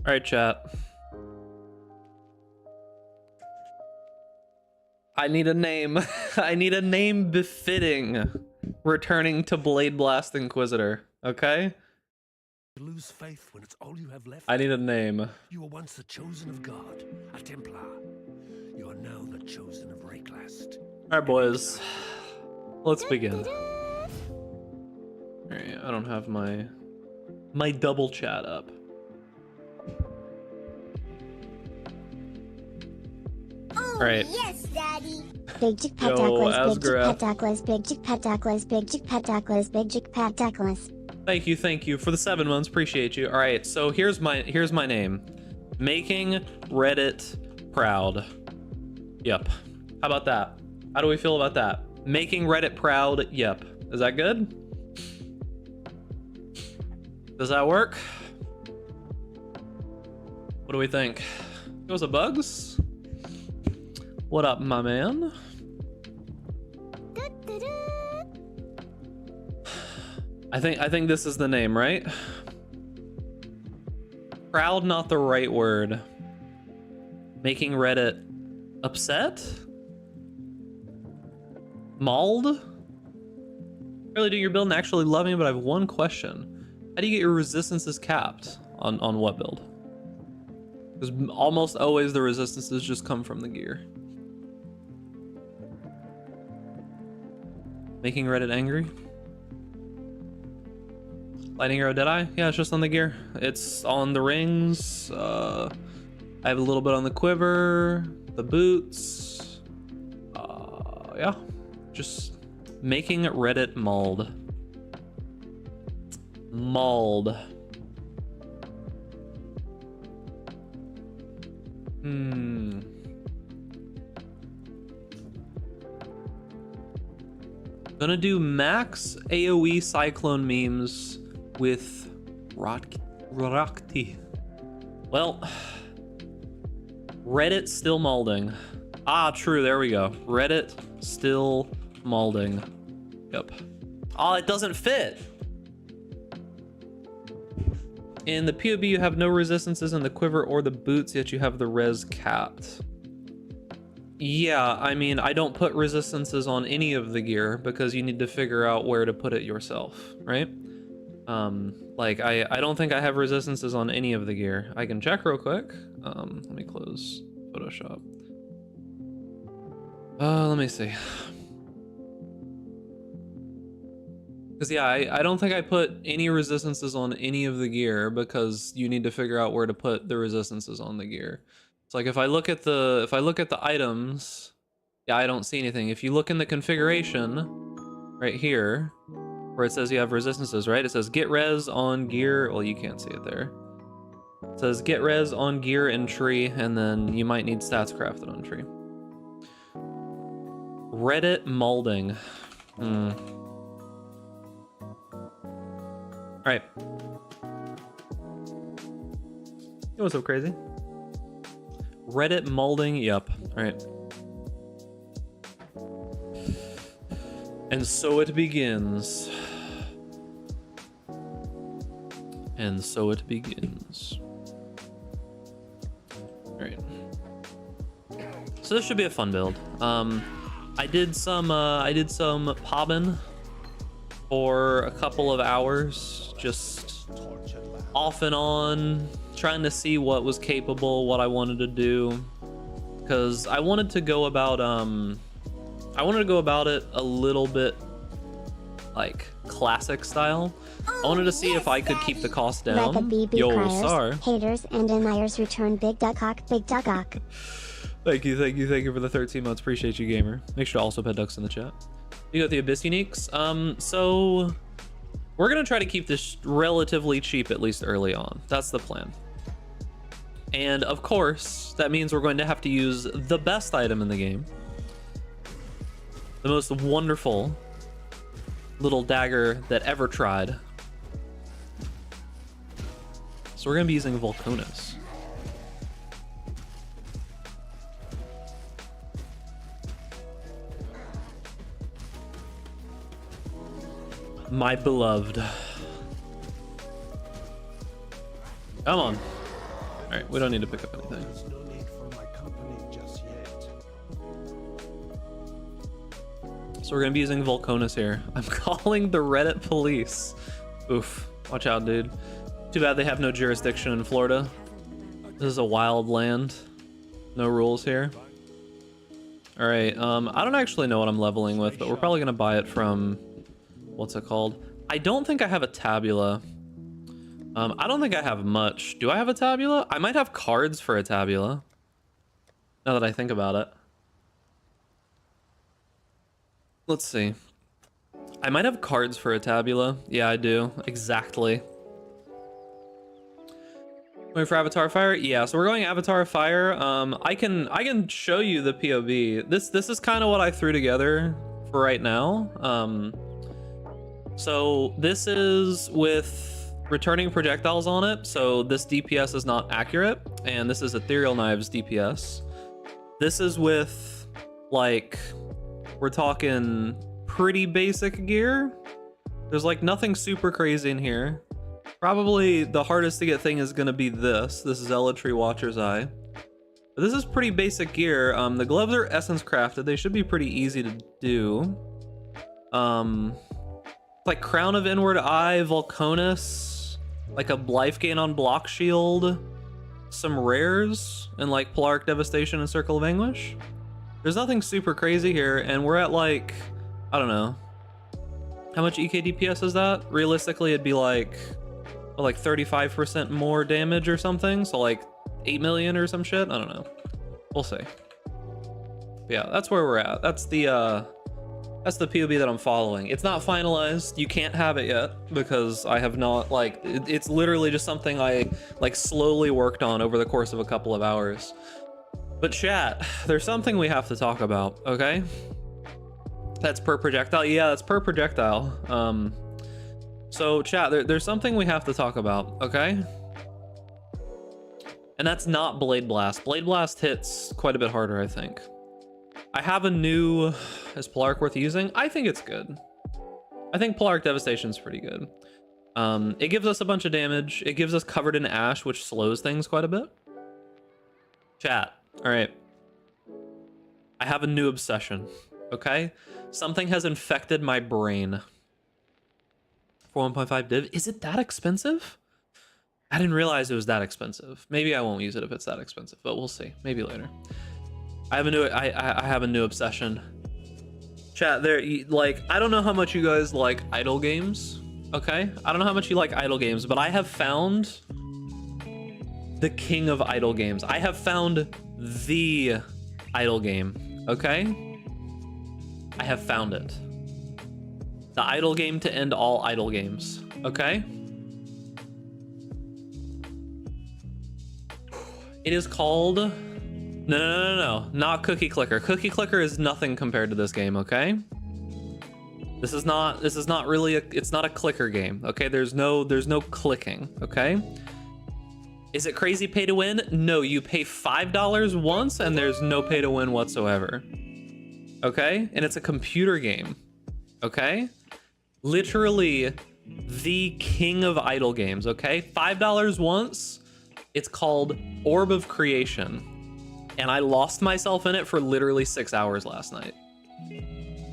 All right, chat. I need a name. I need a name befitting returning to Blade Blast Inquisitor. Okay? Lose faith when it's all you have left. I need a name. You were once the chosen of God, a Templar. You are now the chosen of Rayclast. All right, boys. Let's begin. All right, I don't have my double chat up. Oh, all right. Yes, Daddy. Big Jig Pat Ducklas, Big Jig Pat Ducklas, Big Jig Pat Ducklas, Big Jig Pat Ducklas, Big Jig Pat Ducklas. Thank you for the 7 months. Appreciate you. All right, so here's my name. Making Reddit proud. Yep. How about that? How do we feel about that? Making Reddit proud. Yep. Is that good? Does that work? What do we think? Goes a bugs? What up, my man? I think this is the name, right? Proud, not the right word. Making Reddit upset? Mauled? Really do your build and actually love me, but I have one question. How do you get your resistances capped on what build? Because almost always the resistances just come from the gear. Making Reddit angry? Lightning arrow Deadeye? Yeah, it's just on the gear. It's on the rings. I have a little bit on the quiver, the boots. Yeah, just making Reddit mauled. Mauled. Gonna do max AoE cyclone memes with Rakti. Well, Reddit still molding. Ah, true, there we go. Reddit still molding. Yep. Oh, it doesn't fit. In the POB, you have no resistances in the quiver or the boots, yet you have the res capped. Yeah, I mean, I don't put resistances on any of the gear because you need to figure out where to put it yourself, right? Like, I don't think I have resistances on any of the gear. I can check real quick. Let me close Photoshop. Let me see. Because, yeah, I don't think I put any resistances on any of the gear because you need to figure out where to put the resistances on the gear. It's like if I look at the items, yeah, I don't see anything. If you look in the configuration right here, where it says you have resistances, right? It says get res on gear. Well, you can't see it there. It says get res on gear and tree, and then you might need stats crafted on tree. Reddit molding. All right. It was so crazy. Reddit molding, yep. All right. And so it begins. And so it begins. All right. So this should be a fun build. I did some pobbing for a couple of hours, just off and on, trying to see what was capable, what I wanted to do, because I wanted to go about it a little bit like classic style. I wanted to see if I could keep the cost down. Yo, Sar. Haters and deniers return Big Duck Hawk, Big Duck Hawk. Thank you for the 13 months. Appreciate you, gamer. Make sure to also pet ducks in the chat. You got the Abyss Uniques. So we're gonna try to keep this relatively cheap, at least early on. That's the plan. And of course, that means we're going to have to use the best item in the game. The most wonderful little dagger that ever tried. So we're gonna be using Volconus. My beloved. Come on. right, we don't need to pick up anything. There's no need for my company just yet. So we're gonna be using Volconus here. I'm calling the Reddit police. Oof, watch out, dude. Too bad they have no jurisdiction in Florida. This is a wild land. No rules here. All right, I don't actually know what I'm leveling with, but we're probably gonna buy it from, what's it called? I don't think I have a tabula. I don't think I have much. Do I have a tabula? I might have cards for a tabula, now that I think about it. Let's see. I might have cards for a tabula. Yeah, I do. Exactly. Going for Avatar Fire? Yeah, so we're going Avatar Fire. I can show you the POV. This is kind of what I threw together for right now. So this is with returning projectiles on it. So this DPS is not accurate, and this is Ethereal Knives DPS. This is with, like, we're talking pretty basic gear. There's like nothing super crazy in here. Probably the hardest to get thing is gonna be this. This is Zealotry Watcher's Eye. But this is pretty basic gear. The gloves are essence crafted. They should be pretty easy to do. Like Crown of Inward Eye, Volconus, like a life gain on block shield, some rares, and like Polaric Devastation and Circle of Anguish. There's nothing super crazy here, and we're at like, I don't know. How much EK DPS is that? Realistically, it'd be like 35% more damage or something. So like 8 million or some shit. I don't know. We'll see. But yeah, that's where we're at. That's the POV that I'm following. It's not finalized. You can't have it yet because I have not, like, it's literally just something I like slowly worked on over the course of a couple of hours. But chat, there's something we have to talk about, okay? That's per projectile. Yeah, that's per projectile. So chat, there's something we have to talk about, okay? And that's not Blade Blast. Blade Blast hits quite a bit harder, I think. I have a new, is Polaric worth using? I think it's good. I think Polaric Devastation is pretty good. It gives us a bunch of damage. It gives us Covered in Ash, which slows things quite a bit. Chat, all right. I have a new obsession, okay? Something has infected my brain. For 1.5 div, is it that expensive? I didn't realize it was that expensive. Maybe I won't use it if it's that expensive, but we'll see. Maybe later. I have a new obsession. Chat, like, I don't know how much you guys like idle games, okay? I don't know how much you like idle games, but I have found the king of idle games. I have found the idle game, okay? I have found it. The idle game to end all idle games, okay? It is called... No, not Cookie Clicker. Cookie Clicker is nothing compared to this game, okay? This is not really it's not a clicker game, okay? There's no clicking, okay? Is it crazy pay to win? No, you pay $5 once and there's no pay to win whatsoever. Okay? And it's a computer game. Okay? Literally the king of idle games, okay? $5 once. It's called Orb of Creation. And I lost myself in it for literally 6 hours last night.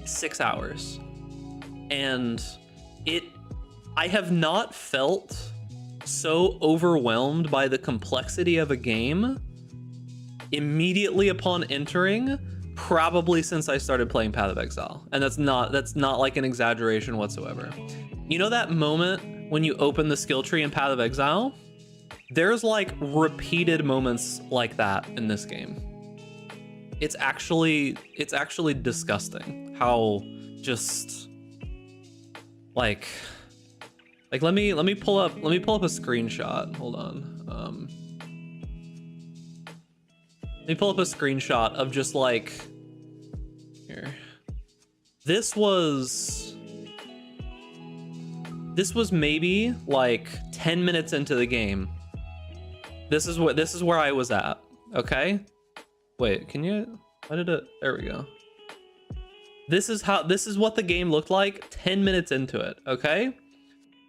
6 hours. And I have not felt so overwhelmed by the complexity of a game immediately upon entering, probably since I started playing Path of Exile. And that's not like an exaggeration whatsoever. You know that moment when you open the skill tree in Path of Exile? There's like repeated moments like that in this game. It's actually disgusting how just like let me pull up a screenshot. Hold on. Let me pull up a screenshot of just like here. This was maybe like 10 minutes into the game. This is where I was at. Okay? Wait, can you, why did it, there we go. This is what the game looked like 10 minutes into it, okay?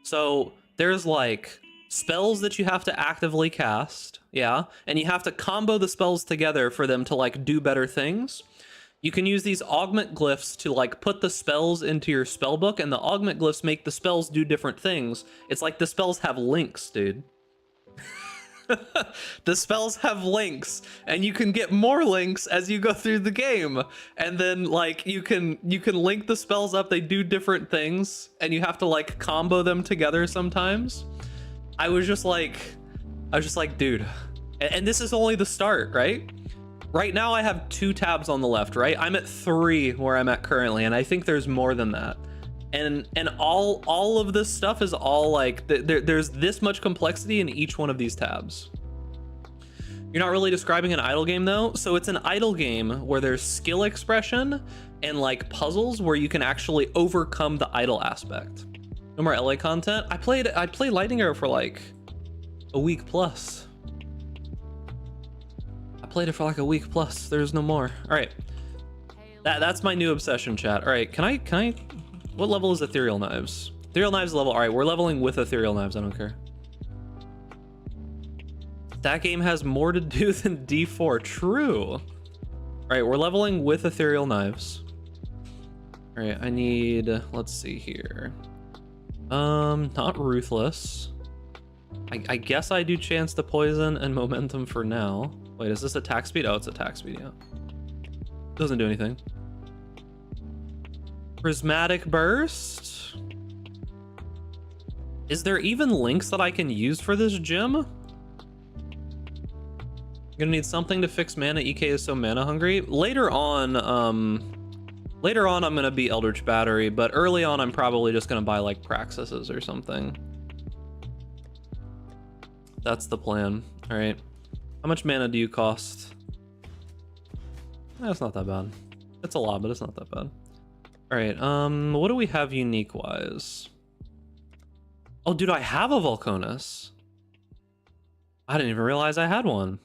So there's like spells that you have to actively cast, yeah, and you have to combo the spells together for them to like do better things. You can use these augment glyphs to like put the spells into your spell book, and the augment glyphs make the spells do different things. It's like the spells have links, dude. The spells have links, and you can get more links as you go through the game. And then like you can link the spells up, they do different things, and you have to like combo them together sometimes. I was just like, dude, and this is only the start, right? Right now I have 2 tabs on the left, right? I'm at 3 where I'm at currently, and I think there's more than that. And all of this stuff is all like, there's this much complexity in each one of these tabs. You're not really describing an idle game though. So it's an idle game where there's skill expression and like puzzles where you can actually overcome the idle aspect. No more LA content. I played Lightning Arrow for like a week plus. I played it for like a week plus. There's no more. All right. That's my new obsession, chat. All right, can I, what level is Ethereal Knives? Ethereal Knives level, all right, we're leveling with Ethereal Knives, I don't care. That game has more to do than D4, true. All right, we're leveling with Ethereal Knives. All right, I need, let's see here. Not Ruthless. I guess I do Chance to Poison and Momentum for now. Wait, is this attack speed? Oh, it's attack speed, yeah. Doesn't do anything. Prismatic Burst? Is there even links that I can use for this gym? I'm gonna need something to fix mana. EK is so mana hungry. Later on I'm gonna be Eldritch Battery, but early on I'm probably just gonna buy like Praxises or something. That's the plan. All right. How much mana do you cost? That's not that bad. It's a lot, but it's not that bad. All right, what do we have unique-wise? Oh, dude, I have a Volconus. I didn't even realize I had one.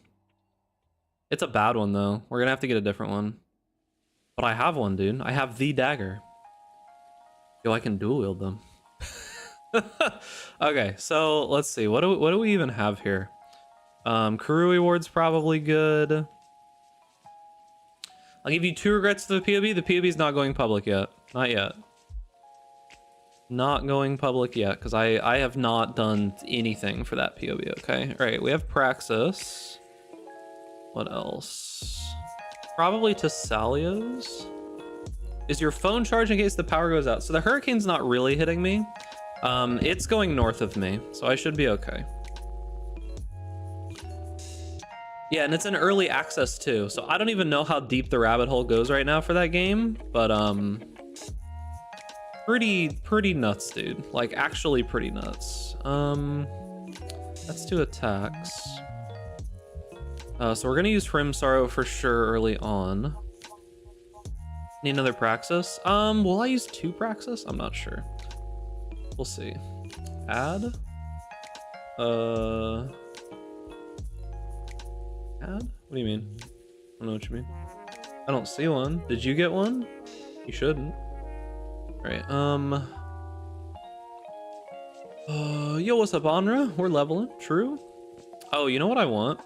It's a bad one, though. We're gonna have to get a different one. But I have one, dude. I have the dagger. Yo, I can dual wield them. Okay, so let's see. What do we even have here? Karui Ward's probably good. I'll give you 2 regrets to the POB. The POB is not going public yet. Not yet. Not going public yet, because I have not done anything for that POB, okay? All right, we have Praxis. What else? Probably Tesalios. Is your phone charged in case the power goes out? So the hurricane's not really hitting me. It's going north of me, so I should be okay. Yeah, and it's an early access too, so I don't even know how deep the rabbit hole goes right now for that game, but pretty nuts, dude. Like actually pretty nuts. That's 2 attacks. So we're gonna use Hrim Sorrow for sure early on. Need another Praxis. Will I use 2 Praxis? I'm not sure. We'll see. Add. Add? What do you mean? I don't know what you mean. I don't see one. Did you get one? You shouldn't. Alright, yo, what's up, Anra? We're leveling. True. Oh, you know what I want?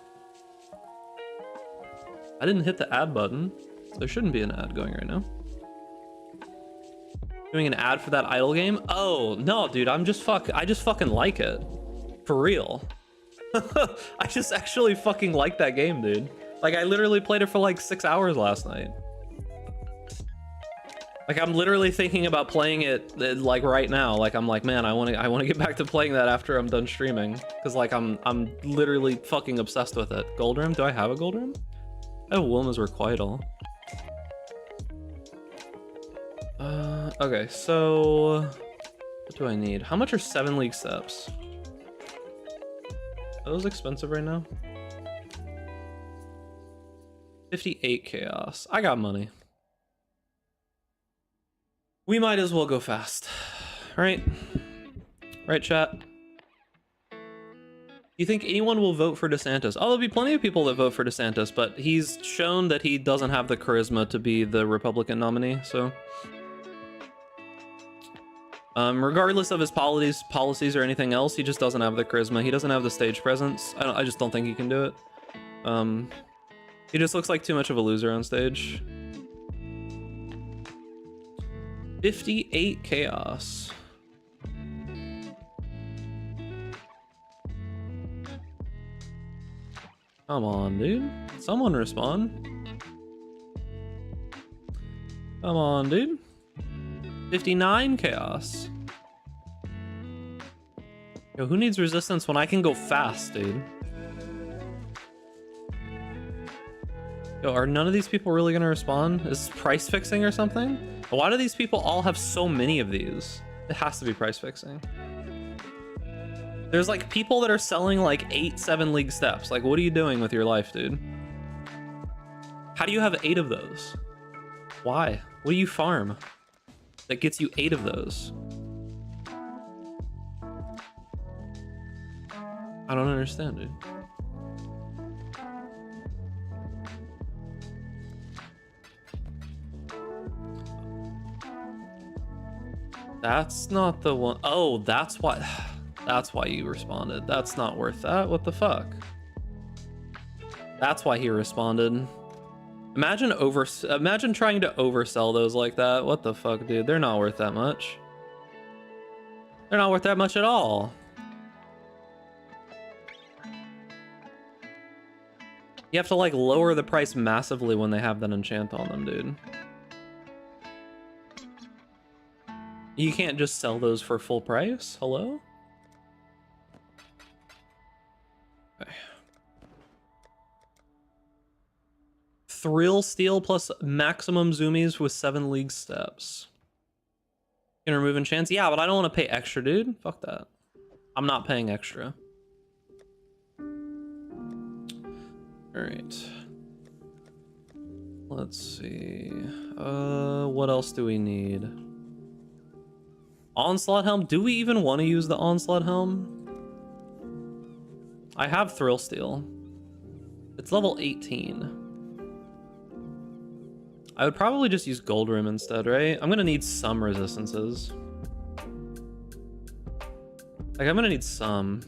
I didn't hit the add button. There shouldn't be an ad going right now. Doing an ad for that idle game? Oh, no, dude, I just fucking like it. For real. I just actually fucking like that game, dude. Like, I literally played it for like 6 hours last night. Like, I'm literally thinking about playing it like right now. Like, I'm like, man, I want to get back to playing that after I'm done streaming, because like I'm literally fucking obsessed with it. Gold Rim? Do I have a Gold Rim? I have Wilma's Requital. Okay, so what do I need? How much are 7 League Steps? Are those expensive right now? 58 Chaos. I got money. We might as well go fast. Right? Right, chat? You think anyone will vote for DeSantis? Oh, there'll be plenty of people that vote for DeSantis, but he's shown that he doesn't have the charisma to be the Republican nominee, so... Regardless of his policies or anything else, he just doesn't have the charisma. He doesn't have the stage presence. I just don't think he can do it. He just looks like too much of a loser on stage. 58 chaos. Come on, dude. Someone respond. Come on, dude. 59 chaos. Yo, who needs resistance when I can go fast, dude? Yo, are none of these people really gonna respond? Is this price fixing or something? Why do these people all have so many of these? It has to be price fixing. There's like people that are selling like 8, 7 league steps. Like, what are you doing with your life, dude? How do you have 8 of those? Why? What do you farm that gets you 8 of those? I don't understand, dude. That's not the one. Oh, that's why you responded. That's not worth that. What the fuck? That's why he responded. Imagine trying to oversell those like that. What the fuck, dude? They're not worth that much. They're not worth that much at all. You have to like lower the price massively when they have that enchant on them, dude. You can't just sell those for full price? Hello? Okay. Thrill Steel plus maximum zoomies with 7 league steps. You can remove enchants? Yeah, but I don't want to pay extra, dude. Fuck that. I'm not paying extra. Alright. Let's see. What else do we need? Onslaught Helm? Do we even want to use the Onslaught Helm? I have Thrill Steel. It's level 18. I would probably just use Gold Rim instead, right? I'm gonna need some resistances. Like, I'm gonna need some.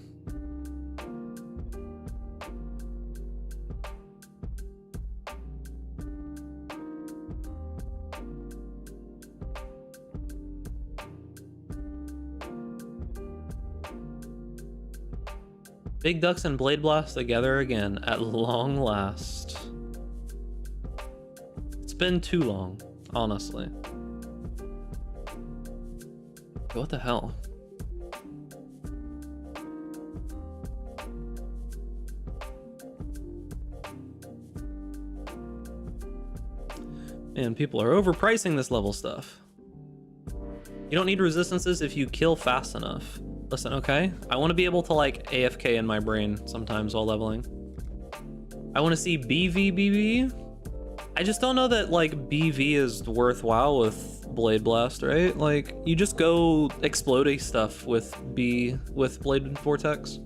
Big Ducks and Blade Blast together again at long last. It's been too long, honestly. What the hell? Man, people are overpricing this level stuff. You don't need resistances if you kill fast enough. Listen, okay? I want to be able to like AFK in my brain sometimes while leveling. I want to see BV. I just don't know that like BV is worthwhile with Blade Blast, right? Like, you just go explodey stuff with Blade Vortex.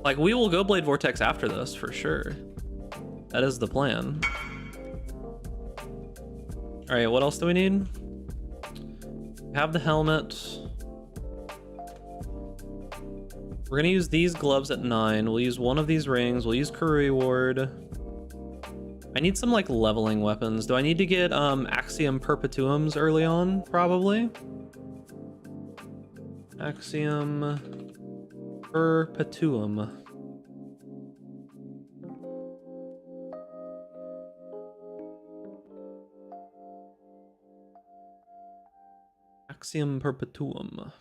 Like, we will go Blade Vortex after this for sure. That is the plan. All right, what else do we need? Have the helmet. We're gonna use these gloves at 9. We'll use one of these rings. We'll use Karui Ward. I need some like leveling weapons. Do I need to get Axiom Perpetuums early on? Probably. Axiom Perpetuum. Axiom Perpetuum.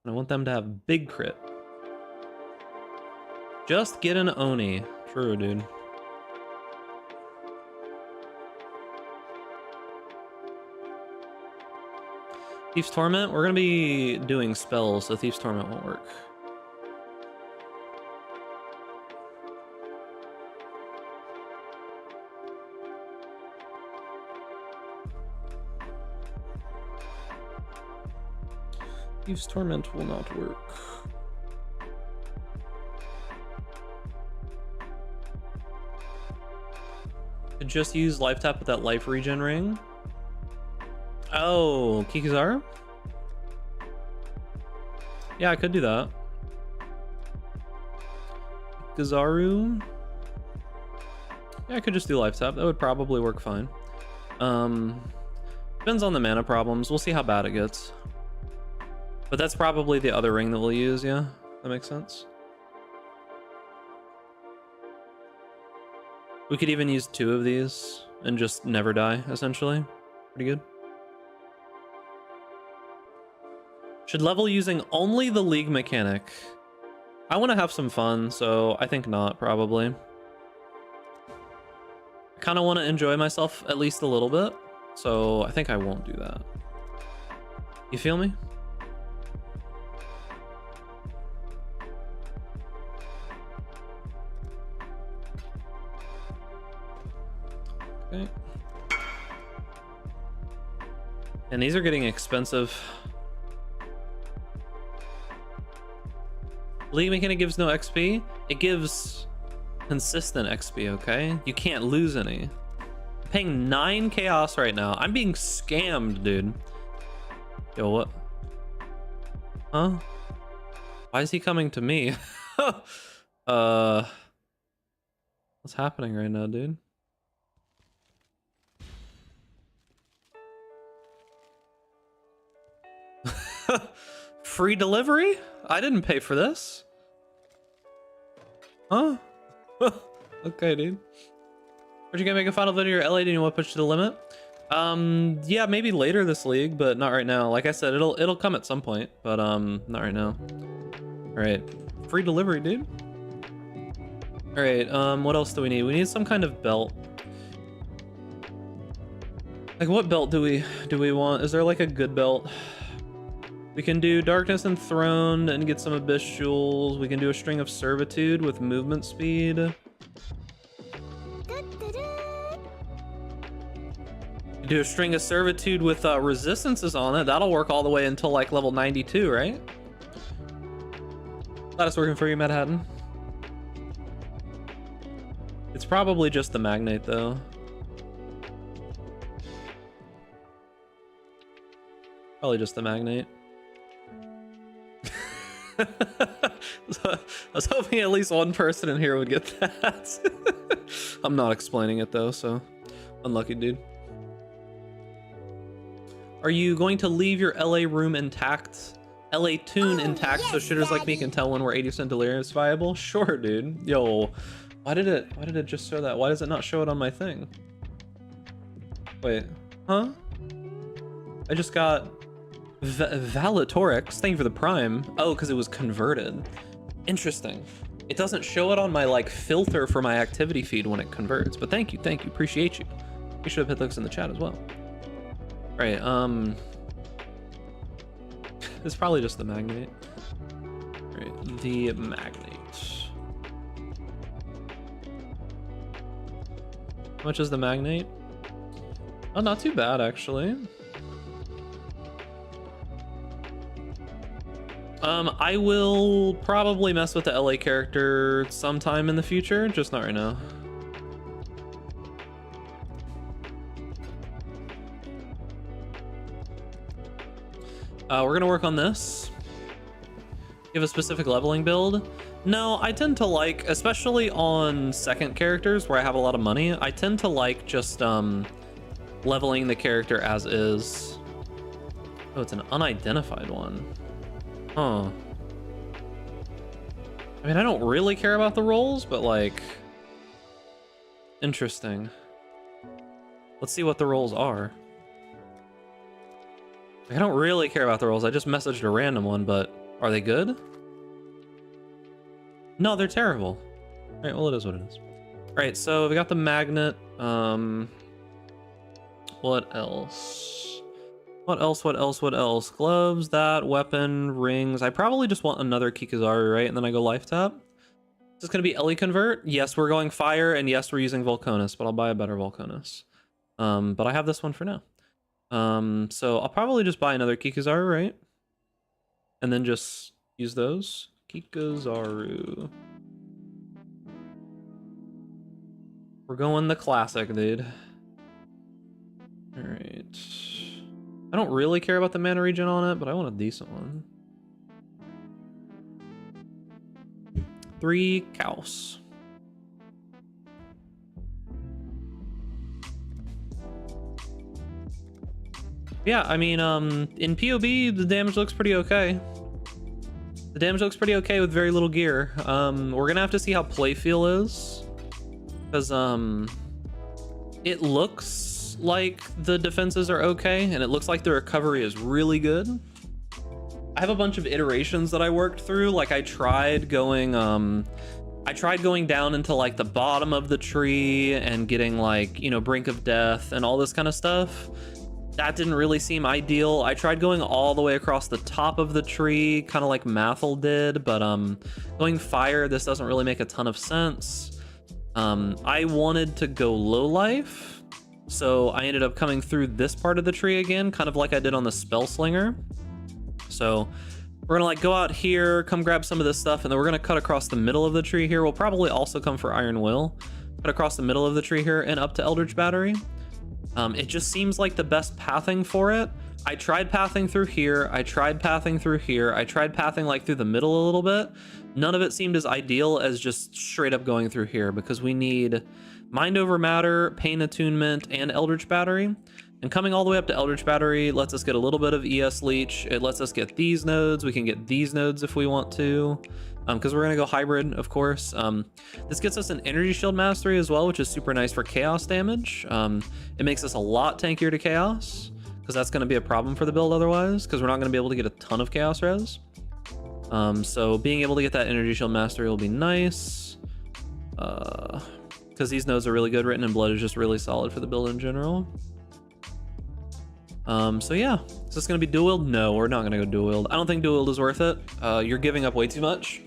I want them to have big crit. Just get an Oni. True, dude. Thief's Torment? We're gonna be doing spells, so Thief's Torment won't work. Thief's Torment will not work. Just use life tap with that life regen ring. Oh, Kikizaru? Yeah, I could do that. Kikizaru? Yeah, I could just do life tap. That would probably work fine. Depends on the mana problems. We'll see how bad it gets. But that's probably the other ring that we'll use, yeah? That makes sense. We could even use 2 of these and just never die, essentially. Pretty good. Should level using only the League mechanic. I want to have some fun, so I think not, probably. I kind of want to enjoy myself at least a little bit, so I think I won't do that. You feel me? Okay. And these are getting expensive. League mechanic gives no XP. It gives consistent XP, okay? You can't lose any. I'm paying 9 chaos right now. I'm being scammed, dude. Yo, what? Huh? Why is he coming to me? What's happening right now, dude? Free delivery? I didn't pay for this. Huh? Okay, dude. Are you gonna make a final video or LA? Do you want to push to the limit? Yeah, maybe later this league, but not right now. Like I said, it'll come at some point, but not right now. All right, free delivery, dude. All right, what else do we need? We need some kind of belt. Like, what belt do we want? Is there like a good belt? We can do Darkness Enthroned and get some Abyss Jewels. We can do a String of Servitude with movement speed. Do a String of Servitude with resistances on it. That'll work all the way until like level 92, right? Glad it's working for you, Manhattan. It's probably just the Magnate, though. Probably just the Magnate. I was hoping at least one person in here would get that. I'm not explaining it though, so unlucky, dude. Are you going to leave your LA room intact? LA tune intact, yes, so shitters like me can tell when we're 80% delirium is viable? Sure, dude. Yo, why did it just show that? Why does it not show it on my thing? Wait, huh? I just got Valatorix, thank you for the prime. Oh, because it was converted. Interesting. It doesn't show it on my like filter for my activity feed when it converts, but thank you, appreciate you. You should have hit looks in the chat as well. All right, it's probably just the Magnate. All right, the Magnate. How much is the Magnate? Oh, not too bad actually. I will probably mess with the LA character sometime in the future, just not right now. We're gonna work on this. You have a specific leveling build? No, I tend to like, especially on second characters where I have a lot of money, I tend to like just leveling the character as is. Oh, it's an unidentified one. Huh. I mean, I don't really care about the rolls, but like, interesting. Let's see what the rolls are. I don't really care about the rolls. I just messaged a random one, but are they good? No, they're terrible. All right, well, it is what it is. All right, so we got the magnet. What else? What else? Gloves, that, weapon, rings. I probably just want another Kikizaru, right? And then I go life tap. Is this gonna be Ellie convert? Yes, we're going fire, and yes, we're using Volconus, but I'll buy a better Volconus. But I have this one for now. So I'll probably just buy another Kikizaru, right? And then just use those. Kikizaru. We're going the classic, dude. All right. I don't really care about the mana regen on it, but I want a decent one. 3 cows. Yeah, I mean, in POB, the damage looks pretty okay. The damage looks pretty okay with very little gear. We're gonna have to see how playfeel is. Because, it looks like the defenses are okay, and it looks like the recovery is really good. I have a bunch of iterations that I worked through. Like, I tried going down into, like, the bottom of the tree and getting, like, you know, brink of death and all this kind of stuff. That didn't really seem ideal. I tried going all the way across the top of the tree, kind of like mouthful did, but going fire, this doesn't really make a ton of sense. I wanted to go low life, so I ended up coming through this part of the tree again, kind of like I did on the spell slinger. So we're gonna like go out here, come grab some of this stuff, and then we're gonna cut across the middle of the tree here. We'll probably also come for Iron Will, cut across the middle of the tree here and up to Eldritch Battery. It just seems like the best pathing for it. I tried pathing through here, I tried pathing through here, I tried pathing like through the middle a little bit. None of it seemed as ideal as just straight up going through here, because we need Mind Over Matter, Pain Attunement, and Eldritch Battery. And coming all the way up to Eldritch Battery lets us get a little bit of ES Leech. It lets us get these nodes. We can get these nodes if we want to, because we're going to go hybrid, of course. This gets us an Energy Shield Mastery as well, which is super nice for Chaos damage. It makes us a lot tankier to Chaos, because that's going to be a problem for the build otherwise, because we're not going to be able to get a ton of Chaos res. So being able to get that Energy Shield Mastery will be nice, because these nodes are really good. Written in Blood is just really solid for the build in general. So yeah, is this gonna be dual wield? No, we're not gonna go dual wield. I don't think dual wield is worth it. You're giving up way too much.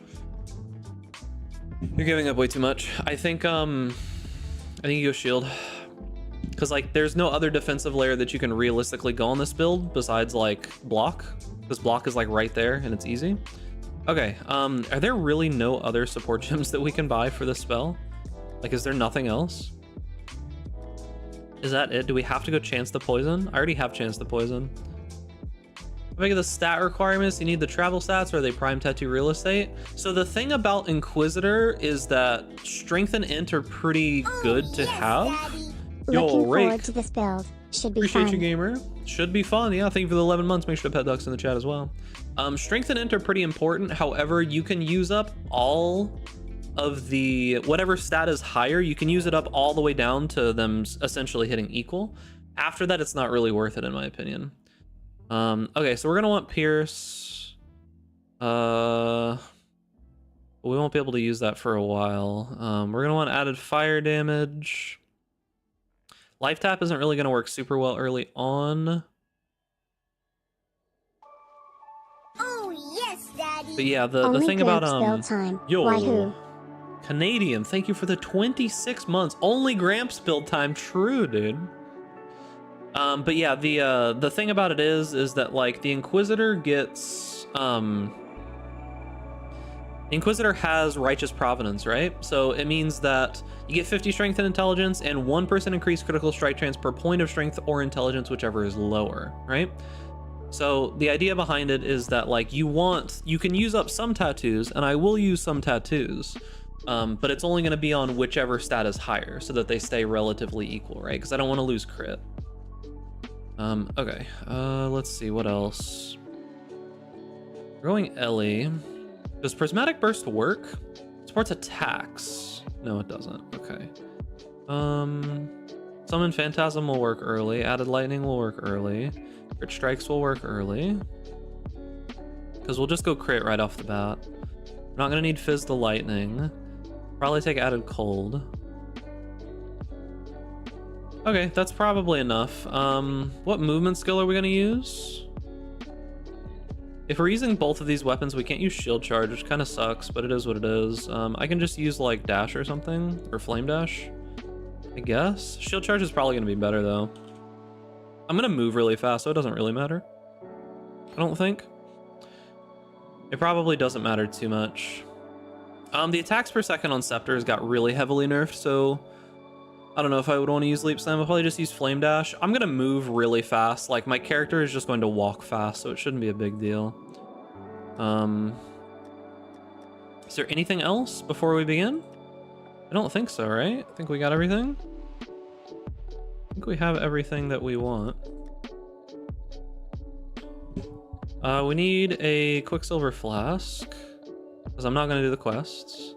You're giving up way too much. I think you go shield, because like there's no other defensive layer that you can realistically go on this build besides like block. This block is like right there and it's easy. Okay, are there really no other support gems that we can buy for this spell? Like, is there nothing else? Is that it? Do we have to go chance the poison? I already have chance the poison. If I get the stat requirements, you need the travel stats, or are they prime tattoo real estate? So the thing about Inquisitor is that strength and int are pretty good to have. Yo, Looking Rake. forward to this build. Should be Appreciate fun. you, gamer. Should be fun. Yeah, thank you for the 11 months. Make sure to pet ducks in the chat as well. Strength and int are pretty important. However, you can use up all of the whatever stat is higher, you can use it up all the way down to them essentially hitting equal. After that, it's not really worth it in my opinion. Okay, so we're gonna want Pierce. We won't be able to use that for a while. We're gonna want added fire damage. Life tap isn't really gonna work super well early on. Oh yes, Daddy. But yeah, the Only thing about Gramps build time. yo, Wahoo. Canadian, thank you for the 26 months. Only Gramps build time. True, dude. But yeah, the thing about it is that like the Inquisitor gets Inquisitor has Righteous Providence, right? So it means that you get 50 strength and intelligence and 1% increased critical strike chance per point of strength or intelligence, whichever is lower, right? So the idea behind it is that like you can use up some tattoos, and I will use some tattoos, but it's only going to be on whichever stat is higher so that they stay relatively equal, right? Because I don't want to lose crit. Okay, let's see what else. We're going Ellie. Does Prismatic Burst work? Supports attacks. No, it doesn't. Okay. Summon Phantasm will work early. Added Lightning will work early. Crit Strikes will work early. Because we'll just go crit right off the bat. We're not going to need Fizz the Lightning. Probably take Added Cold. Okay, that's probably enough. What movement skill are we going to use? If we're using both of these weapons, we can't use Shield Charge, which kind of sucks, but it is what it is. I can just use like Dash or something, or Flame Dash, I guess. Shield Charge is probably going to be better though. I'm going to move really fast, so it doesn't really matter. I don't think. It probably doesn't matter too much. The attacks per second on Scepters got really heavily nerfed, so I don't know if I would want to use Leap Slam. I'll probably just use Flame Dash. I'm gonna move really fast. Like, my character is just going to walk fast, so it shouldn't be a big deal. Is there anything else before we begin? I don't think so, right? I think we got everything. I think we have everything that we want. We need a Quicksilver Flask, because I'm not going to do the quests.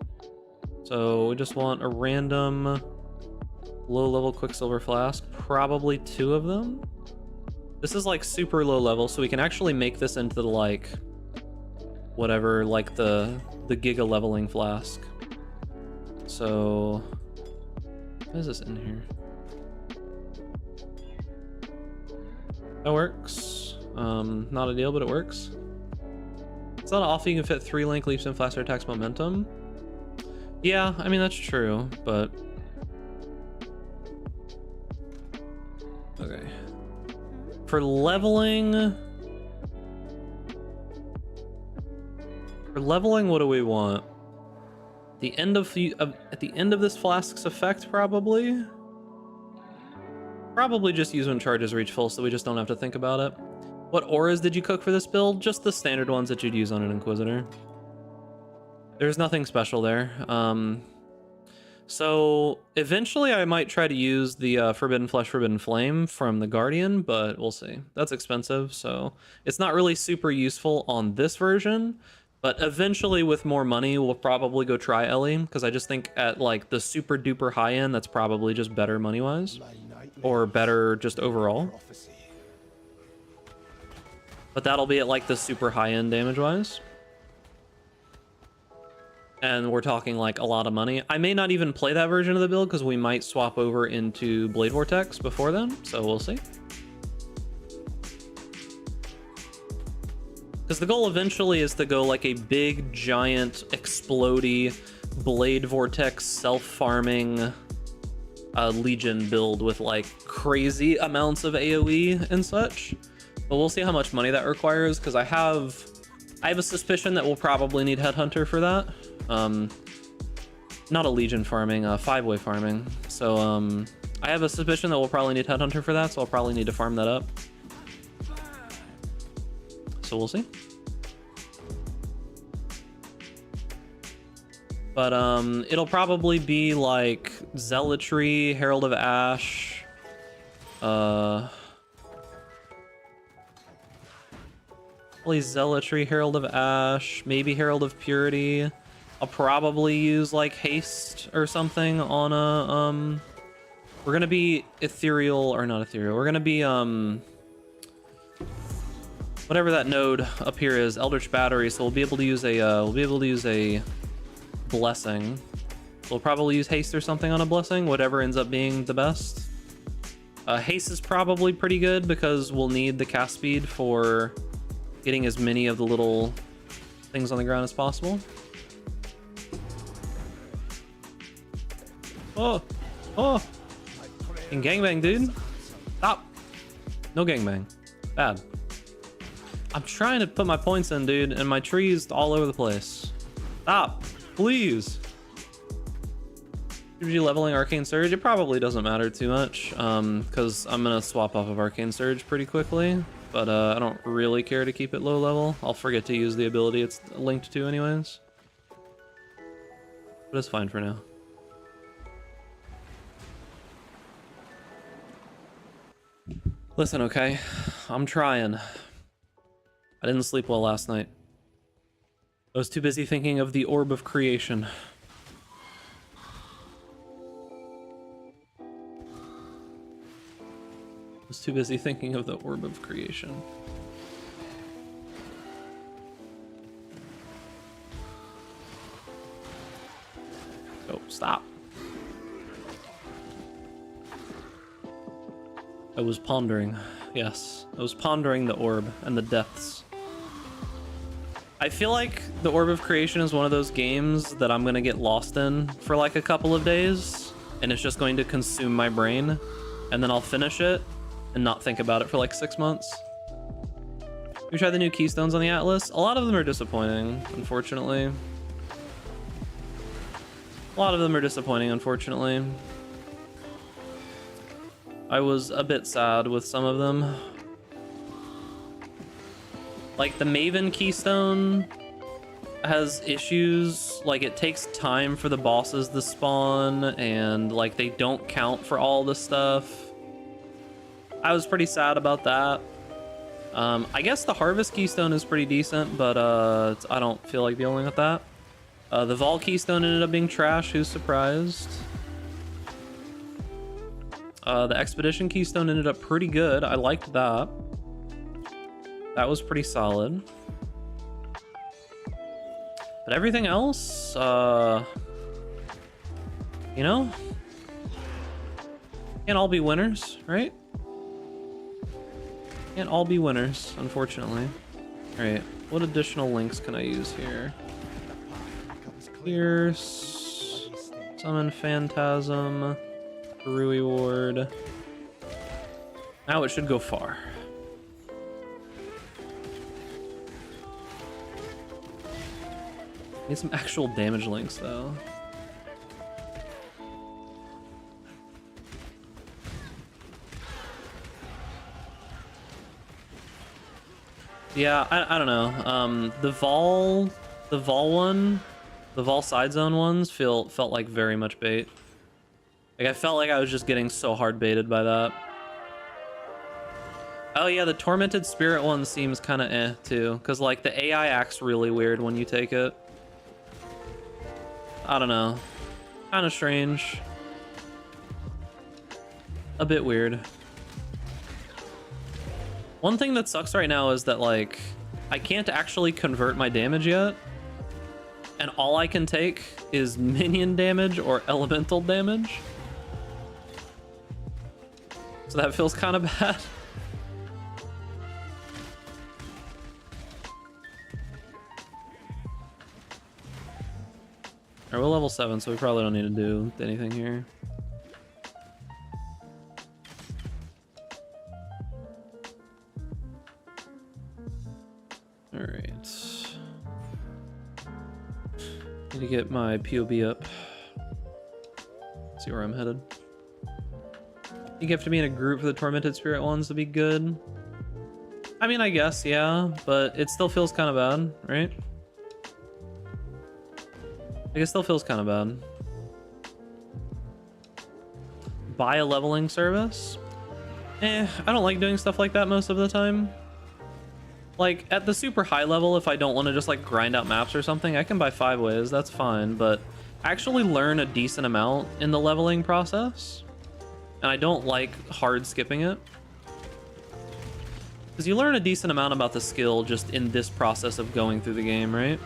So we just want a random low-level Quicksilver Flask, probably 2 of them. This is like super low level, so we can actually make this into the, like, whatever, like the Giga leveling flask. So, what is this in here? That works. Not a deal, but it works. It's not often you can fit 3 link leaps and faster attacks momentum. Yeah, I mean, that's true, but... Okay. For leveling... what do we want? At the end of this flask's effect, probably? Probably just use when charges reach full, so we just don't have to think about it. What auras did you cook for this build? Just the standard ones that you'd use on an Inquisitor. There's nothing special there. So eventually I might try to use the Forbidden Flesh, Forbidden Flame from the Guardian, but we'll see. That's expensive, so it's not really super useful on this version, but eventually with more money, we'll probably go try Ellie, because I just think at like the super duper high end, that's probably just better money-wise, or better just overall. But that'll be at like the super high end damage-wise. And we're talking like a lot of money. I may not even play that version of the build because we might swap over into Blade Vortex before then, so we'll see. Because the goal eventually is to go like a big, giant, explodey Blade Vortex self-farming Legion build with like crazy amounts of AoE and such. But we'll see how much money that requires, because I have a suspicion that we'll probably need Headhunter for that. Not a Legion farming, 5-way farming. So I have a suspicion that we'll probably need Headhunter for that, so I'll probably need to farm that up. So we'll see. But it'll probably be like Zealotry, Herald of Ash, probably Zealotry, Herald of Ash, maybe Herald of Purity. I'll probably use like Haste or something on a we're gonna be Ethereal, or not Ethereal, we're gonna be whatever that node up here is, Eldritch Battery, so we'll be able to use a Blessing. We'll probably use Haste or something on a Blessing, whatever ends up being the best. Haste is probably pretty good because we'll need the cast speed for getting as many of the little things on the ground as possible. Oh, and gangbang, dude. Stop. No gangbang. Bad. I'm trying to put my points in, dude, and my tree's all over the place. Stop, please. Should we be leveling Arcane Surge? It probably doesn't matter too much, because I'm gonna swap off of Arcane Surge pretty quickly, but I don't really care to keep it low level. I'll forget to use the ability it's linked to anyways. But it's fine for now. Listen, okay? I'm trying. I didn't sleep well last night. I was too busy thinking of the Orb of Creation. I was too busy thinking of the Orb of Creation. Oh, stop. I was pondering. Yes, I was pondering the orb and the depths. I feel like the Orb of Creation is one of those games that I'm gonna get lost in for like a couple of days, and it's just going to consume my brain, and then I'll finish it and not think about it for like 6 months. We tried the new keystones on the Atlas. A lot of them are disappointing, unfortunately. A lot of them are disappointing, unfortunately. I was a bit sad with some of them. Like the Maven Keystone has issues, like it takes time for the bosses to spawn, and like they don't count for all the stuff. I was pretty sad about that. I guess the Harvest Keystone is pretty decent, but I don't feel like dealing with that. The Vol Keystone ended up being trash. Who's surprised? The Expedition Keystone ended up pretty good. I liked that. That was pretty solid. But everything else, you know, can't all be winners, right? Can't all be winners, unfortunately. All right, what additional links can I use here? Pierce, Summon Phantasm, Rui Ward. Now it should go far. Need some actual damage links though. Yeah, I don't know. The Vol side zone ones felt like very much bait. Like I felt like I was just getting so hard baited by that. Oh yeah, the Tormented Spirit one seems kind of eh too, because like the AI acts really weird when you take it. I don't know, kind of strange, a bit weird. One thing that sucks right now is that like I can't actually convert my damage yet, and all I can take is minion damage or elemental damage, so that feels kind of bad. Alright, we're level 7, so we probably don't need to do anything here. Alright. Need to get my POB up. See where I'm headed. You have to be in a group for the Tormented Spirit ones to be good. I mean, I guess, yeah, but it still feels kind of bad, right? Like, it still feels kind of bad. Buy a leveling service? I don't like doing stuff like that most of the time. Like, at the super high level, if I don't want to just, like, grind out maps or something, I can buy 5 ways, that's fine, but actually learn a decent amount in the leveling process. And I don't like hard skipping it. Because you learn a decent amount about the skill just in this process of going through the game, right?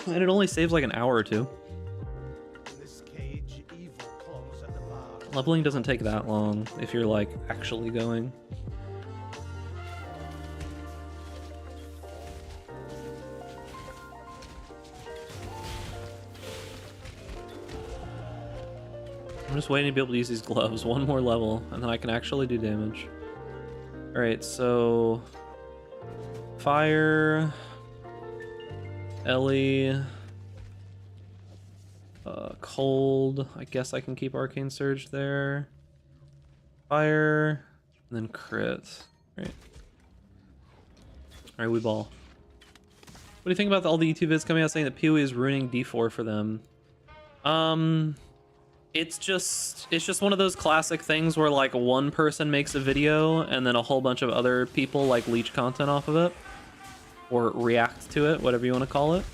And it only saves like an hour or two. Leveling doesn't take that long if you're like actually going. I'm just waiting to be able to use these gloves. One more level and then I can actually do damage. All right, so fire, Ellie, cold. I guess I can keep Arcane Surge there. Fire, and then crit. Right. All right, we ball. What do you think about all the YouTube vids coming out saying that PoE is ruining D4 for them? It's just one of those classic things where like one person makes a video and then a whole bunch of other people like leech content off of it. Or react to it, whatever you want to call it.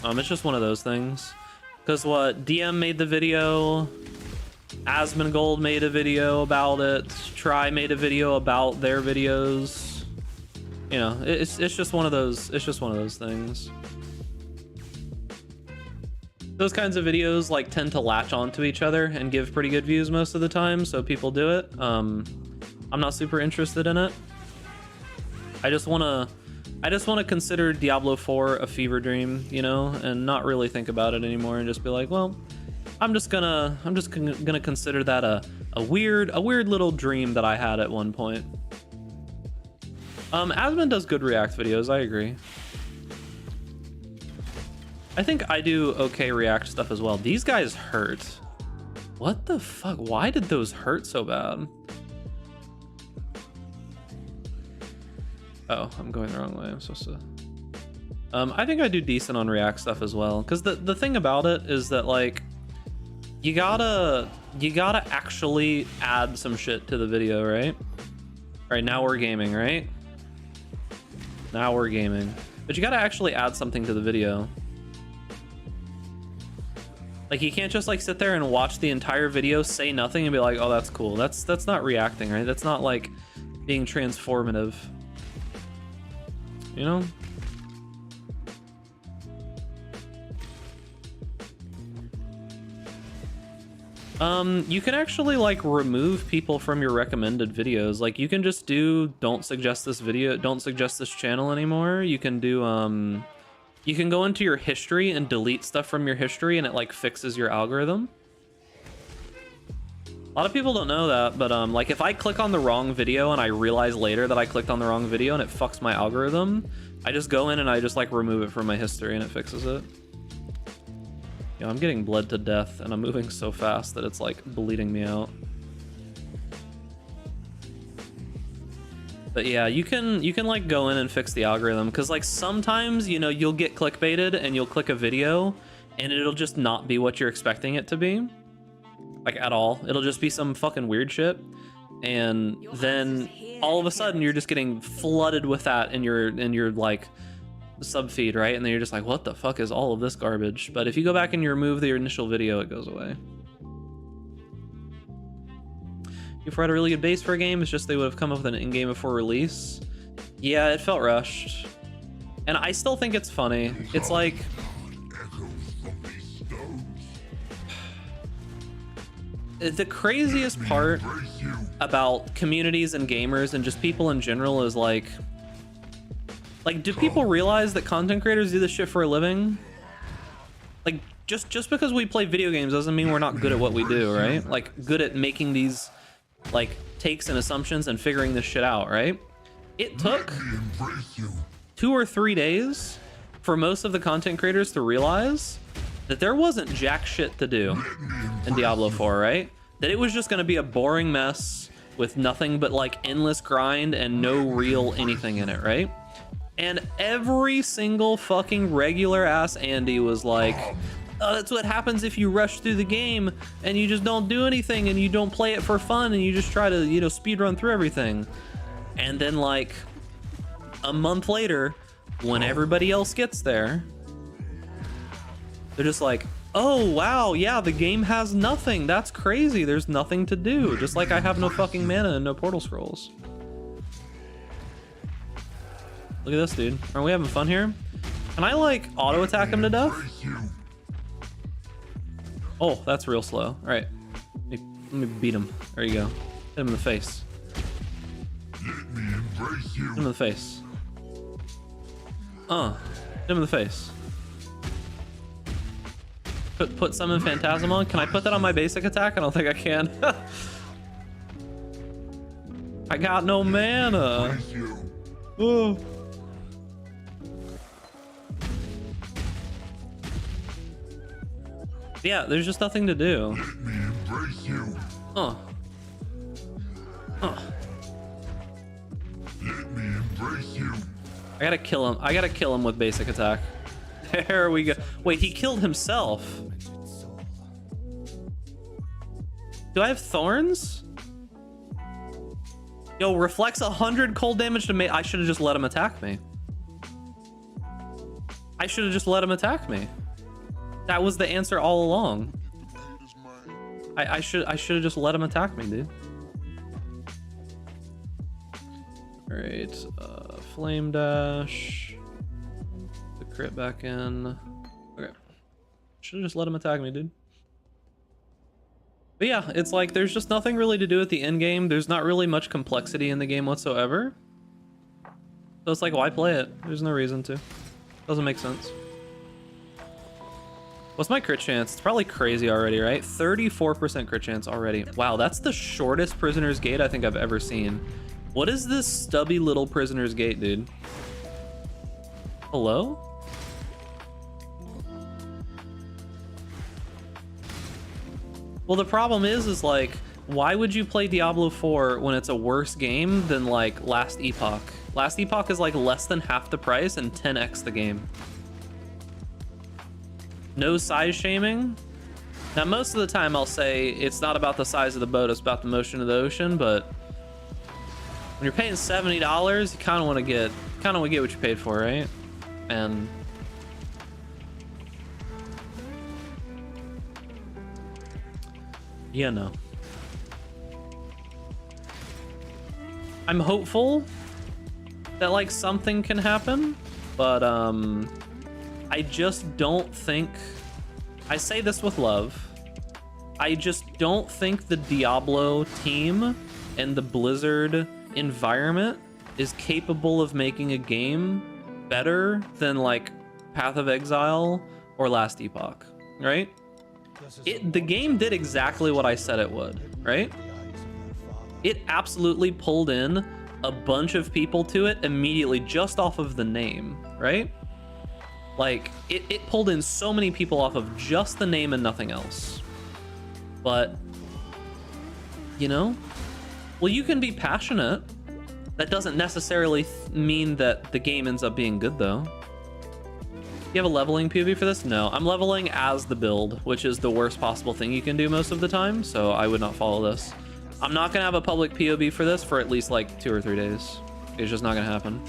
It's just one of those things. Because what, DM made the video, Asmongold made a video about it, Try made a video about their videos. You know, it's just one of those, it's just one of those things. Those kinds of videos like tend to latch onto each other and give pretty good views most of the time, so people do it. I'm not super interested in it. I just want to consider Diablo 4 a fever dream, you know, and not really think about it anymore and just be like, well, I'm just gonna consider that a weird little dream that I had at one point. Asmon does good React videos, I agree. I think I do okay React stuff as well. These guys hurt. What the fuck? Why did those hurt so bad? Oh, I'm going the wrong way. I'm supposed to... I think I do decent on React stuff as well. Because the thing about it is that, like, you gotta actually add some shit to the video, right? All right, now we're gaming, right? Now we're gaming. But you gotta actually add something to the video. Like, you can't just like sit there and watch the entire video, say nothing, and be like, oh, that's cool. That's not reacting, right? That's not like being transformative. You know? You can actually like remove people from your recommended videos. Like, you can just do don't suggest this video, don't suggest this channel anymore. You can do you can go into your history and delete stuff from your history, and it like fixes your algorithm. A lot of people don't know that, but like if I click on the wrong video and I realize later that I clicked on the wrong video and it fucks my algorithm, I just go in and I just like remove it from my history and it fixes it. Yo, I'm getting bled to death and I'm moving so fast that it's like bleeding me out. But yeah, you can like go in and fix the algorithm, because like sometimes, you know, you'll get clickbaited and you'll click a video and it'll just not be what you're expecting it to be, like at all. It'll just be some fucking weird shit, and then all of a sudden you're just getting flooded with that in your like sub feed, right? And then you're just like, what the fuck is all of this garbage? But if you go back and you remove the initial video, it goes away. If we had a really good base for a game, it's just they would have come up with an in-game before release. Yeah, it felt rushed. And I still think it's funny. It's like... the craziest part about communities and gamers and just people in general is like, do people realize that content creators do this shit for a living? Like, just because we play video games doesn't mean we're not good at what we do, right? Like, good at making these like takes and assumptions and figuring this shit out, right? It took 2 or 3 days for most of the content creators to realize that there wasn't jack shit to do in Diablo 4, right? That it was just going to be a boring mess with nothing but like endless grind and no real anything in it, right? And every single fucking regular ass Andy was like, oh, that's what happens if you rush through the game and you just don't do anything and you don't play it for fun and you just try to, you know, speed run through everything. And then like a month later, when everybody else gets there, they're just like, oh wow, yeah, the game has nothing. That's crazy. There's nothing to do. Just like I have no fucking mana and no portal scrolls. Look at this, dude. Aren't we having fun here? Can I like auto attack him to death? Oh, that's real slow. All right, let me beat him. There you go. Hit him in the face. Hit him in the face. Hit him in the face. Put summon Phantasm on. Can I put that on my basic attack? I don't think I can. I got no mana. Oh. Yeah, there's just nothing to do. Let me embrace you. Let me embrace you. I gotta kill him. I gotta kill him with basic attack. There we go. Wait, he killed himself. Do I have thorns? Yo, reflects 100 cold damage to me. I should have just let him attack me. I should have just let him attack me. That was the answer all along. I should have just let him attack me, dude. All right, flame dash. The crit back in. Okay, should have just let him attack me, dude. But yeah, it's like there's just nothing really to do at the end game. There's not really much complexity in the game whatsoever. So it's like, why play it? There's no reason to. Doesn't make sense. What's my crit chance? It's probably crazy already, right? 34% crit chance already. Wow, that's the shortest Prisoner's Gate I think I've ever seen. What is this stubby little prisoner's gate, dude? Hello? Well, the problem is like, why would you play Diablo 4 when it's a worse game than like Last Epoch? Last Epoch is like less than half the price and 10x the game. No size shaming. Now, most of the time I'll say it's not about the size of the boat, it's about the motion of the ocean, but when you're paying $70, you kind of want to get what you paid for, right? And yeah, no. I'm hopeful that like something can happen, but I just don't think, I say this with love, I just don't think the Diablo team and the Blizzard environment is capable of making a game better than like Path of Exile or Last Epoch, right? The game did exactly what I said it would, right? It absolutely pulled in a bunch of people to it immediately just off of the name, right? Like, it pulled in so many people off of just the name and nothing else. But, you know, well, you can be passionate. That doesn't necessarily mean that the game ends up being good, though. You have a leveling POV for this? No, I'm leveling as the build, which is the worst possible thing you can do most of the time, so I would not follow this. I'm not gonna have a public POV for this for at least like 2 or 3 days. It's just not gonna happen.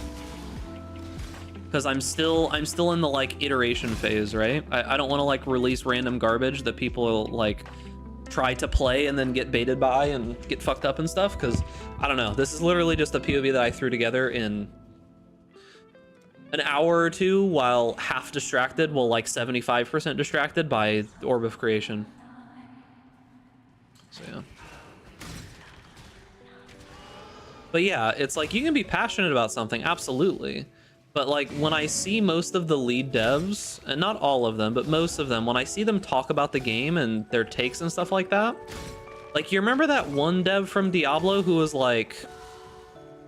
Because I'm still in the like iteration phase, right? I don't want to like release random garbage that people like try to play and then get baited by and get fucked up and stuff, because I don't know, this is literally just a POV that I threw together in an hour or two while half distracted, well, like 75% distracted by Orb of Creation. So yeah. But yeah, it's like, you can be passionate about something, absolutely. But like, when I see most of the lead devs, and not all of them, but most of them, when I see them talk about the game and their takes and stuff like that, like, you remember that one dev from Diablo who was like,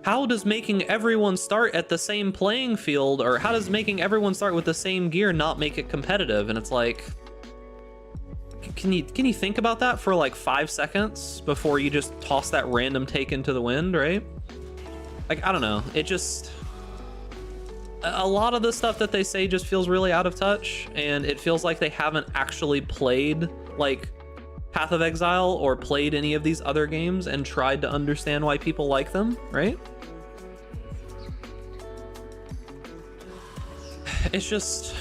how does making everyone start at the same playing field, or how does making everyone start with the same gear not make it competitive? And it's like, can you think about that for like 5 seconds before you just toss that random take into the wind, right? Like, I don't know, it just, a lot of the stuff that they say just feels really out of touch, and it feels like they haven't actually played like Path of Exile or played any of these other games and tried to understand why people like them, right? It's just,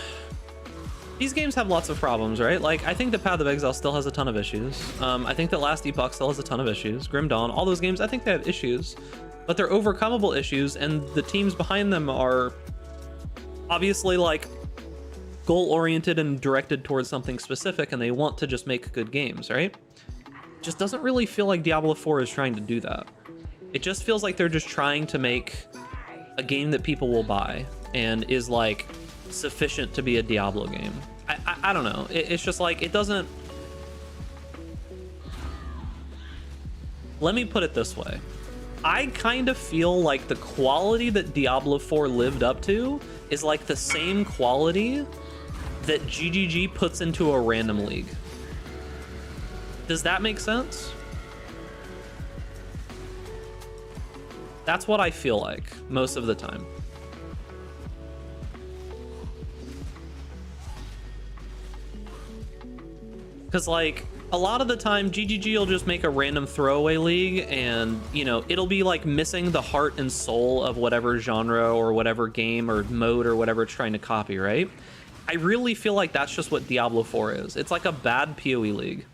these games have lots of problems, right? Like, I think that Path of Exile still has a ton of issues. I think that Last Epoch still has a ton of issues. Grim Dawn, all those games, I think they have issues, but they're overcomeable issues, and the teams behind them are obviously like goal-oriented and directed towards something specific, and they want to just make good games, right? It just doesn't really feel like Diablo 4 is trying to do that. It just feels like they're just trying to make a game that people will buy and is like sufficient to be a Diablo game. I don't know. It's just like, it doesn't... Let me put it this way. I kind of feel like the quality that Diablo 4 lived up to is like the same quality that GGG puts into a random league. Does that make sense? That's what I feel like most of the time. Because like, a lot of the time GGG will just make a random throwaway league, and you know, it'll be like missing the heart and soul of whatever genre or whatever game or mode or whatever it's trying to copy, right? I really feel like that's just what Diablo 4 is. It's like a bad PoE league.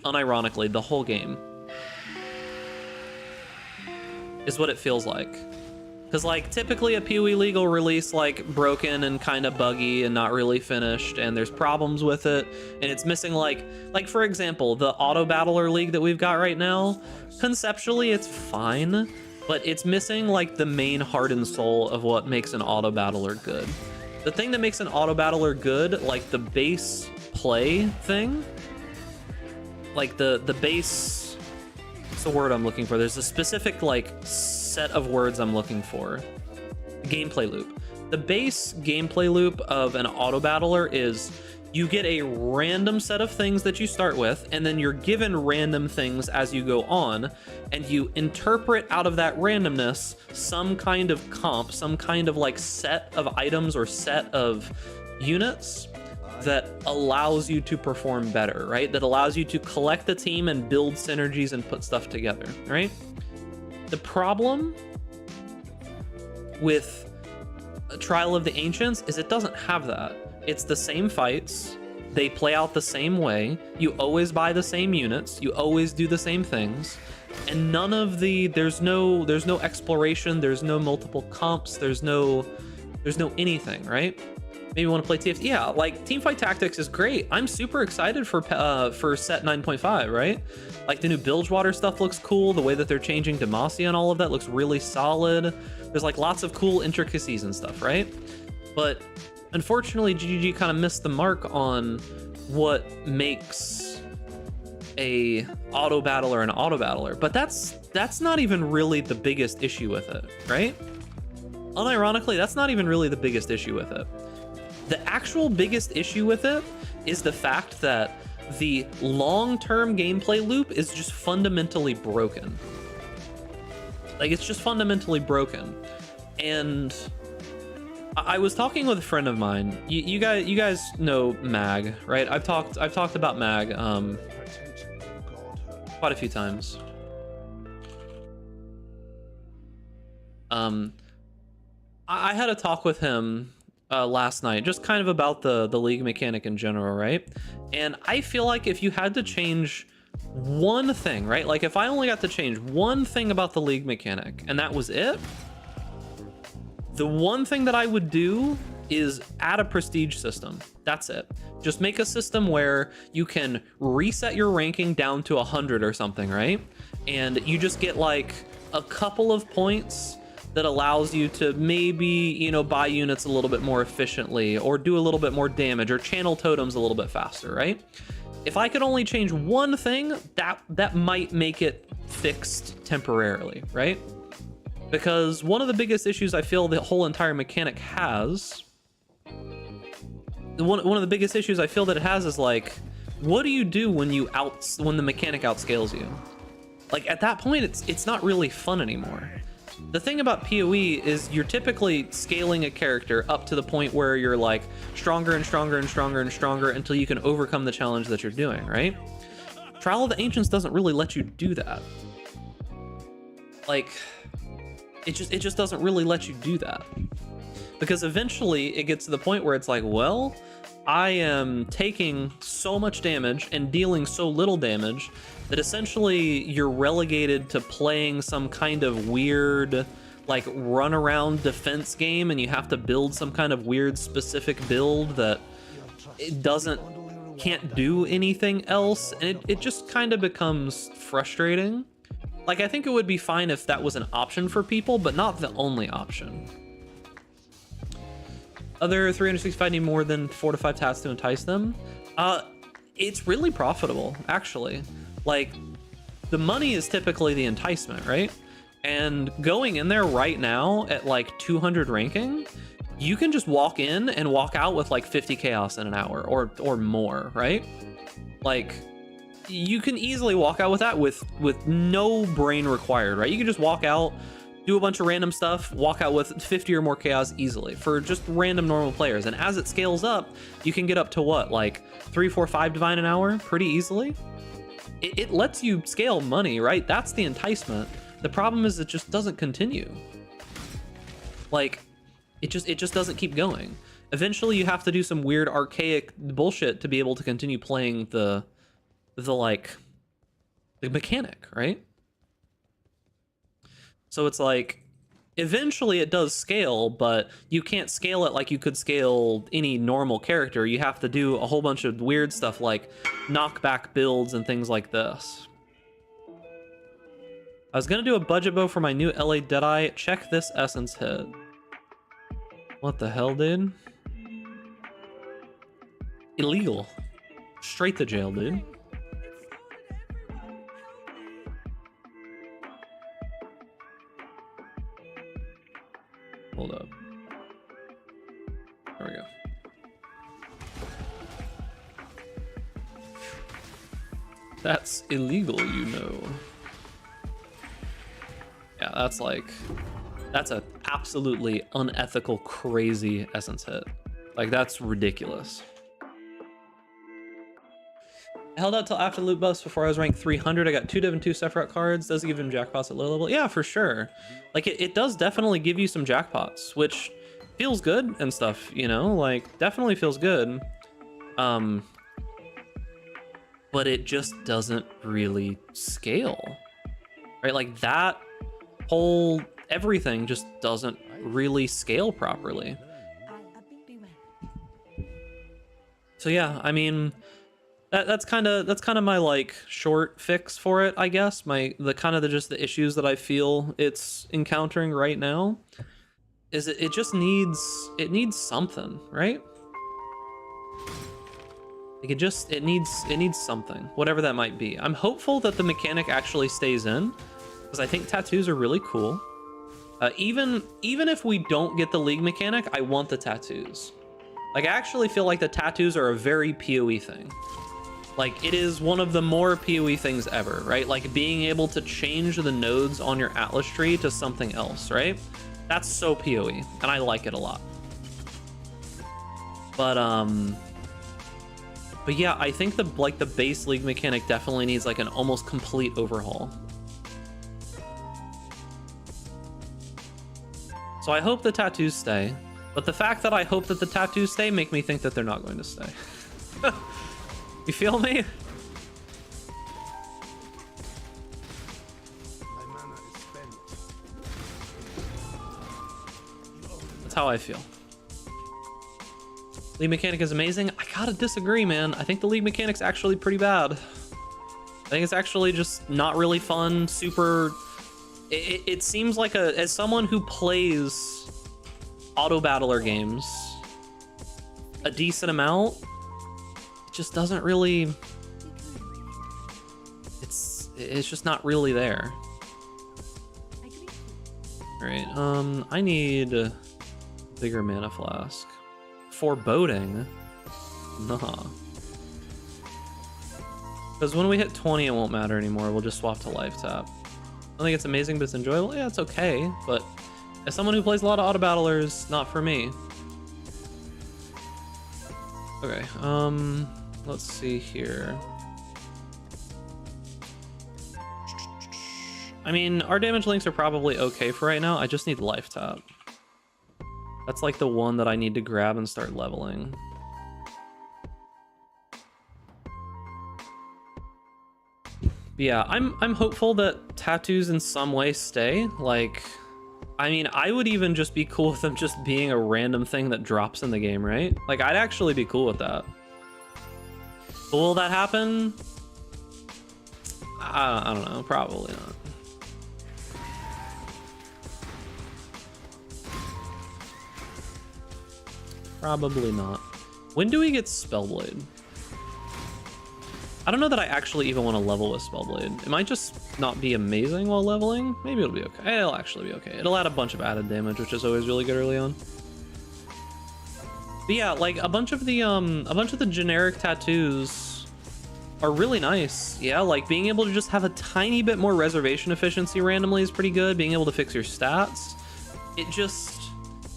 Unironically, the whole game is what it feels like. Because like, typically a PoE league will release like broken and kind of buggy and not really finished, and there's problems with it, and it's missing like for example, the auto battler league that we've got right now, conceptually it's fine, but it's missing like the main heart and soul of what makes an auto battler good. The thing that makes an auto battler good, like the base play thing, like the base what's the word I'm looking for? There's a specific like set of words I'm looking for. Gameplay loop. The base gameplay loop of an auto battler is you get a random set of things that you start with, and then you're given random things as you go on, and you interpret out of that randomness some kind of comp, some kind of like set of items or set of units that allows you to perform better, right? That allows you to collect the team and build synergies and put stuff together, right? The problem with Trial of the Ancients is it doesn't have that. It's the same fights, they play out the same way, you always buy the same units, you always do the same things, and none of the there's no exploration, there's no multiple comps, there's no anything, right? Maybe you want to play TF. Yeah, like Teamfight Tactics is great. I'm super excited for set 9.5, right? Like the new Bilgewater stuff looks cool. The way that they're changing Demacia and all of that looks really solid. There's like lots of cool intricacies and stuff, right? But unfortunately, GGG kind of missed the mark on what makes a auto battler an auto battler. But that's not even really the biggest issue with it, right? Unironically, that's not even really the biggest issue with it. The actual biggest issue with it is the fact that the long-term gameplay loop is just fundamentally broken. Like, it's just fundamentally broken. And I was talking with a friend of mine. You guys know Mag, right? I've talked about Mag quite a few times. I had a talk with him last night, just kind of about the league mechanic in general, right? And I feel like if you had to change one thing, right? Like if I only got to change one thing about the league mechanic and that was it, the one thing that I would do is add a prestige system. That's it. Just make a system where you can reset your ranking down to 100 or something, right? And you just get like a couple of points that allows you to maybe, you know, buy units a little bit more efficiently or do a little bit more damage or channel totems a little bit faster, right? If I could only change one thing, that might make it fixed temporarily, right? Because one of the biggest issues I feel the whole entire mechanic has, one of the biggest issues I feel that it has is like, what do you do when when the mechanic outscales you? Like at that point, it's not really fun anymore. The thing about PoE is you're typically scaling a character up to the point where you're like stronger and stronger and stronger and stronger until you can overcome the challenge that you're doing, right? Trial of the Ancients doesn't really let you do that. Like, it just doesn't really let you do that. Because eventually it gets to the point where it's like, well, I am taking so much damage and dealing so little damage that essentially you're relegated to playing some kind of weird, like, run around defense game, and you have to build some kind of weird specific build that it can't do anything else, and it just kind of becomes frustrating. Like, I think it would be fine if that was an option for people, but not the only option. Other 365 need more than 4 to 5 tats to entice them. It's really profitable, actually. Like, the money is typically the enticement, right? And going in there right now at like 200 ranking, you can just walk in and walk out with like 50 chaos in an hour or more, right? Like, you can easily walk out with that with no brain required, right? You can just walk out, do a bunch of random stuff, walk out with 50 or more chaos easily for just random normal players. And as it scales up, you can get up to what, like 3, 4, 5 divine an hour pretty easily. It lets you scale money, right? That's the enticement. The problem is it just doesn't continue. Like, it just doesn't keep going. Eventually you have to do some weird archaic bullshit to be able to continue playing the mechanic, right? So it's like, eventually it does scale, but you can't scale it like you could scale any normal character. You have to do a whole bunch of weird stuff like knockback builds and things like this. I was gonna do a budget bow for my new LA Deadeye. Check this essence hit. What the hell, dude? Illegal. Straight to jail, dude. Hold up. There we go. That's illegal, you know. Yeah, that's like, that's a absolutely unethical, crazy essence hit. Like, that's ridiculous. I held out till after the loot bust before I was ranked 300. I got 2 Div and 2 Sephiroth cards. Does it give him jackpots at low level? Yeah, for sure. Like, it does definitely give you some jackpots, which feels good and stuff, you know? Like, definitely feels good. But it just doesn't really scale, right? Like, that whole everything just doesn't really scale properly. So yeah, I mean, that's kind of my like short fix for it, I guess. Just the issues that I feel it's encountering right now is it just needs something, right? Like it needs something, whatever that might be. I'm hopeful that the mechanic actually stays in, because I think tattoos are really cool. Even if we don't get the league mechanic, I want the tattoos. Like, I actually feel like the tattoos are a very PoE thing. Like, it is one of the more PoE things ever, right? Like, being able to change the nodes on your Atlas tree to something else, right? That's so PoE, and I like it a lot. But yeah, I think the base league mechanic definitely needs like an almost complete overhaul. So I hope the tattoos stay, but the fact that I hope that the tattoos stay make me think that they're not going to stay. You feel me? That's how I feel. League mechanic is amazing. I gotta disagree, man. I think the league mechanic's actually pretty bad. I think it's actually just not really fun, super... It seems like as someone who plays auto battler games a decent amount, it just doesn't really... It's just not really there. Alright, I need a bigger mana flask. Foreboding? Nah. Because when we hit 20, it won't matter anymore. We'll just swap to life tap. I think it's amazing, but it's enjoyable. Yeah, it's okay. But as someone who plays a lot of auto battlers, not for me. Okay, let's see here. I mean, our damage links are probably okay for right now. I just need life tap. That's like the one that I need to grab and start leveling. But yeah, I'm hopeful that tattoos in some way stay. Like, I mean, I would even just be cool with them just being a random thing that drops in the game, right? Like, I'd actually be cool with that. But will that happen? I don't know, probably not. Probably not. When do we get Spellblade? I don't know that I actually even want to level with Spellblade. It might just not be amazing while leveling. Maybe it'll be okay. It'll actually be okay. It'll add a bunch of added damage, which is always really good early on. But yeah, like a bunch of the generic tattoos are really nice. Yeah, like being able to just have a tiny bit more reservation efficiency randomly is pretty good. Being able to fix your stats.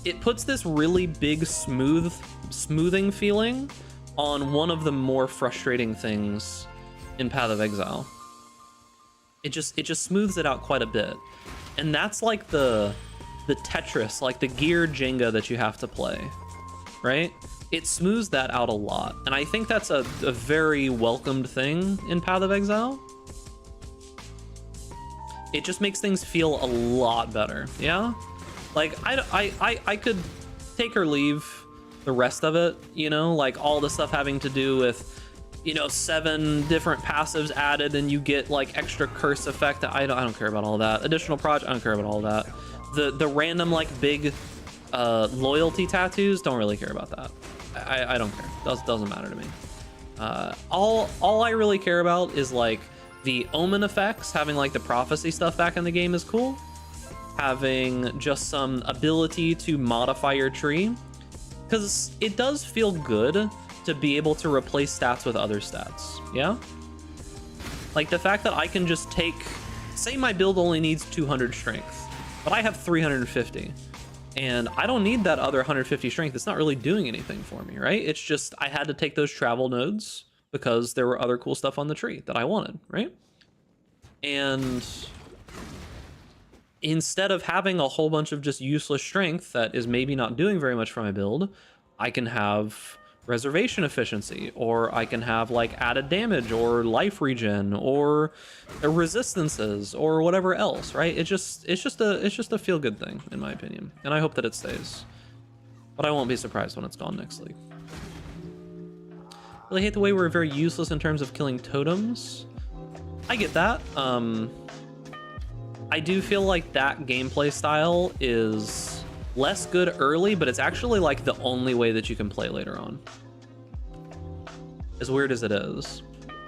It puts this really big smoothing feeling on one of the more frustrating things in Path of Exile. It just smooths it out quite a bit. And that's like the Tetris, like the gear Jenga that you have to play, right? It smooths that out a lot. And I think that's a very welcomed thing in Path of Exile. It just makes things feel a lot better, yeah? Like, I could take or leave the rest of it, you know, like all the stuff having to do with, you know, 7 different passives added and you get like extra curse effect. I don't care about all that. Additional project, I don't care about all that. The random like big loyalty tattoos, don't really care about that. I don't care. Doesn't matter to me. All I really care about is like the omen effects. Having like the prophecy stuff back in the game is cool. having just some ability to modify your tree, because it does feel good to be able to replace stats with other stats, yeah? Like the fact that I can just take, say my build only needs 200 strength, but I have 350, and I don't need that other 150 strength. It's not really doing anything for me, right? It's just I had to take those travel nodes because there were other cool stuff on the tree that I wanted, right? And instead of having a whole bunch of just useless strength that is maybe not doing very much for my build, I can have reservation efficiency, or I can have like added damage or life regen or resistances or whatever else, right? It's just a feel good thing in my opinion, and I hope that it stays. But I won't be surprised when it's gone next league. Really hate the way we're very useless in terms of killing totems. I get that. I do feel like that gameplay style is less good early, but it's actually like the only way that you can play later on. As weird as it is.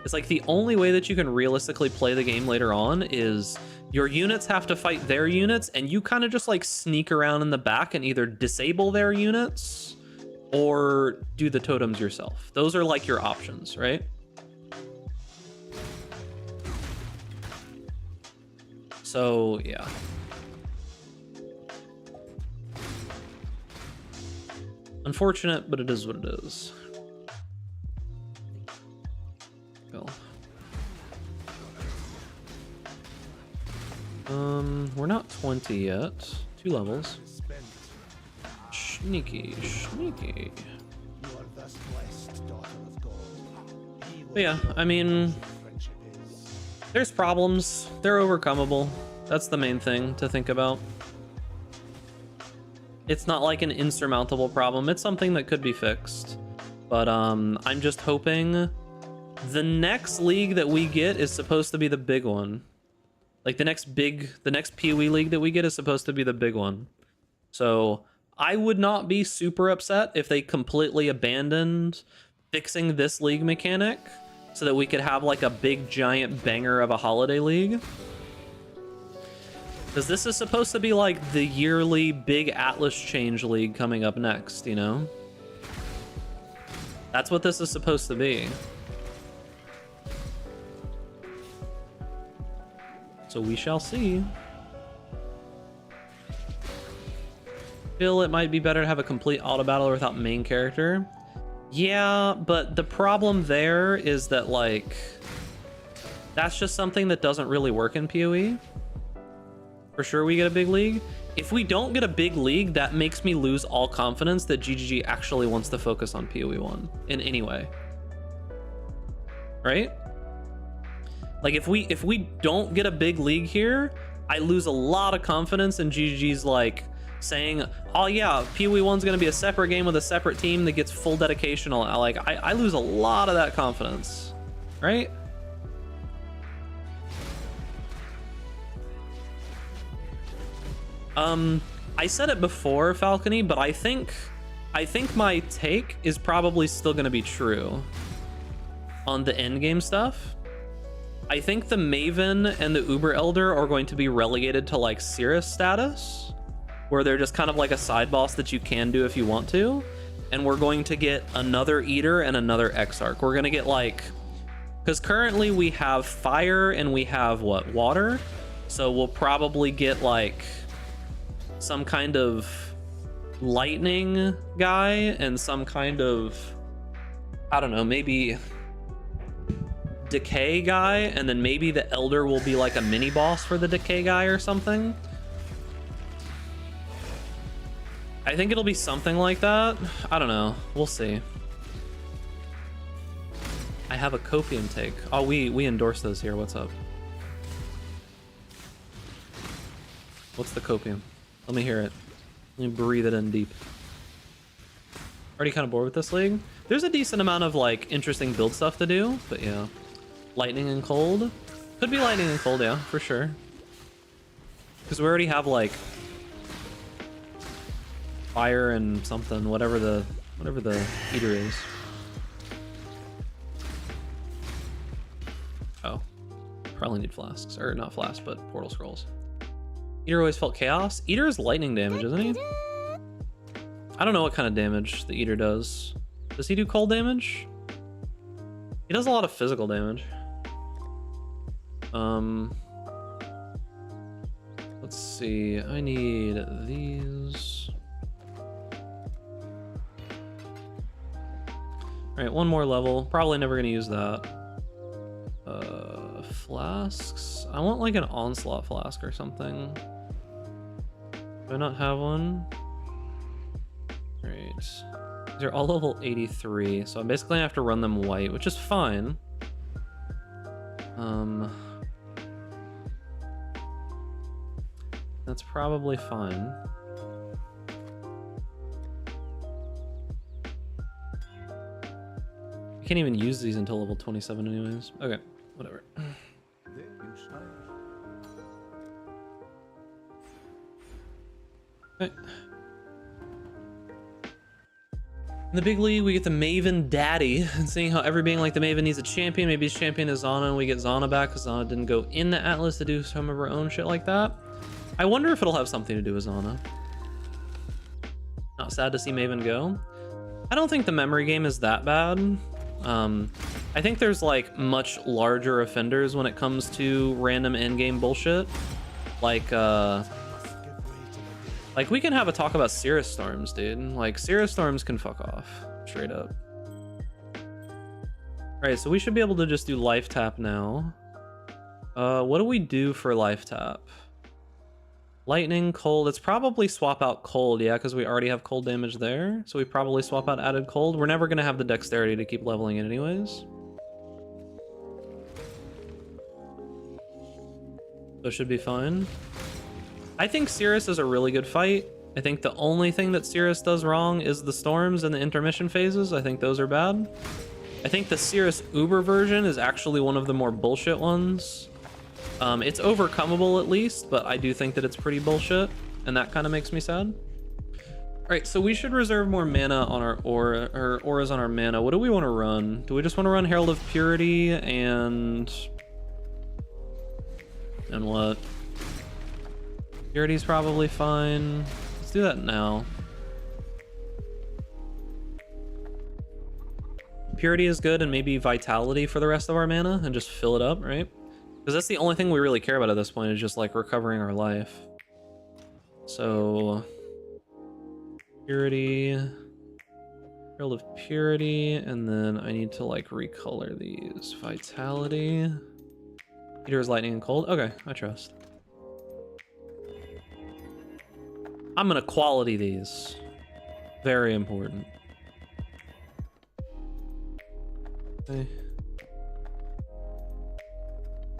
It's like the only way that you can realistically play the game later on is your units have to fight their units, and you kind of just like sneak around in the back and either disable their units or do the totems yourself. Those are like your options, right? So yeah. Unfortunate, but it is what it is. Cool. We're not 20 yet. 2 levels. Sneaky, sneaky. But yeah, I mean, there's problems. They're overcomeable. That's the main thing to think about. It's not like an insurmountable problem. It's something that could be fixed. But I'm just hoping the next league that we get is supposed to be the big one. Like the next PoE league that we get is supposed to be the big one. So I would not be super upset if they completely abandoned fixing this league mechanic so that we could have like a big giant banger of a holiday league. Because this is supposed to be like the yearly big Atlas change league coming up next, you know? That's what this is supposed to be. So we shall see. Feel it might be better to have a complete auto battler without main character. Yeah, but the problem there is that like that's just something that doesn't really work in PoE. For sure we get a big league. If we don't get a big league, that makes me lose all confidence that GGG actually wants to focus on PoE 1 in any way. Right? Like if we don't get a big league here, I lose a lot of confidence in GGG's like saying, oh yeah, PoE 1's gonna be a separate game with a separate team that gets full dedication. Like I lose a lot of that confidence, right? I said it before, Falcony, but I think my take is probably still going to be true on the endgame stuff. I think the Maven and the Uber Elder are going to be relegated to like Cirrus status, where they're just kind of like a side boss that you can do if you want to. And we're going to get another Eater and another Exarch. We're going to get like, because currently we have fire and we have what, water? So we'll probably get like some kind of lightning guy and some kind of, I don't know, maybe decay guy, and then maybe the Elder will be like a mini boss for the decay guy or something. I think it'll be something like that. I don't know, we'll see. I have a copium take. Oh, we endorse those here. What's up? What's the copium? Let me hear it. Let me breathe it in deep. Already kind of bored with this league. There's a decent amount of like interesting build stuff to do, but yeah. Lightning and cold. Could be lightning and cold, yeah, for sure. Because we already have like fire and something, whatever the eater is. Oh. Probably need flasks. Or not flasks, but portal scrolls. Eater always felt chaos. Eater is lightning damage, isn't he? I don't know what kind of damage the Eater does. Does he do cold damage? He does a lot of physical damage. Let's see. I need these. All right, one more level. Probably never gonna use that. Flasks. I want like an onslaught flask or something. Do I not have one? Great. These are all level 83, so I'm basically gonna have to run them white, which is fine. That's probably fine. I can't even use these until level 27 anyways. Okay, whatever. Okay. In the big league, we get the Maven Daddy, and seeing how every being like the Maven needs a champion. Maybe his champion is Zana, and we get Zana back because Zana didn't go in the Atlas to do some of her own shit like that. I wonder if it'll have something to do with Zana. Not sad to see Maven go. I don't think the memory game is that bad. I think there's like much larger offenders when it comes to random endgame bullshit. Like we can have a talk about Cirrus Storms, dude. Like, Cirrus Storms can fuck off. Straight up. Alright, so we should be able to just do life tap now. What do we do for life tap? Lightning, cold. It's probably swap out cold, yeah, because we already have cold damage there. So we probably swap out added cold. We're never going to have the dexterity to keep leveling it anyways. So it should be fine. I think Cirrus is a really good fight. I think the only thing that Cirrus does wrong is the storms and the intermission phases. I think those are bad. I think the Cirrus Uber version is actually one of the more bullshit ones. It's overcomeable at least, but I do think that it's pretty bullshit, and that kind of makes me sad. All right, so we should reserve more mana on our aura, or auras on our mana. What do we want to run? Do we just want to run Herald of Purity and what? Purity's probably fine. Let's do that now. Purity is good, and maybe Vitality for the rest of our mana, and just fill it up, right? Because that's the only thing we really care about at this point, is just like recovering our life. So Purity, Herald of Purity, and then I need to like recolor these. Vitality. Eater is lightning and cold. Okay, I trust. I'm gonna quality these. Very important. Okay.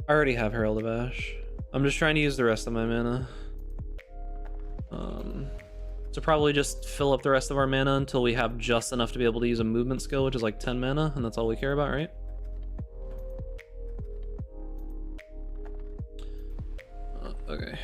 I already have Herald of Ash. I'm just trying to use the rest of my mana. So probably just fill up the rest of our mana until we have just enough to be able to use a movement skill, which is like 10 mana, and that's all we care about, right? Okay.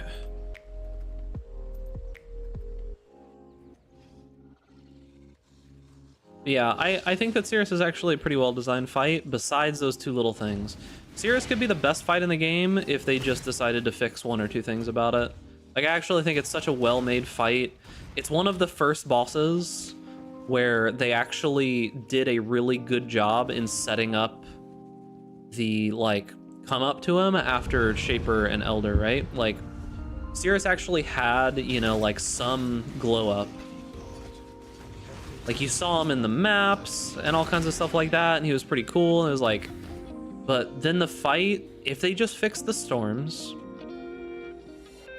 Yeah, I think that Cirrus is actually a pretty well-designed fight, besides those two little things. Cirrus could be the best fight in the game if they just decided to fix one or two things about it. Like, I actually think it's such a well-made fight. It's one of the first bosses where they actually did a really good job in setting up the, like, come up to him after Shaper and Elder, right? Like, Cirrus actually had, you know, like, some glow-up. Like, you saw him in the maps and all kinds of stuff like that, and he was pretty cool, and it was like... But then the fight, if they just fix the storms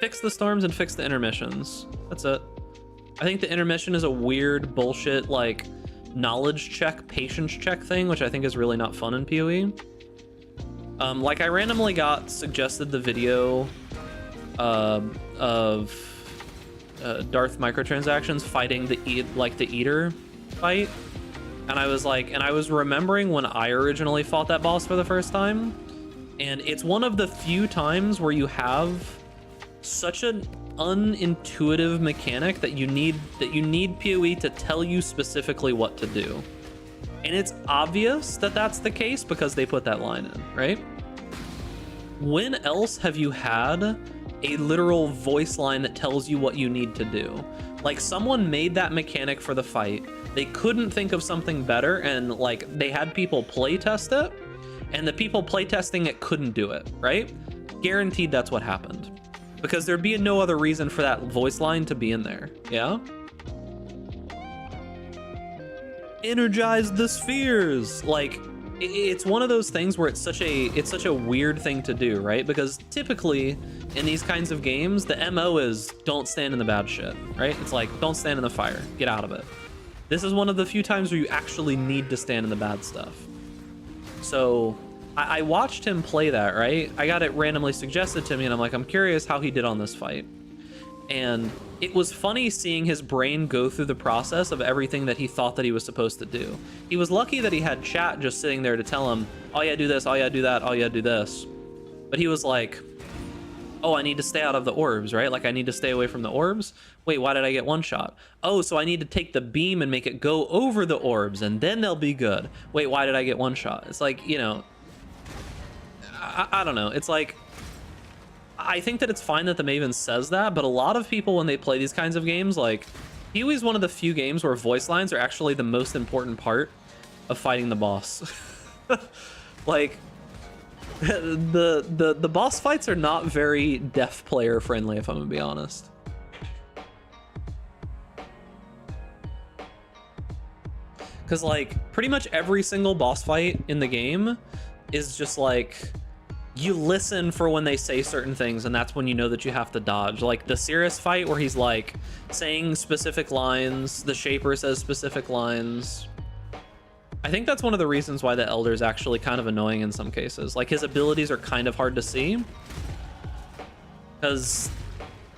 and fix the intermissions, that's it. I think the intermission is a weird bullshit, like, knowledge check, patience check thing, which I think is really not fun in PoE. Like, I randomly got suggested the video of Darth microtransactions fighting the Eater fight, and I was like, and I was remembering when I originally fought that boss for the first time, and it's one of the few times where you have such an unintuitive mechanic that you need PoE to tell you specifically what to do, and it's obvious that that's the case because they put that line in, right? When else have you had a literal voice line that tells you what you need to do. Like, someone made that mechanic for the fight. They couldn't think of something better, and like they had people play test it, and the people playtesting it couldn't do it, right? Guaranteed that's what happened. Because there'd be no other reason for that voice line to be in there, yeah? Energize the spheres! Like, it's one of those things where it's such a weird thing to do, right? Because typically in these kinds of games, the MO is don't stand in the bad shit, right? It's like, don't stand in the fire, get out of it. This is one of the few times where you actually need to stand in the bad stuff. So I watched him play that, right? I got it randomly suggested to me, and I'm like, I'm curious how he did on this fight. And it was funny seeing his brain go through the process of everything that he thought that he was supposed to do. He was lucky that he had chat just sitting there to tell him, oh yeah, do this, oh yeah, do that, oh yeah, do this. But he was like, oh, I need to stay out of the orbs, right? Like, I need to stay away from the orbs. Wait, why did I get one shot? Oh, so I need to take the beam and make it go over the orbs, and then they'll be good. Wait, why did I get one shot? It's like, you know, I don't know. It's like, I think that it's fine that the Maven says that, but a lot of people, when they play these kinds of games, like, PoE is one of the few games where voice lines are actually the most important part of fighting the boss. Like, the boss fights are not very deaf player friendly, if I'm gonna be honest. Because like pretty much every single boss fight in the game is just like, you listen for when they say certain things, and that's when you know that you have to dodge. Like the Cirrus fight where he's like saying specific lines, the Shaper says specific lines. I think that's one of the reasons why the Elder is actually kind of annoying in some cases. Like, his abilities are kind of hard to see, because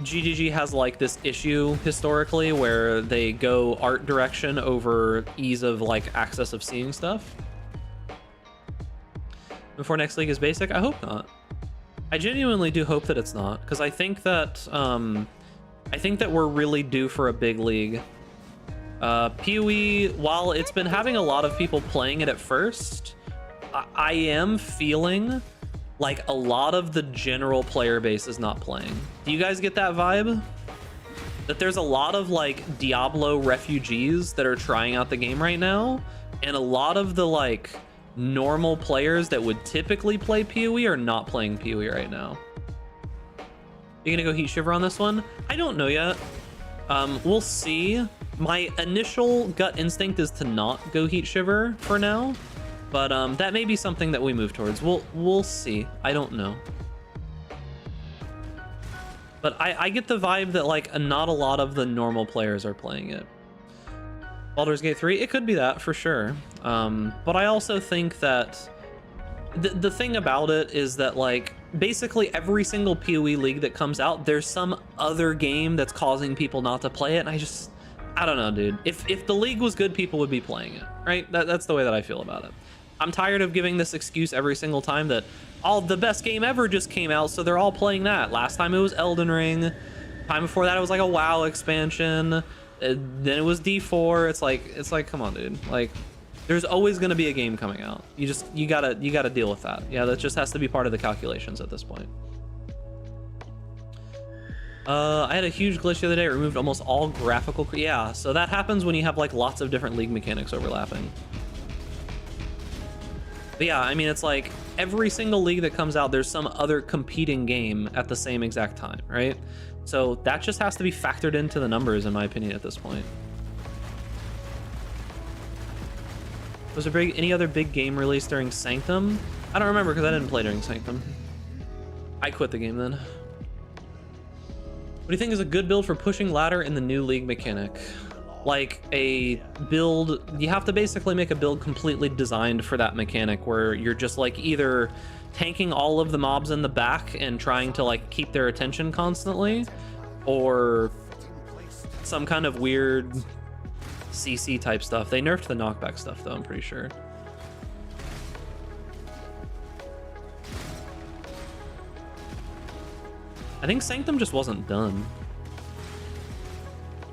GGG has like this issue historically where they go art direction over ease of like access of seeing stuff. Before next league is basic? I hope not. I genuinely do hope that it's not, because I think that we're really due for a big league. PoE, while it's been having a lot of people playing it at first, I am feeling like a lot of the general player base is not playing. Do you guys get that vibe? That there's a lot of like Diablo refugees that are trying out the game right now, and a lot of the like normal players that would typically play PoE are not playing PoE right now. You gonna go Heat Shiver on this one? I don't know yet. We'll see. My initial gut instinct is to not go Heat Shiver for now, but that may be something that we move towards. We'll see. I don't know. But I get the vibe that like not a lot of the normal players are playing it. Baldur's Gate 3, it could be that for sure. But I also think that the thing about it is that like basically every single PoE league that comes out, there's some other game that's causing people not to play it, and I don't know, dude. If the league was good, people would be playing it, right? That's the way that I feel about it. I'm tired of giving this excuse every single time that, oh, the best game ever just came out, so they're all playing that. Last time it was Elden Ring. Time before that it was like a WoW expansion. Then it was D4. It's like, come on, dude. Like, there's always gonna be a game coming out. You gotta deal with that. Yeah, that just has to be part of the calculations at this point. I had a huge glitch the other day. It removed almost all graphical. Yeah, so that happens when you have like lots of different league mechanics overlapping. But yeah, I mean, it's like every single league that comes out, there's some other competing game at the same exact time, right? So that just has to be factored into the numbers, in my opinion, at this point. Was there any other big game release during Sanctum? I don't remember because I didn't play during Sanctum. I quit the game then. What do you think is a good build for pushing ladder in the new league mechanic? Like a build, you have to basically make a build completely designed for that mechanic where you're just like either tanking all of the mobs in the back and trying to like keep their attention constantly, or some kind of weird CC type stuff. They nerfed the knockback stuff though, I'm pretty sure. I think Sanctum just wasn't done.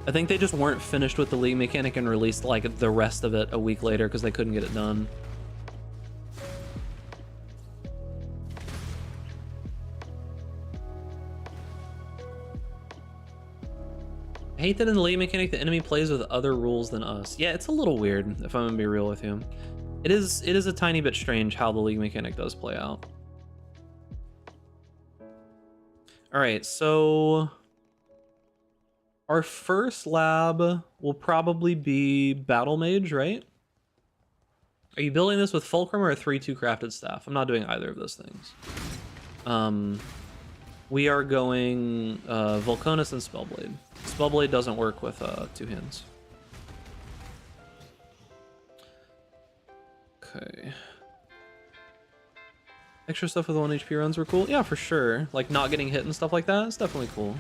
I think they just weren't finished with the league mechanic and released like the rest of it a week later because they couldn't get it done. I hate that in the league mechanic the enemy plays with other rules than us. Yeah, it's a little weird, if I'm gonna be real with you. It is a tiny bit strange how the league mechanic does play out. Alright, so our first lab will probably be Battle Mage, right? Are you building this with Fulcrum or a 3-2 crafted staff? I'm not doing either of those things. We are going Volcanus and Spellblade. Spellblade doesn't work with 2 hands. Okay. Extra stuff with 1 HP runs were cool. Yeah, for sure. Like not getting hit and stuff like that. It's definitely cool.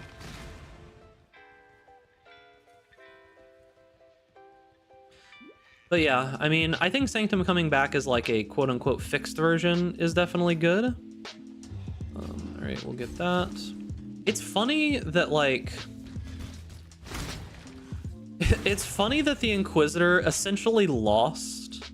But yeah, I mean, I think Sanctum coming back as like a quote-unquote fixed version is definitely good. All right, we'll get that. It's funny that like... It's funny that the Inquisitor essentially lost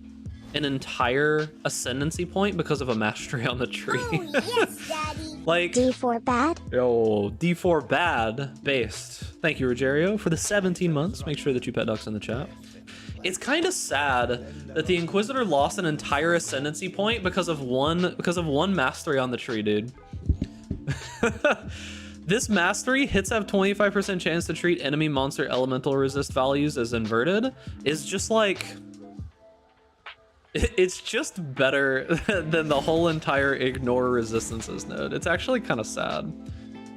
an entire ascendancy point because of a mastery on the tree. Oh, yes, Daddy. Like... D4 bad? Yo, D4 bad based. Thank you, Rogerio, for the 17 months. Make sure that you pet ducks in the chat. It's kind of sad that the Inquisitor lost an entire ascendancy point because of one mastery on the tree, dude. This mastery, hits have 25% chance to treat enemy monster elemental resist values as inverted, is just like... It's just better than the whole entire ignore resistances node. It's actually kind of sad.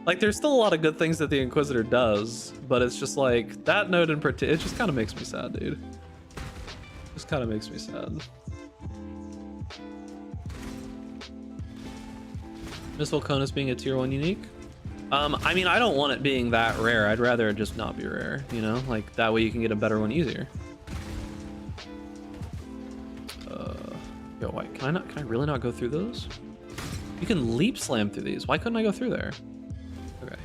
Like, there's still a lot of good things that the Inquisitor does, but it's just like, that node in particular, it just kind of makes me sad, dude. Just kind of makes me sad. Miss Volcanus being a tier 1 unique? I mean, I don't want it being that rare. I'd rather it just not be rare, you know? Like, that way you can get a better one easier. Yo, wait, can I really not go through those? You can leap slam through these. Why couldn't I go through there? Okay.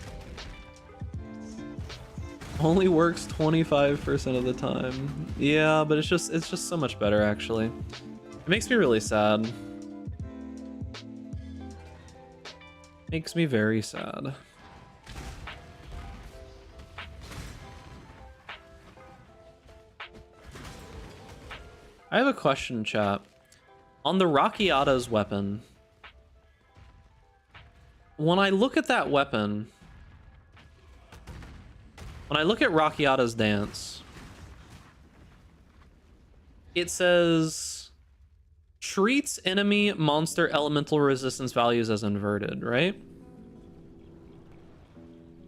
Only works 25% of the time. Yeah, but it's just so much better, actually. It makes me really sad. Makes me very sad. I have a question, chat. On the Rakiata's weapon, when I look at that weapon, when I look at Rakiata's dance, it says treats enemy monster elemental resistance values as inverted, right?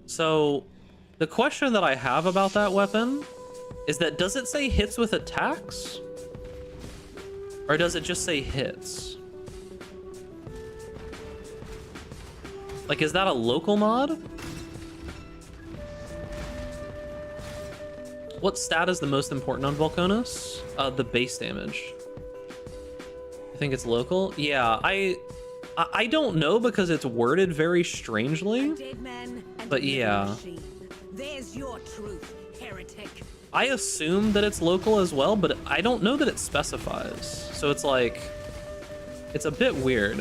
So the question that I have about that weapon is that, does it say hits with attacks? Or does it just say hits? Like, is that a local mod? What stat is the most important on Volcanus? The base damage. I think it's local. Yeah, I don't know because it's worded very strangely. But yeah. There's your truth, heretic. I assume that it's local as well, but I don't know that it specifies. So it's like, it's a bit weird.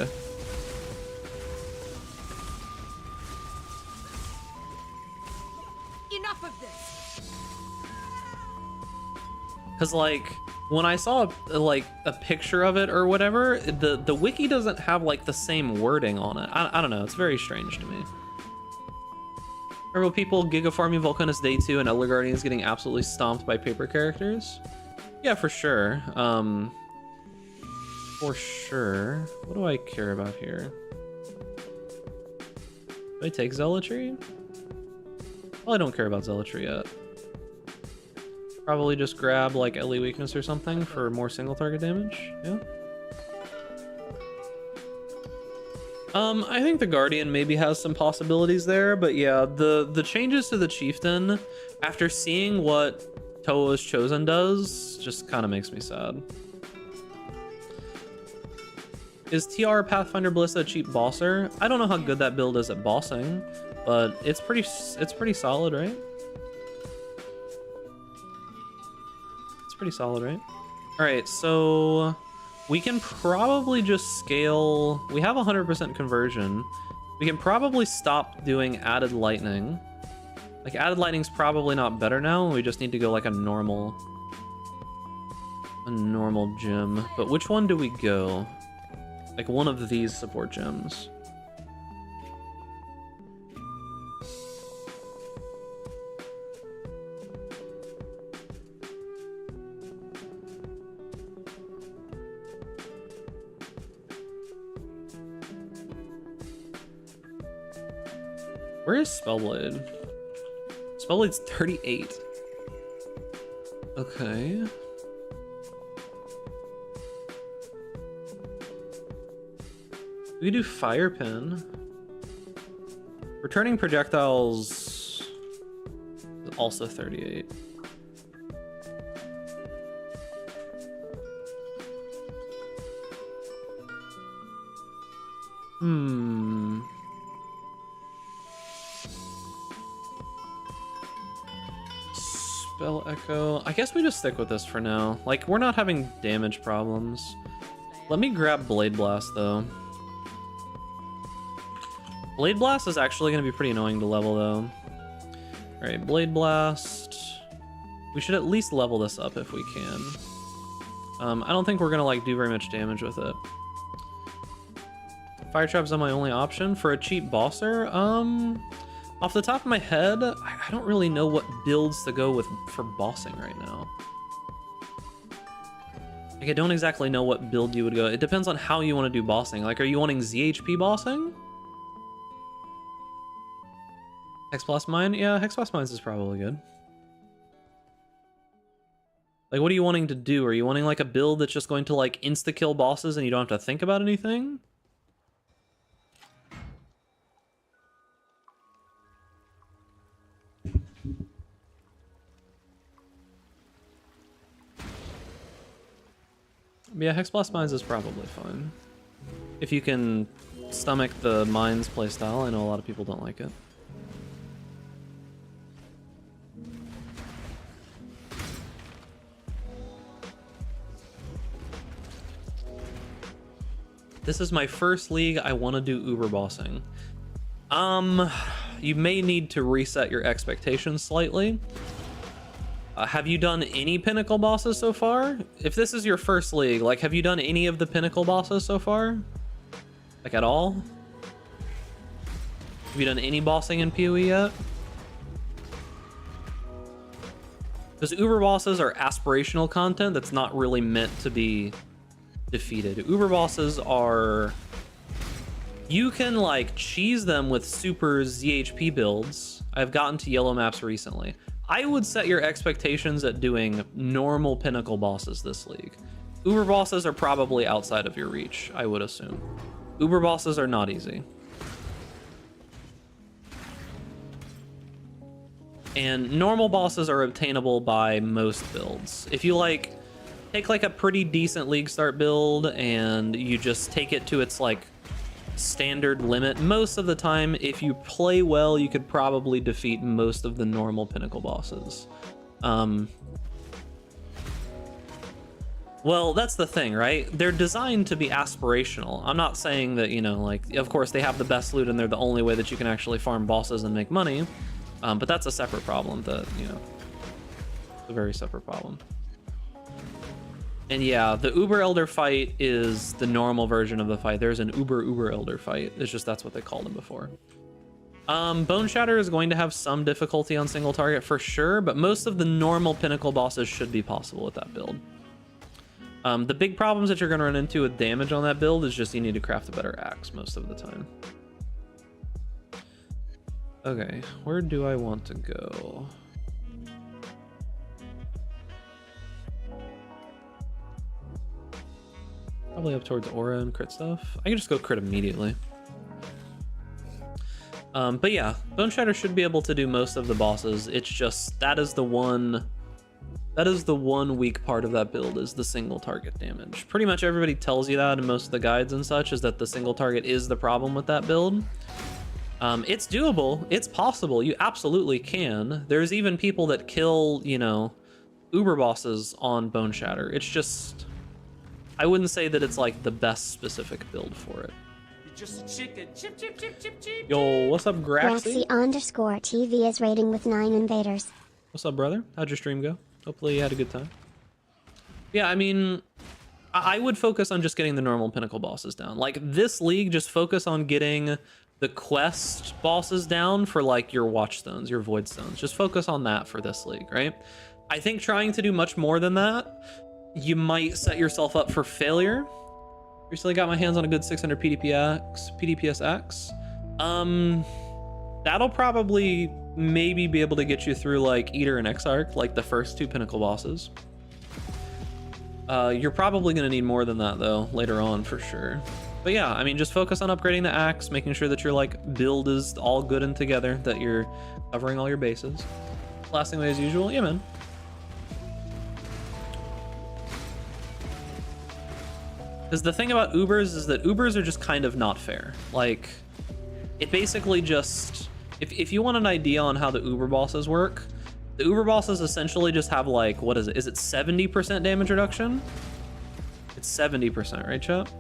Enough of this. Cause like, when I saw a picture of it or whatever, the wiki doesn't have like the same wording on it. I don't know, it's very strange to me. Remember people giga farming Volcanus Day 2 and Elder Guardians getting absolutely stomped by paper characters? Yeah, for sure. For sure. What do I care about here? Do I take Zealotry? Well, I don't care about Zealotry yet. Probably just grab like LE weakness or something for more single target damage. Yeah. I think the Guardian maybe has some possibilities there, but yeah, the changes to the Chieftain after seeing what Toa's Chosen does just kind of makes me sad. Is TR Pathfinder Ballista a cheap bosser? I don't know how good that build is at bossing, but it's pretty solid, right? It's pretty solid, right? All right, so we can probably just scale. We have 100% conversion. We can probably stop doing added lightning. Like, added lightning's probably not better now. We just need to go like a normal gem. But which one do we go? Like one of these support gems. Where is Spellblade? Spellblade's 38. Okay. We do Fire Pin. Returning projectiles is also 38. Spell Echo. I guess we just stick with this for now. Like, we're not having damage problems. Let me grab Blade Blast, though. Blade Blast is actually going to be pretty annoying to level, though. Alright, Blade Blast. We should at least level this up if we can. I don't think we're going to, like, do very much damage with it. Fire Trap's on my only option for a cheap bosser. Off the top of my head, I don't really know what builds to go with for bossing right now. Like, I don't exactly know what build you would go. It depends on how you want to do bossing. Like, are you wanting ZHP bossing? Hex Blast Mine? Yeah, Hex Blast Mines is probably good. Like, what are you wanting to do? Are you wanting, like, a build that's just going to, like, insta-kill bosses and you don't have to think about anything? Yeah, Hex Blast Mines is probably fine. If you can stomach the Mines playstyle, I know a lot of people don't like it. This is my first league. I want to do Uber bossing. You may need to reset your expectations slightly. Have you done any pinnacle bosses so far? If this is your first league, like, have you done any of the pinnacle bosses so far? Like, at all? Have you done any bossing in PoE yet? Because Uber bosses are aspirational content that's not really meant to be defeated. Uber bosses are... You can, like, cheese them with super ZHP builds. I've gotten to yellow maps recently. I would set your expectations at doing normal pinnacle bosses this league. Uber bosses are probably outside of your reach, I would assume. Uber bosses are not easy. And normal bosses are obtainable by most builds. If you, like, take, like, a pretty decent league start build and you just take it to its, like, standard limit, most of the time, if you play well, you could probably defeat most of the normal pinnacle bosses. Well, that's the thing, right? They're designed to be aspirational. I'm not saying that, you know, like, of course they have the best loot and they're the only way that you can actually farm bosses and make money, but that's a separate problem that, you know, a very separate problem. And yeah, the Uber Elder fight is the normal version of the fight. There's an Uber Elder fight. It's just that's what they called him before. Bone Shatter is going to have some difficulty on single target for sure, but most of the normal pinnacle bosses should be possible with that build. The big problems that you're going to run into with damage on that build is just you need to craft a better axe most of the time. Okay, where do I want to go? Probably up towards aura and crit stuff. I can just go crit immediately. But yeah, Bone Shatter should be able to do most of the bosses. It's just that is the one weak part of that build is the single target damage. Pretty much everybody tells you that in most of the guides and such, is that the single target is the problem with that build. It's doable, it's possible, you absolutely can. There's even people that kill, you know, Uber bosses on Bone Shatter. It's just, I wouldn't say that it's like the best specific build for it. Just chicken. Chip, chip, chip, chip, chip. Yo, what's up, Graxy? Graxy_TV is rating with 9 invaders. What's up, brother? How'd your stream go? Hopefully you had a good time. Yeah, I mean, I would focus on just getting the normal pinnacle bosses down. Like, this league, just focus on getting the quest bosses down for, like, your watchstones, your void stones. Just focus on that for this league, right? I think trying to do much more than that, you might set yourself up for failure. Recently got my hands on a good 600 PDPSX. That'll probably maybe be able to get you through like Eater and Exarch, like the first 2 pinnacle bosses. You're probably gonna need more than that though later on for sure. But yeah, I mean, just focus on upgrading the axe, making sure that your like build is all good and together, that you're covering all your bases. Blasting away as usual, yeah, man. Because the thing about Ubers is that Ubers are just kind of not fair. Like, it basically just... If you want an idea on how the Uber bosses work, the Uber bosses essentially just have, like, what is it? Is it 70% damage reduction? It's 70%, right, chat?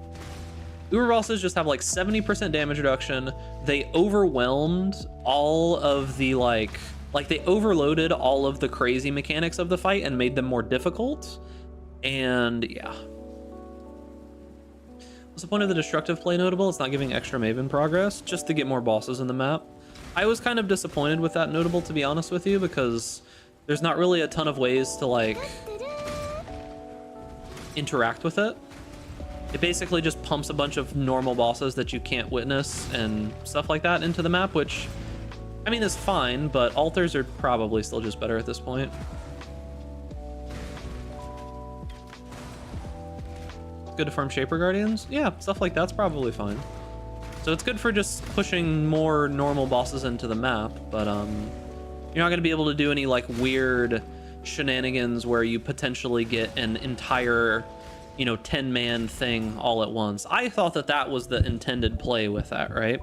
Uber bosses just have, like, 70% damage reduction. They overwhelmed all of the, like, they overloaded all of the crazy mechanics of the fight and made them more difficult. And, yeah. What's the point of the destructive play notable? It's not giving extra Maven progress, just to get more bosses in the map. I was kind of disappointed with that notable, to be honest with you, because there's not really a ton of ways to, like, interact with it. It basically just pumps a bunch of normal bosses that you can't witness and stuff like that into the map, which, I mean, is fine, but altars are probably still just better at this point. Good to farm Shaper Guardians? Yeah, stuff like that's probably fine. So it's good for just pushing more normal bosses into the map, but you're not gonna be able to do any like weird shenanigans where you potentially get an entire, you know, 10-man thing all at once. I thought that that was the intended play with that, right?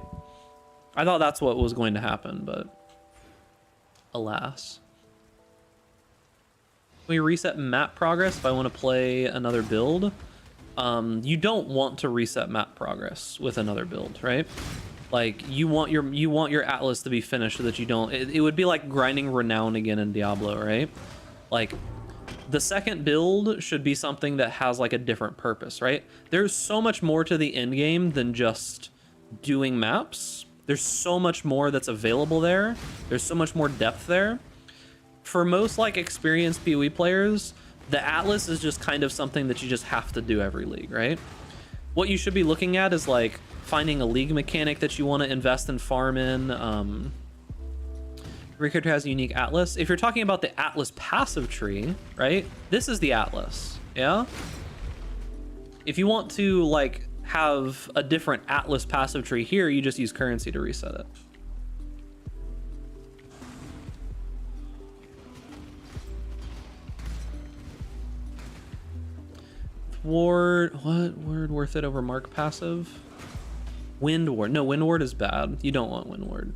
I thought that's what was going to happen, but alas. Can we reset map progress if I want to play another build? You don't want to reset map progress with another build, right? Like, you want your Atlas to be finished so that you don't... It would be like grinding Renown again in Diablo, right? Like, the second build should be something that has, like, a different purpose, right? There's so much more to the end game than just doing maps. There's so much more that's available there. There's so much more depth there. For most, like, experienced PoE players, the Atlas is just kind of something that you just have to do every league, right? What you should be looking at is like finding a league mechanic that you want to invest and farm in. Every character has a unique Atlas. If you're talking about the Atlas passive tree, right? This is the Atlas, yeah? If you want to like have a different Atlas passive tree here, you just use currency to reset it. Ward, what word worth it over Mark passive? Wind Ward. No, Wind Ward is bad. You don't want Wind Ward.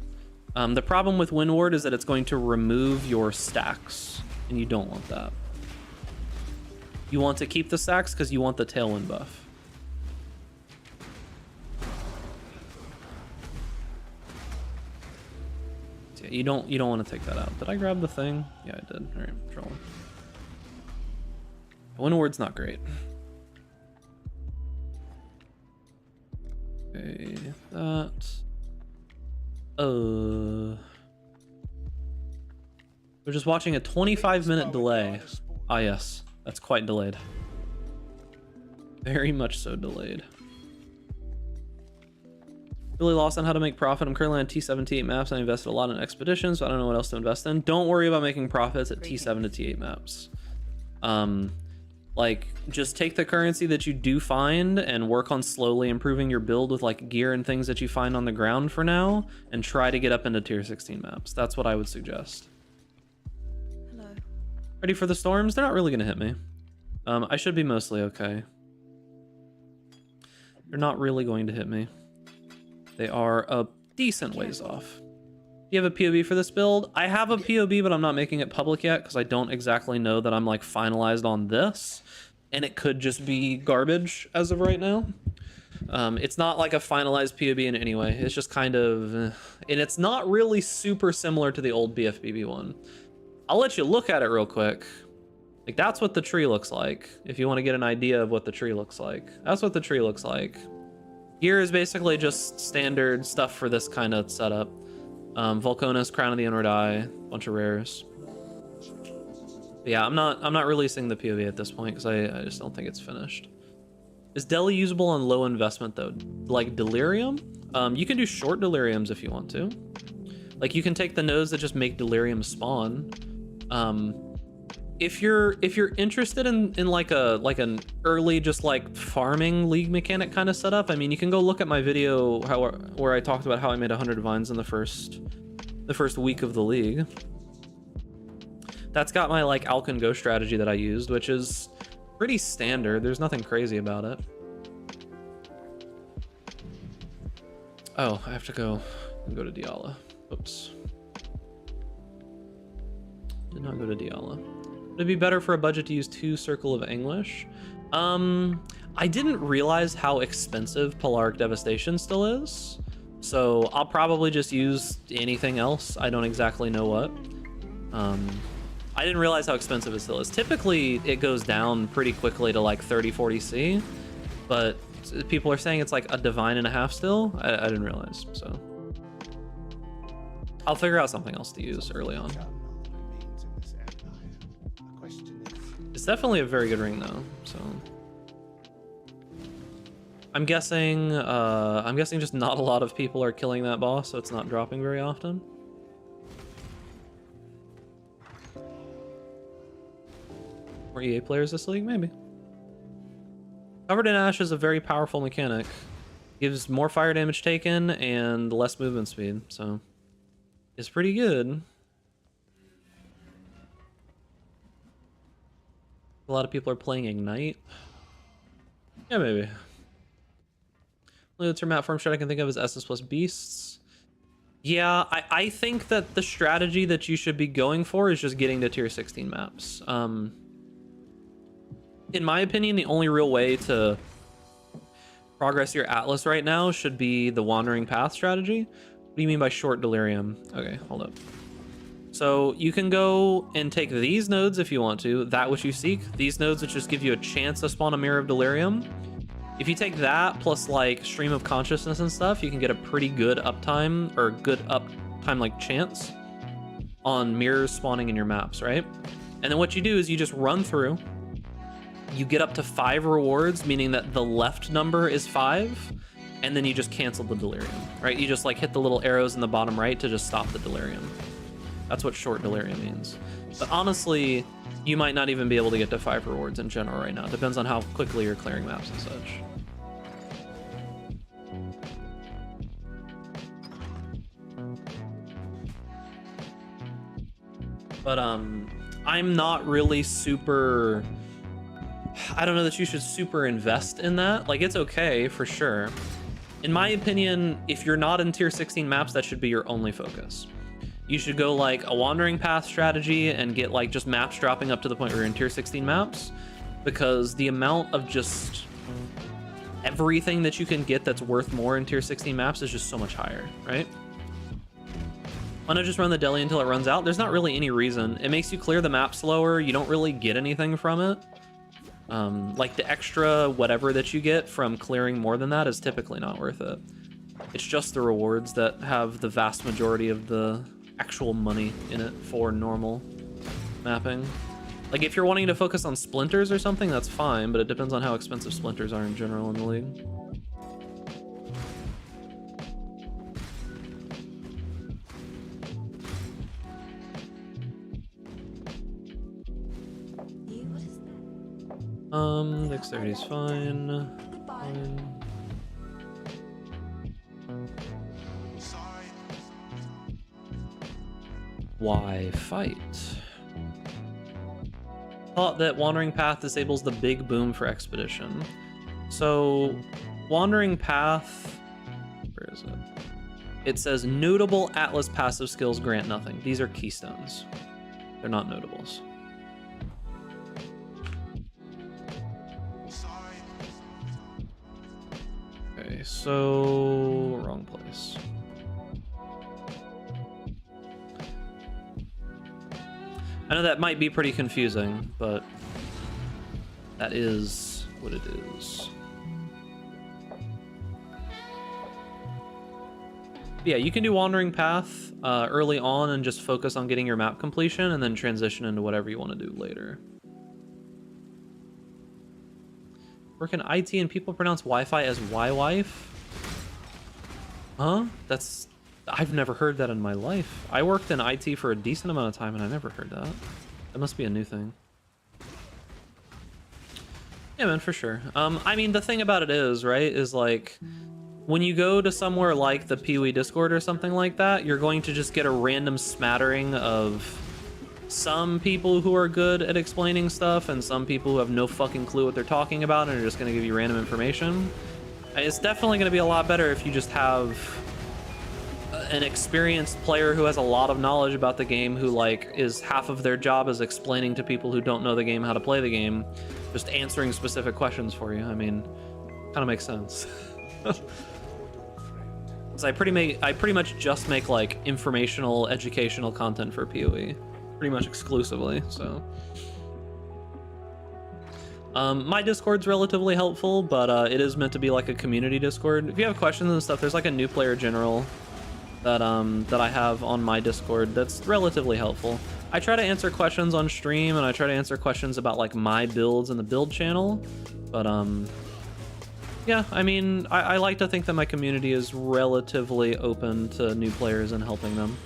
The problem with Wind Ward is that it's going to remove your stacks, and you don't want that. You want to keep the stacks because you want the Tailwind buff. So yeah, you don't want to take that out. Did I grab the thing? Yeah, I did. All right, I'm trolling. Wind Ward's not great. Okay, that. We're just watching a 25-minute delay. Ah, yes, that's quite delayed. Very much so delayed. Really lost on how to make profit. I'm currently on T7 to T8 maps. I invested a lot in expeditions, so I don't know what else to invest in. Don't worry about making profits at T7 to T8 maps. Like, just take the currency that you do find and work on slowly improving your build with like gear and things that you find on the ground for now, and try to get up into tier 16 maps. That's what I would suggest. Hello. Ready for the storms? They're not really gonna hit me. I should be mostly okay. They're not really going to hit me. They are a decent ways off. Do you have a POV for this build? I have a POV, but I'm not making it public yet because I don't exactly know that I'm like finalized on this, and it could just be garbage as of right now. It's not like a finalized POB in any way. It's just kind of, and it's not really super similar to the old BFBB one. I'll let you look at it real quick. Like, that's what the tree looks like. If you want to get an idea of what the tree looks like, that's what the tree looks like. Gear is basically just standard stuff for this kind of setup. Volcanus, Crown of the Inward Eye, bunch of rares. But yeah, I'm not releasing the POV at this point because I just don't think it's finished. Is Deli usable on low investment though? Like Delirium? You can do short Deliriums if you want to. Like, you can take the nodes that just make Delirium spawn. If you're interested in like an early just like farming league mechanic kind of setup, I mean, you can go look at my video where I talked about how I made 100 vines in the first week of the league. That's got my like Alkin Go strategy that I used, which is pretty standard. There's nothing crazy about it. Oh, I have to go to Diala. Oops. Did not go to Diala. Would it be better for a budget to use 2 Circle of Anguish? I didn't realize how expensive Polaric Devastation still is, so I'll probably just use anything else. I don't exactly know what. I didn't realize how expensive it still is. Typically, it goes down pretty quickly to like 30-40 C, but people are saying it's like a divine and a half still. I didn't realize, so I'll figure out something else to use early on. It's definitely a very good ring though, so I'm guessing just not a lot of people are killing that boss, so it's not dropping very often. More EA players this league? Maybe. Covered in Ash is a very powerful mechanic. Gives more fire damage taken and less movement speed, so it's pretty good. A lot of people are playing Ignite. Yeah, maybe. Only the term map form strat I can think of is Essence plus Beasts. Yeah, I think that the strategy that you should be going for is just getting to tier 16 maps. In my opinion, the only real way to progress your Atlas right now should be the Wandering Path strategy. What do you mean by short Delirium? Okay, hold up. So you can go and take these nodes if you want to, that which you seek. These nodes which just give you a chance to spawn a Mirror of Delirium. If you take that plus like Stream of Consciousness and stuff, you can get a pretty good uptime, or good uptime like chance on mirrors spawning in your maps, right? And then what you do is you just run through. You get up to 5 rewards, meaning that the left number is 5, and then you just cancel the Delirium, right? You just like hit the little arrows in the bottom right to just stop the Delirium. That's what short Delirium means. But honestly, you might not even be able to get to 5 rewards in general right now. It depends on how quickly you're clearing maps and such. But I'm not really super... I don't know that you should super invest in that. Like, it's okay for sure. In my opinion, if you're not in tier 16 maps, that should be your only focus. You should go like a Wandering Path strategy and get like just maps dropping up to the point where you're in tier 16 maps, because the amount of just everything that you can get that's worth more in tier 16 maps is just so much higher, right? Why not just run the deli until it runs out? There's not really any reason. It makes you clear the map slower. You don't really get anything from it. Like the extra whatever that you get from clearing more than that is typically not worth it. It's just the rewards that have the vast majority of the actual money in it for normal mapping. Like if you're wanting to focus on splinters or something, that's fine, but it depends on how expensive splinters are in general in the league. Dexterity's fine. Fine. Why fight? Thought that Wandering Path disables the big boom for Expedition. So, Wandering Path, where is it? It says notable Atlas passive skills grant nothing. These are keystones. They're not notables. Okay, so wrong place. I know that might be pretty confusing, but that is what it is. Yeah, you can do Wandering Path early on and just focus on getting your map completion and then transition into whatever you want to do later. Work in IT and people pronounce Wi-Fi as Y-Wife? Huh? I've never heard that in my life. I worked in IT for a decent amount of time and I never heard that. That must be a new thing. Yeah, man, for sure. I mean, the thing about it is, right, is like, when you go to somewhere like the Pee-wee Discord or something like that, you're going to just get a random smattering of some people who are good at explaining stuff and some people who have no fucking clue what they're talking about and are just going to give you random information. It's definitely going to be a lot better if you just have an experienced player who has a lot of knowledge about the game, who like is half of their job is explaining to people who don't know the game how to play the game, just answering specific questions for you. I mean, kind of makes sense. So I pretty much just make like informational, educational content for PoE, pretty much exclusively. So my Discord's relatively helpful, but it is meant to be like a community Discord. If you have questions and stuff, there's like a new player general that I have on my Discord that's relatively helpful. I try to answer questions on stream and I try to answer questions about like my builds in the build channel, but yeah, I mean, I like to think that my community is relatively open to new players and helping them.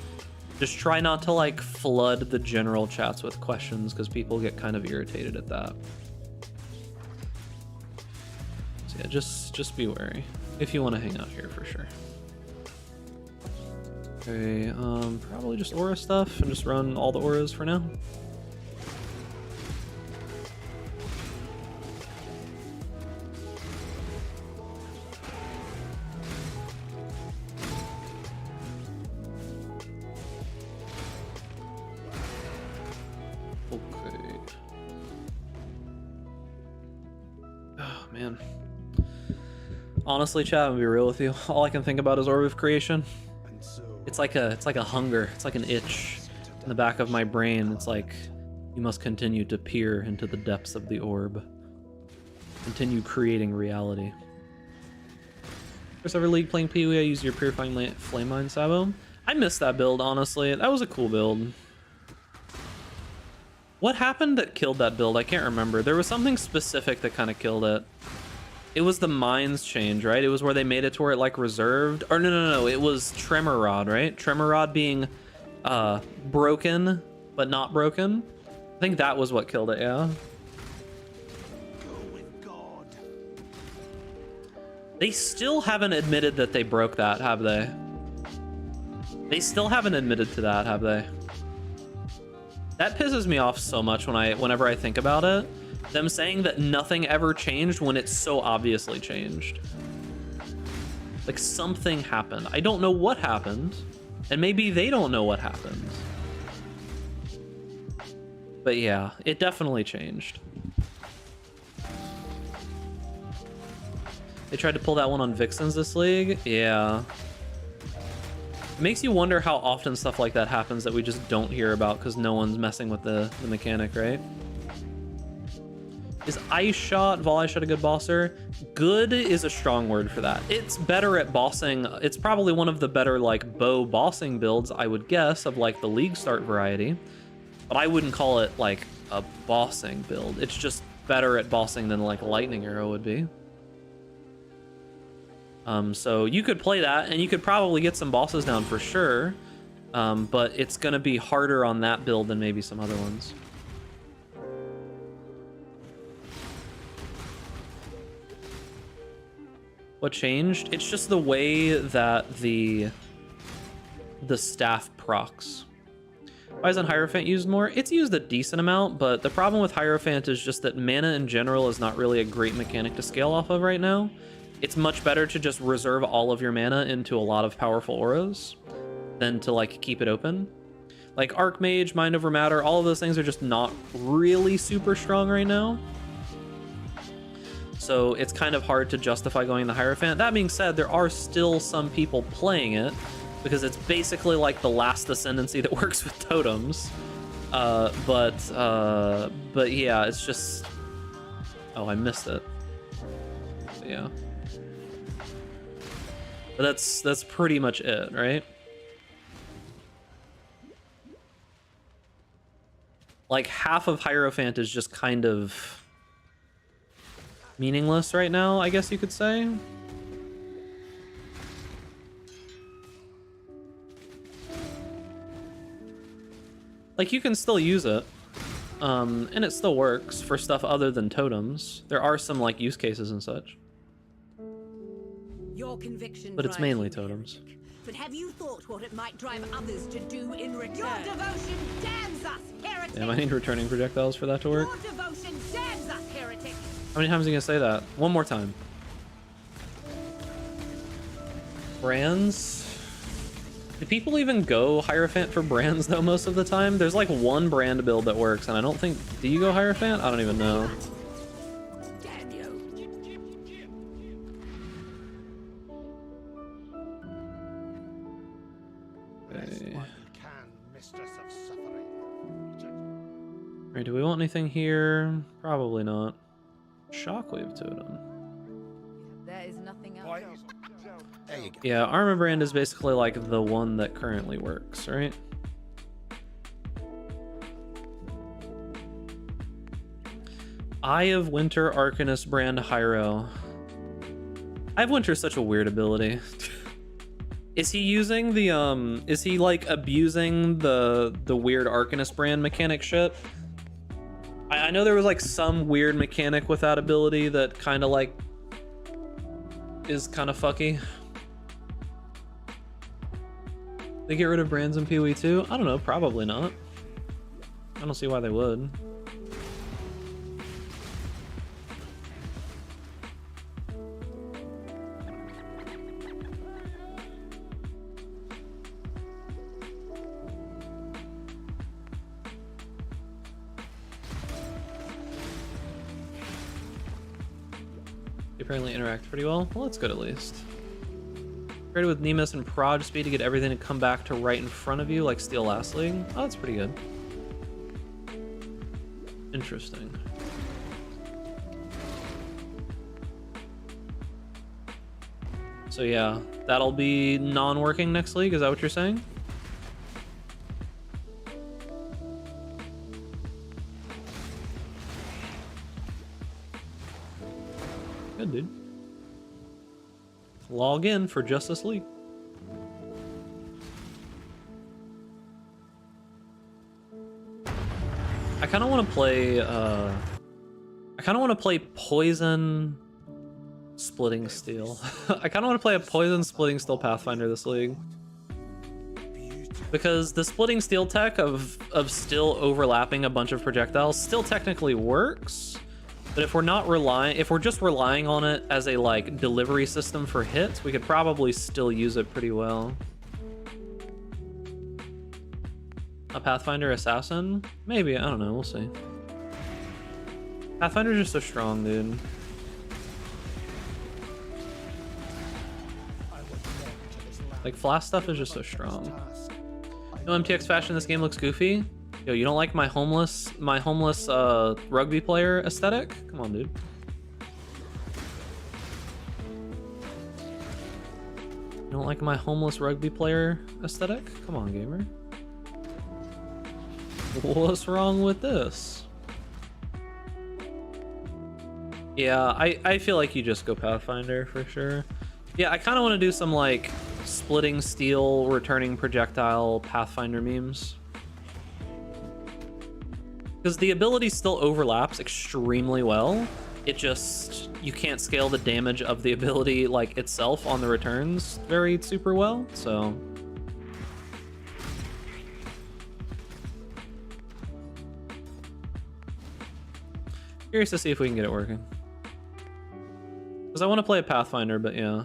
Just try not to like flood the general chats with questions because people get kind of irritated at that. So yeah, just be wary if you want to hang out here for sure. Okay, probably just aura stuff and just run all the auras for now. Okay. Oh man. Honestly, chat, I'm gonna be real with you. All I can think about is Orb of Creation. It's like a hunger. It's like an itch in the back of my brain. It's like you must continue to peer into the depths of the orb. Continue creating reality. First ever league playing PoE, I used your Purifying Flame Mine, Sabo. I missed that build, honestly. That was a cool build. What happened that killed that build? I can't remember. There was something specific that kind of killed it. It was the mines change, right? It was where they made it to where it like reserved. Or no. It was Tremor Rod, right? Tremor Rod being broken, but not broken. I think that was what killed it, yeah. Go with God. They still haven't admitted that they broke that, have they? They still haven't admitted to that, have they? That pisses me off so much whenever I think about it. Them saying that nothing ever changed when it's so obviously changed. Like something happened. I don't know what happened, and maybe they don't know what happened. But yeah, it definitely changed. They tried to pull that one on Vixens this league. Yeah. It makes you wonder how often stuff like that happens that we just don't hear about because no one's messing with the mechanic, right? Is Ice Shot, Vol Ice Shot a good bosser? Good is a strong word for that. It's better at bossing. It's probably one of the better like bow bossing builds, I would guess, of like the league start variety. But I wouldn't call it like a bossing build. It's just better at bossing than like Lightning Arrow would be. So you could play that and you could probably get some bosses down for sure. But it's gonna be harder on that build than maybe some other ones. What changed? It's just the way that the staff procs. Why isn't Hierophant used more? It's used a decent amount, but the problem with Hierophant is just that mana in general is not really a great mechanic to scale off of right now. It's much better to just reserve all of your mana into a lot of powerful auras than to like keep it open. Like Archmage, Mind Over Matter, all of those things are just not really super strong right now. So it's kind of hard to justify going the Hierophant. That being said, there are still some people playing it because it's basically like the last ascendancy that works with totems. But yeah, it's just... Oh, I missed it. So, yeah. But that's pretty much it, right? Like half of Hierophant is just kind of meaningless right now, I guess you could say. Like, you can still use it, and it still works for stuff other than totems. There are some, like, use cases and such. Your conviction But it's drives mainly you, totems. heretic. But have you thought what it might drive others to do in return? Your devotion damns us, heretic! Damn, I need returning projectiles for that to work. Your devotion damns us, heretic! How many times are you gonna say that? One more time. Brands? Do people even go Hierophant for brands though most of the time? There's like one brand build that works, and I don't think... Do you go Hierophant? I don't even know. Damn you! Okay. Mistress of suffering. Alright, do we want anything here? Probably not. Shockwave Totem. There is nothing else. There you go. Yeah, Armor Brand is basically like the one that currently works, right? Eye of Winter Arcanist Brand Hyro. Eye of Winter is such a weird ability. Is he using the is he like abusing the weird Arcanist brand mechanic shit? I know there was like some weird mechanic with that ability that kind of like is kind of fucky. They get rid of brands in PoE too? I don't know, probably not. I don't see why they would. They apparently interact pretty well. Well, that's good at least. Created with Nemus and Prod speed to get everything to come back to right in front of you like Steel last league. Oh, that's pretty good. Interesting. So yeah, that'll be non-working next league, is that what you're saying? Good, dude. Log in for Justice League. I kind of want to play Poison Splitting Steel. I kind of want to play a Poison Splitting Steel Pathfinder this league. Because the Splitting Steel tech of still overlapping a bunch of projectiles still technically works. But if we're just relying on it as a like delivery system for hits, we could probably still use it pretty well. A Pathfinder Assassin? Maybe, I don't know, we'll see. Pathfinder's just so strong, dude. Like, Flash stuff is just so strong. No MTX fashion, this game looks goofy. Yo, you don't like my homeless rugby player aesthetic? Come on, dude. You don't like my homeless rugby player aesthetic? Come on, gamer. What's wrong with this? Yeah, I feel like you just go Pathfinder for sure. Yeah, I kind of want to do some like splitting steel, returning projectile Pathfinder memes. Because the ability still overlaps extremely well. It just, you can't scale the damage of the ability like itself on the returns very super well, so. Curious to see if we can get it working. Because I want to play a Pathfinder, but yeah.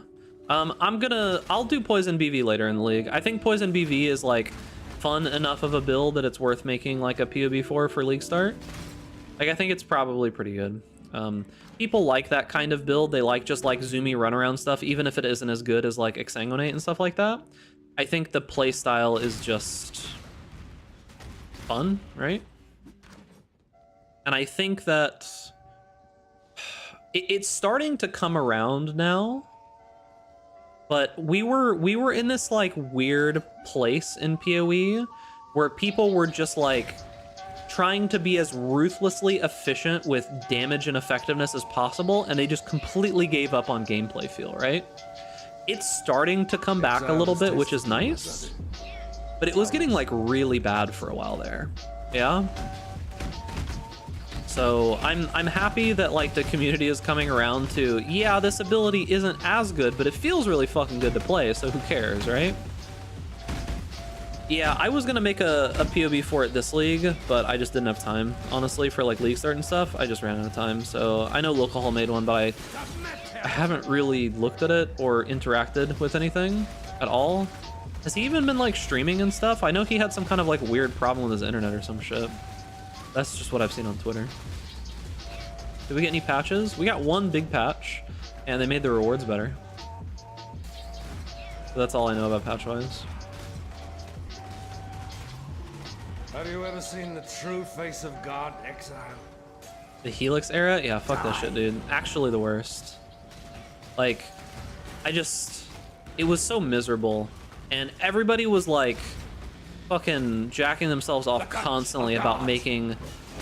I'll do Poison BV later in the league. I think Poison BV is like fun enough of a build that it's worth making like a POB for league start. Like, I think it's probably pretty good. People like that kind of build. They like just like zoomy runaround stuff, even if it isn't as good as like Exsanguinate and stuff like that. I think the play style is just fun, right? And I think that it's starting to come around now. But we were in this like weird place in PoE where people were just like trying to be as ruthlessly efficient with damage and effectiveness as possible, and they just completely gave up on gameplay feel, right? It's starting to come back a little bit, which is nice, but it was getting like really bad for a while there. Yeah. So I'm happy that like the community is coming around to, yeah, this ability isn't as good, but it feels really fucking good to play, so who cares, right? Yeah, I was gonna make a POB for it this league, but I just didn't have time, honestly, for like league start and stuff. I just ran out of time. So I know Local Hall made one, but I haven't really looked at it or interacted with anything at all. Has he even been like streaming and stuff? I know he had some kind of like weird problem with his internet or some shit. That's just what I've seen on Twitter. Did we get any patches? We got one big patch, and they made the rewards better. So that's all I know about patch-wise. Have you ever seen the true face of God, Exile? The Helix era? Yeah, fuck that shit, dude. Actually the worst. Like, it was so miserable. And everybody was like, fucking jacking themselves off constantly about making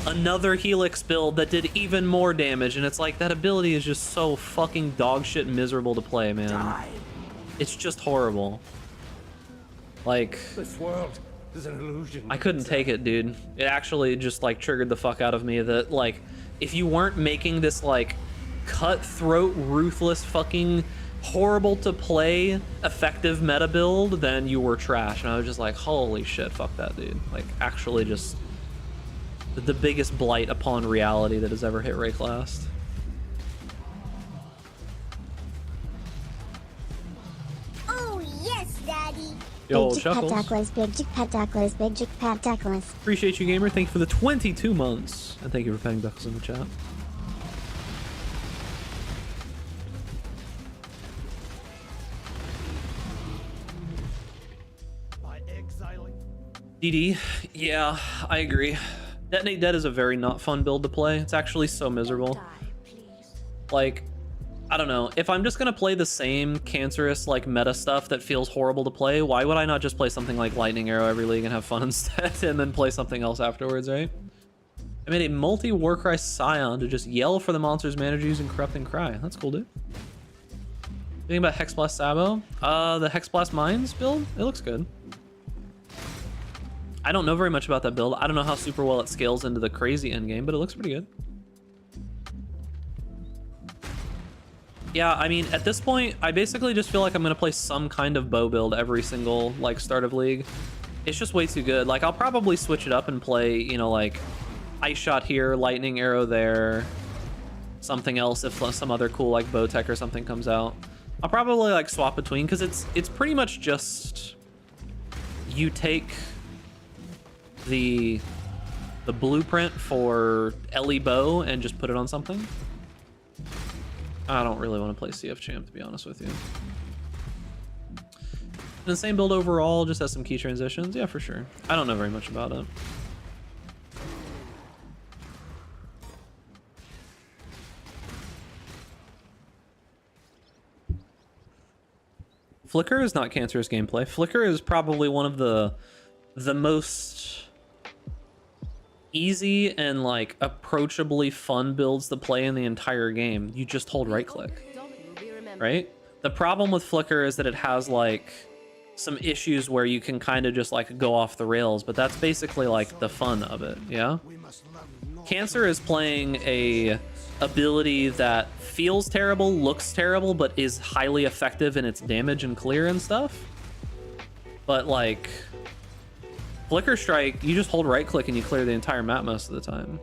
another Helix build that did even more damage. And it's like, that ability is just so fucking dog shit miserable to play, man. It's just horrible. Like, This world is an illusion. I couldn't take it, dude. It actually just like triggered the fuck out of me that like, if you weren't making this like cutthroat, ruthless, fucking horrible to play effective meta build, then you were trash. And I was just like, holy shit, fuck that, dude. Like, actually just the biggest blight upon reality that has ever hit Rayclast. Oh, yes, Daddy. Yo, Big Chuckles. Big Pat Douglas, Big Pat Douglas. Appreciate you, gamer. Thank you for the 22 months. And thank you for paying Duckles in the chat. By exiling. DD, yeah, I agree. Detonate Dead is a very not fun build to play. It's actually so miserable. Like, I don't know. If I'm just gonna play the same cancerous like meta stuff that feels horrible to play, why would I not just play something like Lightning Arrow every league and have fun instead, and then play something else afterwards, right? I made a multi-Warcry Scion to just yell for the monster's manager using Corrupting Cry. That's cool, dude. Thinking about Hexblast Sabo? The Hexblast Mines build? It looks good. I don't know very much about that build. I don't know how super well it scales into the crazy endgame, but it looks pretty good. Yeah, I mean, at this point, I basically just feel like I'm gonna play some kind of bow build every single, like, start of league. It's just way too good. Like, I'll probably switch it up and play, you know, like, Ice Shot here, Lightning Arrow there, something else if some other cool, like, bow tech or something comes out. I'll probably, like, swap between, because it's pretty much just... You take the blueprint for Ellie bow and just put it on something. I don't really want to play CF Champ, to be honest with you. And the same build overall, just has some key transitions. Yeah, for sure. I don't know very much about it. Flicker is not cancerous gameplay. Flicker is probably one of the most easy and like approachably fun builds to play in the entire game. You just hold right click, right? The problem with Flicker is that it has like some issues where you can kind of just like go off the rails, but that's basically like the fun of it. Yeah, Cancer is playing a ability that feels terrible, looks terrible, but is highly effective in its damage and clear and stuff. But like Flicker Strike, you just hold right click and you clear the entire map most of the time.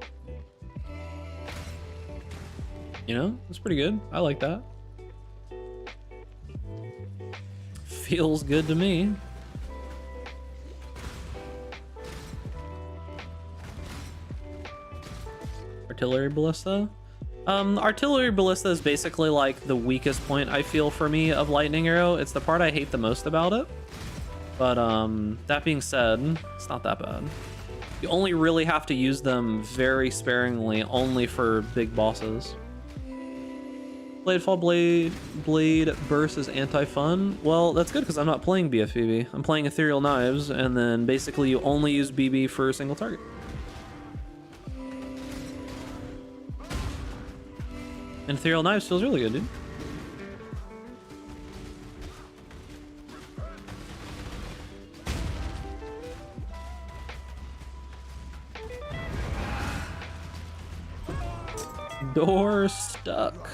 You know, it's pretty good. I like that. Feels good to me. Artillery Ballista? Artillery Ballista is basically like the weakest point I feel for me of Lightning Arrow. It's the part I hate the most about it. But that being said, it's not that bad. You only really have to use them very sparingly, only for big bosses. Blade Burst is anti-fun. Well, that's good because I'm not playing BFBB. I'm playing Ethereal Knives, and then basically you only use BB for a single target. And Ethereal Knives feels really good, dude. Door stuck.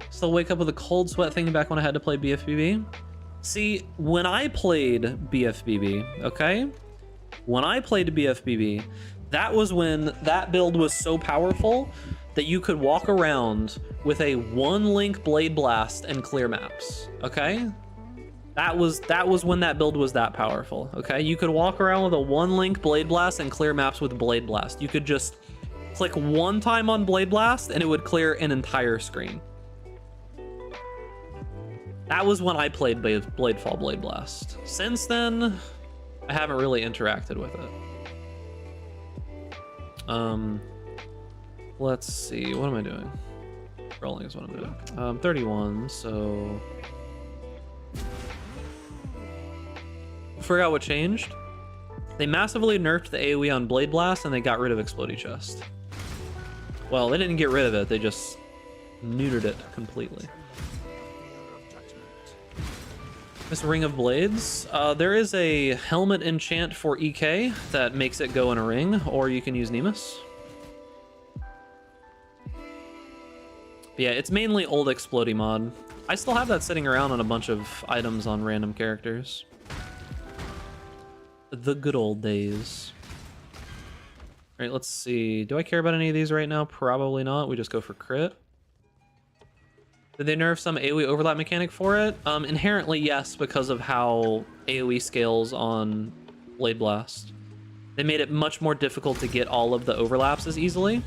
Still wake up with a cold sweat thinking back when I had to play BFBB. See, when I played BFBB, okay? When I played BFBB, that was when that build was so powerful that you could walk around with a one-link Blade Blast and clear maps, okay? That was when that build was that powerful, okay? You could walk around with a one-link Blade Blast and clear maps with Blade Blast. You could just click one time on Blade Blast and it would clear an entire screen. That was when I played Bladefall Blade Blast. Since then, I haven't really interacted with it. Let's see, what am I doing? Rolling is what I'm doing. 31, so... Forgot what changed. They massively nerfed the AoE on Blade Blast and they got rid of Explodey Chest. Well, they didn't get rid of it, they just neutered it completely. This Ring of Blades, there is a helmet enchant for EK that makes it go in a ring, or you can use Nemus. But yeah, it's mainly old Explodey mod. I still have that sitting around on a bunch of items on random characters. The good old days. All right, let's see. Do I care about any of these right now? Probably not. We just go for crit. Did they nerf some AoE overlap mechanic for it? Inherently, yes, because of how AoE scales on Blade Blast. They made it much more difficult to get all of the overlaps as easily.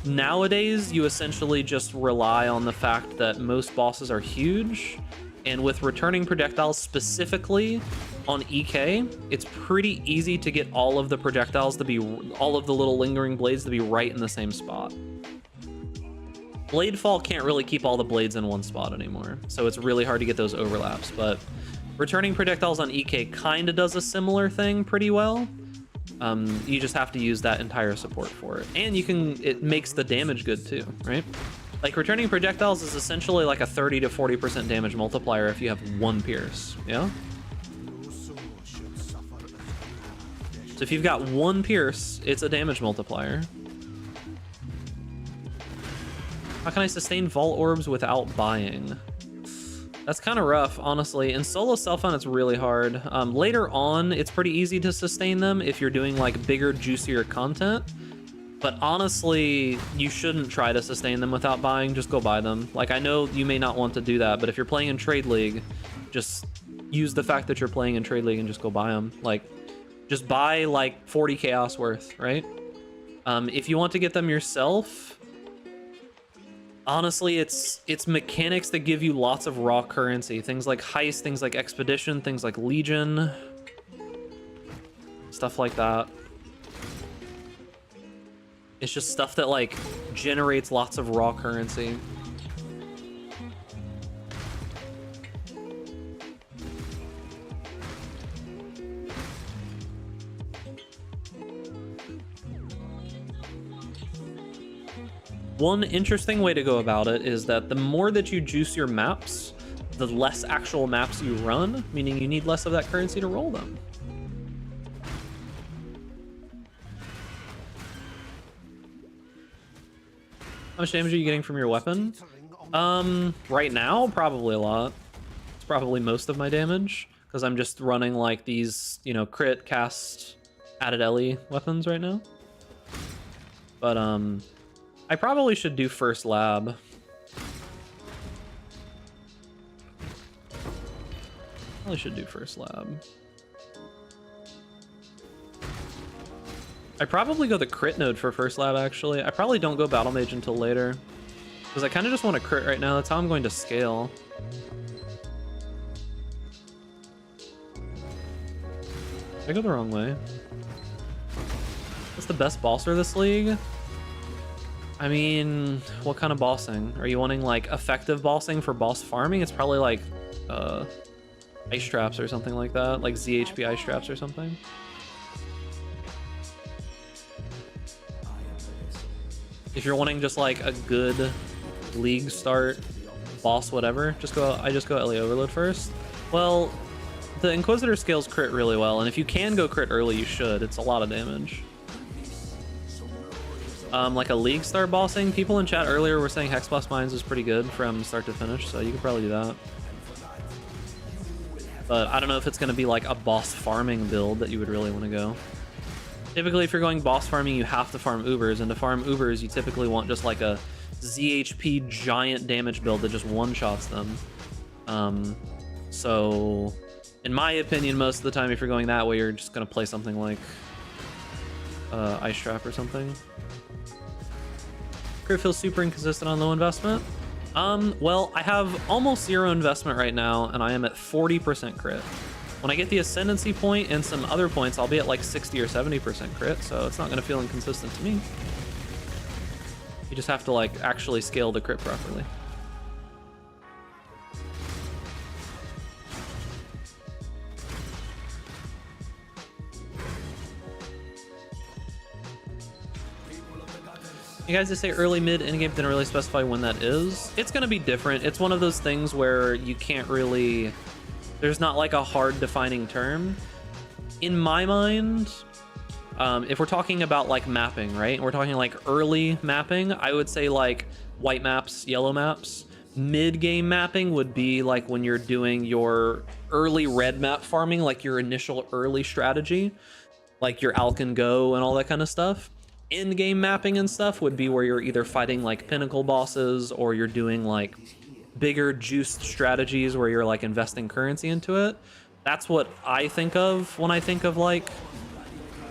Nowadays, you essentially just rely on the fact that most bosses are huge, and with returning projectiles specifically on EK, it's pretty easy to get all of the projectiles to be, all of the little lingering blades to be right in the same spot. Bladefall can't really keep all the blades in one spot anymore, so it's really hard to get those overlaps, but returning projectiles on EK kind of does a similar thing pretty well. You just have to use that entire support for it. And it makes the damage good too, right? Like, returning projectiles is essentially like a 30 to 40% damage multiplier if you have one pierce, yeah? So if you've got one pierce, it's a damage multiplier. How can I sustain Vault Orbs without buying? That's kind of rough, honestly. In solo self-found, it's really hard. Later on, it's pretty easy to sustain them if you're doing like bigger, juicier content. But honestly, you shouldn't try to sustain them without buying. Just go buy them. Like, I know you may not want to do that, but if you're playing in Trade League, just use the fact that you're playing in Trade League and just go buy them. Like, just buy like 40 chaos worth, right? If you want to get them yourself, honestly, it's mechanics that give you lots of raw currency. Things like Heist, things like Expedition, things like Legion. Stuff like that. It's just stuff that, like, generates lots of raw currency. One interesting way to go about it is that the more that you juice your maps, the less actual maps you run, meaning you need less of that currency to roll them. How much damage are you getting from your weapon? Right now, probably a lot. It's probably most of my damage, because I'm just running like these, you know, crit, cast, added LE weapons right now. But, I probably should do first lab. Probably should do first lab. I probably go the crit node for first lab, actually. I probably don't go battle mage until later. Because I kind of just want to crit right now. That's how I'm going to scale. Did I go the wrong way? What's the best bosser this league? I mean, what kind of bossing? Are you wanting like effective bossing for boss farming? It's probably like ice traps or something like that. Like ZHP ice traps or something. If you're wanting just like a good league start, boss, whatever, I just go LA Overload first. Well, the Inquisitor scales crit really well, and if you can go crit early, you should. It's a lot of damage. Like a league start bossing, people in chat earlier were saying Hex Blast Mines is pretty good from start to finish, so you could probably do that. But I don't know if it's going to be like a boss farming build that you would really want to go. Typically, if you're going boss farming, you have to farm Ubers, and to farm Ubers, you typically want just like a ZHP giant damage build that just one-shots them. So, in my opinion, most of the time, if you're going that way, you're just going to play something like Ice Trap or something. Crit feels super inconsistent on low investment. Well, I have almost 0 investment right now, and I am at 40% crit. When I get the Ascendancy point and some other points, I'll be at like 60 or 70% crit, so it's not going to feel inconsistent to me. You just have to like actually scale the crit properly. You guys just say early, mid, endgame, didn't really specify when that is. It's going to be different. It's one of those things where you can't really... There's not like a hard defining term. In my mind, if we're talking about like mapping, right? We're talking like early mapping, I would say like white maps, yellow maps. Mid-game mapping would be like when you're doing your early red map farming, like your initial early strategy, like your Alkin Go and all that kind of stuff. End-game mapping and stuff would be where you're either fighting like pinnacle bosses or you're doing like bigger juiced strategies where you're like investing currency into it. That's what I think of when I think of like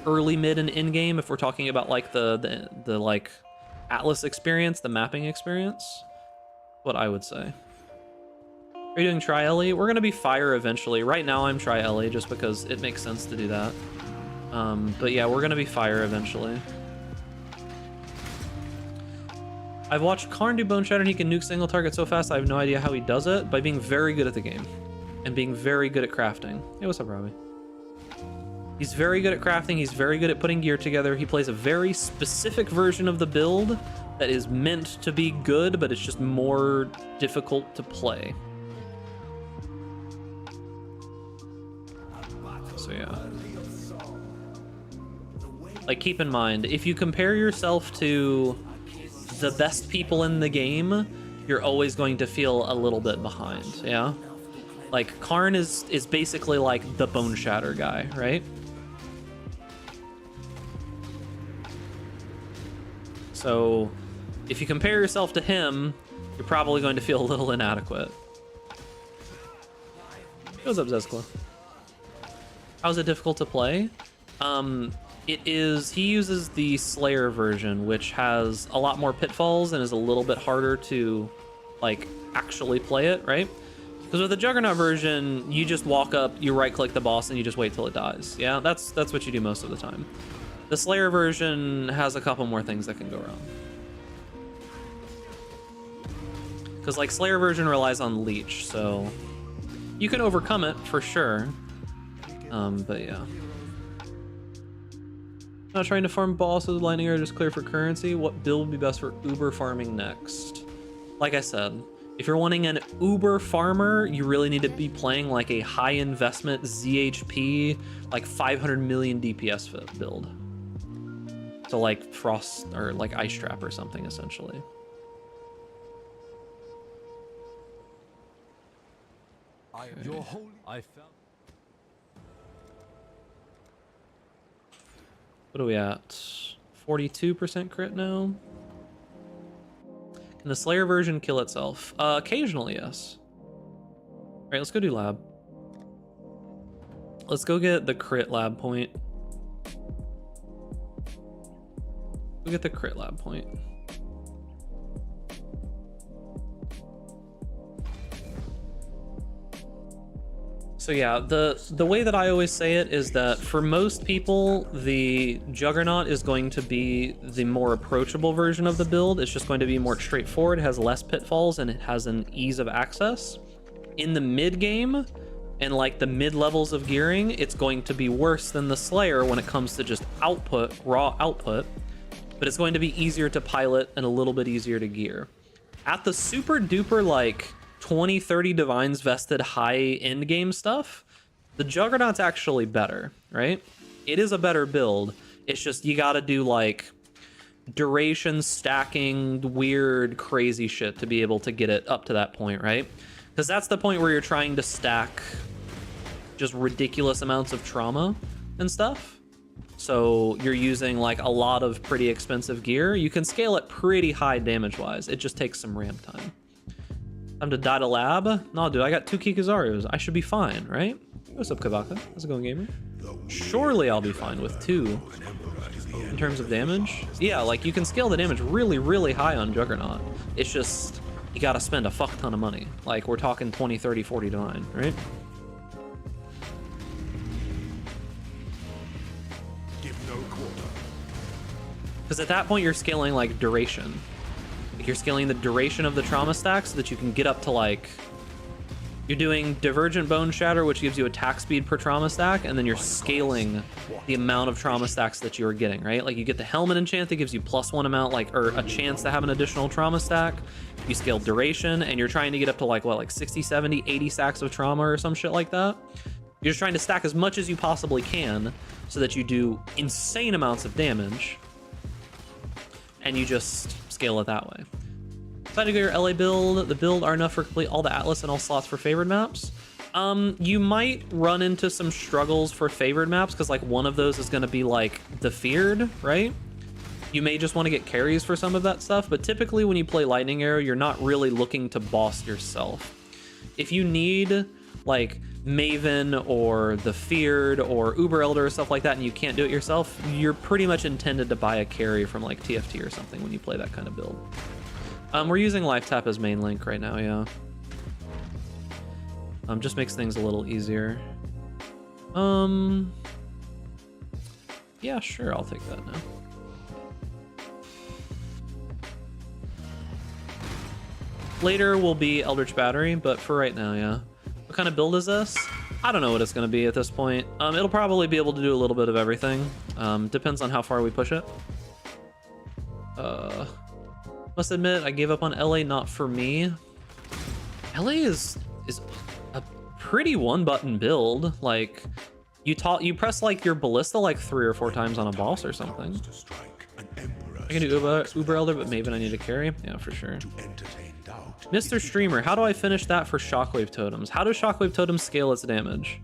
early, mid, and end game. If we're talking about like the like Atlas experience, the mapping experience, what I would say. Are you doing Tri-Ellie? We're gonna be fire eventually. Right now I'm Tri-Ellie just because it makes sense to do that. But yeah, we're gonna be fire eventually. I've watched Karn do Bone Shatter and he can nuke single target so fast I have no idea how he does it, by being very good at the game. And being very good at crafting. Hey, what's up, Robbie? He's very good at crafting, he's very good at putting gear together, he plays a very specific version of the build that is meant to be good, but it's just more difficult to play. So yeah. Like, keep in mind, if you compare yourself to the best people in the game, you're always going to feel a little bit behind, yeah? Like, Karn is basically like the Bone Shatter guy, right? So, if you compare yourself to him, you're probably going to feel a little inadequate. What's up, Zeskla? How's it difficult to play? He uses the Slayer version, which has a lot more pitfalls and is a little bit harder to, like, actually play it, right? Because with the Juggernaut version, you just walk up, you right-click the boss, and you just wait till it dies. Yeah, that's what you do most of the time. The Slayer version has a couple more things that can go wrong. Because, like, Slayer version relies on Leech, so you can overcome it, for sure. But yeah. Not trying to farm bosses with lightning or just clear for currency. What build would be best for Uber farming next? Like I said, if you're wanting an Uber farmer, you really need to be playing like a high investment ZHP, like 500 million DPS build. So like Frost or like Ice Trap or something, essentially. Okay. What are we at? 42% crit now? Can the Slayer version kill itself? Occasionally, yes. All right, let's go do lab. Let's go get the crit lab point. We get the crit lab point. So yeah, the way that I always say it is that for most people, the Juggernaut is going to be the more approachable version of the build. It's just going to be more straightforward, has less pitfalls, and it has an ease of access. In the mid game and like the mid levels of gearing, it's going to be worse than the Slayer when it comes to just output, raw output, but it's going to be easier to pilot and a little bit easier to gear. At the super duper like 20-30 divines vested high end game stuff, the Juggernaut's actually better, right? It is a better build. It's just you gotta do like duration stacking, weird crazy shit to be able to get it up to that point, right? Because that's the point where you're trying to stack just ridiculous amounts of trauma and stuff. So you're using like a lot of pretty expensive gear. You can scale it pretty high damage wise. It just takes some ramp time. Time to die to lab? No, dude, I got 2 Kikazarus. I should be fine, right? What's up, Kabaka? How's it going, gamer? Surely I'll be fine with 2 in terms of damage. Yeah, like you can scale the damage really, really high on Juggernaut. It's just, you gotta spend a fuck ton of money. Like we're talking 20, 30, 40 to 9, right? Because at that point you're scaling like duration. Like you're scaling the duration of the trauma stack so that you can get up to like, you're doing Divergent Bone Shatter, which gives you attack speed per trauma stack, and then you're scaling the amount of trauma stacks that you're getting, right? Like you get the Helmet enchant that gives you +1 amount, like, or a chance to have an additional trauma stack. You scale duration, and you're trying to get up to like, what, like 60, 70, 80 stacks of trauma or some shit like that. You're just trying to stack as much as you possibly can so that you do insane amounts of damage, and you just scale it that way. Decided to go your LA build. The build are enough for complete all the Atlas and all slots for favored maps. You might run into some struggles for favored maps because like one of those is going to be like the feared, right? You may just want to get carries for some of that stuff, but typically when you play Lightning Arrow, you're not really looking to boss yourself. If you need like Maven or the feared or Uber Elder or stuff like that and you can't do it yourself, you're pretty much intended to buy a carry from like TFT or something when you play that kind of build. We're using Life Tap as main link right now, yeah. Just makes things a little easier. Yeah, sure, I'll take that now. Later will be Eldritch Battery, but for right now, yeah. What kind of build is this? I don't know what it's gonna be at this point. It'll probably be able to do a little bit of everything. Depends on how far we push it. Must admit, I gave up on LA, not for me. LA is a pretty one-button build. Like, you press like your ballista like 3 or 4 times on a boss or something. I can do Uber Elder, but Maven I need to carry. Yeah, for sure. Mr. Streamer, how do I finish that for Shockwave Totems? How does Shockwave Totems scale its damage?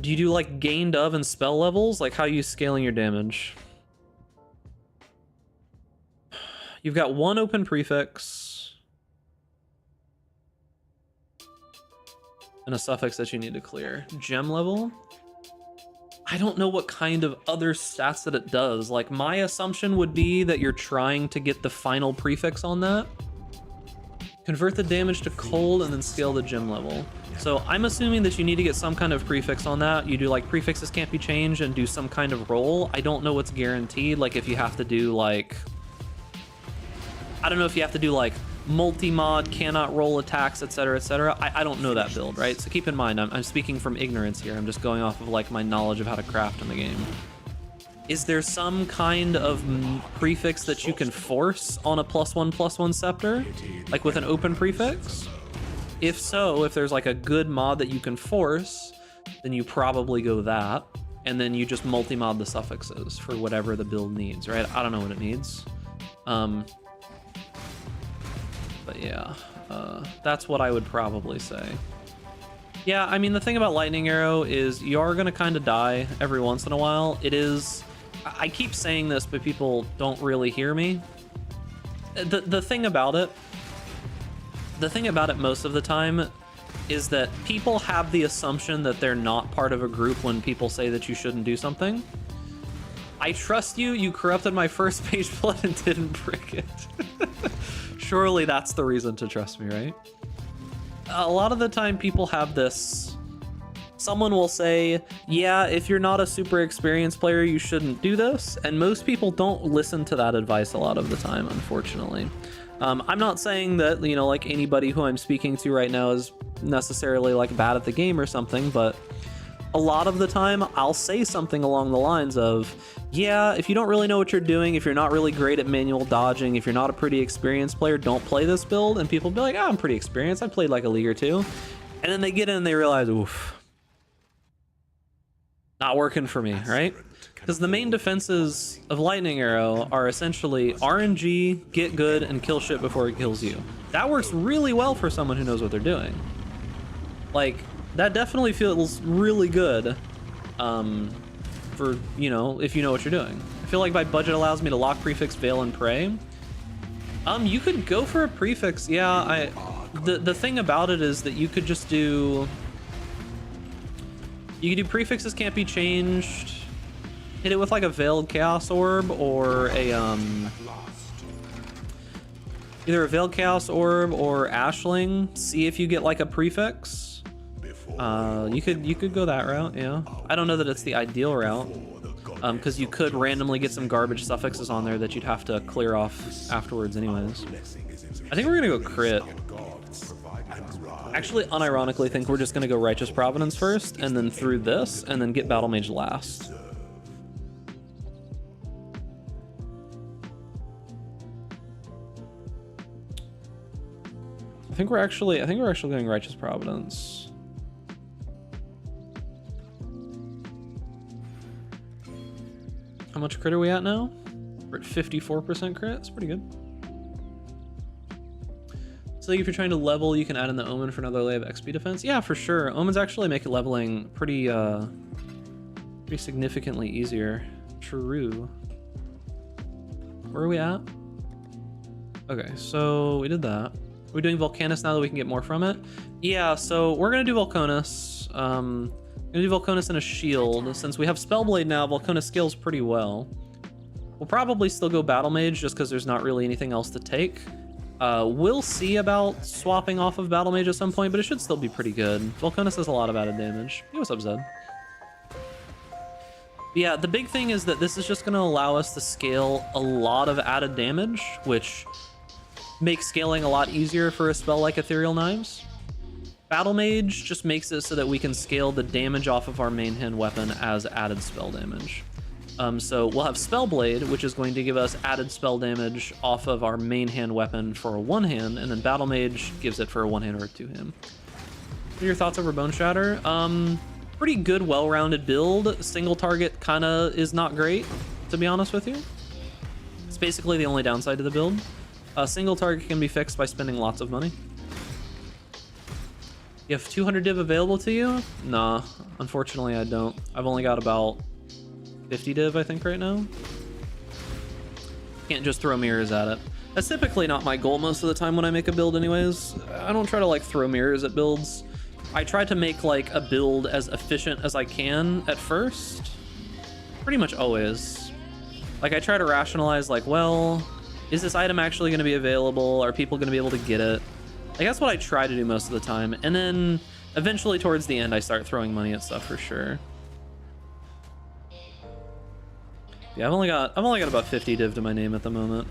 Do you do like gained of and spell levels? Like how are you scaling your damage? You've got 1 open prefix and a suffix that you need to clear. Gem level? I don't know what kind of other stats that it does. Like my assumption would be that you're trying to get the final prefix on that. Convert the damage to cold and then scale the gem level. So I'm assuming that you need to get some kind of prefix on that. You do like prefixes can't be changed and do some kind of roll. I don't know what's guaranteed. Like if you have to do like, I don't know if you have to do like multi-mod, cannot roll attacks, etc., etc. I don't know that build, right? So keep in mind, I'm speaking from ignorance here. I'm just going off of like my knowledge of how to craft in the game. Is there some kind of prefix that you can force on a +1/+1 scepter? Like with an open prefix? If so, if there's like a good mod that you can force, then you probably go that. And then you just multi-mod the suffixes for whatever the build needs, right? I don't know what it needs. But yeah, that's what I would probably say. Yeah, I mean, the thing about Lightning Arrow is you are going to kind of die every once in a while. It is... I keep saying this, but people don't really hear me. The thing about it most of the time is that people have the assumption that they're not part of a group when people say that you shouldn't do something. I trust you. You corrupted my first page blood and didn't break it. Surely that's the reason to trust me, right? A lot of the time people have this. Someone will say, yeah, if you're not a super experienced player, you shouldn't do this. And most people don't listen to that advice a lot of the time, unfortunately. I'm not saying that, you know, like anybody who I'm speaking to right now is necessarily like bad at the game or something, but a lot of the time I'll say something along the lines of, yeah, if you don't really know what you're doing, if you're not really great at manual dodging, if you're not a pretty experienced player, don't play this build. And people be like, oh, I'm pretty experienced. I played like a league or two. And then they get in and they realize, oof, not working for me, right? Because the main defenses of Lightning Arrow are essentially RNG, get good, and kill shit before it kills you. That works really well for someone who knows what they're doing. Like, that definitely feels really good for, you know, if you know what you're doing. I feel like my budget allows me to lock prefix, veil, and pray. You could go for a prefix. Yeah, the thing about it is that you could just do... You could do prefixes can't be changed. Hit it with like a veiled chaos orb or a either a veiled chaos orb or ashling. See if you get like a prefix. You could go that route, yeah. I don't know that it's the ideal route, because you could randomly get some garbage suffixes on there that you'd have to clear off afterwards anyways. I think we're gonna go crit. Actually, unironically, think we're just gonna go Righteous Providence first, and then through this, and then get Battle Mage last. I think we're actually going Righteous Providence. How much crit are we at now? We're at 54% crit. It's pretty good. So if you're trying to level, you can add in the Omen for another layer of XP defense. Yeah, for sure. Omens actually make leveling pretty significantly easier. True. Where are we at? Okay, so we did that. Are we doing Volcanus now that we can get more from it? Yeah, so we're gonna do Volcanus. Gonna do Volcanus and a shield. Since we have Spellblade now, Volcanus scales pretty well. We'll probably still go Battle Mage just because there's not really anything else to take. We'll see about swapping off of Battle Mage at some point, but it should still be pretty good. Volcanus has a lot of added damage. Hey, what's up, Zed? Yeah, the big thing is that this is just going to allow us to scale a lot of added damage, which makes scaling a lot easier for a spell like Ethereal Knives. Battle Mage just makes it so that we can scale the damage off of our main hand weapon as added spell damage. So we'll have Spellblade, which is going to give us added spell damage off of our main hand weapon for a one hand, and then Battle Mage gives it for a one hand or a two hand. What are your thoughts over Bone Shatter? Pretty good, well-rounded build. Single target kind of is not great, to be honest with you. It's basically the only downside to the build. Single target can be fixed by spending lots of money. You have 200 div available to you? Nah, unfortunately I don't. I've only got about 50 div, I think, right now. Can't just throw mirrors at it. That's typically not my goal most of the time when I make a build anyways. I don't try to like throw mirrors at builds. I try to make like a build as efficient as I can at first. Pretty much always. Like I try to rationalize like, well, is this item actually going to be available? Are people going to be able to get it? Like that's what I try to do most of the time. And then eventually towards the end, I start throwing money at stuff for sure. Yeah, I've only got about 50 div to my name at the moment.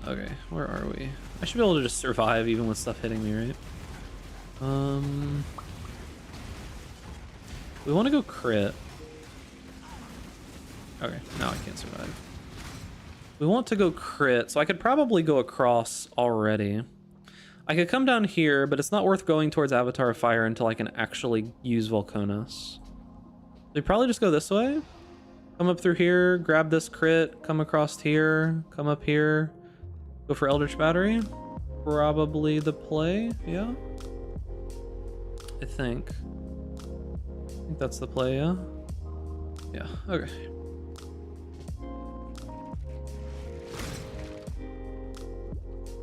Okay, where are we? I should be able to just survive even with stuff hitting me, right? We want to go crit. Okay, now I can't survive. We want to go crit, so I could probably go across already. I could come down here, but it's not worth going towards Avatar of Fire until I can actually use Volcanus. We probably just go this way. Come up through here, grab this crit, come across here, come up here, go for Eldritch Battery. Probably the play, yeah? I think that's the play, yeah? Yeah, okay.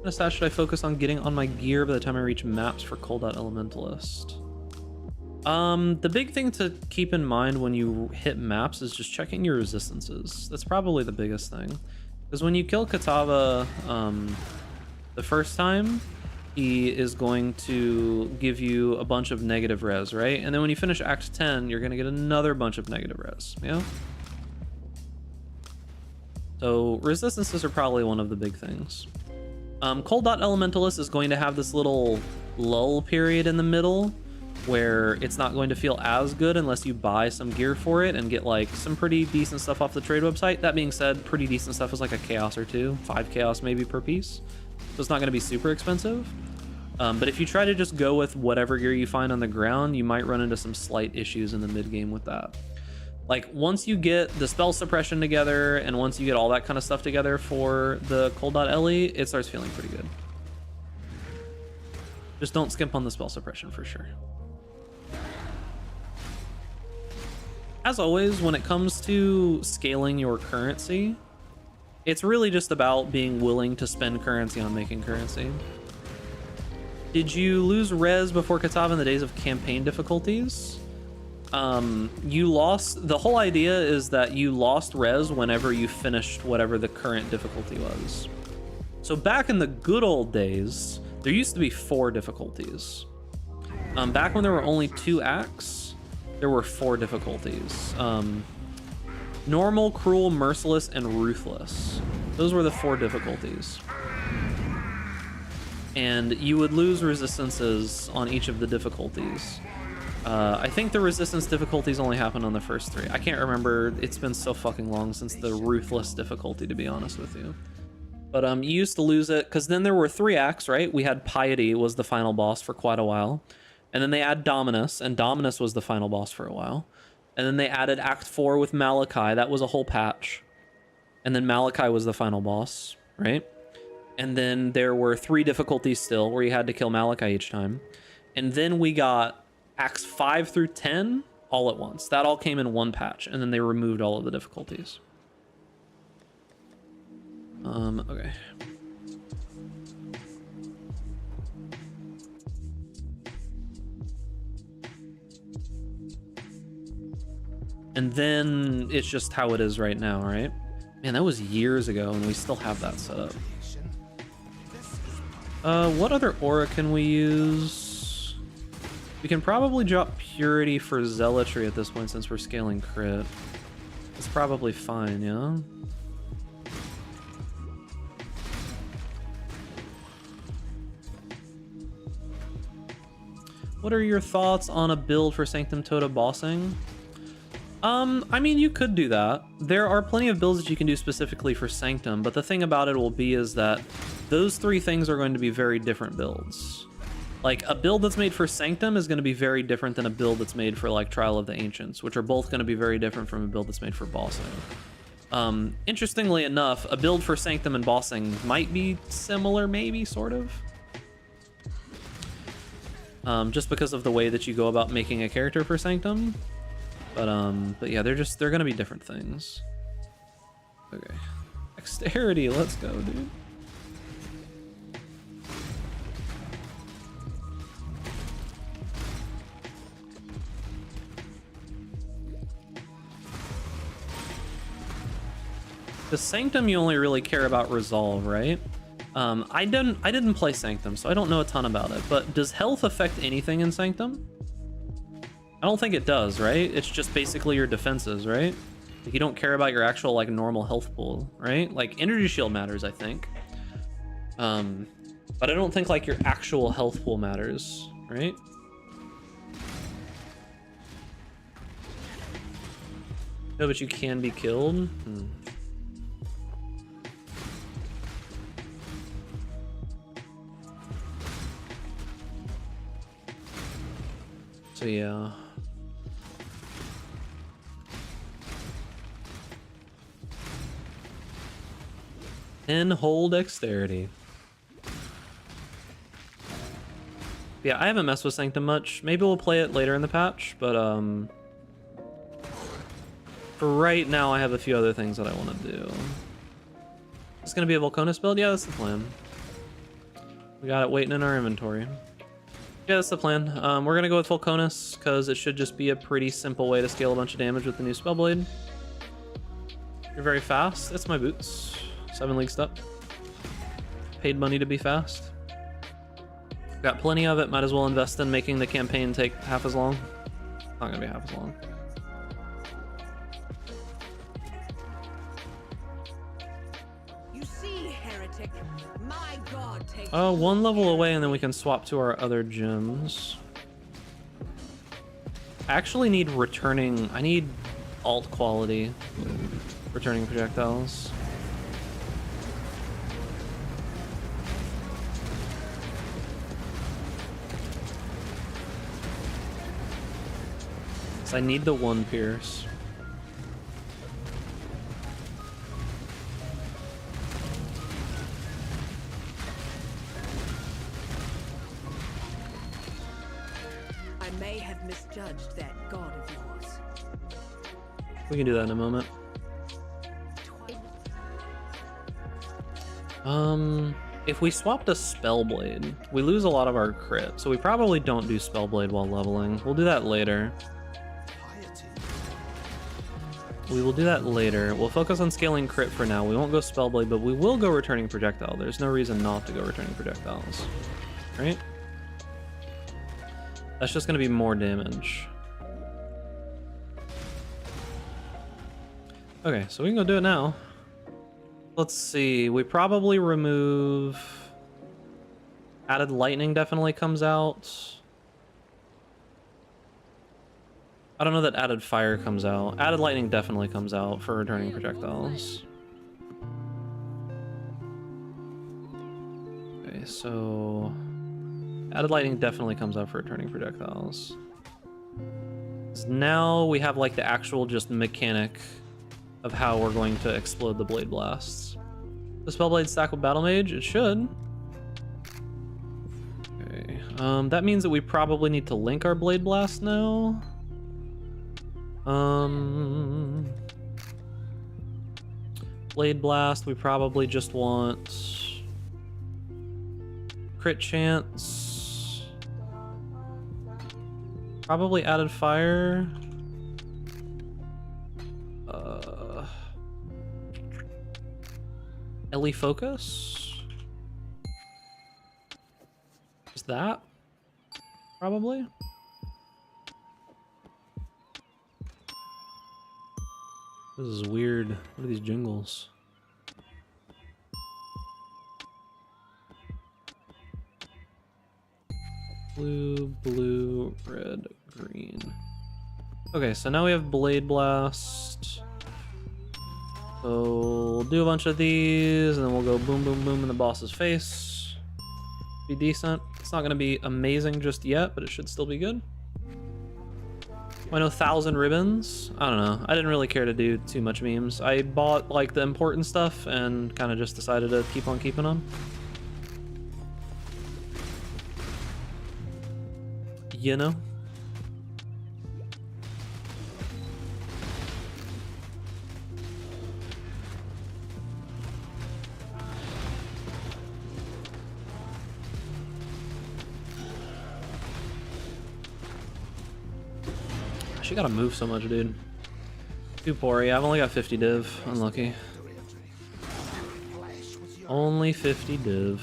What stat should I focus on getting on my gear by the time I reach maps for Cold Out Elementalist? The big thing to keep in mind when you hit maps is just checking your resistances. That's probably the biggest thing. Because when you kill Katava the first time, he is going to give you a bunch of negative res, right? And then when you finish Act 10, you're going to get another bunch of negative res, yeah? So resistances are probably one of the big things. Cold Dot Elementalist is going to have this little lull period in the middle where it's not going to feel as good unless you buy some gear for it and get like some pretty decent stuff off the trade website. That being said, pretty decent stuff is like a chaos or two, 5 chaos maybe per piece. So it's not going to be super expensive. But if you try to just go with whatever gear you find on the ground, you might run into some slight issues in the mid game with that. Like once you get the spell suppression together and once you get all that kind of stuff together for the Cold Dot Ellie, it starts feeling pretty good. Just don't skimp on the spell suppression for sure. As always, when it comes to scaling your currency, it's really just about being willing to spend currency on making currency. Did you lose res before Katava in the days of campaign difficulties? You lost, the whole idea is that you lost res whenever you finished whatever the current difficulty was. So back in the good old days, there used to be 4 difficulties. Back when there were only 2 acts, there were 4 difficulties. Normal, cruel, merciless, and ruthless. Those were the 4 difficulties. And you would lose resistances on each of the difficulties. I think the resistance difficulties only happened on the first 3. I can't remember. It's been so fucking long since the ruthless difficulty, to be honest with you. But you used to lose it because then there were 3 acts, right? We had Piety was the final boss for quite a while. And then they add Dominus, and Dominus was the final boss for a while. And then they added Act 4 with Malachi. That was a whole patch. And then Malachi was the final boss, right? And then there were 3 difficulties still where you had to kill Malachi each time. And then we got Acts 5 through 10 all at once. That all came in one patch, and then they removed all of the difficulties. Okay. And then it's just how it is right now, right? Man, that was years ago, and we still have that set up. What other aura can we use? We can probably drop Purity for Zealotry at this point since we're scaling crit. It's probably fine, yeah? What are your thoughts on a build for Sanctum Toda bossing? I mean, you could do that. There are plenty of builds that you can do specifically for Sanctum, but the thing about it will be is that those 3 things are going to be very different builds. Like, a build that's made for Sanctum is going to be very different than a build that's made for, like, Trial of the Ancients, which are both going to be very different from a build that's made for bossing. Interestingly enough, a build for Sanctum and bossing might be similar, maybe, sort of. Just because of the way that you go about making a character for Sanctum. But yeah, they're gonna be different things. Okay. Dexterity, let's go, dude. The Sanctum, you only really care about resolve, right? I didn't play Sanctum, so I don't know a ton about it, but does health affect anything in Sanctum? I don't think it does, right? It's just basically your defenses, right? Like, you don't care about your actual, like, normal health pool, right? Like, energy shield matters, I think. But I don't think, like, your actual health pool matters, right? No, but you can be killed? So, yeah. And hold dexterity. Yeah, I haven't messed with Sanctum much. Maybe we'll play it later in the patch, but for right now I have a few other things that I want to do. It's gonna be a Volcanus build? Yeah, that's the plan. We got it waiting in our inventory. Yeah, that's the plan. We're gonna go with full Conus because it should just be a pretty simple way to scale a bunch of damage with the new Spellblade. You're very fast. It's my boots. 7 leagues up. Paid money to be fast. Got plenty of it. Might as well invest in making the campaign take half as long. Not gonna be half as long. You see, heretic, my god takes 1 level away, and then we can swap to our other gems. I actually need returning. I need alt quality returning projectiles. I need the 1 pierce. I may have misjudged that god of yours. We can do that in a moment. If we swapped a Spellblade, we lose a lot of our crit, so we probably don't do Spellblade while leveling. We'll do that later. We will do that later. We'll focus on scaling crit for now. We won't go Spellblade, but we will go Returning Projectile. There's no reason not to go Returning Projectiles. Right? That's just going to be more damage. Okay, so we can go do it now. Let's see. We probably remove... Added Lightning definitely comes out. I don't know that Added Fire comes out. Added Lightning definitely comes out for Returning Projectiles. Okay, so... Added Lightning definitely comes out for Returning Projectiles. So now we have like the actual just mechanic of how we're going to explode the Blade Blasts. The Spellblade stack with Battle Mage? It should. Okay, that means that we probably need to link our Blade Blast now. Blade Blast, we probably just want crit chance. Probably Added Fire. Ellie Focus? Is that? Probably. This is weird. What are these jingles? Blue, blue, red, green. Okay, so now we have Blade Blast. So we'll do a bunch of these, and then we'll go boom, boom, boom in the boss's face. Be decent. It's not going to be amazing just yet, but it should still be good. I know 1,000 ribbons. I don't know. I didn't really care to do too much memes. I bought like the important stuff and kind of just decided to keep on keeping them. You know? She gotta move so much, dude. Too poor. Yeah, I've only got 50 div. Unlucky. Only 50 div.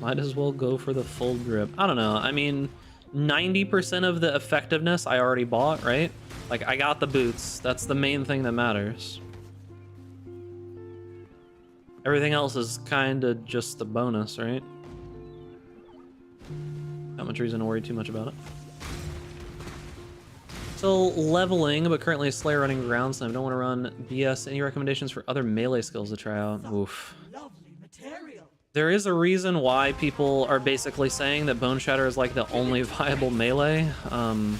Might as well go for the full grip. I don't know. I mean, 90% of the effectiveness I already bought, right? Like, I got the boots. That's the main thing that matters. Everything else is kind of just the bonus, right? Not much reason to worry too much about it. Still leveling, but currently Slayer running ground slam. Don't want to run BS. Any recommendations for other melee skills to try out? Oof. There is a reason why people are basically saying that Bone Shatter is like the only viable melee. There's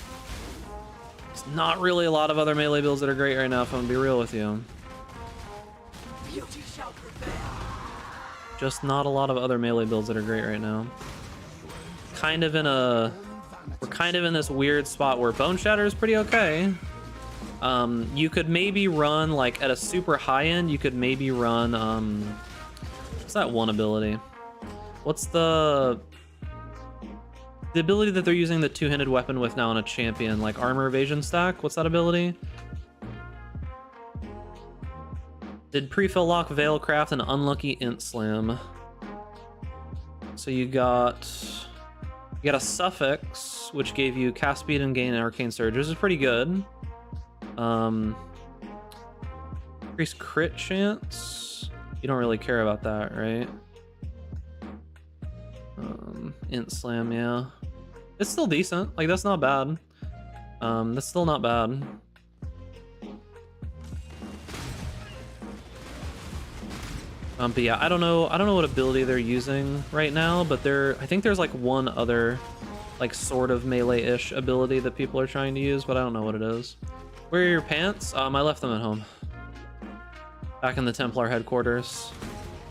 not really a lot of other melee builds that are great right now, if I'm gonna be real with you. Just not a lot of other melee builds that are great right now. We're kind of in this weird spot where Bone Shatter is pretty okay. You could maybe run like at a super high end, you could maybe run What's that one ability? What's the ability that they're using the two-handed weapon with now on a champion, like armor evasion stack? What's that ability? Did pre-fill lock, veil craft, and unlucky int slam. So you got a suffix, which gave you cast speed and gain arcane surge. This is pretty good. Increased crit chance. You don't really care about that, right? Int slam, yeah. It's still decent. Like, that's not bad. That's still not bad. But yeah, I don't know what ability they're using right now, but I think there's like one other like sort of melee-ish ability that people are trying to use, but I don't know what it is. Where are your pants? I left them at home. Back in the Templar headquarters.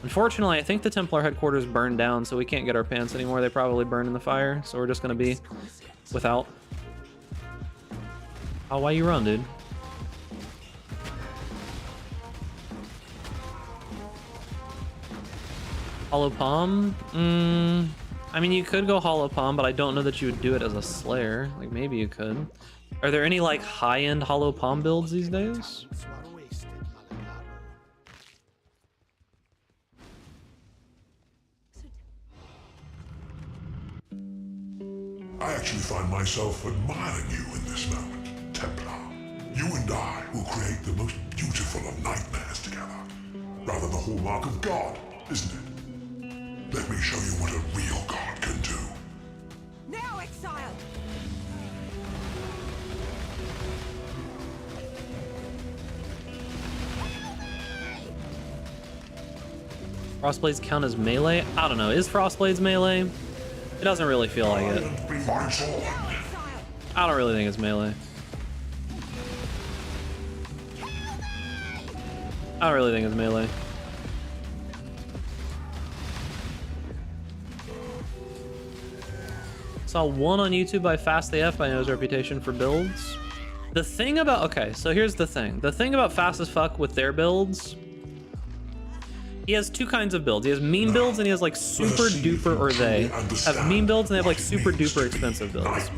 Unfortunately, I think the Templar headquarters burned down, so we can't get our pants anymore. They probably burned in the fire, so we're just gonna be without. Oh, why you run, dude? Hollow Palm? I mean, you could go Hollow Palm, but I don't know that you would do it as a Slayer. Like, maybe you could. Are there any, like, high-end Hollow Palm builds these days? I actually find myself admiring you in this moment, Templar. You and I will create the most beautiful of nightmares together. Rather the hallmark of God, isn't it? Let me show you what a real god can do. Now, exile! Frostblades count as melee? I don't know. Is Frostblades melee? It doesn't really feel like it. I don't really think it's melee. I don't really think it's melee. Saw one on YouTube by FastAF, but I know his reputation for builds. The thing about, okay, so here's the thing. The thing about Fast as Fuck with their builds, he has two kinds of builds. He has meme builds and he has like super duper, or they have meme builds and they have like super duper expensive builds.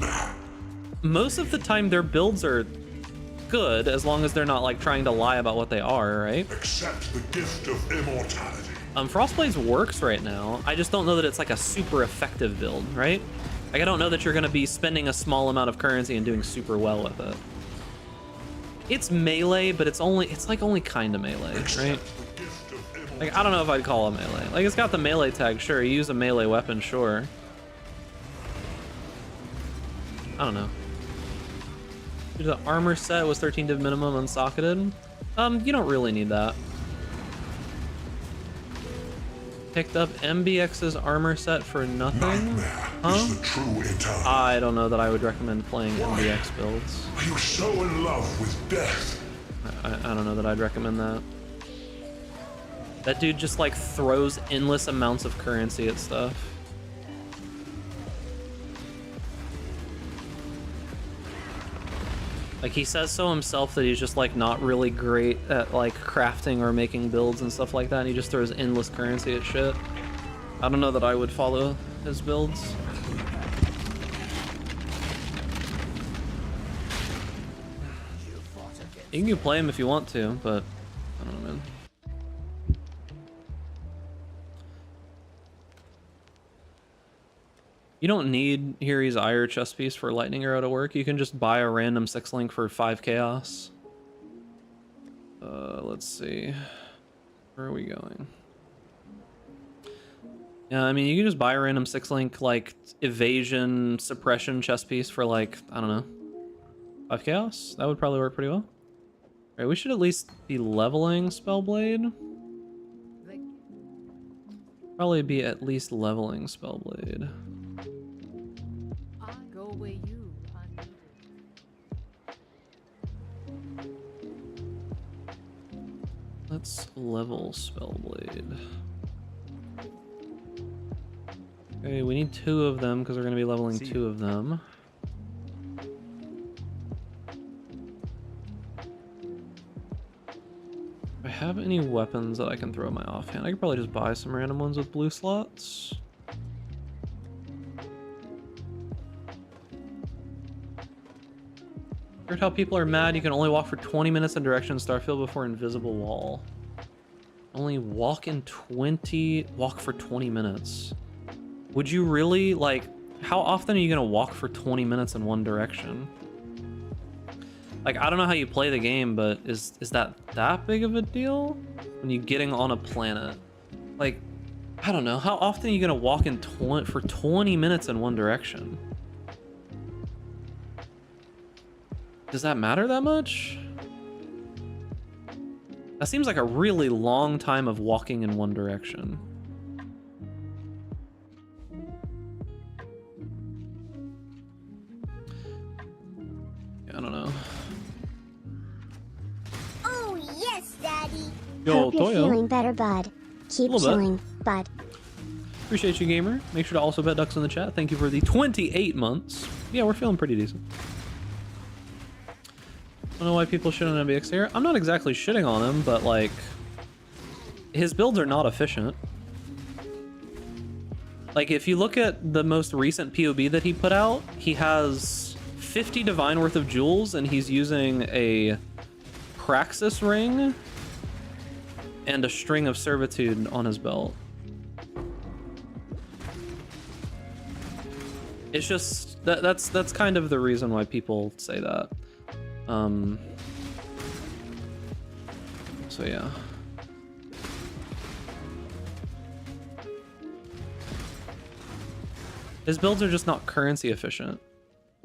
Most of the time their builds are good as long as they're not like trying to lie about what they are, right? Accept the gift of immortality. Frostblades works right now. I just don't know that it's like a super effective build, right? Like, I don't know that you're gonna be spending a small amount of currency and doing super well with it. It's melee, but it's like only kind of melee, right? Like, I don't know if I'd call it melee. Like, it's got the melee tag, sure. You use a melee weapon, sure. I don't know. The armor set was 13 div minimum unsocketed. You don't really need that. Picked up MBX's armor set for nothing? Huh? I don't know that I would recommend playing MBX builds. Are you so in love with death? I don't know that I'd recommend that. That dude just like throws endless amounts of currency at stuff. Like, he says so himself that he's just like not really great at like crafting or making builds and stuff like that, and he just throws endless currency at shit. I don't know that I would follow his builds. You can play him if you want to, but I don't know, man. You don't need Hiri's Ire chest piece for Lightning Arrow to work. You can just buy a random 6-link for 5 chaos. Let's see. Where are we going? Yeah, I mean, you can just buy a random 6-link, like, evasion, suppression chest piece for, like, I don't know, 5 chaos? That would probably work pretty well. Alright, we should at least be leveling Spellblade. Probably be at least leveling Spellblade. Let's level Spellblade. Okay, we need 2 of them because we're going to be leveling 2 of them. have any weapons that I can throw in my offhand? I could probably just buy some random ones with blue slots. Heard how people are mad you can only walk for 20 minutes in direction Starfield before invisible wall. Only walk for 20 minutes. Would you really, like, how often are you gonna walk for 20 minutes in one direction? Like, I don't know how you play the game, but is that big of a deal? When you're getting on a planet? Like, I don't know, how often are you gonna walk for 20 minutes in one direction? Does that matter that much? That seems like a really long time of walking in one direction. I don't know. Oh, yes, Daddy. Yo, Hope you're Toyo. feeling better, bud. Keep Little bit. chilling, bud. Appreciate you, gamer. Make sure to also bet ducks in the chat. Thank you for the 28 months. Yeah, we're feeling pretty decent. I don't know why people shit on MBX here. I'm not exactly shitting on him, but like, his builds are not efficient. Like, if you look at the most recent POB that he put out, he has 50 divine worth of jewels, and he's using a Praxis ring and a string of servitude on his belt. It's just that's kind of the reason why people say that. So yeah. His builds are just not currency efficient.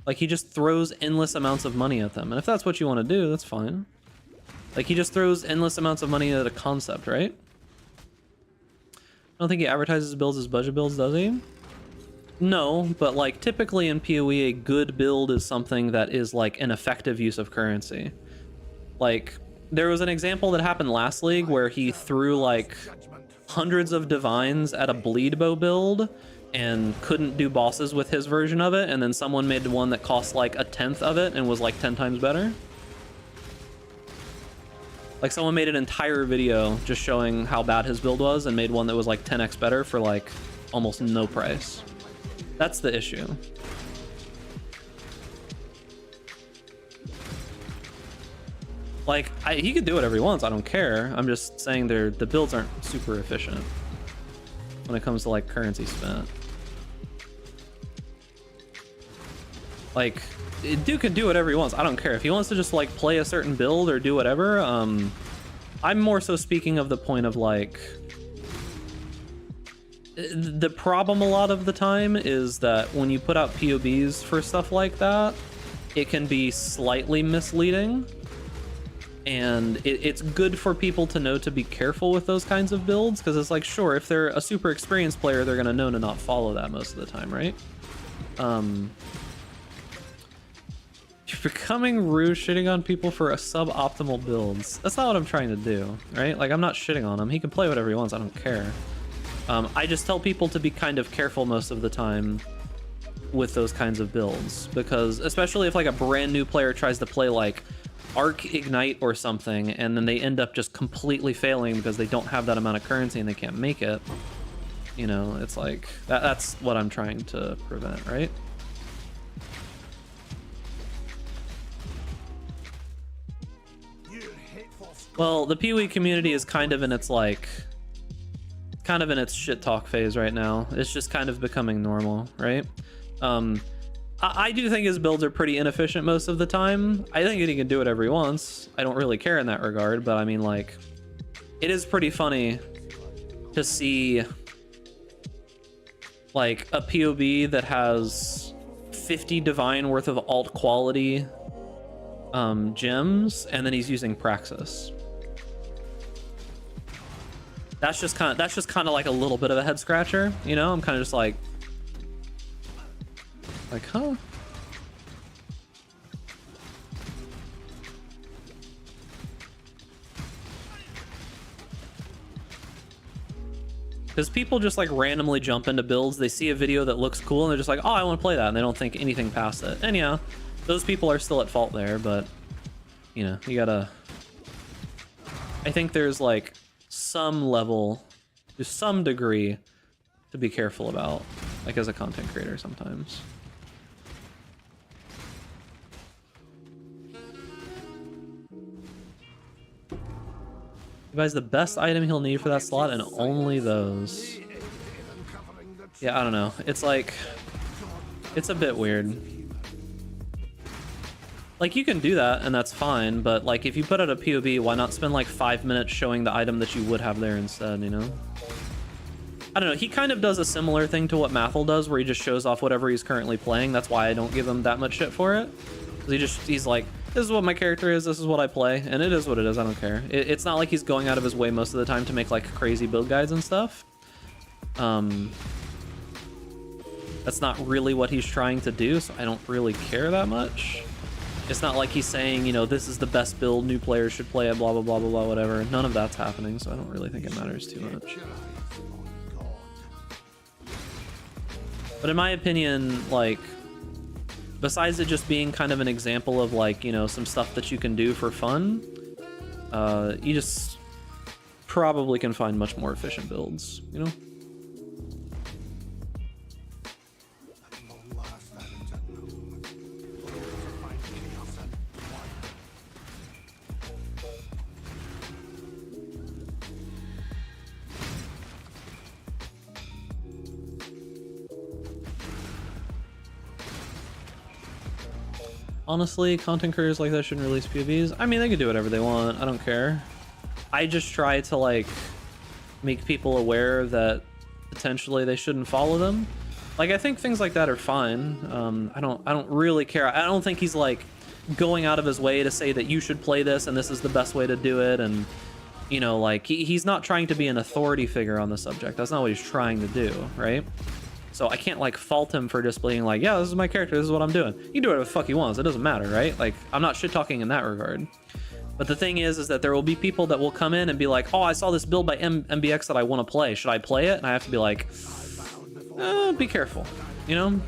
Like, he just throws endless amounts of money at them. And if that's what you want to do, that's fine. Like, he just throws endless amounts of money at a concept, right? I don't think he advertises builds as budget builds, does he? No, but like, typically in PoE, a good build is something that is like an effective use of currency. Like, there was an example that happened last league where he threw like hundreds of divines at a bleed bow build and couldn't do bosses with his version of it, and then someone made one that cost like a tenth of it and was like 10 times better. Like, someone made an entire video just showing how bad his build was and made one that was like 10x better for like almost no price. That's the issue. Like, he could do whatever he wants, I don't care. I'm just saying the builds aren't super efficient when it comes to like currency spent. Like, dude can do whatever he wants, I don't care. If he wants to just like play a certain build or do whatever, I'm more so speaking of the point of like, the problem a lot of the time is that when you put out POBs for stuff like that, it can be slightly misleading. And it's good for people to know to be careful with those kinds of builds, because it's like, sure, if they're a super experienced player, they're going to know to not follow that most of the time, right? You're becoming rude shitting on people for a suboptimal builds. That's not what I'm trying to do, right? Like, I'm not shitting on him. He can play whatever he wants, I don't care. I just tell people to be kind of careful most of the time with those kinds of builds, because especially if like a brand new player tries to play like Arc Ignite or something, and then they end up just completely failing because they don't have that amount of currency and they can't make it. You know, it's like, that's what I'm trying to prevent, right? Well, the PoE community is kind of in its like, kind of in its shit talk phase right now. It's just kind of becoming normal, right? I do think his builds are pretty inefficient most of the time. I think he can do whatever he wants. I don't really care in that regard, but I mean, like, it is pretty funny to see like a POB that has 50 divine worth of alt quality gems, and then he's using Praxis. That's just kind of like a little bit of a head scratcher, you know? I'm kind of just like, huh? Because people just like randomly jump into builds, they see a video that looks cool and they're just like, oh, I want to play that, and they don't think anything past it. And yeah, those people are still at fault there, but you know, you gotta I think there's like some level, to some degree, to be careful about, like as a content creator sometimes. He buys the best item he'll need for that slot and only those. Yeah, I don't know. It's like, it's a bit weird. Like, you can do that, and that's fine, but, like, if you put out a POB, why not spend, like, 5 minutes showing the item that you would have there instead, you know? I don't know, he kind of does a similar thing to what mouthful does, where he just shows off whatever he's currently playing. That's why I don't give him that much shit for it. Because he's like, this is what my character is, this is what I play, and it is what it is, I don't care. It's not like he's going out of his way most of the time to make, like, crazy build guides and stuff. That's not really what he's trying to do, so I don't really care that much. It's not like he's saying, you know, this is the best build, new players should play it, blah, blah, blah, blah, blah, whatever. None of that's happening, so I don't really think it matters too much. But in my opinion, like, besides it just being kind of an example of, like, you know, some stuff that you can do for fun, you just probably can find much more efficient builds, you know? Honestly, content creators like that shouldn't release POVs. I mean, they can do whatever they want. I don't care. I just try to, like, make people aware that potentially they shouldn't follow them. Like, I think things like that are fine. I don't really care. I don't think he's, like, going out of his way to say that you should play this and this is the best way to do it. And, you know, like, he's not trying to be an authority figure on the subject. That's not what he's trying to do, right? So I can't, like, fault him for just being like, yeah, this is my character, this is what I'm doing. He can do whatever the fuck he wants, it doesn't matter, right? Like, I'm not shit-talking in that regard. But the thing is that there will be people that will come in and be like, oh, I saw this build by MBX that I want to play. Should I play it? And I have to be like, be careful, you know?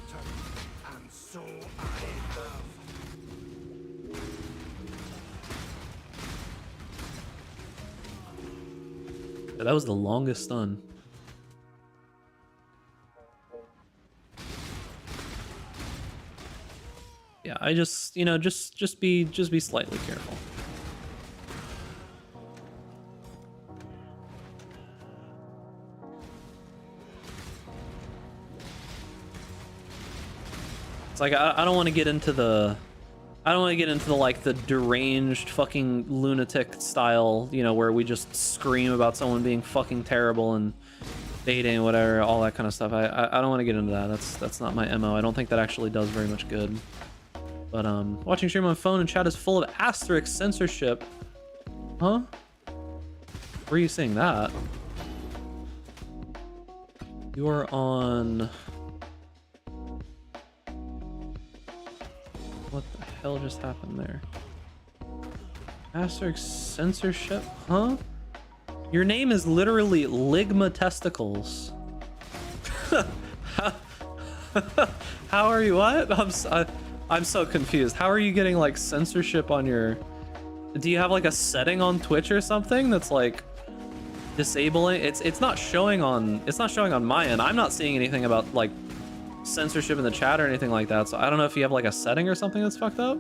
Yeah, that was the longest stun. Yeah, I just, you know, just be slightly careful. It's like I don't want to get into the like the deranged fucking lunatic style, you know, where we just scream about someone being fucking terrible and dating, whatever, all that kind of stuff. I don't want to get into that. That's not my MO. I don't think that actually does very much good. But watching stream on phone and chat is full of asterisk censorship. Huh? Where are you seeing that? You are on... What the hell just happened there? Asterisk censorship? Huh? Your name is literally Ligma Testicles. How are you? What? I'm so confused. How are you getting, like, censorship on your... Do you have, like, a setting on Twitch or something that's, like, disabling? It's not showing on... It's not showing on my end. I'm not seeing anything about, like, censorship in the chat or anything like that. So I don't know if you have, like, a setting or something that's fucked up.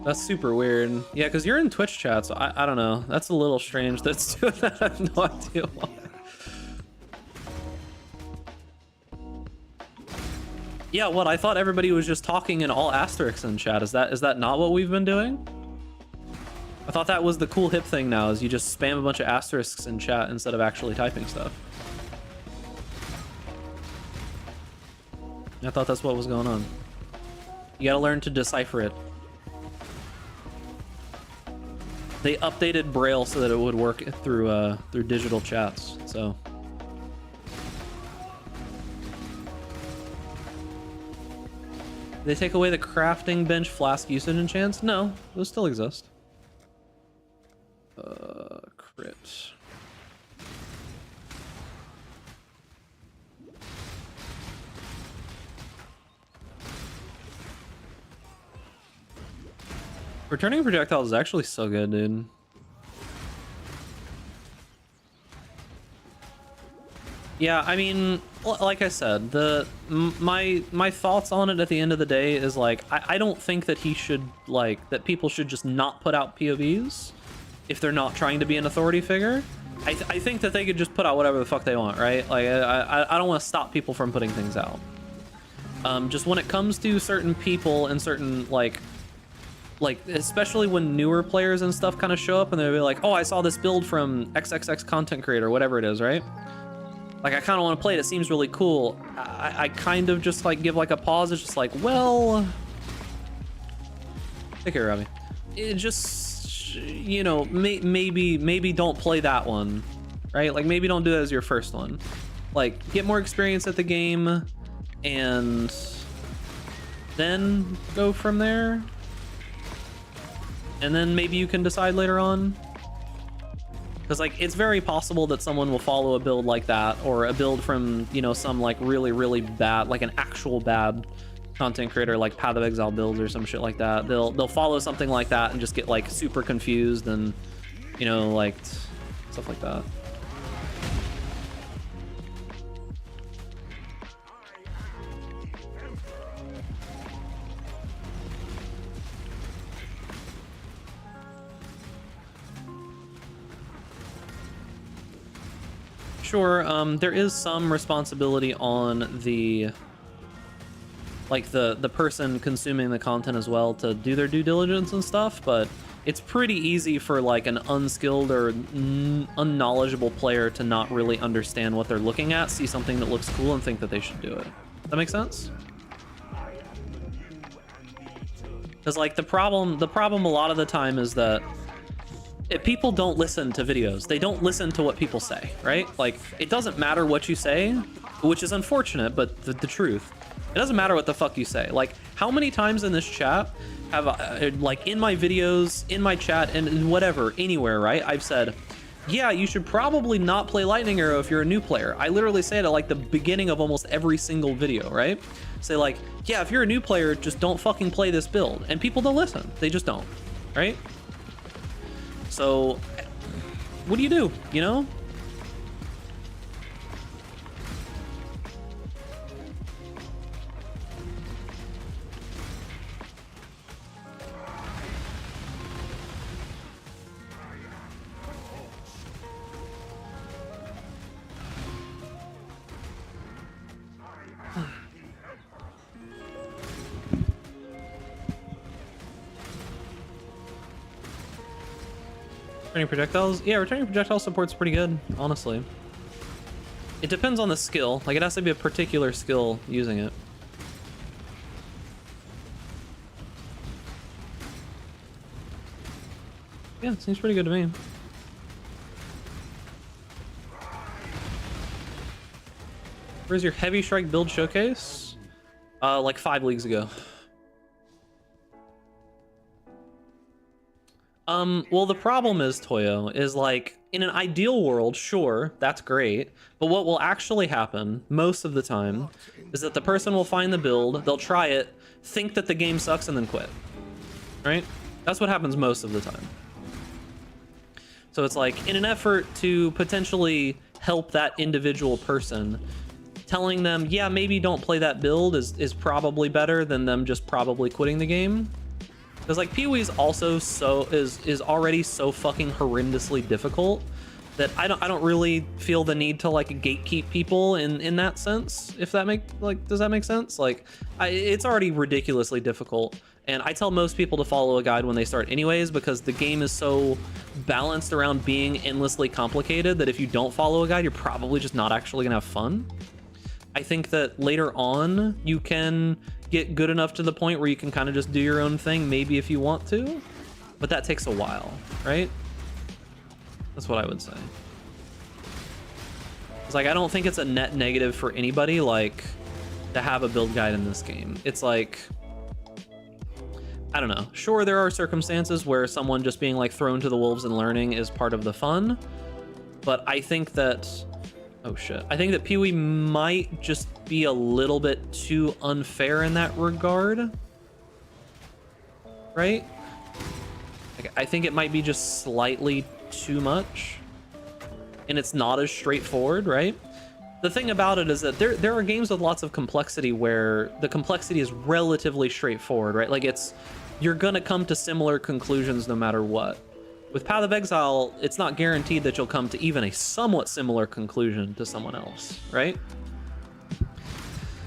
That's super weird. Yeah, because you're in Twitch chat, so I don't know. That's a little strange that's doing that. I have no idea why. Yeah, what? I thought everybody was just talking in all asterisks in chat. Is that not what we've been doing? I thought that was the cool hip thing now, is you just spam a bunch of asterisks in chat instead of actually typing stuff. I thought that's what was going on. You gotta learn to decipher it. They updated Braille so that it would work through digital chats, so. Did they take away the crafting bench flask usage enchants? No, those still exist. Crit. Returning projectiles is actually so good, dude. Yeah, I mean, like I said, my thoughts on it at the end of the day is like I don't think that that people should just not put out POVs if they're not trying to be an authority figure. I think that they could just put out whatever the fuck they want, right? Like I don't want to stop people from putting things out. Just when it comes to certain people and certain like especially when newer players and stuff kind of show up and they'll be like, oh, I saw this build from XXX content creator, whatever it is, right? Like, I kind of want to play it. It seems really cool. I kind of just, like, give, like, a pause. It's just like, well... Take care, Robbie. It just, you know, maybe don't play that one, right? Like, maybe don't do that as your first one. Like, get more experience at the game, and then go from there. And then maybe you can decide later on. Because, like, it's very possible that someone will follow a build like that, or a build from, you know, some, like, really bad, like, an actual bad content creator, like Path of Exile builds or some shit like that. They'll follow something like that and just get, like, super confused and, you know, like, stuff like that. Sure, there is some responsibility on the person consuming the content as well to do their due diligence and stuff, but it's pretty easy for like an unskilled or unknowledgeable player to not really understand what they're looking at, see something that looks cool and think that they should do it. That make sense? Because like the problem a lot of the time is that if people don't listen to videos, they don't listen to what people say, right? Like, it doesn't matter what you say, which is unfortunate, but the truth. It doesn't matter what the fuck you say. Like, how many times in this chat have, like, in my videos, in my chat, and whatever, anywhere, right? I've said, yeah, you should probably not play Lightning Arrow if you're a new player. I literally say it at, like, the beginning of almost every single video, right? Say, like, yeah, if you're a new player, just don't fucking play this build. And people don't listen. They just don't, right? So, what do? You know? Returning projectiles? Yeah, returning projectile support's pretty good, honestly. It depends on the skill. Like, it has to be a particular skill using it. Yeah, it seems pretty good to me. Where's your heavy strike build showcase? Like 5 leagues ago. Well, the problem is, Toyo, is like, in an ideal world, sure, that's great, but what will actually happen, most of the time, is that the person will find the build, they'll try it, think that the game sucks, and then quit. Right? That's what happens most of the time. So it's like, in an effort to potentially help that individual person, telling them, yeah, maybe don't play that build is probably better than them just probably quitting the game. Because like PoE's also is already so fucking horrendously difficult that I don't really feel the need to like gatekeep people in that sense. If that does that make sense? Like it's already ridiculously difficult, and I tell most people to follow a guide when they start anyways, because the game is so balanced around being endlessly complicated that if you don't follow a guide, you're probably just not actually gonna have fun. I think that later on you can get good enough to the point where you can kind of just do your own thing, maybe if you want to, but that takes a while, right? That's what I would say. It's like, I don't think it's a net negative for anybody, like, to have a build guide in this game. It's like, I don't know. Sure, there are circumstances where someone just being like thrown to the wolves and learning is part of the fun, but I think that, oh shit, I think that PoE might just be a little bit too unfair in that regard, right? Like, I think it might be just slightly too much, and it's not as straightforward, right? The thing about it is that there are games with lots of complexity where the complexity is relatively straightforward, right? Like, you're gonna come to similar conclusions no matter what. With Path of Exile, it's not guaranteed that you'll come to even a somewhat similar conclusion to someone else, right?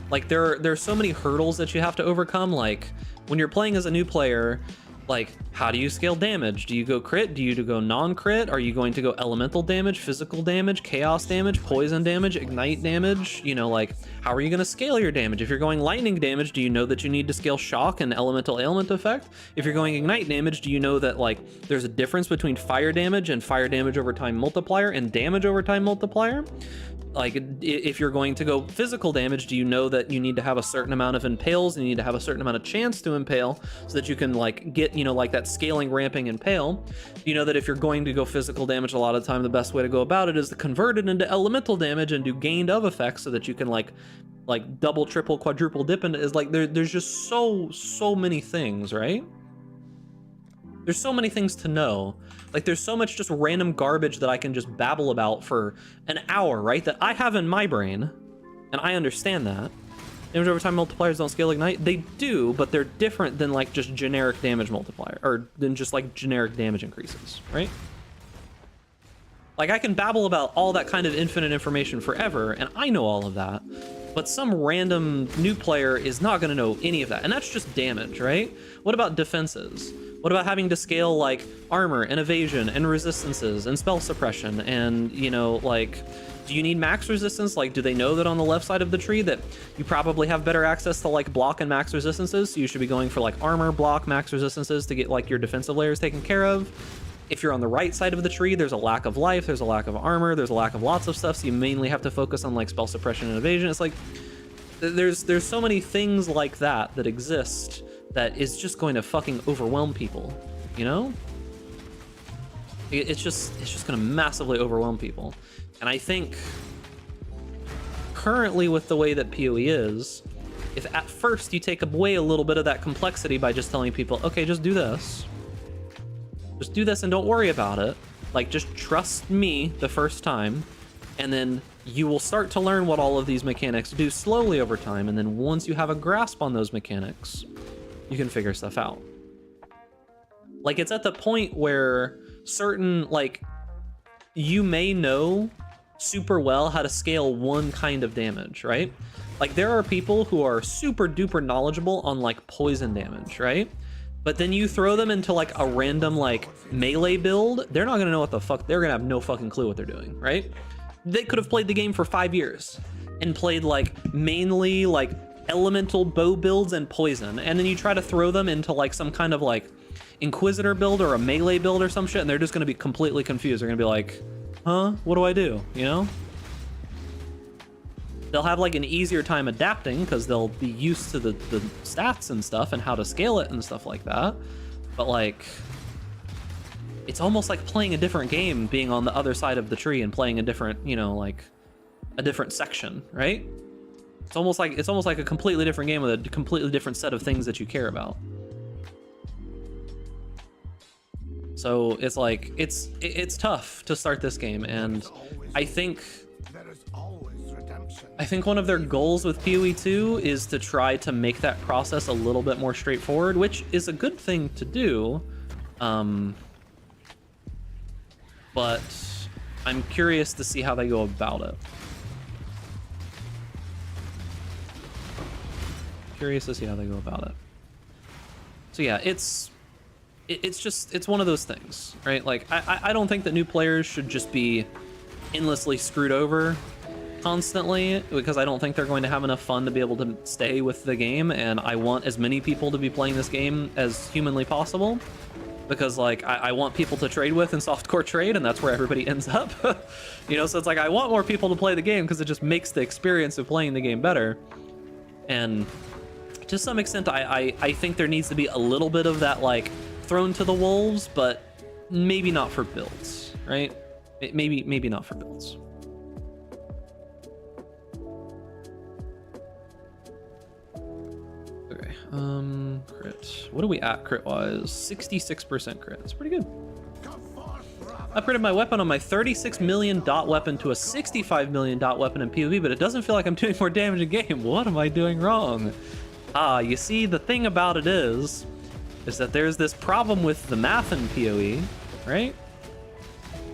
Like, there's so many hurdles that you have to overcome. Like, when you're playing as a new player, like, how do you scale damage? Do you go crit? Do you go non-crit? Are you going to go elemental damage, physical damage, chaos damage, poison damage, ignite damage? You know, like, how are you going to scale your damage? If you're going lightning damage, do you know that you need to scale shock and elemental ailment effect? If you're going ignite damage, do you know that, like, there's a difference between fire damage and fire damage over time multiplier and damage over time multiplier? Like, if you're going to go physical damage, do you know that you need to have a certain amount of impales and you need to have a certain amount of chance to impale so that you can, like, get, you know, like that scaling, ramping, impale? You know that if you're going to go physical damage, a lot of the time the best way to go about it is to convert it into elemental damage and do gained of effects so that you can, like double, triple, quadruple dip into, is like, there's just so many things, right? There's so many things to know. Like, there's so much just random garbage that I can just babble about for an hour, right? That I have in my brain, and I understand that. Damage over time multipliers don't scale ignite. They do, but they're different than, like, just generic damage multiplier, or than just, like, generic damage increases, right? Like, I can babble about all that kind of infinite information forever, and I know all of that, but some random new player is not going to know any of that, and that's just damage, right? What about defenses? What about having to scale, like, armor and evasion and resistances and spell suppression and, you know, like, do you need max resistance? Like, do they know that on the left side of the tree that you probably have better access to, like, block and max resistances? So you should be going for, like, armor, block, max resistances to get, like, your defensive layers taken care of. If you're on the right side of the tree, there's a lack of life, there's a lack of armor, there's a lack of lots of stuff, so you mainly have to focus on, like, spell suppression and evasion. It's like, there's so many things like that that exist that is just going to fucking overwhelm people, you know? It's just gonna massively overwhelm people. And I think currently with the way that PoE is, if at first you take away a little bit of that complexity by just telling people, okay, just do this. Just do this and don't worry about it. Like, just trust me the first time, and then you will start to learn what all of these mechanics do slowly over time, and then once you have a grasp on those mechanics, you can figure stuff out. Like, it's at the point where certain, like, you may know super well how to scale one kind of damage, right? Like, there are people who are super duper knowledgeable on, like, poison damage, right? But then you throw them into, like, a random, like, melee build, they're not gonna know what the fuck, they're gonna have no fucking clue what they're doing, right? They could have played the game for 5 years and played, like, mainly, like, elemental bow builds and poison, and then you try to throw them into, like, some kind of, like, Inquisitor build or a melee build or some shit, and they're just gonna be completely confused. They're gonna be like, huh, what do I do, you know? They'll have, like, an easier time adapting because they'll be used to the stats and stuff and how to scale it and stuff like that, but, like, it's almost like playing a different game, being on the other side of the tree and playing a different, you know, like, a different section, right? It's almost like a completely different game with a completely different set of things that you care about. So it's like, it's tough to start this game, and I think one of their goals with PoE 2 is to try to make that process a little bit more straightforward, which is a good thing to do. But I'm curious to see how they go about it. Curious to see how they go about it. So yeah, it's one of those things, right? Like, I don't think that new players should just be endlessly screwed over constantly, because I don't think they're going to have enough fun to be able to stay with the game, and I want as many people to be playing this game as humanly possible, because, like, I want people to trade with in softcore trade, and that's where everybody ends up. You know, so it's like, I want more people to play the game because it just makes the experience of playing the game better. And to some extent, I think there needs to be a little bit of that, like, thrown to the wolves, but maybe not for builds, right? Maybe not for builds. Okay, crit. What are we at crit-wise? 66% crit. That's pretty good. Upgraded my weapon on my 36 million dot weapon to a 65 million dot weapon in PvP, but it doesn't feel like I'm doing more damage in game. What am I doing wrong? You see, the thing about it is that there's this problem with the math in PoE, right?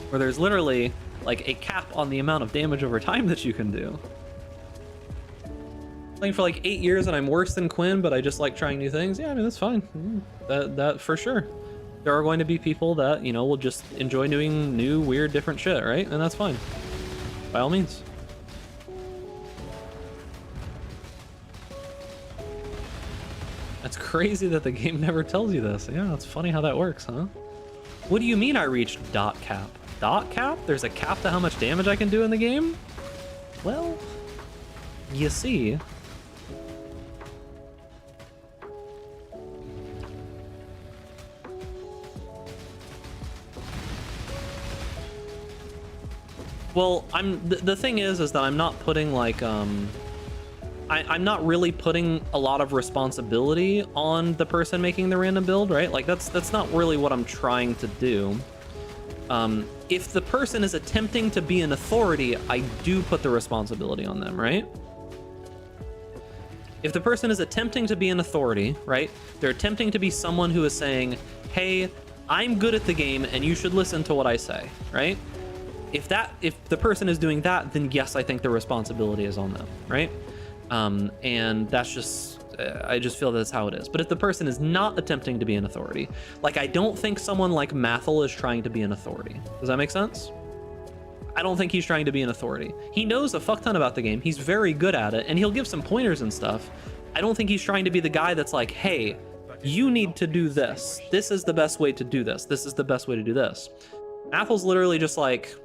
Where there's literally like a cap on the amount of damage over time that you can do. Playing for like 8 years and I'm worse than Quinn, but I just like trying new things. Yeah, I mean, that's fine. That for sure. There are going to be people that, you know, will just enjoy doing new, weird, different shit, right? And that's fine. By all means. That's crazy that the game never tells you this. Yeah, it's funny how that works, huh? What do you mean I reached dot cap? Dot cap? There's a cap to how much damage I can do in the game? Well, you see. Well, the thing is that I'm not putting like I'm not really putting a lot of responsibility on the person making the random build, right? Like that's not really what I'm trying to do. If the person is attempting to be an authority, I do put the responsibility on them, right? If the person is attempting to be an authority, right? They're attempting to be someone who is saying, hey, I'm good at the game and you should listen to what I say, right? If the person is doing that, then yes, I think the responsibility is on them, right? And that's just, I just feel that's how it is. But if the person is not attempting to be an authority, like I don't think someone like Mouthful is trying to be an authority. Does that make sense? I don't think he's trying to be an authority. He knows a fuck ton about the game. He's very good at it, and he'll give some pointers and stuff. I don't think he's trying to be the guy that's like, hey, you need to do this. This is the best way to do this. This is the best way to do this. Mouthful's literally just like,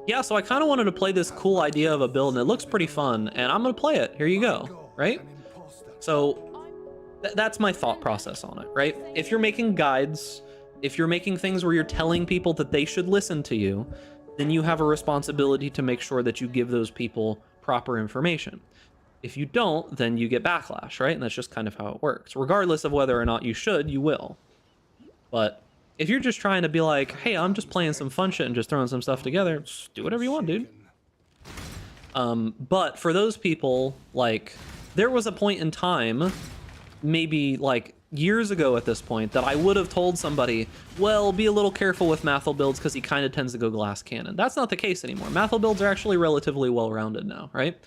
yeah, so I kind of wanted to play this cool idea of a build and it looks pretty fun and I'm gonna play it. Here you go, right? So that's my thought process on it, right? If you're making guides, if you're making things where you're telling people that they should listen to you, then you have a responsibility to make sure that you give those people proper information. If you don't, then you get backlash, right? And that's just kind of how it works. Regardless of whether or not you should, you will. But if you're just trying to be like, hey, I'm just playing some fun shit and just throwing some stuff together, just do whatever you want, dude. But for those people, like, there was a point in time, maybe like years ago at this point, that I would have told somebody, well, be a little careful with Mouthful builds because he kind of tends to go glass cannon. That's not the case anymore. Mouthful builds are actually relatively well-rounded now, right?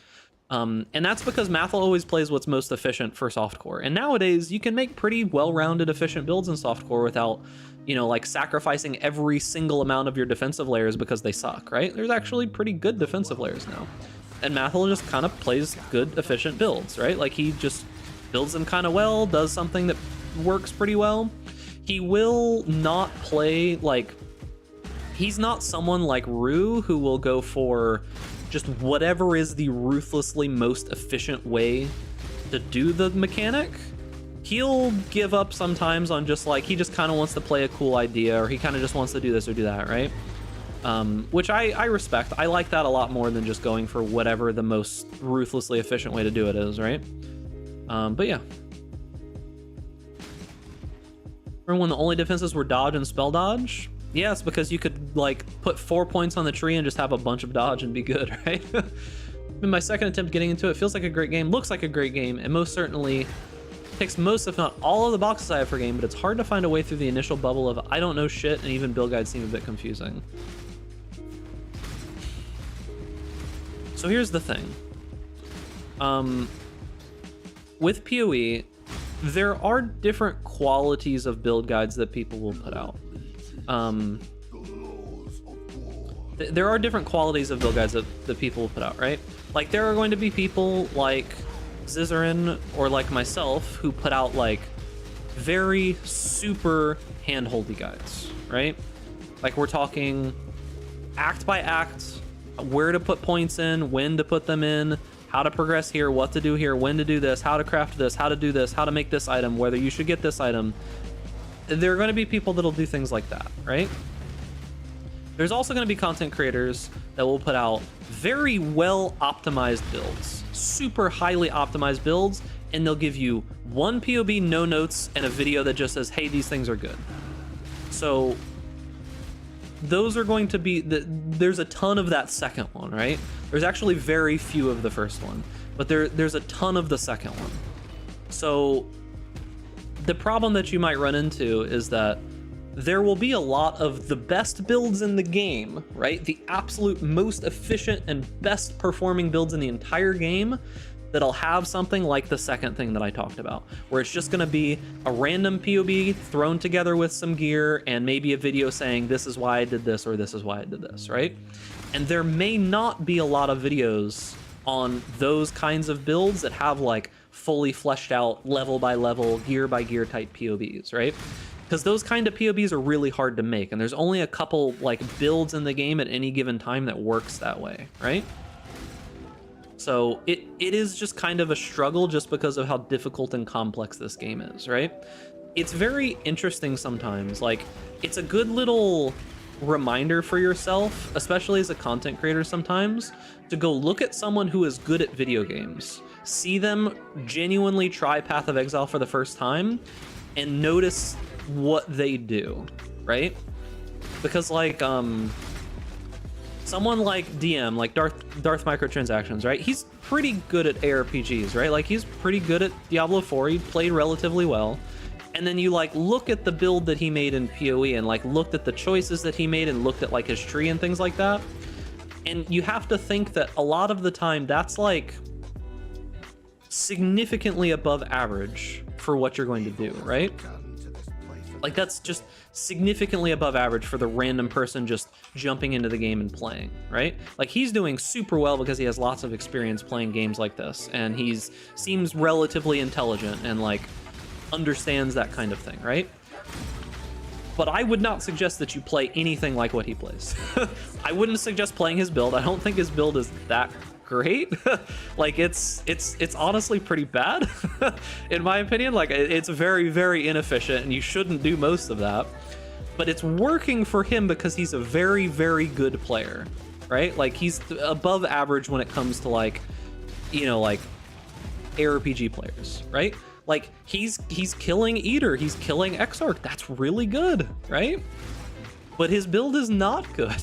And that's because Mouthful always plays what's most efficient for softcore. And nowadays, you can make pretty well-rounded, efficient builds in softcore without, you know, like sacrificing every single amount of your defensive layers because they suck, right? There's actually pretty good defensive layers now. And Mouthful just kind of plays good, efficient builds, right? Like he just builds them kind of well, does something that works pretty well. He will not play like, he's not someone like Rue who will go for just whatever is the ruthlessly most efficient way to do the mechanic. He'll give up sometimes on just like, he just kind of wants to play a cool idea, or he kind of just wants to do this or do that, right? Which I respect. I like that a lot more than just going for whatever the most ruthlessly efficient way to do it is, right? But yeah. Remember when the only defenses were dodge and spell dodge? Yes, because you could like put 4 points on the tree and just have a bunch of dodge and be good, right? In my second attempt getting into it, feels like a great game, looks like a great game, and most certainly ticks most, if not all, of the boxes I have for game, but it's hard to find a way through the initial bubble of I don't know shit, and even build guides seem a bit confusing. So here's the thing. With PoE, there are different qualities of build guides that people will put out. There are different qualities of build guides that people will put out, right? Like there are going to be people like Zizarin or like myself who put out like very super handholdy guides, right? Like we're talking act by act, where to put points in, when to put them in, how to progress here, what to do here, when to do this, how to craft this, how to do this, how to make this item, whether you should get this item. There are going to be people that'll do things like that, right? There's also going to be content creators that will put out very well optimized builds, super highly optimized builds, and they'll give you one POB, no notes, and a video that just says, hey, these things are good. So those are going to be, there's a ton of that second one, right? There's actually very few of the first one, but there's a ton of the second one. So the problem that you might run into is that there will be a lot of the best builds in the game, right? The absolute most efficient and best performing builds in the entire game that'll have something like the second thing that I talked about, where it's just gonna be a random POB thrown together with some gear and maybe a video saying this is why I did this or this is why I did this, right? And there may not be a lot of videos on those kinds of builds that have like fully fleshed out level by level, gear by gear type POBs, right? Because those kind of POBs are really hard to make, and there's only a couple like builds in the game at any given time that works that way, right? So it is just kind of a struggle just because of how difficult and complex this game is, right? It's very interesting sometimes. Like, it's a good little reminder for yourself, especially as a content creator sometimes, to go look at someone who is good at video games, see them genuinely try Path of Exile for the first time, and notice what they do, right? Because like someone like DM, like Darth Microtransactions, right? He's pretty good at ARPGs, right? Like, he's pretty good at Diablo 4. He played relatively well. And then you like look at the build that he made in PoE and like looked at the choices that he made and looked at like his tree and things like that. And you have to think that a lot of the time that's like significantly above average for what you're going to do, right? Like, that's just significantly above average for the random person just jumping into the game and playing, right? Like, he's doing super well because he has lots of experience playing games like this, and he's seems relatively intelligent and like understands that kind of thing, right? But I would not suggest that you play anything like what he plays. I wouldn't suggest playing his build. I don't think his build is that great. Like, it's honestly pretty bad in my opinion. Like, it's very, very inefficient and you shouldn't do most of that, but it's working for him because he's a very, very good player, right? Like, he's above average when it comes to like, you know, like ARPG players, right? Like, he's killing Eater, he's killing Exarch. That's really good, right? But his build is not good.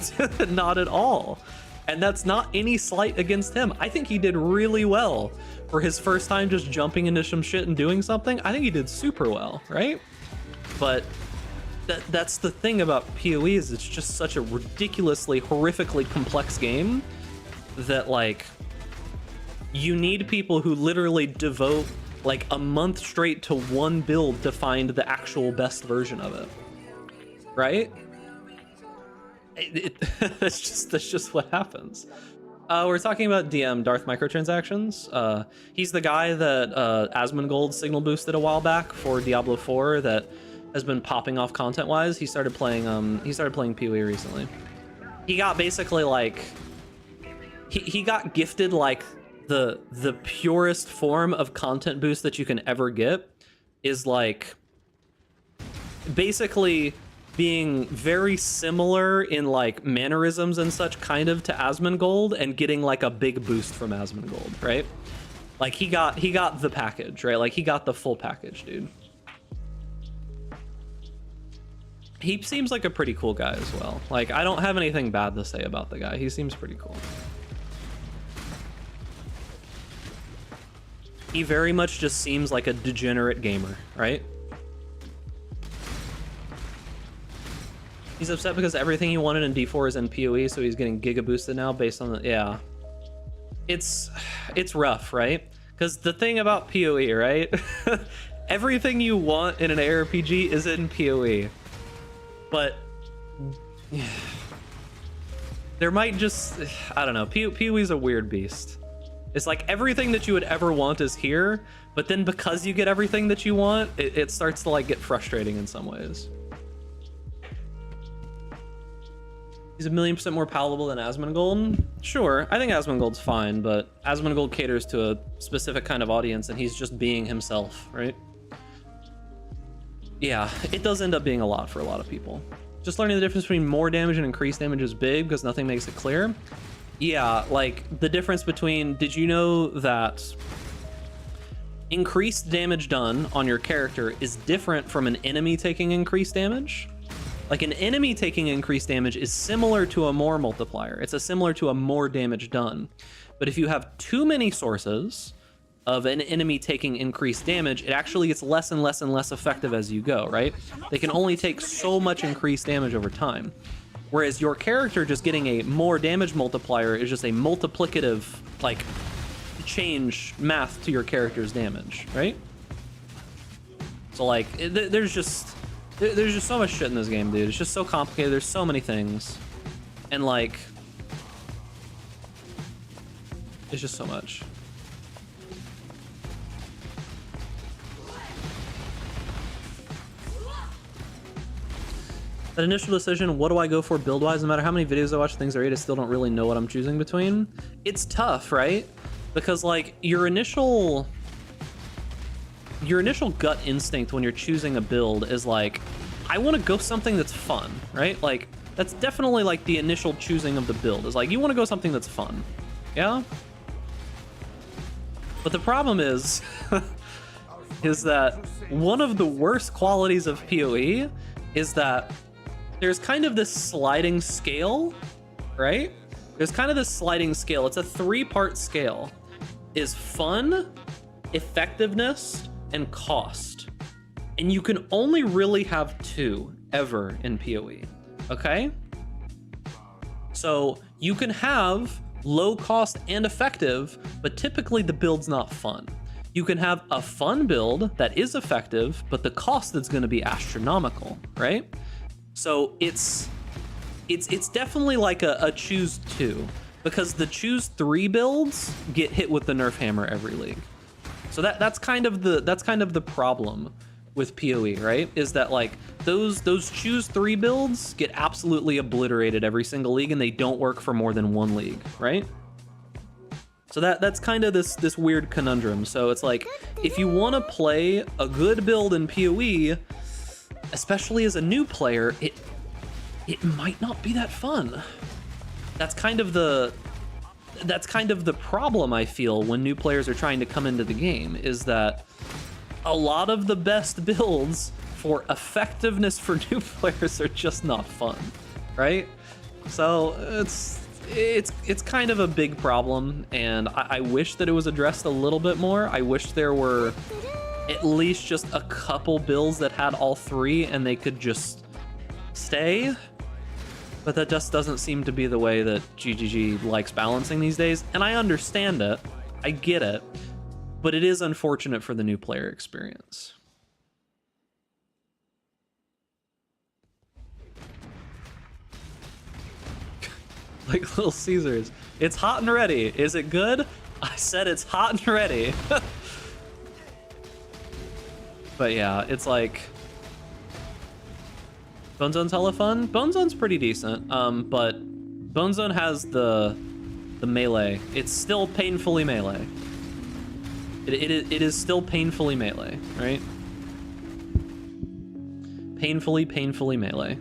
Not at all. And that's not any slight against him. I think he did really well for his first time just jumping into some shit and doing something. I think he did super well, right? But that's the thing about PoE, is it's just such a ridiculously, horrifically complex game that like you need people who literally devote like a month straight to one build to find the actual best version of it, right? That's just what happens. We're talking about DM Darth Microtransactions. He's the guy that Asmongold signal boosted a while back for Diablo 4 that has been popping off content wise. He started playing PoE recently. He got basically like he got gifted like the purest form of content boost that you can ever get, is like basically being very similar in like mannerisms and such kind of to Asmongold and getting like a big boost from Asmongold, right? Like, he got the package, right? Like, he got the full package, dude. He seems like a pretty cool guy as well. Like, I don't have anything bad to say about the guy. He seems pretty cool. He very much just seems like a degenerate gamer, right? He's upset because everything he wanted in D4 is in PoE, so he's getting giga boosted now based on the, yeah. It's rough, right? Because the thing about PoE, right? Everything you want in an ARPG is in PoE. But there might just, I don't know, PoE is a weird beast. It's like everything that you would ever want is here, but then because you get everything that you want, it starts to like get frustrating in some ways. He's 1,000,000% more palatable than Asmongold. Sure, I think Asmongold's fine, but Asmongold caters to a specific kind of audience and he's just being himself, right? Yeah, it does end up being a lot for a lot of people. Just learning the difference between more damage and increased damage is big because nothing makes it clear. Yeah, like the difference between, did you know that increased damage done on your character is different from an enemy taking increased damage. Like an enemy taking increased damage is similar to a more multiplier. It's similar to a more damage done. But if you have too many sources of an enemy taking increased damage, it actually gets less and less and less effective as you go, right? They can only take so much increased damage over time. Whereas your character just getting a more damage multiplier is just a multiplicative, like, change math to your character's damage, right? So like, there's just so much shit in this game, dude. It's just so complicated. There's so many things. And like, it's just so much. That initial decision, what do I go for build-wise? No matter how many videos I watch, things I read, I still don't really know what I'm choosing between. It's tough, right? Because like your initial gut instinct when you're choosing a build is like, I want to go something that's fun, right? Like that's definitely like the initial choosing of the build is like, you want to go something that's fun. Yeah? But the problem is, is that one of the worst qualities of PoE is that there's kind of this sliding scale, right? There's kind of this sliding scale. It's a 3-part scale. Is fun, effectiveness, and cost. And you can only really have 2 ever in PoE, okay? So you can have low cost and effective, but typically the build's not fun. You can have a fun build that is effective, but the cost that's gonna be astronomical, right? So it's definitely like a choose 2, because the choose 3 builds get hit with the nerf hammer every league. So that's kind of the problem with PoE, right? Is that like those choose 3 builds get absolutely obliterated every single league, and they don't work for more than 1 league, right? So that's kind of this weird conundrum. So it's like, if you want to play a good build in PoE, especially as a new player, it might not be that fun. That's kind of the problem I feel when new players are trying to come into the game, is that a lot of the best builds for effectiveness for new players are just not fun, right? So it's kind of a big problem, and I wish that it was addressed a little bit more. I wish there were at least just a couple builds that had all 3 and they could just stay. But that just doesn't seem to be the way that GGG likes balancing these days. And I understand it. I get it. But it is unfortunate for the new player experience. Like Little Caesars. It's hot and ready. Is it good? I said it's hot and ready. But yeah, it's like, Bone Zone's hella fun. Bone Zone's pretty decent, but Bone Zone has the melee. It's still painfully melee. It is still painfully melee, right? Painfully melee.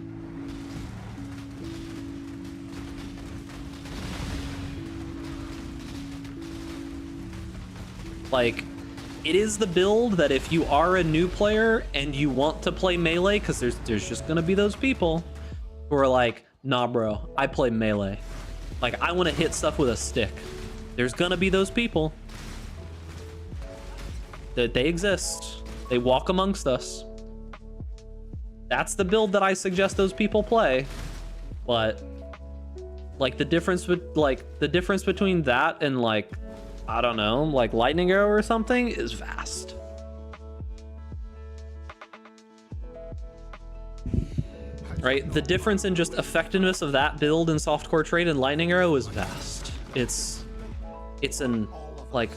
Like, it is the build that if you are a new player and you want to play melee, because there's just gonna be those people who are like, nah bro, I play melee. Like, I want to hit stuff with a stick. There's gonna be those people. That they exist. They walk amongst us. That's the build that I suggest those people play. But like the difference between that and like, I don't know, like Lightning Arrow or something is vast. Right? The difference in just effectiveness of that build in Softcore Trade and Lightning Arrow is vast. It's an, like,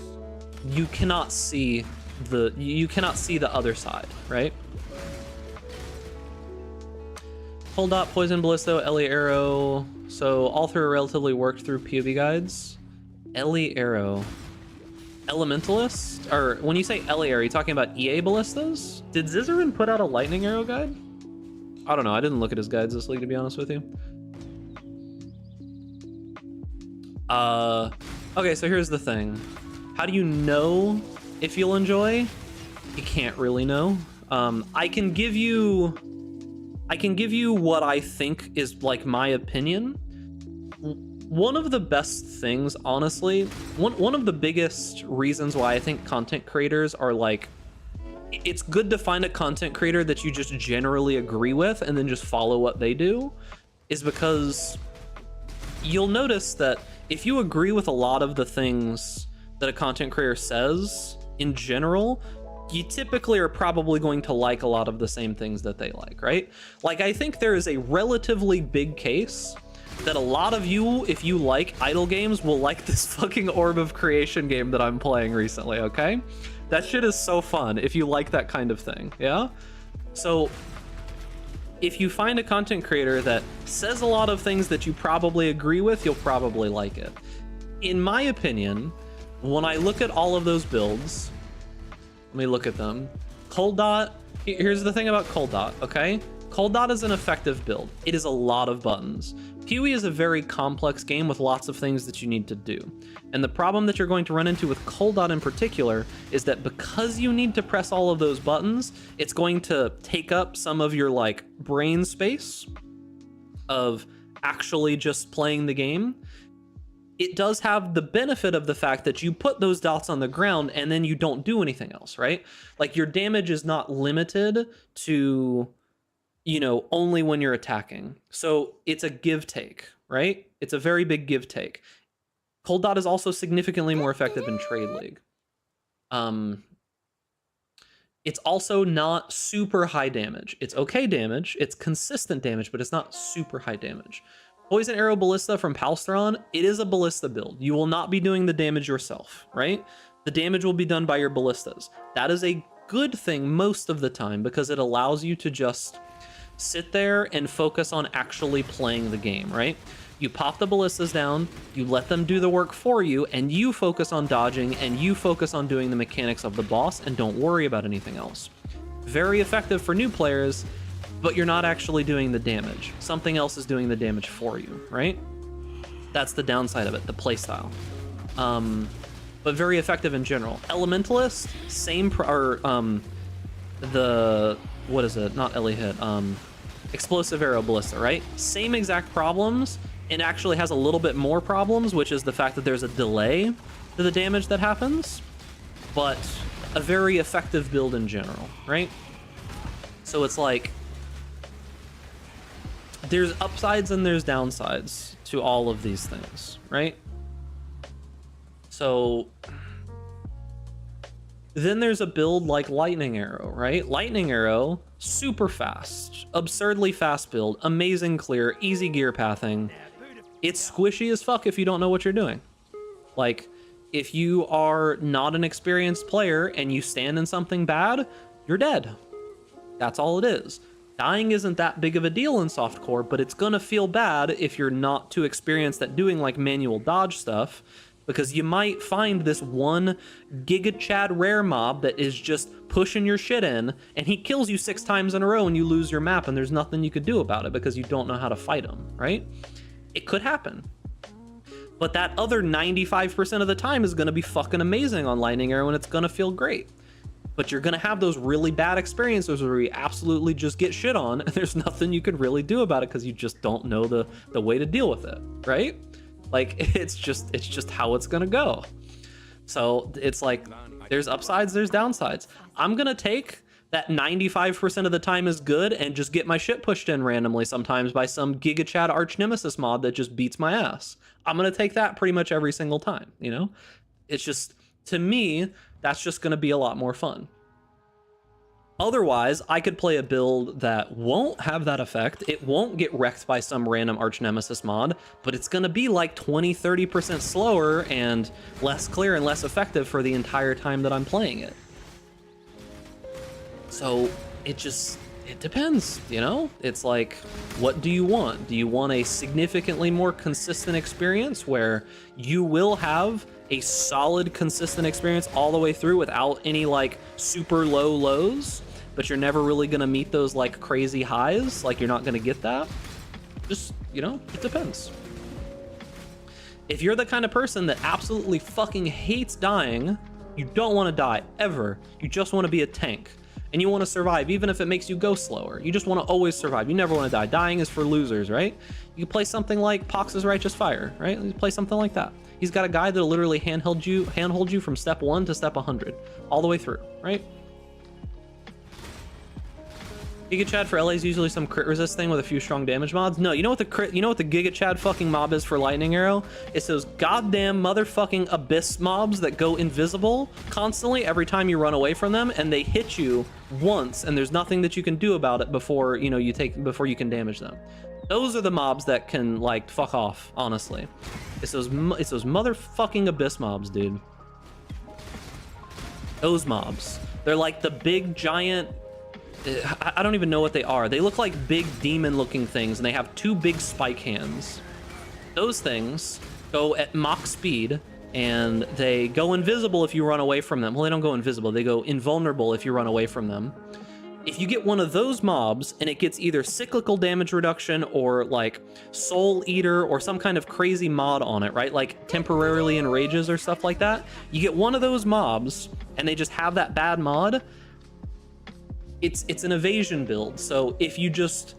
you cannot see the other side, right? Full Dot, Poison, Ballisto, Ellie Arrow. So all three are relatively worked through POV guides. Ellie Arrow. Elementalist? Or when you say Ellie Arrow, are you talking about EA Ballistas? Did Zizarin put out a Lightning Arrow guide? I don't know. I didn't look at his guides this league, to be honest with you. Okay, so here's the thing. How do you know if you'll enjoy. You can't really know. I can give you what I think is like my opinion. One of the best things, honestly, one of the biggest reasons why I think content creators are like, it's good to find a content creator that you just generally agree with and then just follow what they do, is because you'll notice that if you agree with a lot of the things that a content creator says in general, you typically are probably going to like a lot of the same things that they like, right? Like, I think there is a relatively big case that a lot of you, if you like idle games, will like this fucking Orb of Creation game that I'm playing recently, okay? That shit is so fun if you like that kind of thing, yeah? So if you find a content creator that says a lot of things that you probably agree with, you'll probably like it. In my opinion, when I look at all of those builds, let me look at them. Cold Dot, here's the thing about Cold Dot, okay? Cold Dot is an effective build. It is a lot of buttons. PoE is a very complex game with lots of things that you need to do. And the problem that you're going to run into with Cold Dot in particular is that because you need to press all of those buttons, it's going to take up some of your like brain space of actually just playing the game. It does have the benefit of the fact that you put those dots on the ground and then you don't do anything else, right? Like, your damage is not limited to, you know, only when you're attacking. So it's a give take, right? It's a very big give take. Cold Dot is also significantly more effective in Trade League. It's also not super high damage. It's okay damage, it's consistent damage, but it's not super high damage. Poison Arrow Ballista from Palstron, it is a ballista build. You will not be doing the damage yourself, right? The damage will be done by your ballistas. That is a good thing most of the time because it allows you to just sit there and focus on actually playing the game, right? You pop the ballistas down, you let them do the work for you, and you focus on dodging, and you focus on doing the mechanics of the boss, and don't worry about anything else. Very effective for new players, but you're not actually doing the damage. Something else is doing the damage for you, right? That's the downside of it, the playstyle. But very effective in general. Elementalist, same, what is it? Not Ellie Hit. Explosive Arrow Ballista, right? Same exact problems, and actually has a little bit more problems, which is the fact that there's a delay to the damage that happens, but a very effective build in general, right? So it's like, there's upsides and there's downsides to all of these things, right? So then there's a build like Lightning Arrow, right? Lightning Arrow, super fast, absurdly fast build, amazing clear, easy gear pathing. It's squishy as fuck if you don't know what you're doing. Like, if you are not an experienced player and you stand in something bad, you're dead. That's all it is. Dying isn't that big of a deal in softcore, but it's gonna feel bad if you're not too experienced at doing like manual dodge stuff, because you might find this one Giga Chad rare mob that is just pushing your shit in, and he kills you 6 times in a row and you lose your map and there's nothing you could do about it because you don't know how to fight him, right? It could happen. But that other 95% of the time is gonna be fucking amazing on Lightning Arrow and it's gonna feel great. But you're gonna have those really bad experiences where you absolutely just get shit on and there's nothing you could really do about it because you just don't know the way to deal with it, right? Like, it's just how it's gonna go. So it's like, there's upsides, there's downsides. I'm gonna take that 95% of the time is good and just get my shit pushed in randomly sometimes by some Giga Chad arch nemesis mob that just beats my ass. I'm gonna take that pretty much every single time, you know? It's just, to me, that's just gonna be a lot more fun. Otherwise, I could play a build that won't have that effect. It won't get wrecked by some random arch nemesis mod, but it's gonna be like 20-30% slower and less clear and less effective for the entire time that I'm playing it. So it depends, you know? It's like, what do you want? Do you want a significantly more consistent experience where you will have a solid, consistent experience all the way through without any like super low lows, but you're never really gonna meet those like crazy highs? Like, you're not gonna get that? Just, you know, it depends. If you're the kind of person that absolutely fucking hates dying You don't want to die, ever. You just want to be a tank. And you want to survive, even if it makes you go slower. You just want to always survive. You never want to die. Dying is for losers, right? You can play something like Pox's Righteous Fire, right? You play something like that. He's got a guy that'll literally handhold you from step 1 to step 100, all the way through, right? Giga Chad for LA is usually some crit resist thing with a few strong damage mods. No, you know what the Giga Chad fucking mob is for Lightning Arrow? It's those goddamn motherfucking Abyss mobs that go invisible constantly every time you run away from them, and they hit you once, and there's nothing that you can do about it before before you can damage them. Those are the mobs that can like fuck off, honestly. It's those motherfucking Abyss mobs, dude. Those mobs. They're like the big giant, I don't even know what they are. They look like big demon looking things, and they have 2 big spike hands. Those things go at Mach speed, and they go invisible if you run away from them. Well, they don't go invisible, they go invulnerable if you run away from them. If you get one of those mobs and it gets either cyclical damage reduction or like Soul Eater or some kind of crazy mod on it, right? Like temporarily enrages or stuff like that. You get one of those mobs and they just have that bad mod. It's an evasion build. So if you just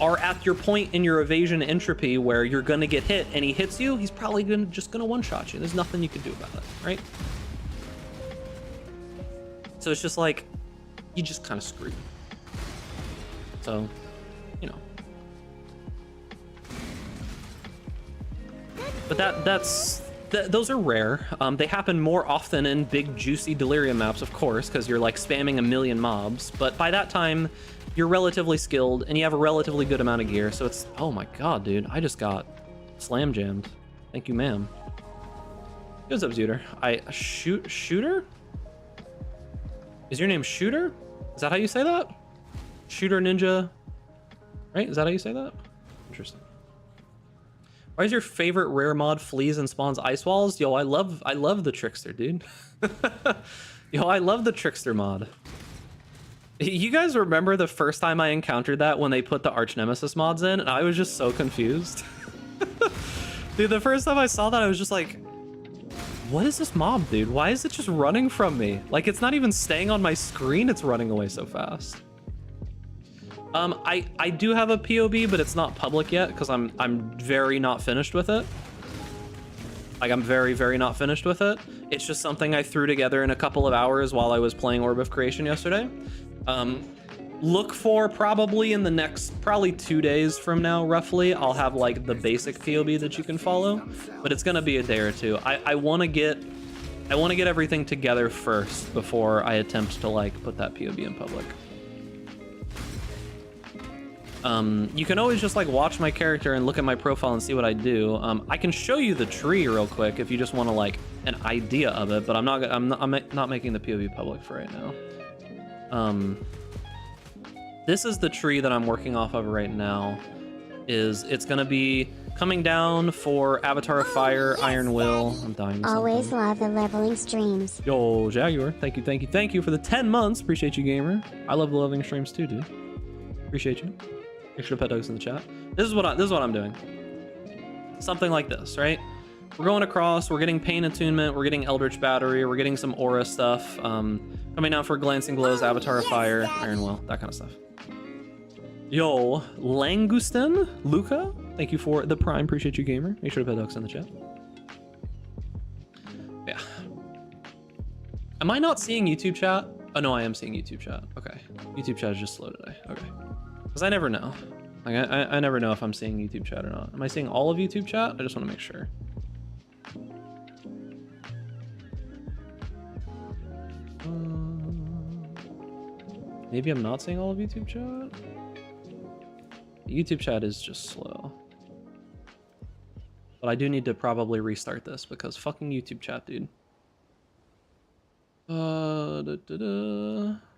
are at your point in your evasion entropy where you're gonna get hit and he hits you, he's probably just gonna one-shot you. There's nothing you can do about it, right? So it's just like, you just kind of screwed. So, you know. But those are rare. They happen more often in big juicy delirium maps, of course, because you're like spamming a million mobs. But by that time, you're relatively skilled and you have a relatively good amount of gear. So it's, oh my god, dude, I just got slam jammed. Thank you, ma'am. What's up, Zooter? Shooter? Is your name Shooter? Is that how you say that? Shooter Ninja, right? Is that how you say that? Interesting. Why is your favorite rare mod fleas and spawns ice walls? Yo, I love the Trickster, dude. Yo, I love the Trickster mod. You guys remember the first time I encountered that when they put the Arch Nemesis mods in, and I was just so confused. Dude, the first time I saw that, I was just like, what is this mob, dude? Why is it just running from me? Like, it's not even staying on my screen, it's running away so fast. I do have a POB, but it's not public yet because I'm very not finished with it. Like, I'm very, very not finished with it. It's just something I threw together in a couple of hours while I was playing Orb of Creation yesterday. Look for probably in the next, probably 2 days from now, roughly, I'll have like the basic POB that you can follow, but it's gonna be a day or two. I want to get everything together first before I attempt to like put that POB in public. You can always just like watch my character and look at my profile and see what I do. I can show you the tree real quick if you just want to like an idea of it, but I'm not making the POV public for right now. This is the tree that I'm working off of right now. It's gonna be coming down for Avatar of Fire, Iron Will. I'm dying. Always love the leveling streams. Yo, Jaguar, thank you for the 10 months. Appreciate you, gamer. I love the leveling streams too, dude. Appreciate you. Extra pet dogs in the chat. This is what I'm doing. Something like this, right? We're going across, we're getting Pain Attunement, we're getting Eldritch Battery, we're getting some Aura stuff, coming down for Glancing Glows, Avatar of Fire, Iron Will, that kind of stuff. Yo, Langustin, Luca, thank you for the Prime, appreciate you, gamer. Make sure to pet dogs in the chat. Yeah. Am I not seeing YouTube chat? Oh no, I am seeing YouTube chat. Okay. YouTube chat is just slow today. Okay. Because I never know. Like, I never know if I'm seeing YouTube chat or not. Am I seeing all of YouTube chat? I just want to make sure. Maybe I'm not seeing all of YouTube chat? YouTube chat is just slow. But I do need to probably restart this because fucking YouTube chat, dude.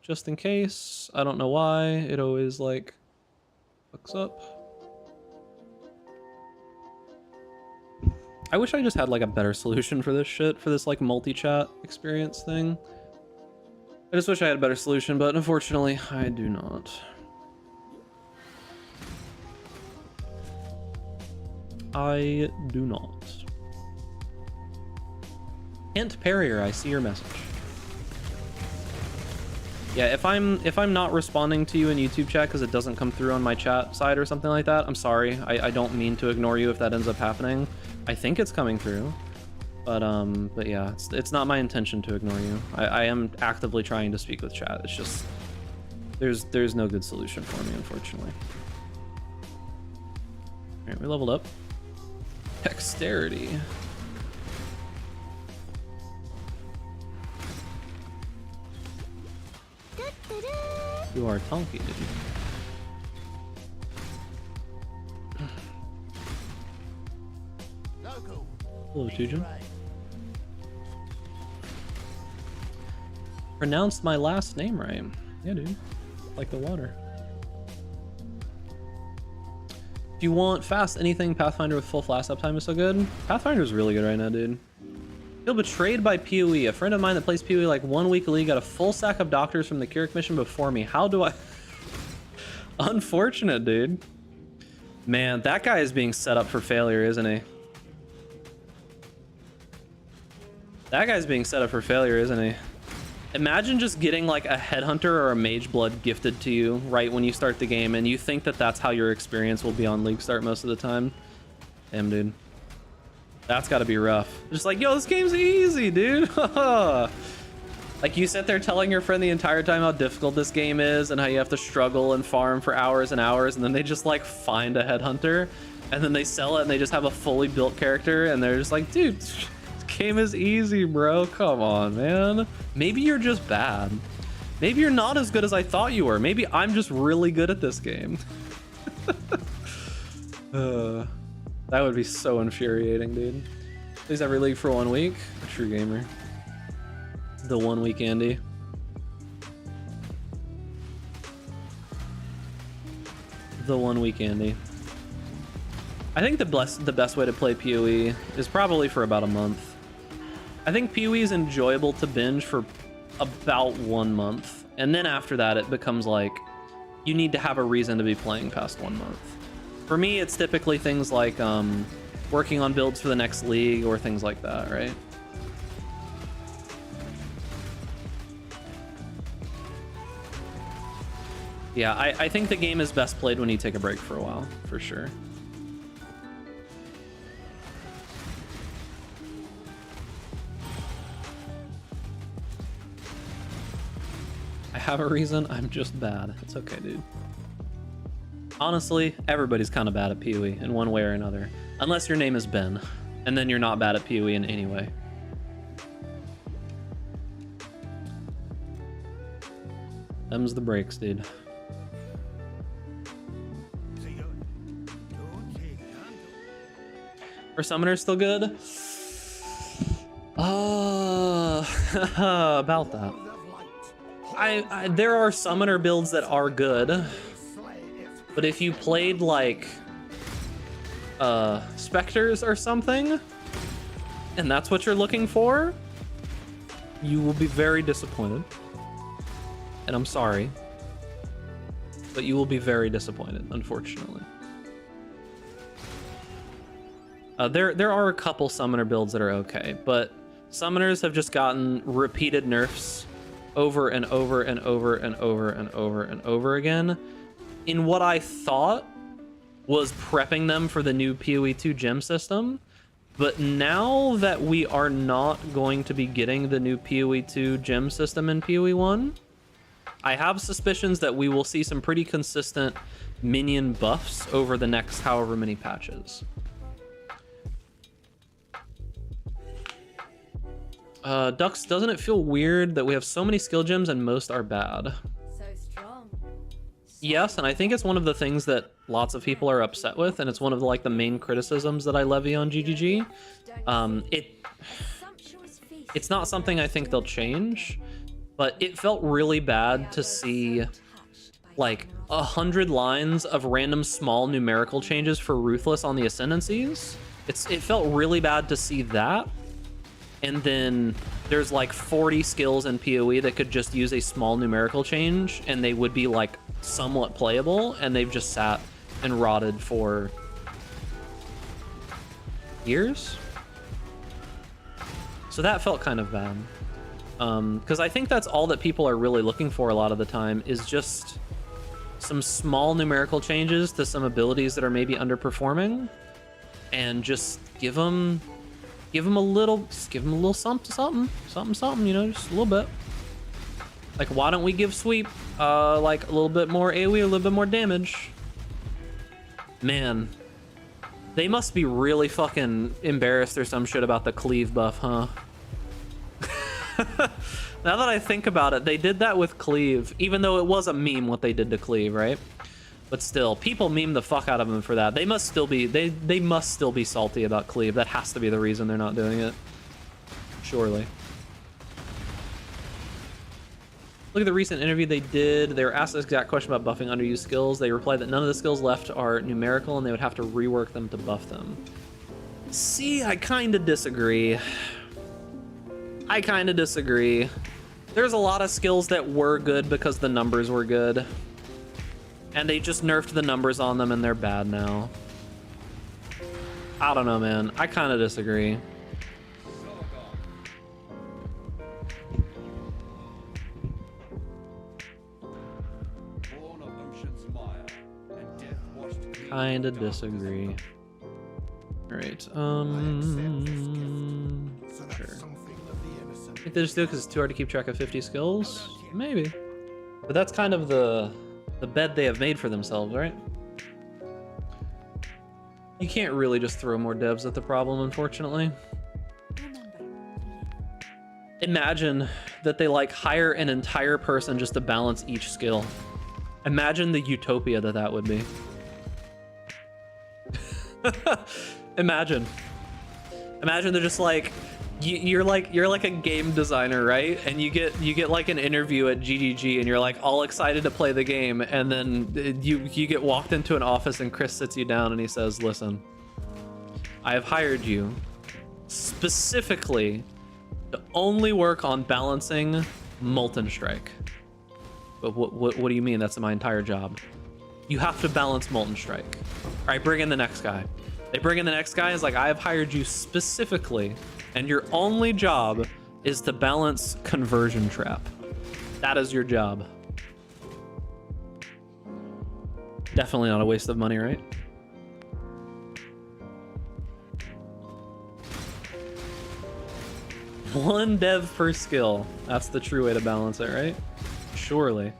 Just in case. I don't know why. It always like fucks up. I wish I just had like a better solution for this shit, for this like multi-chat experience thing. I just wish I had a better solution, but unfortunately I do not. I do not. Hint Perrier, I see your message. Yeah, if I'm not responding to you in YouTube chat because it doesn't come through on my chat side or something like that, I'm sorry. I don't mean to ignore you if that ends up happening. I think it's coming through, but yeah, it's not my intention to ignore you. I am actively trying to speak with chat. It's just there's no good solution for me, unfortunately. All right, we leveled up. Dexterity. You are Tonky, dude. Hello, Tujin. Pronounced my last name right. Yeah, dude. Like the water. If you want fast anything, Pathfinder with full flash uptime is so good. Pathfinder is really good right now, dude. Feel betrayed by PoE. A friend of mine that plays PoE like 1 week league got a full sack of doctors from the Kirik mission before me. How do I... Unfortunate, dude. Man, that guy is being set up for failure, isn't he? That guy's being set up for failure, isn't he? Imagine just getting like a headhunter or a mage blood gifted to you right when you start the game and you think that that's how your experience will be on league start most of the time. Damn, dude. That's got to be rough. Just like, yo, this game's easy, dude. Like, you sit there telling your friend the entire time how difficult this game is and how you have to struggle and farm for hours and hours, and then they just like find a headhunter and then they sell it and they just have a fully built character and they're just like, dude, this game is easy, bro. Come on, man. Maybe you're just bad. Maybe you're not as good as I thought you were. Maybe I'm just really good at this game. That would be so infuriating, dude. Plays every league for 1 week. A true gamer. The 1 week Andy. The 1 week Andy. I think the best way to play PoE is probably for about a month. I think PoE is enjoyable to binge for about 1 month. And then after that, it becomes like, you need to have a reason to be playing past 1 month. For me, it's typically things like working on builds for the next league or things like that, right? Yeah, I think the game is best played when you take a break for a while, for sure. I have a reason, I'm just bad. It's okay, dude. Honestly, everybody's kind of bad at PoE in one way or another. Unless your name is Ben, and then you're not bad at PoE in any way. Them's the breaks, dude. Are summoners still good? About that. There are summoner builds that are good. But if you played like specters or something, and that's what you're looking for, you will be very disappointed. And I'm sorry, but you will be very disappointed, unfortunately. There are a couple summoner builds that are okay, but summoners have just gotten repeated nerfs over and over and over and over and over and over again in what I thought was prepping them for the new PoE 2 gem system. But now that we are not going to be getting the new PoE 2 gem system in PoE 1, I have suspicions that we will see some pretty consistent minion buffs over the next however many patches. Dux, doesn't it feel weird that we have so many skill gems and most are bad? So strong. Yes, and I think it's one of the things that lots of people are upset with, and it's one of the, like, the main criticisms that I levy on GGG. It's not something I think they'll change, but it felt really bad to see like 100 lines of random small numerical changes for Ruthless on the Ascendancies. It felt really bad to see that. And then there's like 40 skills in PoE that could just use a small numerical change and they would be like somewhat playable, and they've just sat and rotted for years. So that felt kind of bad. Because I think that's all that people are really looking for a lot of the time, is just some small numerical changes to some abilities that are maybe underperforming, and just give them a little something, you know, just a little bit. Like, why don't we give sweep like a little bit more AoE, a little bit more damage? Man, they must be really fucking embarrassed or some shit about the cleave buff, huh? Now that I think about it, they did that with cleave, even though it was a meme what they did to cleave, right? But still, people meme the fuck out of them for that. They must still be they must still be salty about cleave. That has to be the reason they're not doing it. Surely. Look at the recent interview they did. They were asked this exact question about buffing underused skills. They replied that none of the skills left are numerical and they would have to rework them to buff them. See, I kind of disagree. There's a lot of skills that were good because the numbers were good. And they just nerfed the numbers on them and they're bad now. I don't know, man. I kind of disagree. Kind of disagree. All right. Sure. I think they just do it because it's too hard to keep track of 50 skills. Maybe. But that's kind of the bed they have made for themselves, right? You can't really just throw more devs at the problem, unfortunately. Imagine that they like hire an entire person just to balance each skill. Imagine the utopia that would be. Imagine they're just like, you're like a game designer, right? And you get like an interview at GGG and you're like all excited to play the game, and then you get walked into an office and Chris sits you down and he says, listen, I have hired you specifically to only work on balancing Molten Strike. But what do you mean? That's my entire job. You have to balance Molten Strike. All right, bring in the next guy. They bring in the next guy. It's like, I have hired you specifically, and your only job is to balance Conversion Trap. That is your job. Definitely not a waste of money, right? One dev per skill. That's the true way to balance it, right? Surely.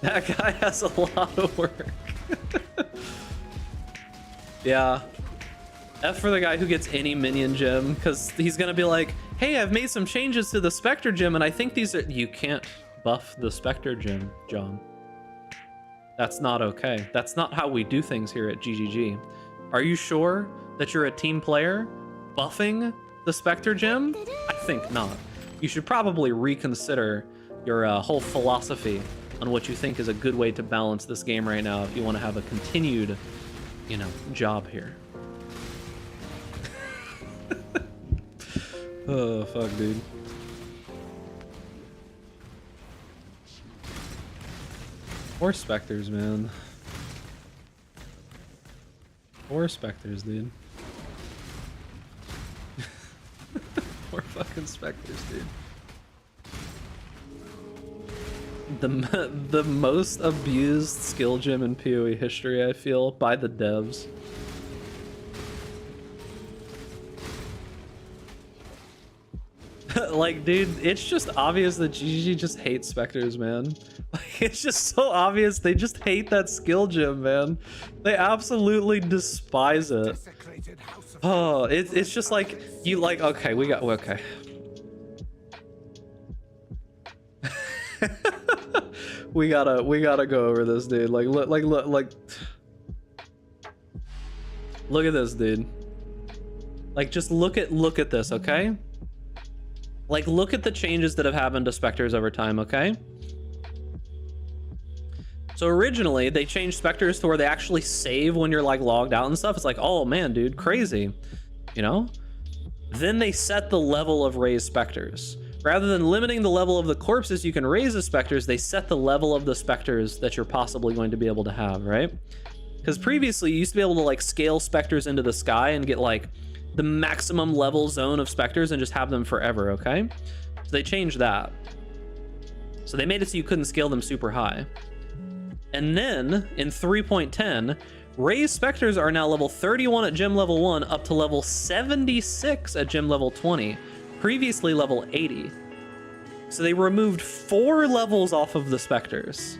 That guy has a lot of work. Yeah. F for the guy who gets any minion gem, because he's gonna be like, hey, I've made some changes to the Spectre gem and I think these are... You can't buff the Spectre gem, John. That's not okay. That's not how we do things here at GGG. Are you sure that you're a team player buffing the Spectre gem? I think not. You should probably reconsider your whole philosophy on what you think is a good way to balance this game right now if you want to have a continued, you know, job here. Oh, fuck, dude. Poor Spectres, man. Poor Spectres, dude. Poor fucking Spectres, dude. The most abused skill gem in PoE history, I feel, by the devs. Like, dude, it's just obvious that GGG just hates Spectres, man. Like, it's just so obvious they just hate that skill gem, man. They absolutely despise it. Oh, it's just like, you like, okay, okay. we gotta go over this, dude. Like, look at this, dude. Like, just look at this, okay? Like, look at the changes that have happened to Spectres over time, okay? So originally, they changed Spectres to where they actually save when you're, like, logged out and stuff. It's like, oh, man, dude, crazy. You know? Then they set the level of raised Spectres. Rather than limiting the level of the corpses you can raise as Spectres, they set the level of the Spectres that you're possibly going to be able to have, right? Because previously, you used to be able to, like, scale Spectres into the sky and get, like, the maximum level zone of Spectres and just have them forever, okay? So they changed that. So they made it so you couldn't scale them super high. And then in 3.10, raised specters are now level 31 at gym level 1 up to level 76 at gym level 20, previously level 80. So they removed 4 levels off of the specters.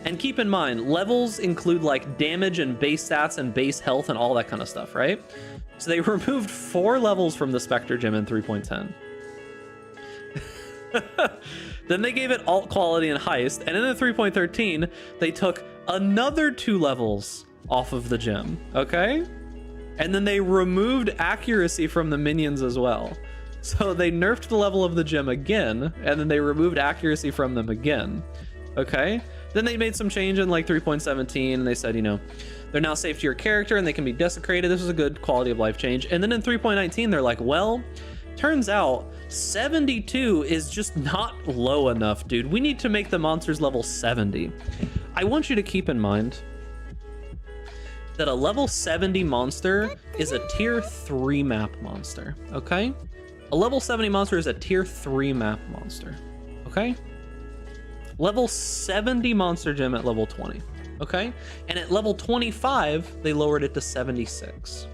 And keep in mind, levels include like damage and base stats and base health and all that kind of stuff, right? So they removed 4 levels from the specter gym in 3.10. Then they gave it alt quality and heist, and in the 3.13, they took another 2 levels off of the gym, okay? And then they removed accuracy from the minions as well. So they nerfed the level of the gym again, and then they removed accuracy from them again, okay? Then they made some change in like 3.17, and they said, you know, they're now safe to your character and they can be desecrated. This is a good quality of life change. And then in 3.19, they're like, well, turns out 72 is just not low enough, dude. We need to make the monsters level 70. I want you to keep in mind that a level 70 monster is a tier 3 map monster, okay? A level 70 monster is a tier 3 map monster, okay? Level 70 monster gym at level 20, okay? And at level 25, they lowered it to 76.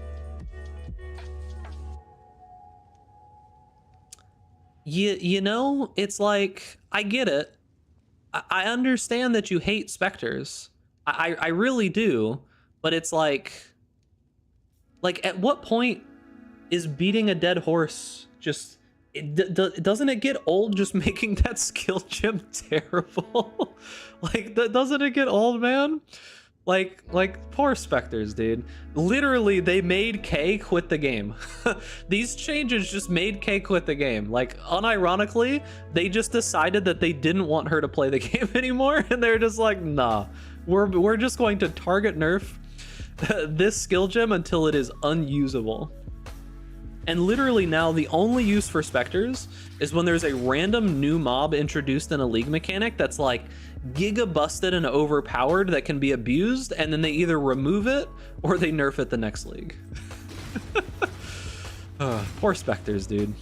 You know, it's like, I get it. I understand that you hate specters. I really do. But it's like at what point is beating a dead horse just, doesn't it get old just making that skill gem terrible? Like, doesn't it get old, man? Like poor specters, dude. Literally, they made Kay quit the game. These changes just made Kay quit the game. Like, unironically, they just decided that they didn't want her to play the game anymore, and they're just like, nah, we're just going to target nerf this skill gem until it is unusable. And literally now the only use for specters is when there's a random new mob introduced in a league mechanic that's like giga busted and overpowered that can be abused, and then they either remove it or they nerf it the next league. Poor specters, dude.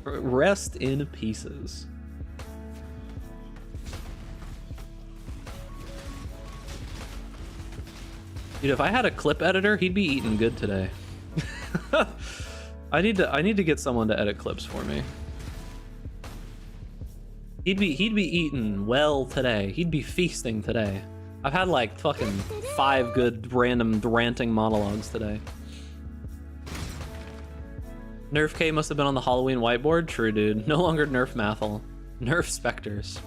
Rest in pieces. Dude, if I had a clip editor, he'd be eating good today. I need to get someone to edit clips for me. He'd be eating well today. He'd be feasting today. I've had like fucking 5 good random ranting monologues today. Nerf K must have been on the Halloween whiteboard. True, dude. No longer nerf Mathel. Nerf specters.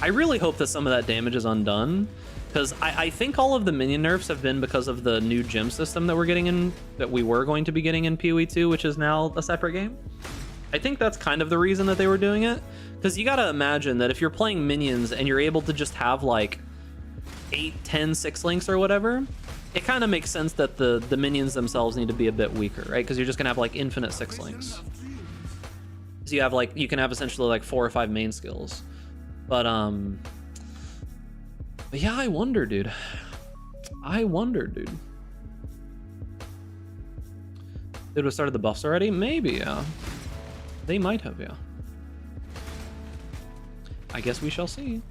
I really hope that some of that damage is undone, because I think all of the minion nerfs have been because of the new gym system that we were going to be getting in PoE 2, which is now a separate game. I think that's kind of the reason that they were doing it, because you gotta imagine that if you're playing minions and you're able to just have like 8, 10 6 links or whatever, it kind of makes sense that the minions themselves need to be a bit weaker, right? Because you're just gonna have like infinite 6 links. So you can have essentially like 4 or 5 main skills. But yeah, I wonder, dude. They would have started the buffs already? Maybe, yeah. They might have, yeah. I guess we shall see.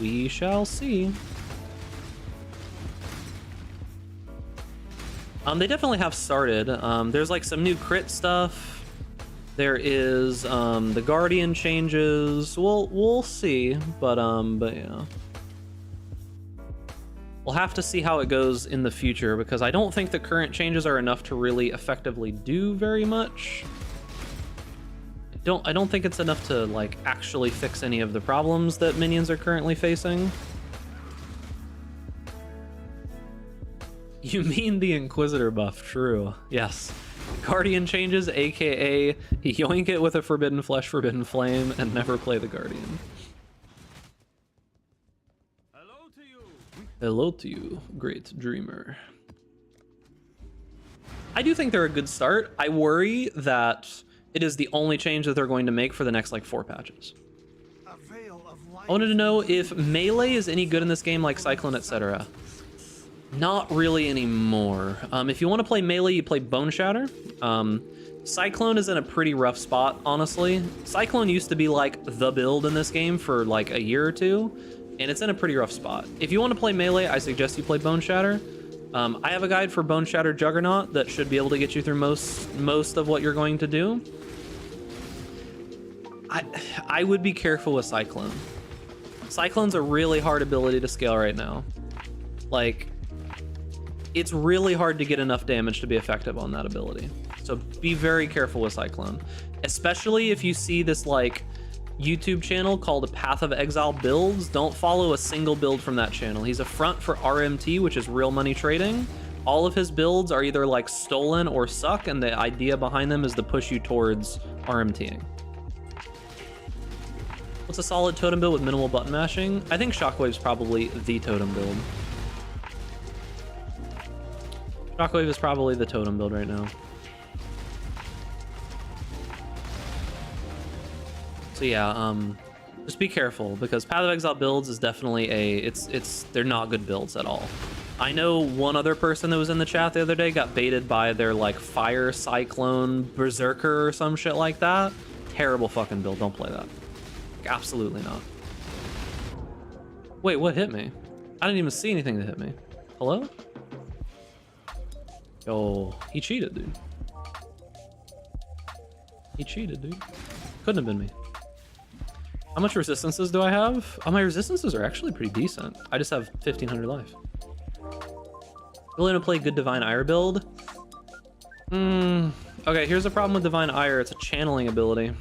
We shall see. They definitely have started. There's like some new crit stuff. There is the Guardian changes. We'll see, but yeah. We'll have to see how it goes in the future, because I don't think the current changes are enough to really effectively do very much. I don't think it's enough to like actually fix any of the problems that minions are currently facing. You mean the Inquisitor buff? True. Yes. Guardian changes, aka yoink it with a Forbidden Flesh, Forbidden Flame, and never play the Guardian. Hello to you, great dreamer. I do think they're a good start. I worry that it is the only change that they're going to make for the next like 4 patches. I wanted to know if melee is any good in this game, like Cyclone, etc. Not really anymore. If you want to play melee, you play Bone Shatter. Cyclone is in a pretty rough spot, honestly. Cyclone used to be like the build in this game for like a year or two, and it's in a pretty rough spot. If you want to play melee, I suggest you play Bone Shatter. I have a guide for Bone Shatter Juggernaut that should be able to get you through most of what you're going to do. I would be careful with Cyclone. Cyclone's a really hard ability to scale right now. Like, it's really hard to get enough damage to be effective on that ability. So be very careful with Cyclone, especially if you see this like YouTube channel called Path of Exile Builds. Don't follow a single build from that channel. He's a front for RMT, which is real money trading. All of his builds are either like stolen or suck, and the idea behind them is to push you towards RMTing. What's a solid totem build with minimal button mashing? I think Shockwave's probably the totem build. Shockwave is probably the totem build right now. So yeah, just be careful, because Path of Exile builds is definitely they're not good builds at all. I know one other person that was in the chat the other day got baited by their like Fire Cyclone Berserker or some shit like that. Terrible fucking build, don't play that. Like, absolutely not. Wait, what hit me? I didn't even see anything that hit me. Hello? Yo, he cheated, dude. He cheated, dude. Couldn't have been me. How much resistances do I have? Oh, my resistances are actually pretty decent. I just have 1500 life. Really want to play good Divine Ire build? Okay, here's the problem with Divine Ire. It's a channeling ability.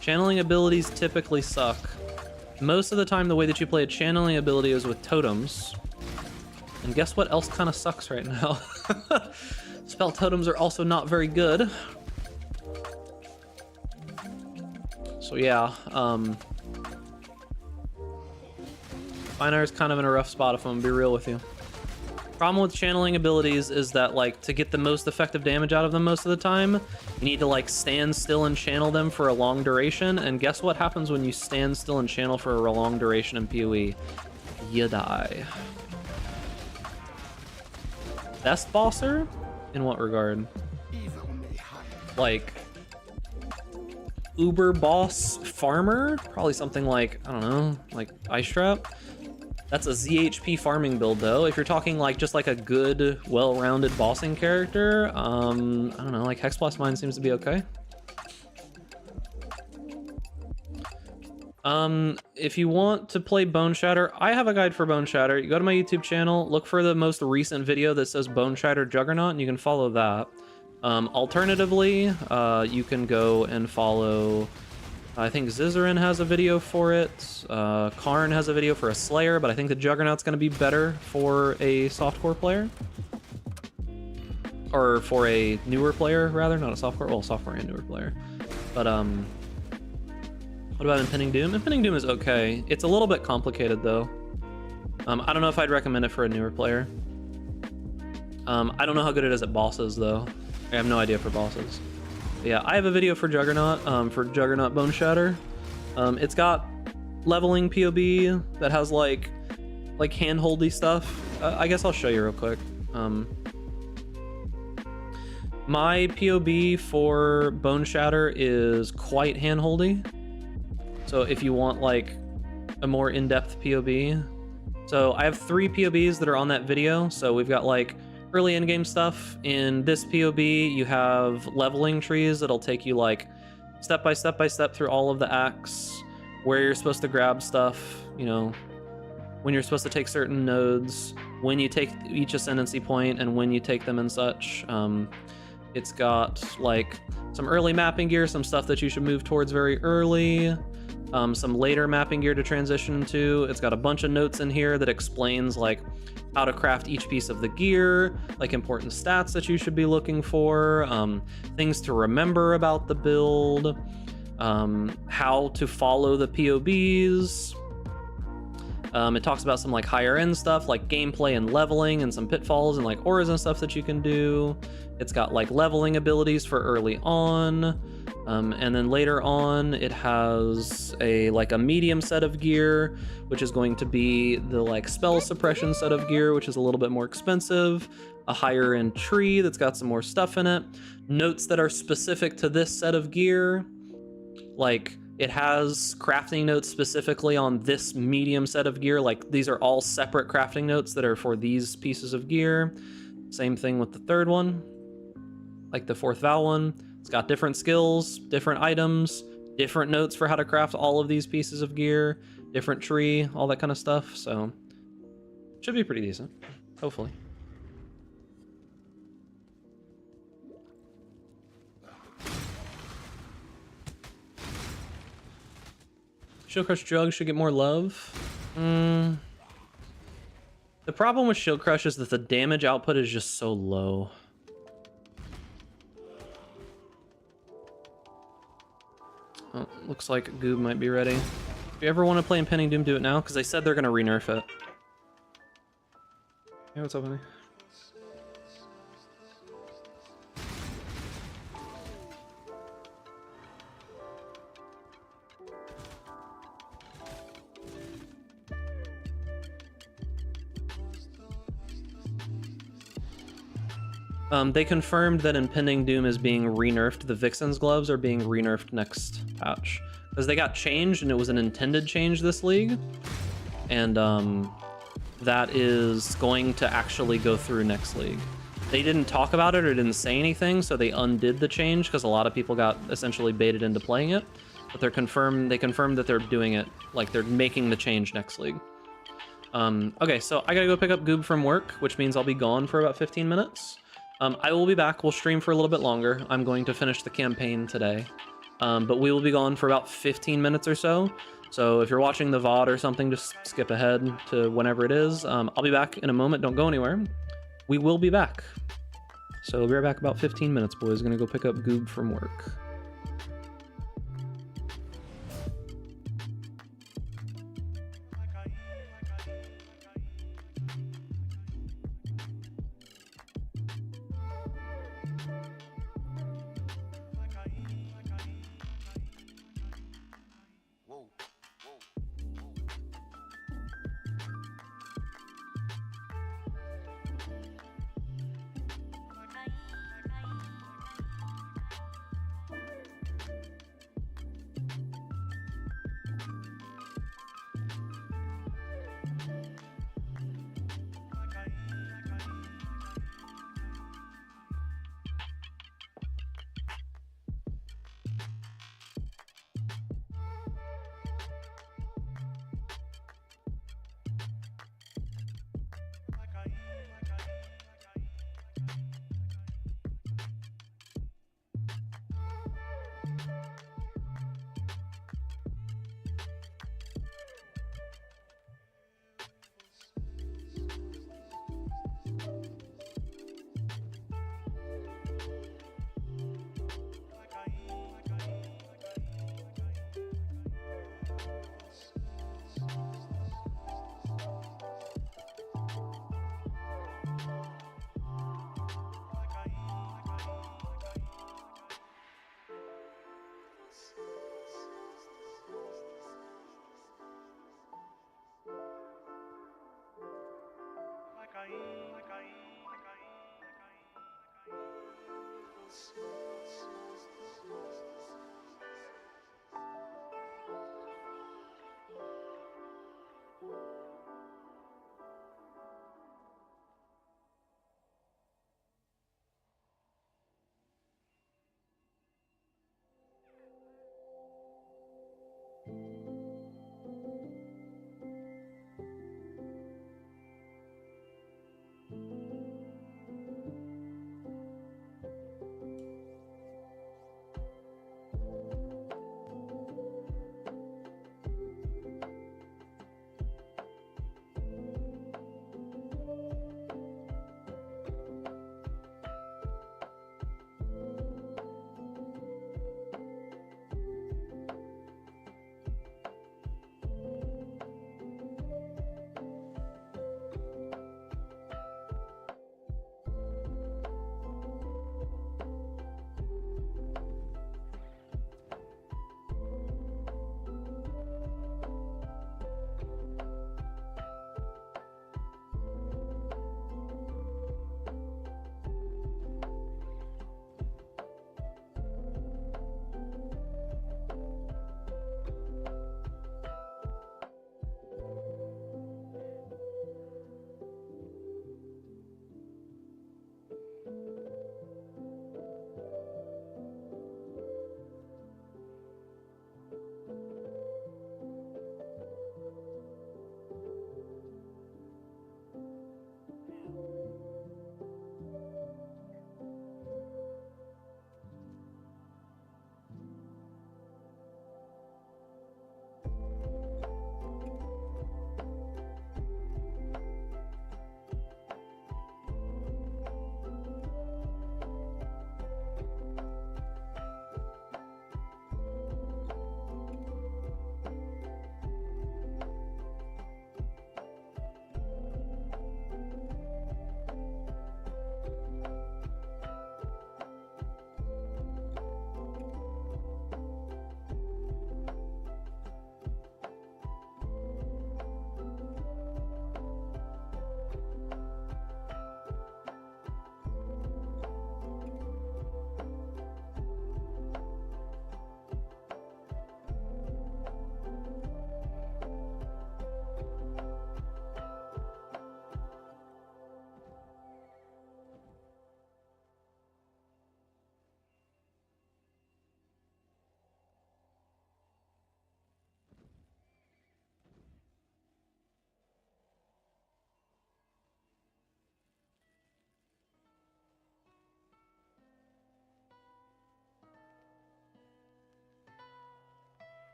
Channeling abilities typically suck. Most of the time, the way that you play a channeling ability is with totems. And guess what else kind of sucks right now? Spell totems are also not very good. So yeah, Fine is kind of in a rough spot if I'm gonna be real with you. Problem with channeling abilities is that, like, to get the most effective damage out of them most of the time, you need to like stand still and channel them for a long duration, and guess what happens when you stand still and channel for a long duration in PoE? You die. Best bosser? In what regard? Like, uber boss farmer? Probably something like, I don't know, like Ice Trap. That's a ZHP farming build though. If you're talking like just like a good, well-rounded bossing character, I don't know, like Hexblast Mine seems to be okay. If you want to play Bone Shatter, I have a guide for Bone Shatter. You go to my YouTube channel, look for the most recent video that says Bone Shatter Juggernaut, and you can follow that. Alternatively, you can go and follow, I think Zizarin has a video for it. Karn has a video for a Slayer, but I think the Juggernaut's going to be better for a softcore player. Or for a newer player, rather, not a softcore, well, softcore and newer player. But, what about Impending Doom? Impending Doom is okay. It's a little bit complicated, though. I don't know if I'd recommend it for a newer player. I don't know how good it is at bosses, though. I have no idea for bosses. But yeah, I have a video for Juggernaut, for Juggernaut Bone Shatter. It's got leveling POB that has like hand-holdy stuff. I guess I'll show you real quick. My POB for Bone Shatter is quite hand-holdy. So if you want like a more in-depth POB. So I have 3 POBs that are on that video. So we've got like early in-game stuff. In this POB, you have leveling trees that'll take you like step by step through all of the acts, where you're supposed to grab stuff, you know, when you're supposed to take certain nodes, when you take each ascendancy point, and when you take them and such. It's got like some early mapping gear, some stuff that you should move towards very early, some later mapping gear to transition to. It's got a bunch of notes in here that explains like how to craft each piece of the gear, like important stats that you should be looking for, things to remember about the build, how to follow the POBs. It talks about some like higher end stuff like gameplay and leveling, and some pitfalls and like auras and stuff that you can do. It's got like leveling abilities for early on. And then later on, it has a medium set of gear, which is going to be the spell suppression set of gear, which is a little bit more expensive. A higher end tree that's got some more stuff in it. Notes that are specific to this set of gear, like it has crafting notes specifically on this medium set of gear. Like these are all separate crafting notes that are for these pieces of gear. Same thing with the third one, like the fourth vow one. It's got different skills, different items, different notes for how to craft all of these pieces of gear, different tree, all that kind of stuff. So should be pretty decent, hopefully. Shield Crush Jug should get more love. The problem with Shield Crush is that the damage output is just so low. Oh, looks like Goob might be ready. If you ever want to play Impending Doom, do it now, because they said they're going to re-nerf it. Hey, what's up, honey? They confirmed that Impending Doom is being re-nerfed. The Vixen's gloves are being re-nerfed next patch. Because they got changed, and it was an intended change this league. And that is going to actually go through next league. They didn't talk about it or didn't say anything, so they undid the change because a lot of people got essentially baited into playing it. But they confirmed that they're doing it, like they're making the change next league. Okay, so I gotta go pick up Goob from work, which means I'll be gone for about 15 minutes. I will be back. We'll stream for a little bit longer. I'm going to finish the campaign today. But we will be gone for about 15 minutes or so. So if you're watching the VOD or something, just skip ahead to whenever it is. I'll be back in a moment. Don't go anywhere. We will be back. So we'll be right back about 15 minutes, boys. Gonna go pick up Goob from work.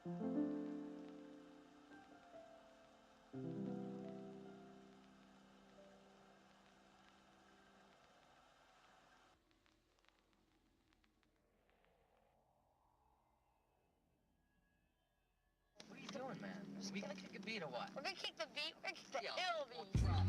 What are you doing, man? We gonna kick a beat or what? We're gonna kick the beat. We're gonna kick the Yo, ill we'll beat. drop.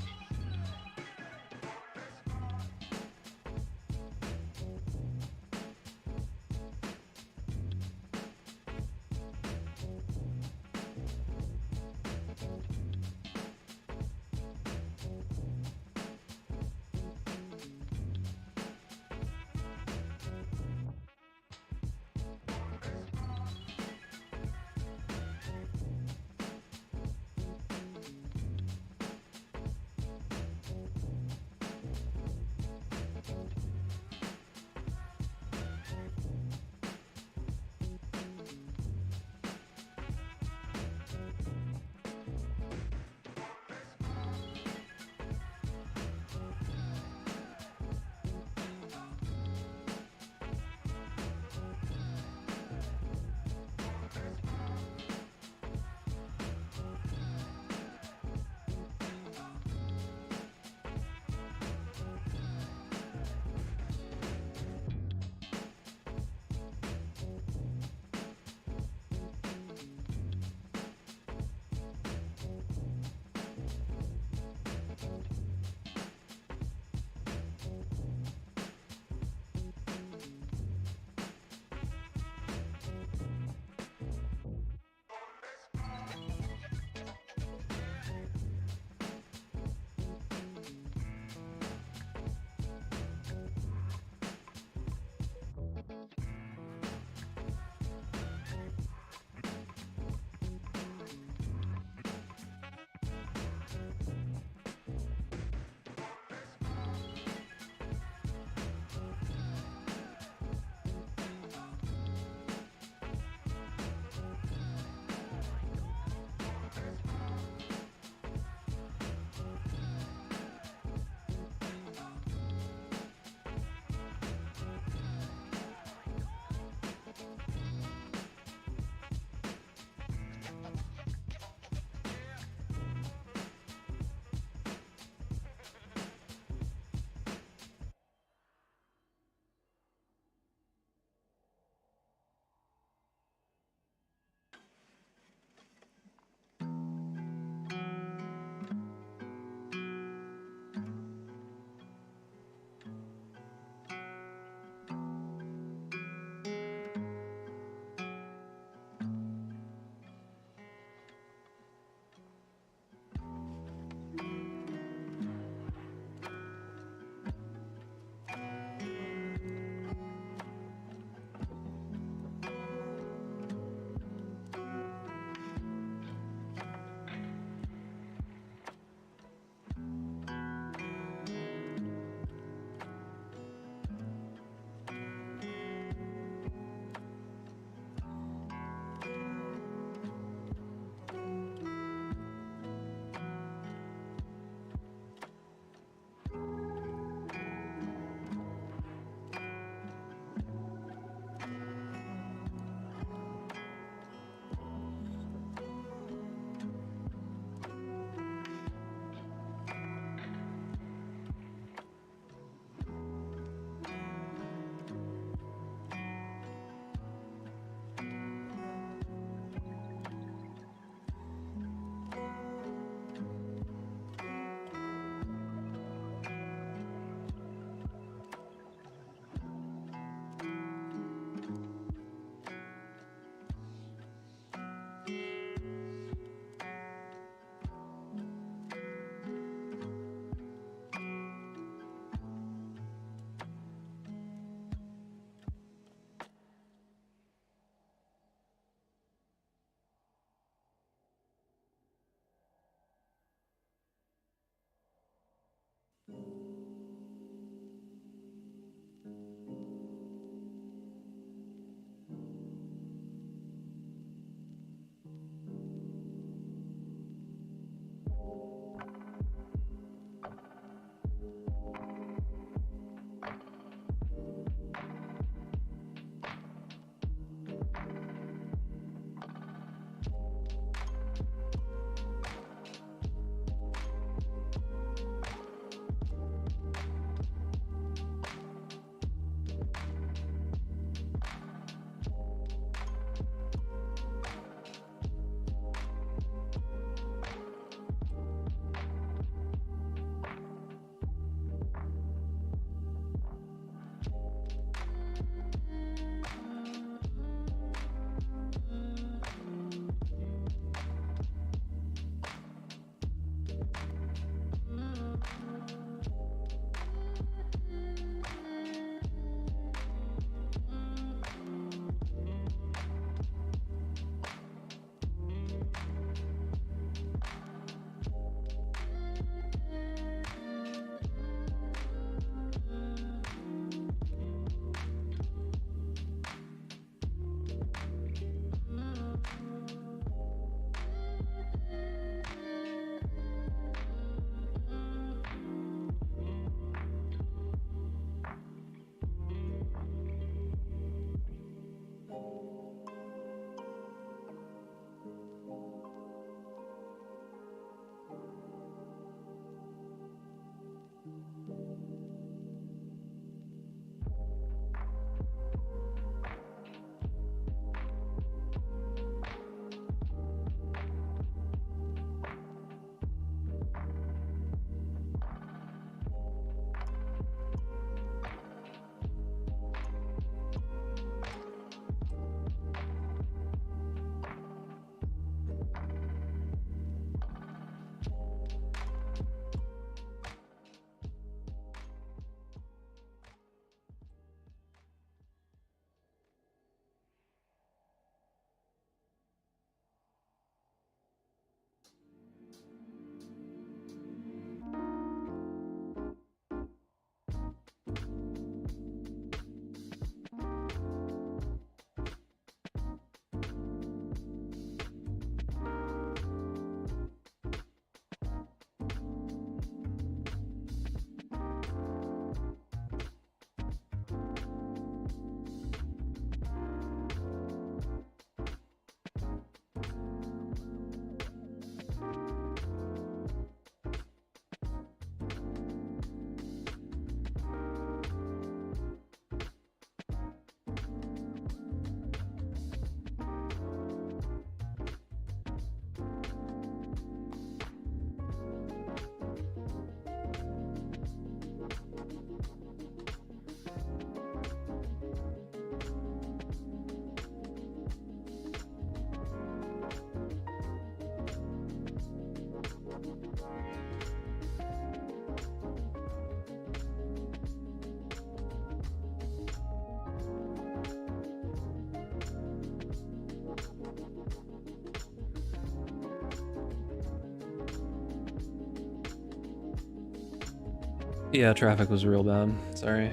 Yeah, traffic was real bad. Sorry.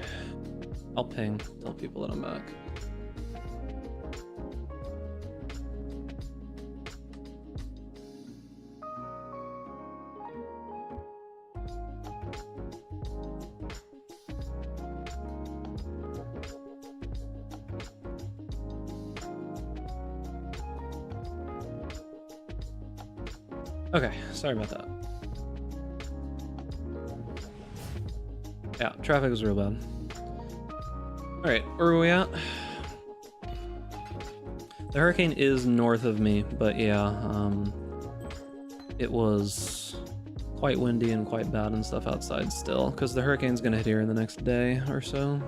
I'll ping, tell people that I'm back. Okay, sorry about that. Yeah, traffic was real bad. Alright, where are we at? The hurricane is north of me, but yeah, it was quite windy and quite bad and stuff outside still, because the hurricane's gonna hit here in the next day or so.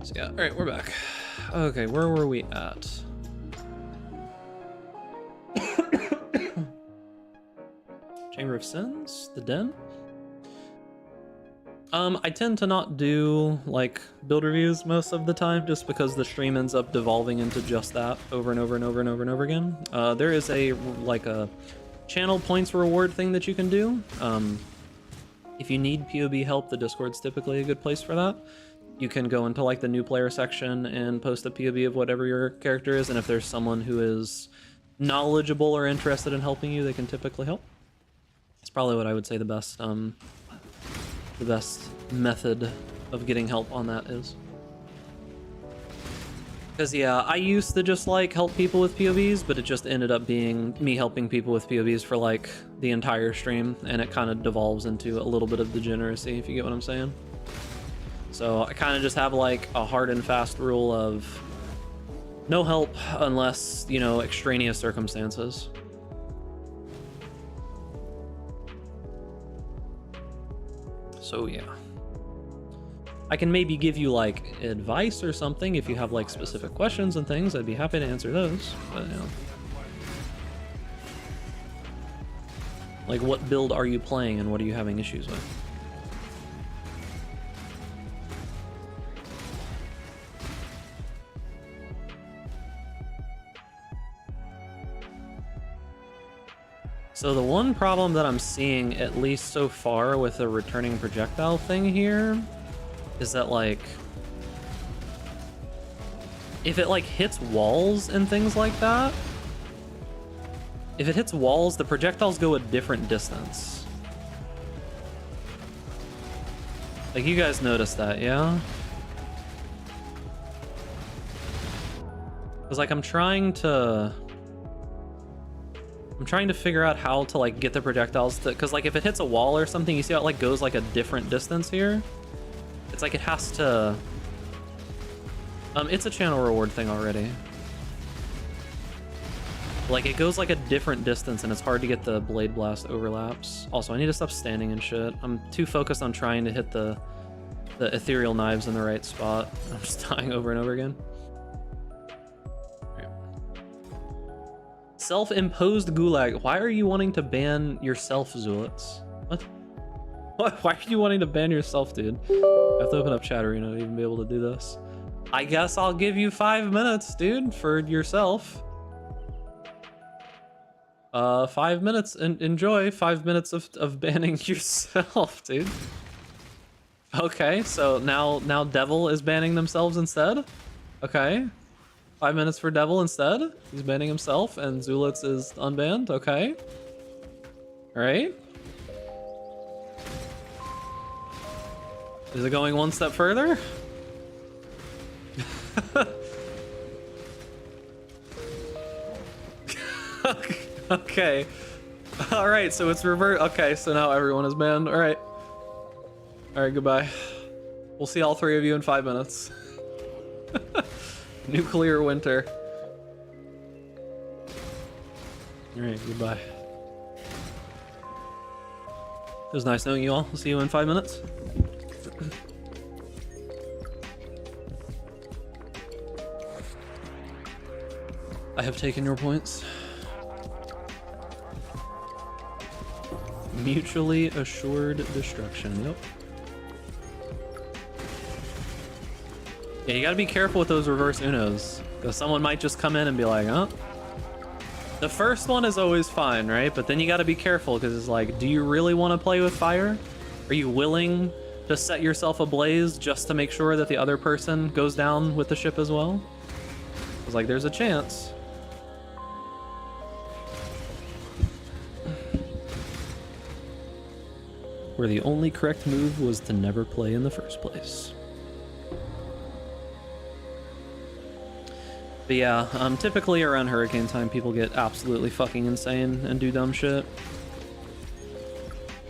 So yeah, alright, we're back. Okay, where were we at? Chamber of Sins? The Den? I tend to not do, like, build reviews most of the time, just because the stream ends up devolving into just that over and over and over and over and over again. There is a channel points reward thing that you can do. If you need POB help, the Discord's typically a good place for that. You can go into, like, the new player section and post a POB of whatever your character is, and if there's someone who is knowledgeable or interested in helping you, they can typically help. It's probably what I would say the best method of getting help on that is. Because yeah, I used to just like help people with POVs, but it just ended up being me helping people with POVs for like the entire stream, and it kind of devolves into a little bit of degeneracy, if you get what I'm saying. So I kind of just have like a hard and fast rule of no help unless, you know, extraneous circumstances. So yeah, I can maybe give you like advice or something if you have like specific questions and things. I'd be happy to answer those, but you know, like what build are you playing and what are you having issues with? So the one problem that I'm seeing, at least so far, with the returning projectile thing here, is that, like, if it, like, hits walls and things like that, if it hits walls, the projectiles go a different distance. Like, you guys noticed that, yeah? Because, like, I'm trying to figure out how to like get the projectiles to, because like if it hits a wall or something, you see how it like goes like a different distance here? It's like it has to, it's a channel reward thing already. Like it goes like a different distance and it's hard to get the blade blast overlaps. Also, I need to stop standing and shit. I'm too focused on trying to hit the ethereal knives in the right spot. I'm just dying over and over again. Self-imposed gulag. Why are you wanting to ban yourself, Zulitz? What? Why are you wanting to ban yourself, dude? I have to open up chat arena to even be able to do this. I guess I'll give you 5 minutes, dude, for yourself. 5 minutes, and enjoy 5 minutes of banning yourself, dude. Okay, so now Devil is banning themselves instead? Okay. 5 minutes for Devil instead. He's banning himself, and Zulitz is unbanned. Okay. All right. Is it going one step further? Okay. All right. So it's revert. Okay. So now everyone is banned. All right. All right. Goodbye. We'll see all 3 of you in 5 minutes. Nuclear winter. Alright, goodbye. It was nice knowing you all. We'll see you in 5 minutes. I have taken your points. Mutually assured destruction. Yep. Yeah, you gotta be careful with those reverse Unos, because someone might just come in and be like, huh? The first one is always fine, right? But then you gotta be careful because it's like, do you really want to play with fire? Are you willing to set yourself ablaze just to make sure that the other person goes down with the ship as well? It's like, there's a chance. Where the only correct move was to never play in the first place. But yeah, typically around hurricane time, people get absolutely fucking insane and do dumb shit.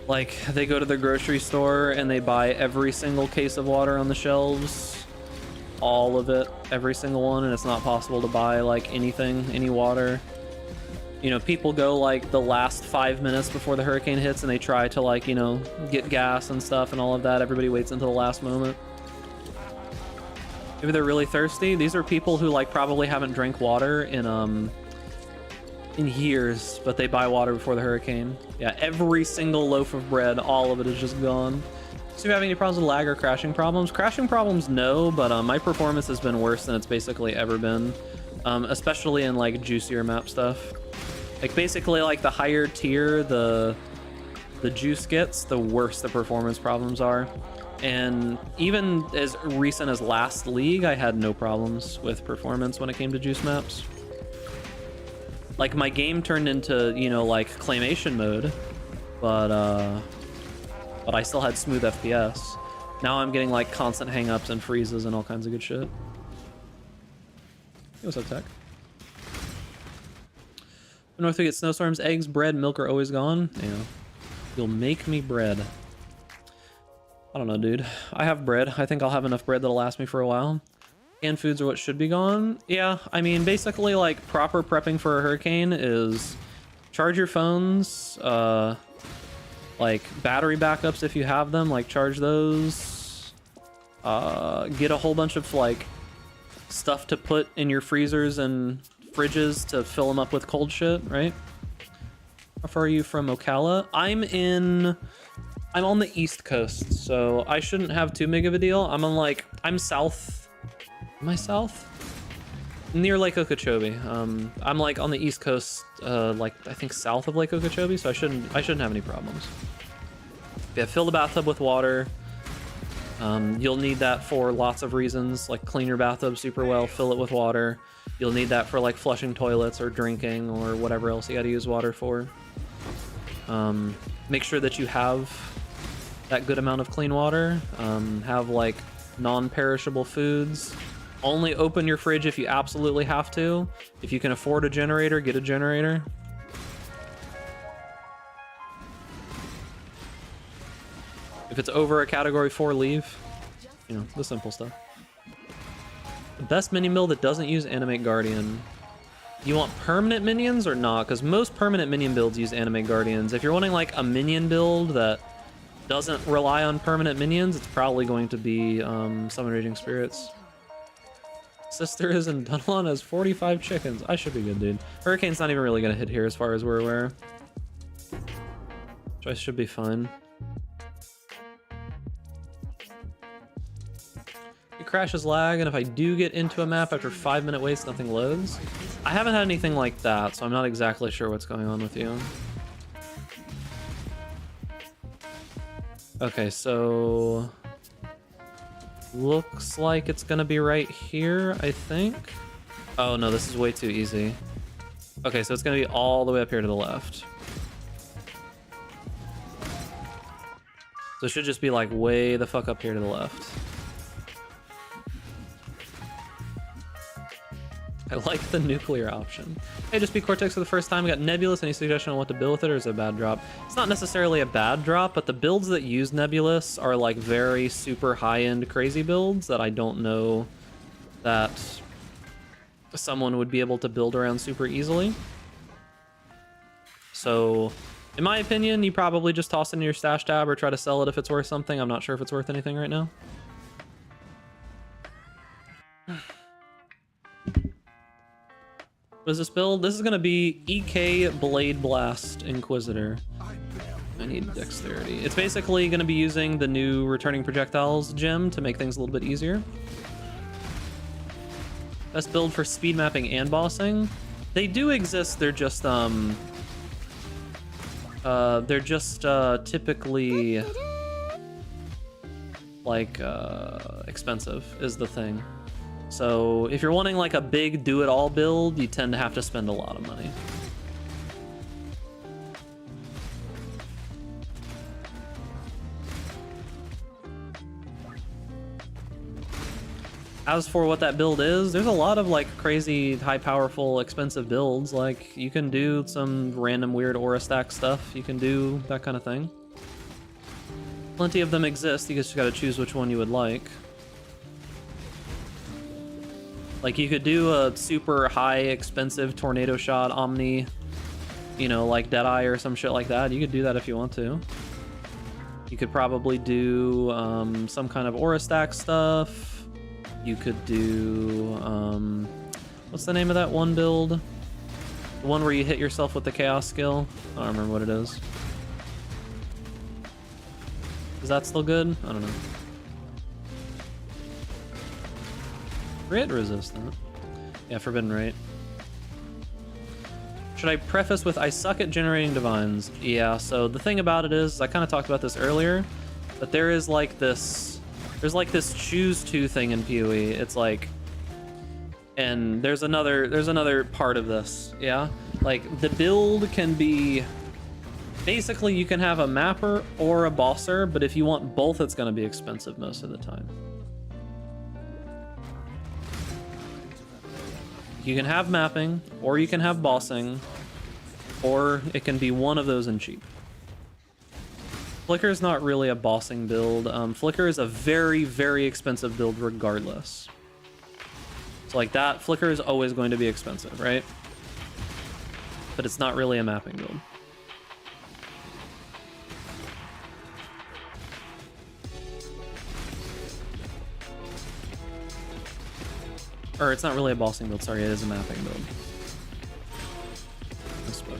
Like, they go to the grocery store and they buy every single case of water on the shelves. All of it, every single one, and it's not possible to buy, like, anything, any water. You know, people go, like, the last 5 minutes before the hurricane hits and they try to, like, you know, get gas and stuff and all of that. Everybody waits until the last moment. Maybe they're really thirsty. These are people who, like, probably haven't drank water in years, but they buy water before the hurricane. Yeah, every single loaf of bread, all of it is just gone. So you have any problems with lag or crashing problems? Crashing problems, no, but my performance has been worse than it's basically ever been, especially in, like, juicier map stuff. Like, basically, like, the higher tier the juice gets, the worse the performance problems are. And even as recent as last league, I had no problems with performance when it came to juice maps. Like, my game turned into, you know, like, claymation mode, but I still had smooth FPS. Now I'm getting, like, constant hang-ups and freezes and all kinds of good shit. Hey, what's up, Tech? North we get snowstorms, eggs, bread, milk are always gone. Yeah. You'll make me bread. I don't know, dude. I have bread. I think I'll have enough bread that'll last me for a while. Canned foods are what should be gone. Yeah, I mean, basically, like, proper prepping for a hurricane is charge your phones, like, battery backups if you have them, like, charge those. Get a whole bunch of, like, stuff to put in your freezers and fridges to fill them up with cold shit, right? How far are you from Ocala? I'm on the East Coast, so I shouldn't have too big of a deal. I'm south. Am I south? Near Lake Okeechobee. I'm like on the East Coast, like I think south of Lake Okeechobee, so I shouldn't have any problems. Yeah, fill the bathtub with water. You'll need that for lots of reasons, like clean your bathtub super well, fill it with water. You'll need that for like flushing toilets or drinking or whatever else you gotta use water for. Make sure that you have that good amount of clean water. Have like non-perishable foods. Only open your fridge if you absolutely have to. If you can afford a generator, get a generator. If it's over a category 4, leave. You know, the simple stuff. The best mini mill that doesn't use Animate Guardian. You want permanent minions or not? Because most permanent minion builds use Animate Guardians. If you're wanting like a minion build that doesn't rely on permanent minions, it's probably going to be Summon Raging Spirits. Sister is in Dunlon has 45 chickens. I should be good, dude. Hurricane's not even really going to hit here as far as we're aware. So I should be fine. It crashes lag, and if I do get into a map after 5-minute waits, nothing loads. I haven't had anything like that, so I'm not exactly sure what's going on with you. Okay, so looks like it's gonna be right here, I think. Oh no, this is way too easy. Okay, so it's gonna be all the way up here to the left. So it should just be like way the fuck up here to the left. I like the nuclear option. Hey, just beat Cortex for the first time. I got Nebulous. Any suggestion on what to build with it, or is it a bad drop? It's not necessarily a bad drop, but the builds that use Nebulous are like very super high-end crazy builds that I don't know that someone would be able to build around super easily. So, in my opinion, you probably just toss it in your stash tab or try to sell it if it's worth something. I'm not sure if it's worth anything right now. What is this build? This is going to be EK Blade Blast Inquisitor. I need dexterity. It's basically going to be using the new Returning Projectiles gem to make things a little bit easier. Best build for speed mapping and bossing. They do exist, they're just typically like expensive is the thing. So if you're wanting like a big do-it-all build, you tend to have to spend a lot of money. As for what that build is, there's a lot of like crazy, high powerful, expensive builds. Like you can do some random weird aura stack stuff. You can do that kind of thing. Plenty of them exist. You just gotta choose which one you would like. Like you could do a super high expensive tornado shot Omni, you know, like Deadeye or some shit like that. You could do that if you want to. You could probably do some kind of aura stack stuff. You could do, what's the name of that one build? The one where you hit yourself with the chaos skill? I don't remember what it is. Is that still good? I don't know. Crit resistant. Yeah, Forbidden Rate. Should I preface with I suck at generating divines? Yeah, so the thing about it is, I kind of talked about this earlier, but there is like this... There's like this choose two thing in PoE. It's like, and there's another part of this, yeah? Like the build can be, basically you can have a mapper or a bosser, but if you want both, it's gonna be expensive most of the time. You can have mapping, or you can have bossing, or it can be one of those and cheap. Flicker is not really a bossing build. Flicker is a very, very expensive build regardless. So like that, Flicker is always going to be expensive, right? But it's not really a mapping build. Or it's not really a bossing build, sorry, it is a mapping build. I spoke.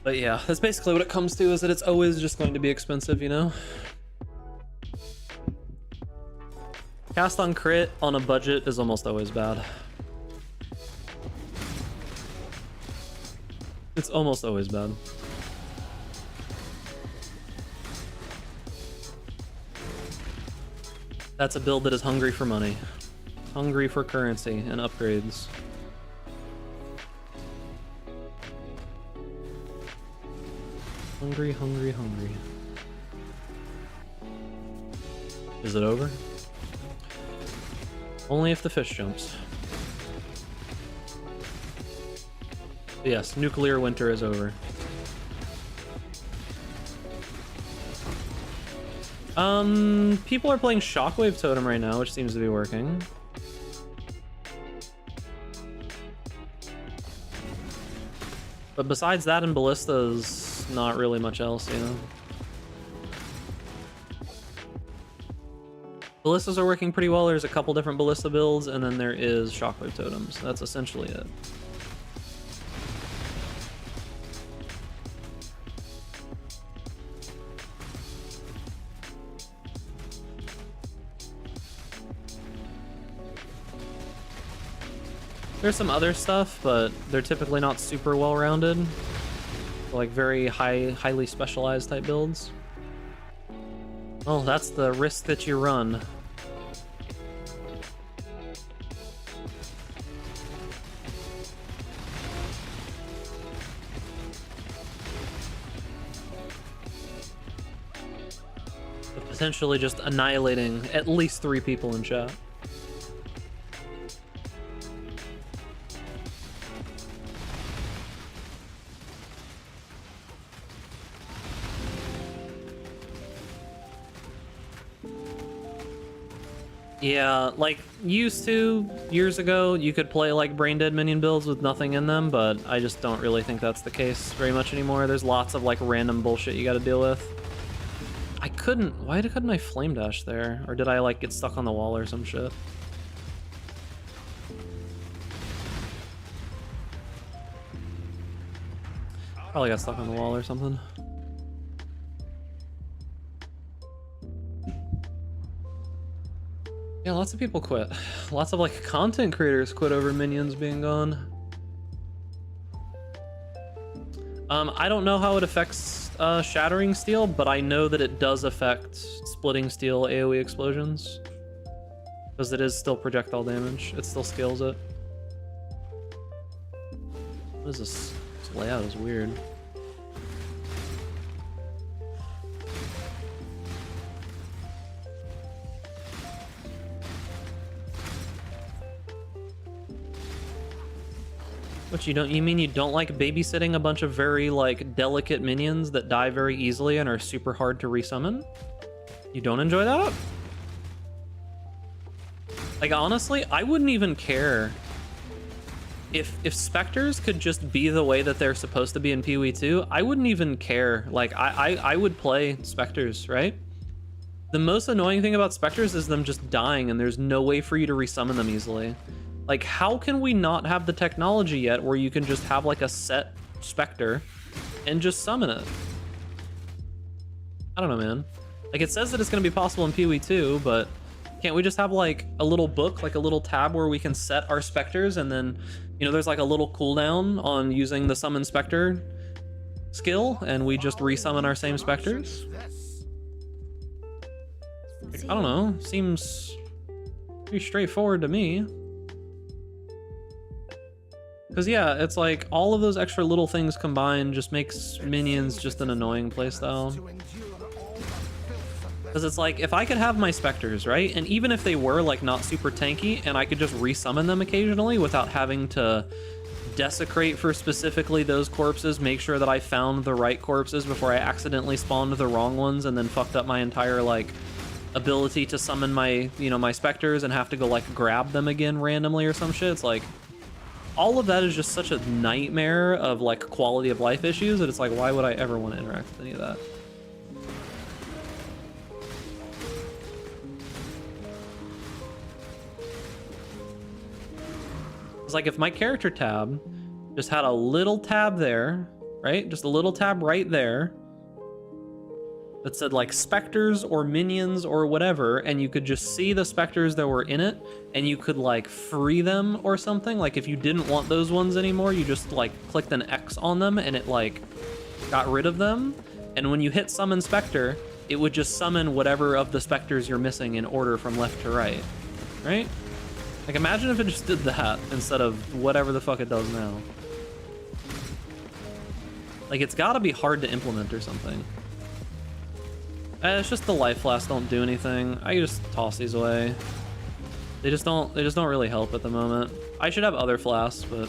But yeah, that's basically what it comes to, is that it's always just going to be expensive, you know? Cast on crit on a budget is almost always bad. It's almost always bad. That's a build that is hungry for money. Hungry for currency and upgrades. Hungry, hungry, hungry. Is it over? Only if the fish jumps. Yes, nuclear winter is over. People are playing Shockwave Totem right now, which seems to be working. But besides that and Ballistas, not really much else, you know? Ballistas are working pretty well. There's a couple different Ballista builds, and then there is Shockwave Totems. That's essentially it. There's some other stuff, but they're typically not super well-rounded. Like very highly specialized type builds. Well, that's the risk that you run. Of potentially just annihilating at least 3 people in chat. Yeah, like, used to, years ago, you could play, like, brain-dead minion builds with nothing in them, but I just don't really think that's the case very much anymore. There's lots of, like, random bullshit you gotta deal with. Why couldn't I flame dash there? Or did I, like, get stuck on the wall or some shit? Probably got stuck on the wall or something. Yeah, lots of people quit. Lots of like content creators quit over minions being gone. I don't know how it affects shattering steel, but I know that it does affect splitting steel AoE explosions. Because it is still projectile damage. It still scales it. What is this? This layout is weird. What, you mean you don't like babysitting a bunch of very like delicate minions that die very easily and are super hard to resummon? You don't enjoy that? Like honestly, I wouldn't even care if specters could just be the way that they're supposed to be in PoE 2. I wouldn't even care. Like I would play specters, right? The most annoying thing about specters is them just dying and there's no way for you to resummon them easily. Like, how can we not have the technology yet where you can just have like a set specter and just summon it? I don't know, man. Like, it says that it's going to be possible in PoE 2, but can't we just have like a little book, like a little tab where we can set our specters and then, you know, there's like a little cooldown on using the summon specter skill and we just resummon our same specters? Like, I don't know. Seems pretty straightforward to me. Because yeah, it's like all of those extra little things combined just makes minions just an annoying playstyle. Because it's like, if I could have my specters, right? And even if they were like not super tanky and I could just resummon them occasionally without having to desecrate for specifically those corpses, make sure that I found the right corpses before I accidentally spawned the wrong ones and then fucked up my entire like ability to summon my, you know, my specters and have to go like grab them again randomly or some shit. It's like, all of that is just such a nightmare of like quality of life issues that it's like, why would I ever want to interact with any of that? It's like if my character tab just had a little tab there, right? Just a little tab right there that said like specters or minions or whatever, and you could just see the specters that were in it and you could like free them or something. Like if you didn't want those ones anymore, you just like clicked an X on them and it like got rid of them. And when you hit summon specter, it would just summon whatever of the specters you're missing in order from left to right, right? Like imagine if it just did that instead of whatever the fuck it does now. Like it's gotta be hard to implement or something. It's just the life flasks don't do anything. I just toss these away. They just don't really help at the moment. I should have other flasks, but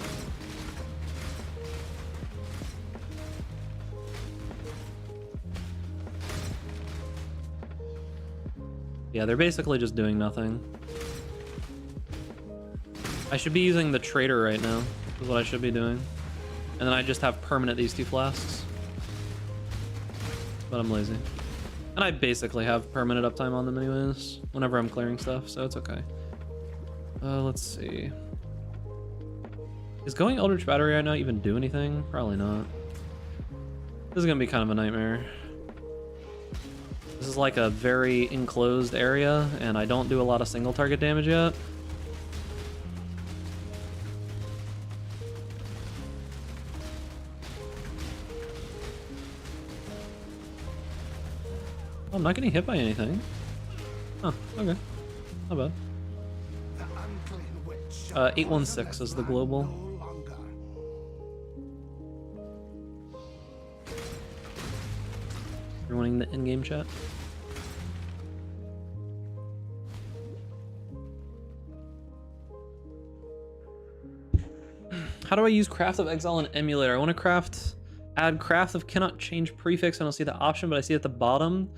yeah, they're basically just doing nothing. I should be using the trader right now, is what I should be doing. And then I just have permanent these two flasks. But I'm lazy. And I basically have permanent uptime on them anyways, whenever I'm clearing stuff, so it's okay. Let's see. Is going Eldritch Battery right now even do anything? Probably not. This is gonna be kind of a nightmare. This is like a very enclosed area, and I don't do a lot of single target damage yet. I'm not getting hit by anything. Oh, okay. Not bad. 816 is the global. You're wanting the in-game chat? How do I use Craft of Exile in Emulator? I want to add Craft of cannot change prefix. I don't see the option, but I see it at the bottom.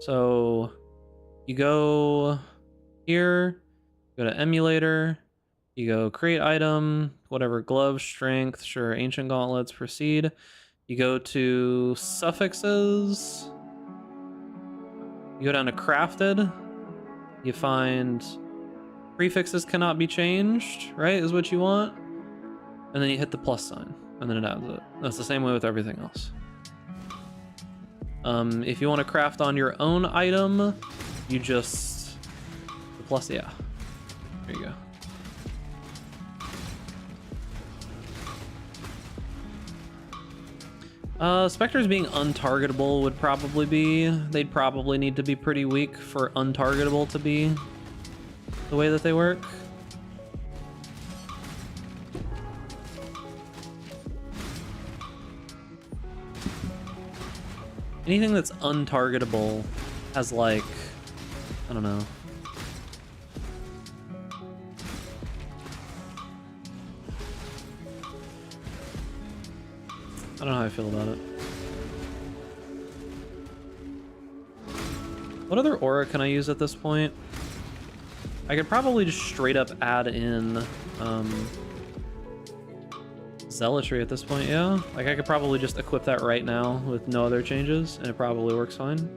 So you go here, go to emulator, you go create item, whatever, glove, strength, sure, ancient gauntlets, proceed. You go to suffixes, you go down to crafted, you find prefixes cannot be changed, right, is what you want. and then you hit the plus sign, and then it adds it. That's the same way with everything else. If you want to craft on your own item, you just the plus, yeah. There you go. Spectres being untargetable would probably be, they'd probably need to be pretty weak for untargetable to be the way that they work. Anything that's untargetable has, like, I don't know. I don't know how I feel about it. What other aura can I use at this point? I could probably just straight up add in Zealotry at this point, yeah? Like, I could probably just equip that right now with no other changes, and it probably works fine.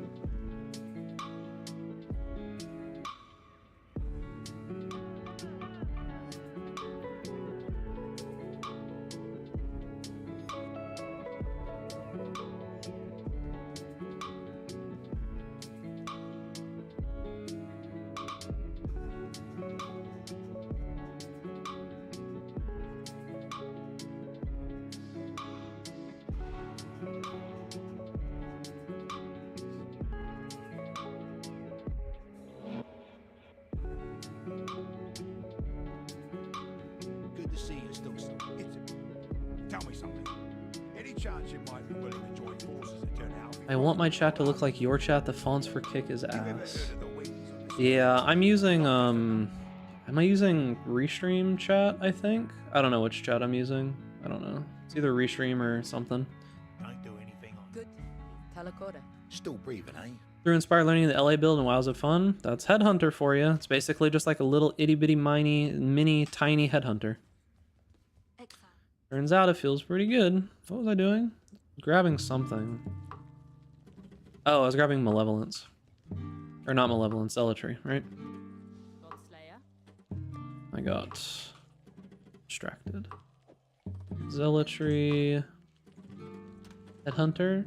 I want my chat to look like your chat. The fonts for kick is ass. Yeah, I'm using, am I using Restream chat, I think? I don't know which chat I'm using. I don't know. It's either Restream or something. Good. Telecorder. Still breathing, eh? Through Inspired Learning, the LA build and Wilds of Fun. That's Headhunter for you. It's basically just like a little itty bitty mini tiny Headhunter. Turns out it feels pretty good. What was I doing? Grabbing something. Oh, I was grabbing Malevolence. Or not Malevolence, Zealotry, right? I got distracted. Zealotry. Headhunter.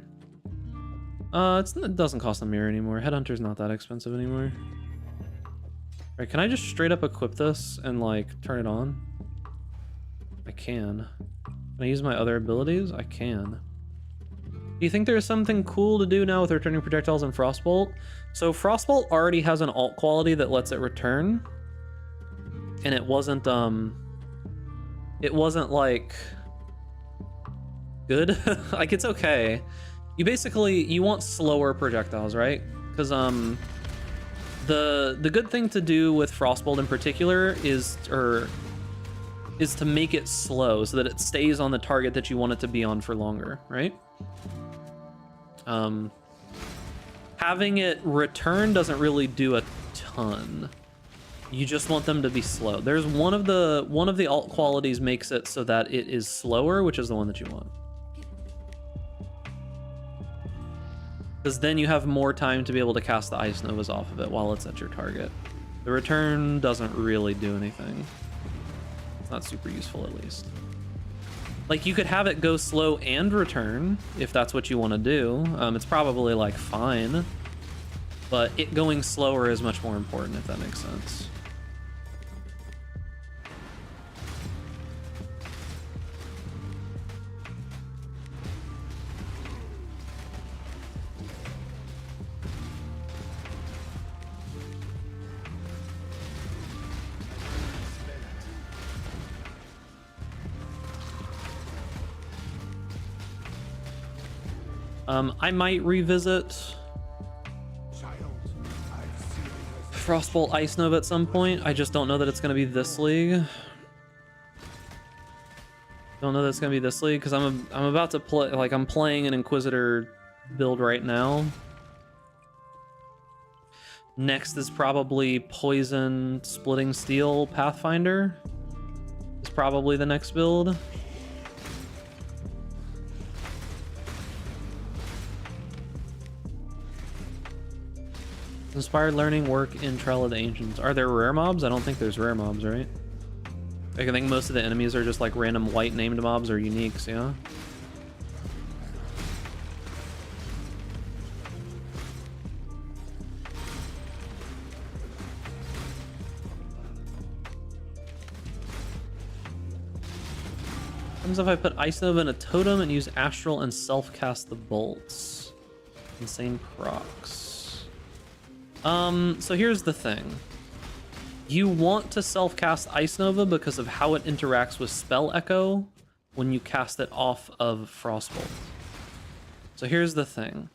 It doesn't cost a mirror anymore. Headhunter's not that expensive anymore. Right, can I just straight up equip this and, like, turn it on? I can. Can I use my other abilities? I can. Do you think there's something cool to do now with returning projectiles and Frostbolt? So Frostbolt already has an alt quality that lets it return. And it wasn't like good. Like, it's okay. You want slower projectiles, right? Because the good thing to do with Frostbolt in particular is to make it slow so that it stays on the target that you want it to be on for longer, right? Having it return doesn't really do a ton. You just want them to be slow. There's one of the alt qualities makes it so that it is slower, which is the one that you want. Because then you have more time to be able to cast the Ice Novas off of it while it's at your target. The return doesn't really do anything. It's not super useful, at least. Like, you could have it go slow and return, if that's what you want to do. It's probably, like, fine. But it going slower is much more important, if that makes sense. I might revisit Frostbolt Ice Nova at some point. I just don't know that it's going to be this league. Don't know that it's going to be this league because I'm about to play, like, I'm playing an Inquisitor build right now. Next is probably Poison Splitting Steel Pathfinder. Is probably the next build. Inspired Learning work in Trail of the Ancients. Are there rare mobs? I don't think there's rare mobs, right? Like, I think most of the enemies are just like random white named mobs or uniques, yeah? What happens if I put Ice Nova in a totem and use Astral and self-cast the bolts? Insane procs. So here's the thing. You want to self-cast Ice Nova because of how it interacts with Spell Echo when you cast it off of Frostbolt. So here's the thing.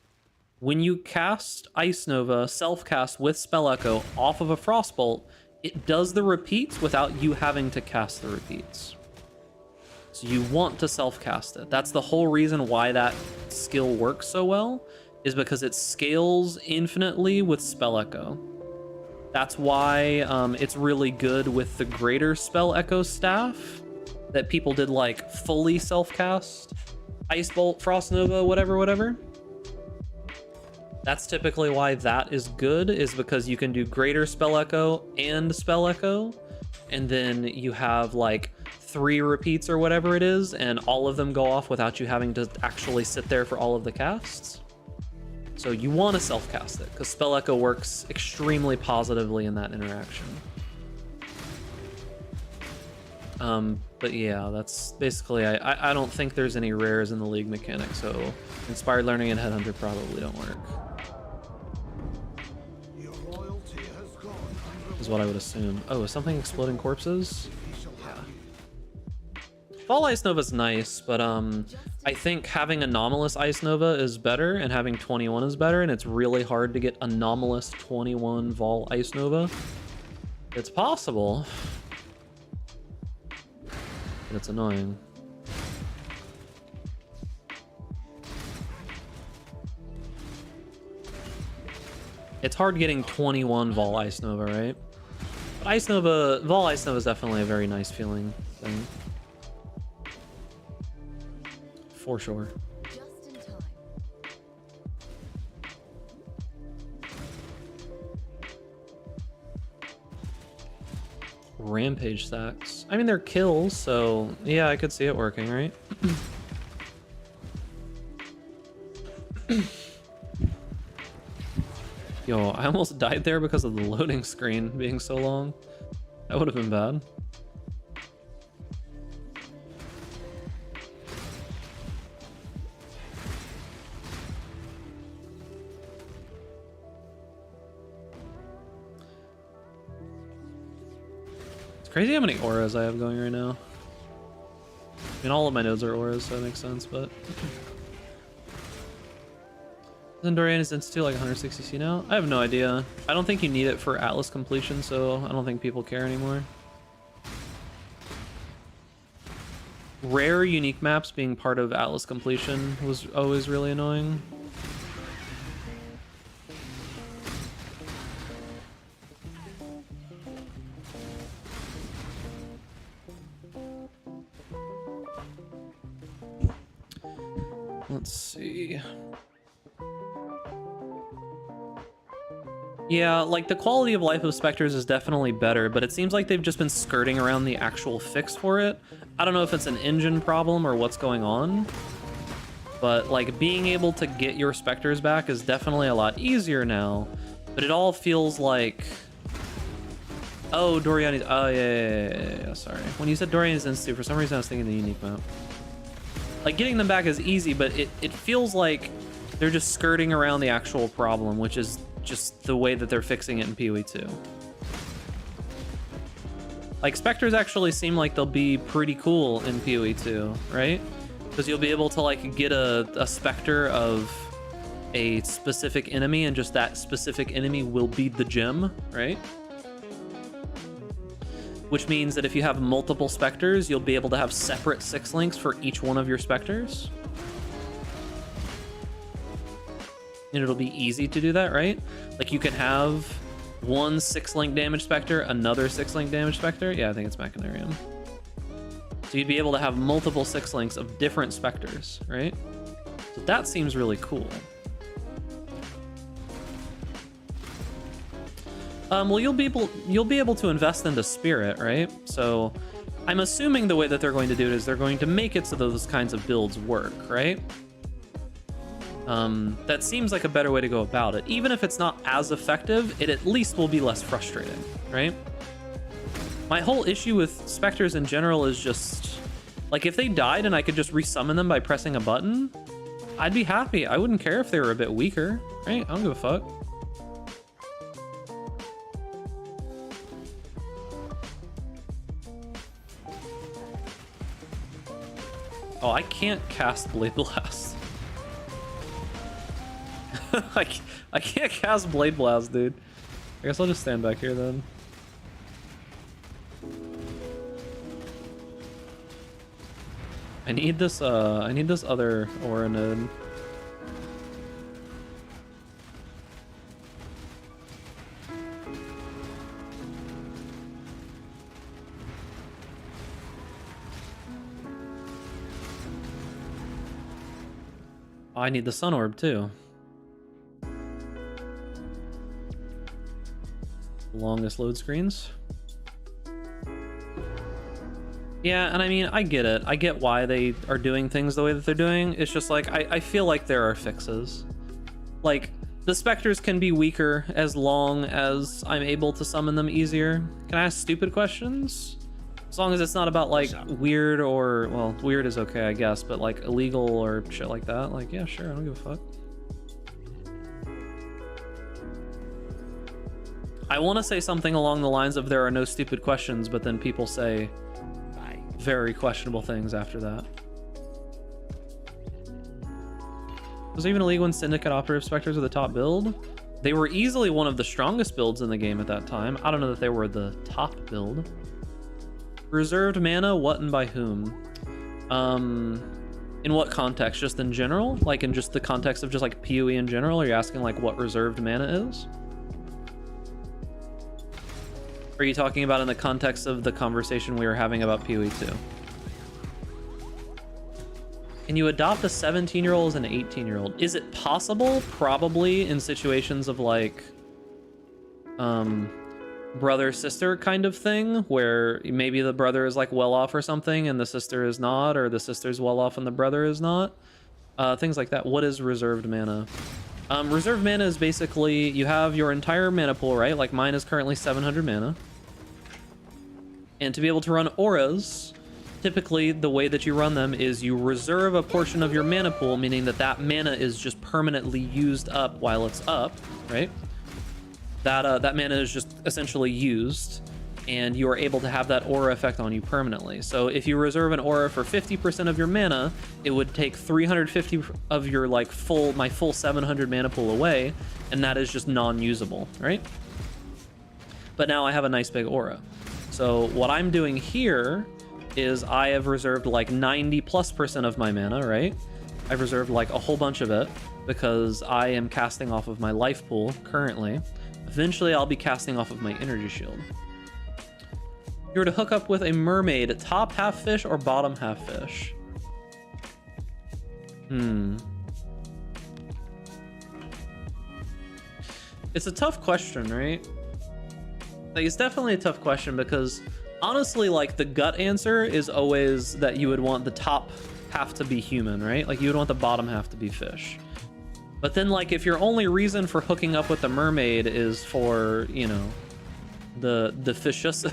When you cast Ice Nova, self-cast with Spell Echo off of a Frostbolt, it does the repeats without you having to cast the repeats. So you want to self-cast it. That's the whole reason why that skill works so well, is because it scales infinitely with Spell Echo. That's why it's really good with the greater Spell Echo staff that people did like fully self-cast. Ice Bolt, Frost Nova, whatever. That's typically why that is good, is because you can do greater Spell Echo and Spell Echo, and then you have like 3 repeats or whatever it is, and all of them go off without you having to actually sit there for all of the casts. So you want to self-cast it, because Spell Echo works extremely positively in that interaction. But yeah, that's basically, I don't think there's any rares in the League mechanic, so Inspired Learning and Headhunter probably don't work. Is what I would assume. Oh, is something exploding corpses? Fall Ice Nova is nice, but I think having Anomalous Ice Nova is better, and having 21 is better, and it's really hard to get Anomalous 21 Vol Ice Nova. It's possible, but it's annoying. It's hard getting 21 Vol Ice Nova, right? But Ice Nova, Vol Ice Nova is definitely a very nice feeling thing. For sure. Just in time. Rampage stacks. I mean, they're kills, so yeah, I could see it working, right? Yo, I almost died there because of the loading screen being so long. That would have been bad. Crazy how many auras I have going right now. I mean, all of my nodes are auras, so that makes sense, but... Isn't Dorian's Institute like 160C now? I have no idea. I don't think you need it for Atlas completion, so I don't think people care anymore. Rare unique maps being part of Atlas completion was always really annoying. Let's see. Yeah, like the quality of life of Spectres is definitely better, but it seems like they've just been skirting around the actual fix for it. I don't know if it's an engine problem or what's going on, but like being able to get your Spectres back is definitely a lot easier now, but it all feels like... Oh, Doriani's... Oh, yeah, sorry. When you said Doriani's Institute, for some reason I was thinking the unique map. Like, getting them back is easy, but it feels like they're just skirting around the actual problem, which is just the way that they're fixing it in PoE 2. Like, Spectres actually seem like they'll be pretty cool in PoE 2, right? Because you'll be able to, like, get a Spectre of a specific enemy, and just that specific enemy will be the gem, right? Which means that if you have multiple Spectres, you'll be able to have separate 6 links for each one of your Spectres. And it'll be easy to do that, right? Like you can have one 6-link damage Spectre, another 6-link damage Spectre. Yeah, I think it's Machinarium. So you'd be able to have multiple 6 links of different Spectres, right? So that seems really cool. Well, you'll be able to invest into Spirit, right? So I'm assuming the way that they're going to do it is they're going to make it so those kinds of builds work, right? That seems like a better way to go about it. Even if it's not as effective, it at least will be less frustrating, right? My whole issue with specters in general is just, like, if they died and I could just resummon them by pressing a button, I'd be happy. I wouldn't care if they were a bit weaker, right? I don't give a fuck. Oh, I can't cast Blade Blast. I can't cast Blade Blast, dude. I guess I'll just stand back here then. I need this other aura node. Oh, I need the sun orb too. Longest load screens. Yeah, and I mean, I get it. I get why they are doing things the way that they're doing. It's just like, I feel like there are fixes. Like, the specters can be weaker as long as I'm able to summon them easier. Can I ask stupid questions? As long as it's not about, like, weird or, well, weird is okay, I guess, but, like, illegal or shit like that. Like, yeah, sure, I don't give a fuck. I want to say something along the lines of there are no stupid questions, but then people say very questionable things after that. Was there even a league when Syndicate Operative Specters were the top build? They were easily one of the strongest builds in the game at that time. I don't know that they were the top build. Reserved mana, what and by whom? In what context? Just in general? Like in just the context of just like PoE in general? Are you asking like what reserved mana is? Are you talking about in the context of the conversation we were having about PoE 2? Can you adopt a 17-year-old as an 18-year-old? Is it possible? Probably, in situations of like brother-sister kind of thing, where maybe the brother is like well off or something and the sister is not, or the sister's well off and the brother is not. Things like that. What is reserved mana? Reserved mana is basically, you have your entire mana pool, right? Like mine is currently 700 mana. And to be able to run auras, typically the way that you run them is you reserve a portion of your mana pool, meaning that that mana is just permanently used up while it's up, right? That mana is just essentially used, and you are able to have that aura effect on you permanently. So if you reserve an aura for 50% of your mana, it would take 350 of your like my full 700 mana pool away, and that is just non-usable, right? But now I have a nice big aura. So what I'm doing here is I have reserved like 90+% of my mana, right? I've reserved like a whole bunch of it because I am casting off of my life pool currently. Eventually I'll be casting off of my energy shield. If you were to hook up with a mermaid, top half fish or bottom half fish? It's a tough question, right? Like, it's definitely a tough question because honestly, like, the gut answer is always that you would want the top half to be human, right? Like, you would want the bottom half to be fish. But then, like, if your only reason for hooking up with the mermaid is for, you know, the fishes,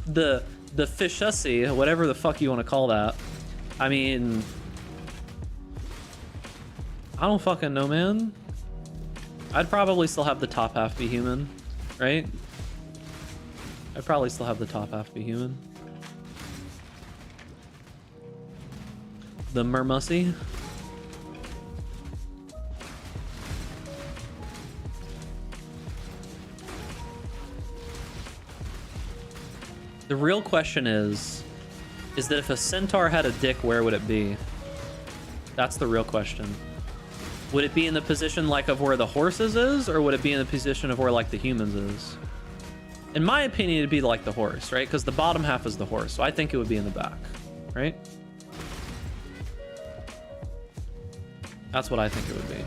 the fishussy, whatever the fuck you want to call that. I mean, I don't fucking know, man. I'd probably still have the top half be human, right? I'd probably still have the top half be human. The mermussy. The real question is that if a centaur had a dick, where would it be? That's the real question. Would it be in the position like of where the horses is, or would it be in the position of where like the humans is? In my opinion, it'd be like the horse, right? Because the bottom half is the horse, so I think it would be in the back, right? That's what I think it would be.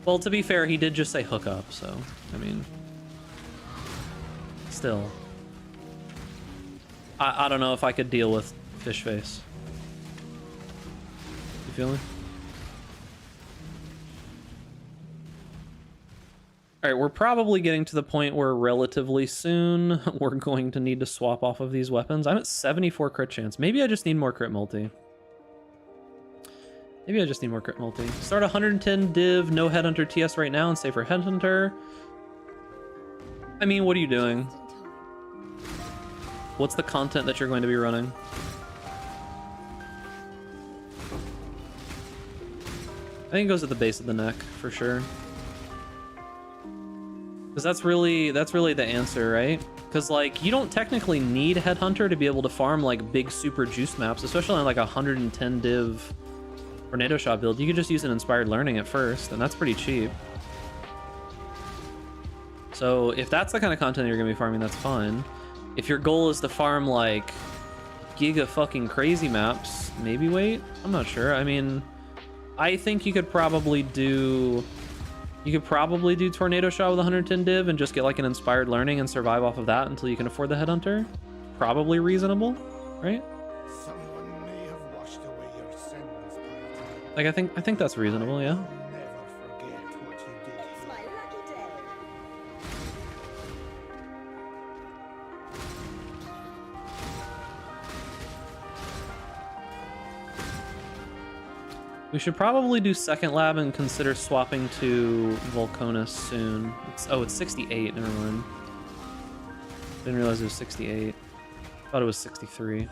Well, to be fair, he did just say hook up, so, I mean, still. I don't know if I could deal with fish face. You feel me? All right, we're probably getting to the point where relatively soon we're going to need to swap off of these weapons. I'm at 74 crit chance. Maybe I just need more crit multi. Maybe I just need more crit multi. Start 110 div, no headhunter TS right now and save for headhunter. I mean, what are you doing? What's the content that you're going to be running? I think it goes at the base of the neck for sure. Because that's really the answer, right? Because like you don't technically need Headhunter to be able to farm like big super juice maps, especially on like 110 div tornado shot build. You could just use an inspired learning at first, and that's pretty cheap. So if that's the kind of content you're gonna be farming, that's fine. If your goal is to farm like giga fucking crazy maps, maybe wait. I'm not sure. I mean, I think you could probably do tornado shot with 110 div and just get like an inspired learning and survive off of that until you can afford the headhunter. Probably reasonable, right? Someone may have washed away your sins, Python. Like I think that's reasonable, yeah. Never forget what you did. It's my lucky day. We should probably do second lab and consider swapping to Volconus soon. It's 68, never mind. Didn't realize it was 68. Thought it was 63.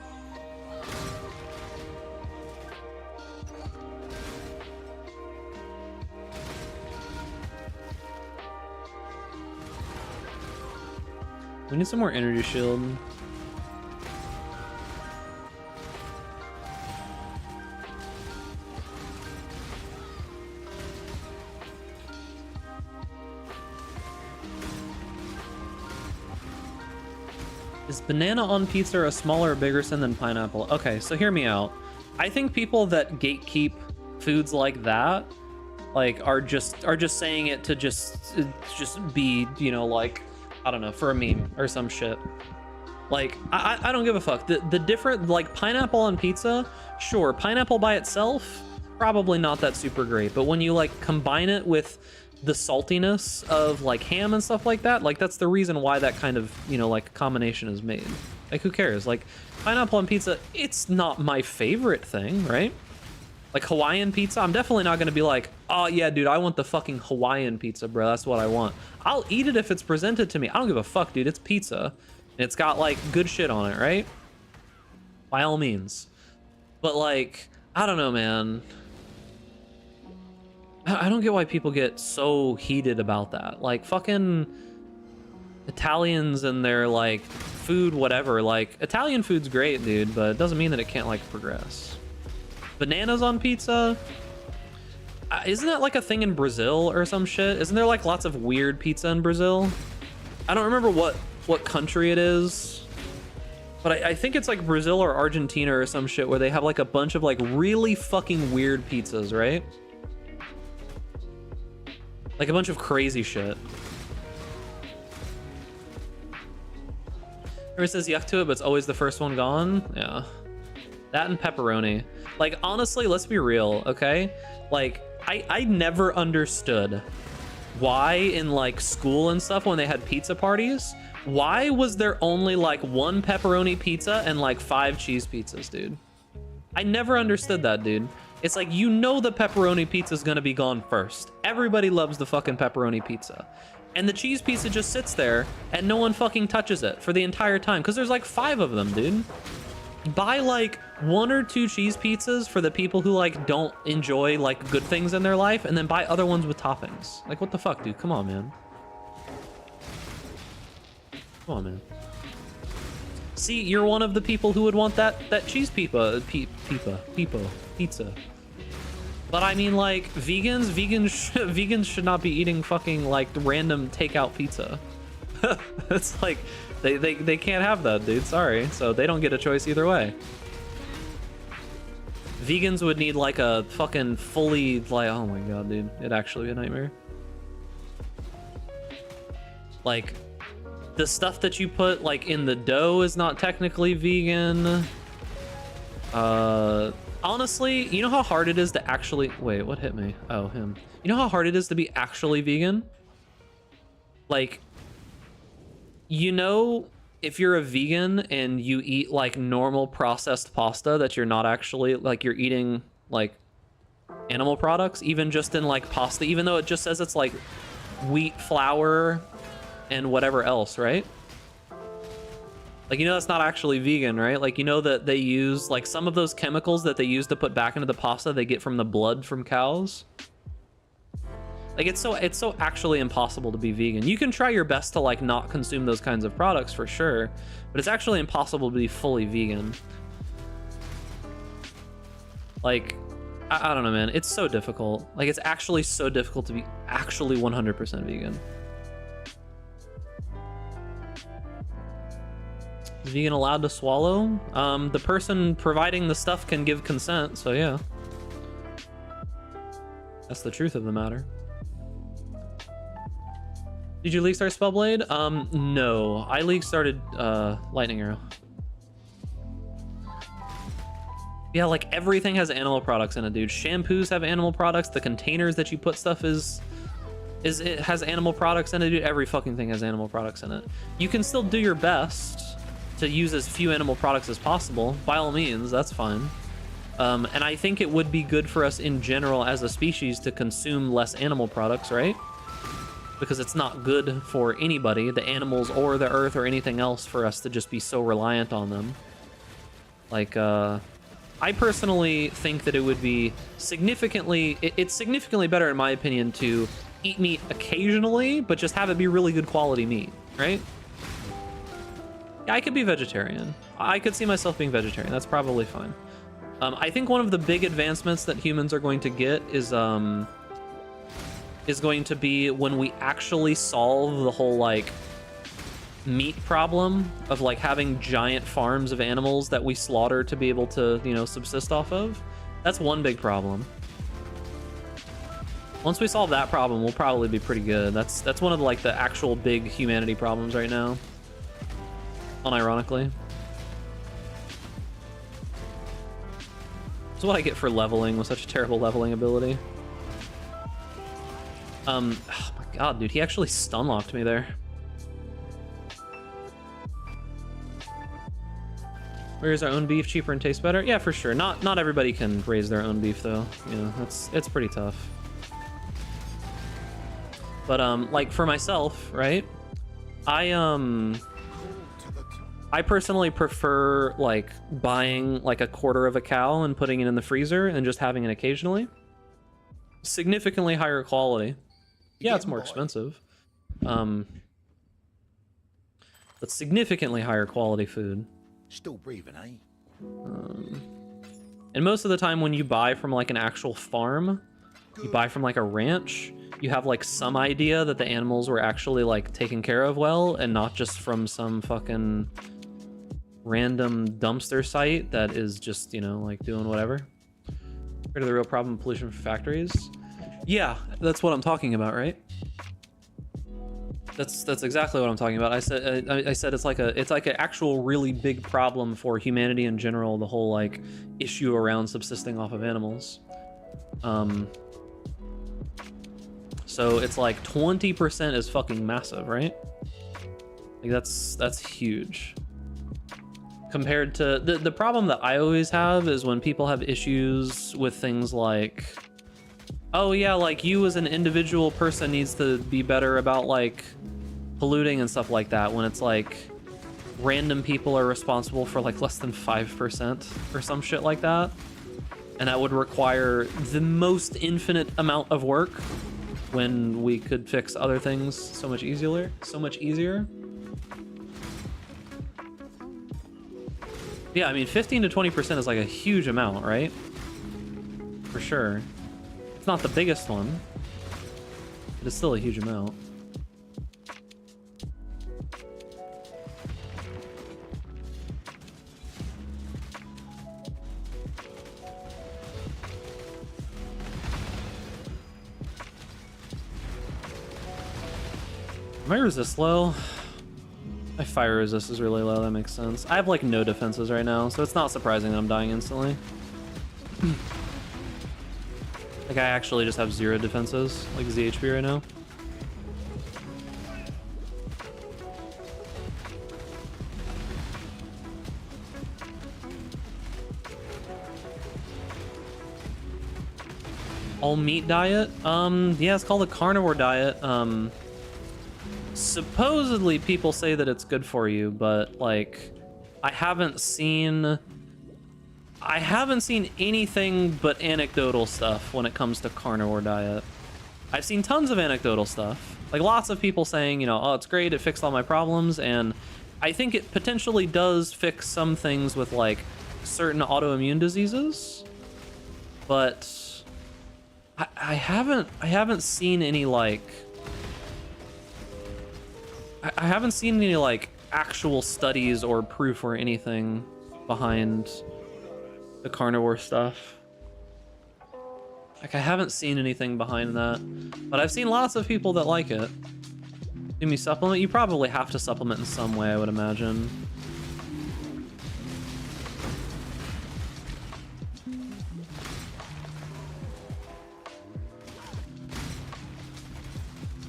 We need some more energy shield. Is banana on pizza a smaller or bigger sin than pineapple? Okay, so hear me out. I think people that gatekeep foods like that, like, are just saying it to just be, you know, like, I don't know, for a meme or some shit. Like, I don't give a fuck. The different, like, pineapple on pizza, sure, pineapple by itself, probably not that super great. But when you, like, combine it with the saltiness of like ham and stuff like that, like that's the reason why that kind of, you know, like combination is made. Like who cares? Like pineapple on pizza, it's not my favorite thing, right? Like Hawaiian pizza, I'm definitely not gonna be like, oh yeah dude, I want the fucking Hawaiian pizza, bro, that's what I want. I'll eat it if it's presented to me. I don't give a fuck, dude, it's pizza and it's got like good shit on it, right? By all means. But like, I don't know, man. I don't get why people get so heated about that. Like fucking Italians and their like food, whatever. Like Italian food's great, dude, but it doesn't mean that it can't like progress. Bananas on pizza? Isn't that like a thing in Brazil or some shit? Isn't there like lots of weird pizza in Brazil? I don't remember what country it is, but I think it's like Brazil or Argentina or some shit where they have like a bunch of like really fucking weird pizzas, right? Like a bunch of crazy shit. Whoever says yuck to it, but it's always the first one gone? Yeah. That and pepperoni. Like, honestly, let's be real, okay? Like, I never understood why in, like, school and stuff when they had pizza parties, why was there only, like, 1 pepperoni pizza and, like, 5 cheese pizzas, dude? I never understood that, dude. It's like, you know the pepperoni pizza is gonna be gone first. Everybody loves the fucking pepperoni pizza. And the cheese pizza just sits there and no one fucking touches it for the entire time. Because there's like 5 of them, dude. Buy like 1 or 2 cheese pizzas for the people who like don't enjoy like good things in their life. And then buy other ones with toppings. Like what the fuck, dude? Come on, man. Come on, man. See, you're one of the people who would want that cheese pizza. But I mean, like, vegans should not be eating fucking like random takeout pizza. It's like they can't have that, dude. Sorry. So they don't get a choice either way. Vegans would need like a fucking fully, like, oh my god, dude, it'd actually be a nightmare. Like, the stuff that you put like in the dough is not technically vegan. Honestly, you know how hard it is to actually, wait, what hit me? Oh, him. You know how hard it is to be actually vegan? Like, you know, if you're a vegan and you eat like normal processed pasta, that you're not actually, like, you're eating like animal products, even just in like pasta, even though it just says it's like wheat flour and whatever else, right? Like, you know, that's not actually vegan, right? Like, you know that they use like some of those chemicals that they use to put back into the pasta they get from the blood from cows. Like, it's so actually impossible to be vegan. You can try your best to like not consume those kinds of products for sure, but it's actually impossible to be fully vegan. Like, I don't know, man. It's so difficult. Like, it's actually so difficult to be actually 100% vegan. Is vegan allowed to swallow? The person providing the stuff can give consent, so yeah. That's the truth of the matter. Did you league start Spellblade? No. I league started Lightning Arrow. Yeah, like everything has animal products in it, dude. Shampoos have animal products. The containers that you put stuff it has animal products in it, dude. Every fucking thing has animal products in it. You can still do your best to use as few animal products as possible. By all means, that's fine. And I think it would be good for us in general as a species to consume less animal products, right? Because it's not good for anybody, the animals or the earth or anything else, for us to just be so reliant on them. Like, I personally think that it would be significantly, it's significantly better in my opinion to eat meat occasionally, but just have it be really good quality meat, right? Yeah, I could be vegetarian. I could see myself being vegetarian. That's probably fine. I think one of the big advancements that humans are going to get is going to be when we actually solve the whole like meat problem of like having giant farms of animals that we slaughter to be able to, you know, subsist off of. That's one big problem. Once we solve that problem, we'll probably be pretty good. That's one of the, like, the actual big humanity problems right now. Unironically. That's what I get for leveling with such a terrible leveling ability. Oh my god, dude, he actually stun locked me there. Raise our own beef cheaper and tastes better? Yeah, for sure. Not everybody can raise their own beef though. You know, it's pretty tough. But like for myself, right? I personally prefer like buying like a quarter of a cow and putting it in the freezer and just having it occasionally. Significantly higher quality. Yeah, it's more expensive. But significantly higher quality food. Still breathing, eh? And most of the time when you buy from like an actual farm, you buy from like a ranch, you have like some idea that the animals were actually like taken care of well and not just from some fucking random dumpster site that is just, you know, like doing whatever. Rid of the real problem of pollution from factories. Yeah, that's what I'm talking about, right? That's exactly what I'm talking about. I said it's like an actual really big problem for humanity in general, the whole like issue around subsisting off of animals. So it's like 20% is fucking massive, right? Like that's huge. Compared to the problem that I always have is when people have issues with things like, oh yeah, like you as an individual person needs to be better about like polluting and stuff like that, when it's like random people are responsible for like less than 5% or some shit like that. And that would require the most infinite amount of work when we could fix other things so much easier. Yeah, I mean 15 to 20% is like a huge amount, right? For sure. It's not the biggest one, but it's still a huge amount. My resist low? My fire resist is really low, that makes sense. I have like no defenses right now, so it's not surprising that I'm dying instantly. Like I actually just have 0 defenses, like ZHP right now. All meat diet? Yeah, it's called a carnivore diet. Supposedly people say that it's good for you, but like I haven't seen anything but anecdotal stuff when it comes to carnivore diet. I've seen tons of anecdotal stuff, like lots of people saying, you know, oh, it's great, it fixed all my problems, and I think it potentially does fix some things with like certain autoimmune diseases, but I haven't seen any like I haven't seen any like actual studies or proof or anything behind the carnivore stuff. Like I haven't seen anything behind that, but I've seen lots of people that like it. Do me supplement? You probably have to supplement in some way, I would imagine.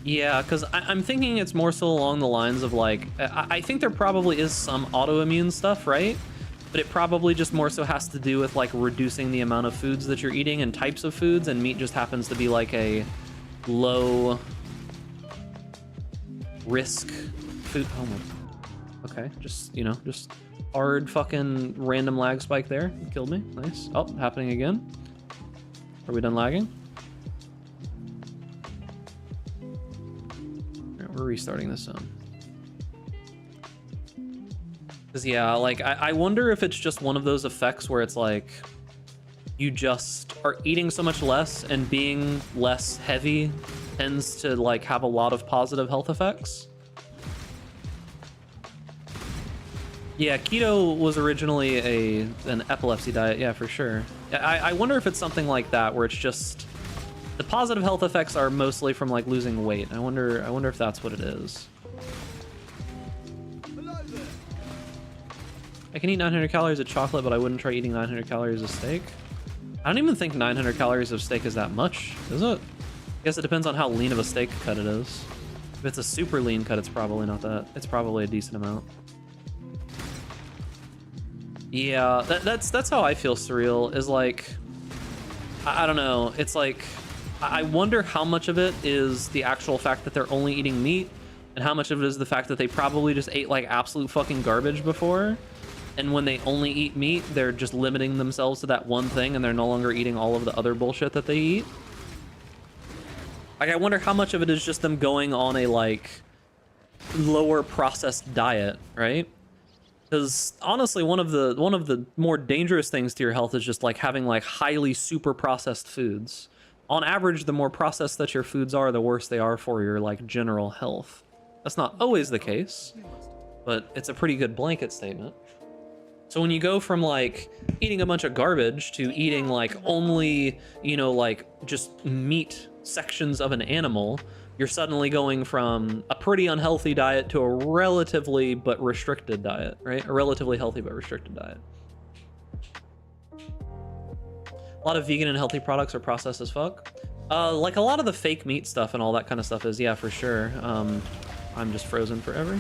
Yeah, because I'm thinking it's more so along the lines of like, I think there probably is some autoimmune stuff, right? But it probably just more so has to do with like reducing the amount of foods that you're eating and types of foods, and meat just happens to be like a low risk food. Oh my, okay, just, you know, just hard fucking random lag spike there. You killed me, nice. Oh, happening again. Are we done lagging? We're restarting this zone. Because yeah, like I wonder if it's just one of those effects where it's like you just are eating so much less, and being less heavy tends to like have a lot of positive health effects. Yeah, keto was originally an epilepsy diet, yeah, for sure. I wonder if it's something like that where it's just the positive health effects are mostly from like losing weight. I wonder if that's what it is. I can eat 900 calories of chocolate, but I wouldn't try eating 900 calories of steak. I don't even think 900 calories of steak is that much, is it? I guess it depends on how lean of a steak cut it is. If it's a super lean cut, it's probably not that. It's probably a decent amount. Yeah, that's how I feel Surreal, is like, I don't know. It's like, I wonder how much of it is the actual fact that they're only eating meat, and how much of it is the fact that they probably just ate like absolute fucking garbage before, and when they only eat meat, they're just limiting themselves to that one thing, and they're no longer eating all of the other bullshit that they eat. Like, I wonder how much of it is just them going on a like lower processed diet, right? Because honestly, one of the more dangerous things to your health is just like having like highly super processed foods. On average, the more processed that your foods are, the worse they are for your like general health. That's not always the case, but it's a pretty good blanket statement. So when you go from like eating a bunch of garbage to eating like only, you know, like just meat sections of an animal, you're suddenly going from a pretty unhealthy diet to a relatively but restricted diet, right? A relatively healthy but restricted diet. A lot of vegan and healthy products are processed as fuck. Like a lot of the fake meat stuff and all that kind of stuff is, yeah, for sure. I'm just frozen forever.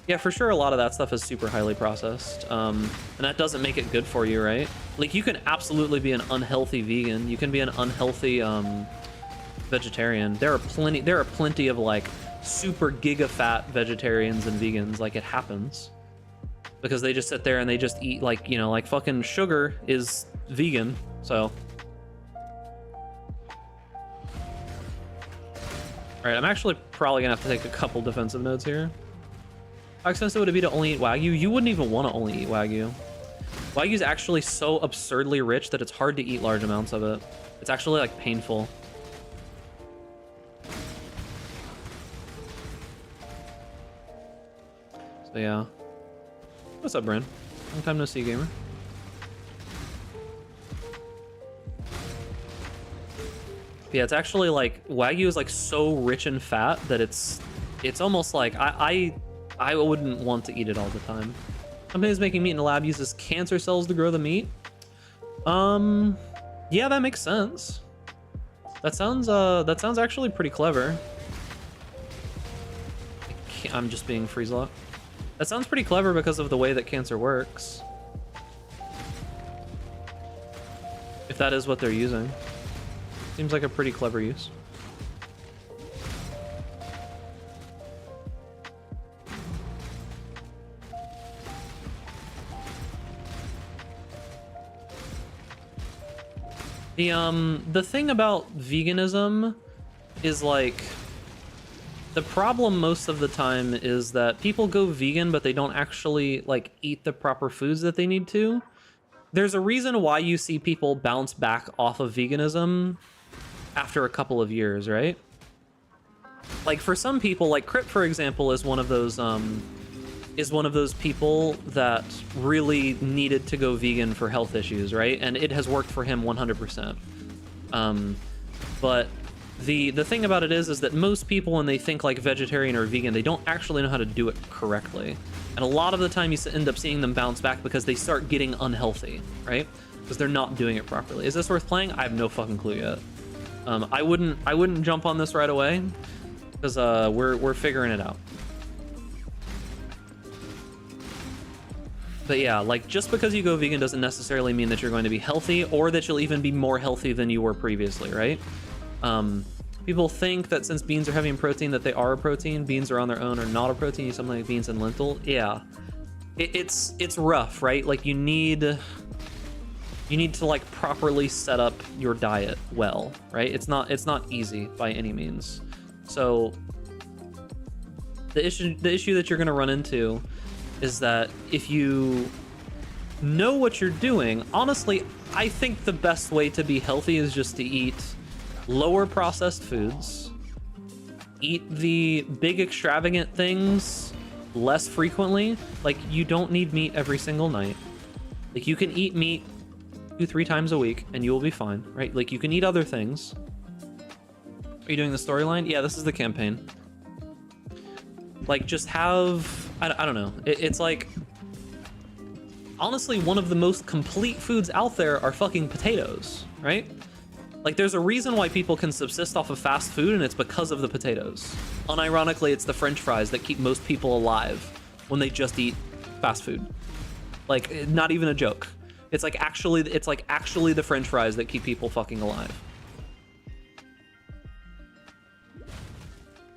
Yeah, for sure, a lot of that stuff is super highly processed. And that doesn't make it good for you, right? Like, you can absolutely be an unhealthy vegan. You can be an unhealthy vegetarian. There are plenty of like super giga fat vegetarians and vegans. Like, it happens. Because they just sit there and they just eat like, you know, like fucking sugar is vegan, so. Alright, I'm actually probably gonna have to take a couple defensive nodes here. How expensive would it be to only eat Wagyu? You wouldn't even want to only eat Wagyu. Wagyu is actually so absurdly rich that it's hard to eat large amounts of it. It's actually like painful. So yeah. What's up, Bren? Long time no see, gamer. Yeah, it's actually like Wagyu is like so rich in fat that it's it's almost like I wouldn't want to eat it all the time. Companies making meat in a lab uses cancer cells to grow the meat. Yeah, that makes sense. That sounds actually pretty clever. I'm just being freeze locked. That sounds pretty clever because of the way that cancer works. If that is what they're using. Seems like a pretty clever use. The thing about veganism is like, the problem most of the time is that people go vegan, but they don't actually like eat the proper foods that they need to. There's a reason why you see people bounce back off of veganism after a couple of years, right? Like for some people, like Crip, for example, is one of those people that really needed to go vegan for health issues, right? And it has worked for him 100%. But the thing about it is that most people, when they think like vegetarian or vegan, they don't actually know how to do it correctly. And a lot of the time you end up seeing them bounce back because they start getting unhealthy, right? Because they're not doing it properly. Is this worth playing? I have no fucking clue yet. I wouldn't jump on this right away because we're figuring it out. But yeah, like just because you go vegan doesn't necessarily mean that you're going to be healthy or that you'll even be more healthy than you were previously, right? People think that since beans are heavy in protein that they are a protein. Beans are on their own or not a protein. You something like beans and lentil. Yeah, it's rough, right? Like you need to like properly set up your diet well, right? It's not easy by any means. So the issue that you're going to run into is that if you know what you're doing, honestly, I think the best way to be healthy is just to eat lower processed foods, eat the big extravagant things less frequently. Like you don't need meat every single night. Like you can eat meat 2-3 times a week and you will be fine, right? Like you can eat other things. Are you doing the storyline? Yeah, this is the campaign. Like just have, I don't know. It's like, honestly, one of the most complete foods out there are fucking potatoes, right? Like there's a reason why people can subsist off of fast food, and it's because of the potatoes. Unironically, it's the French fries that keep most people alive when they just eat fast food. Like not even a joke. It's like actually the French fries that keep people fucking alive.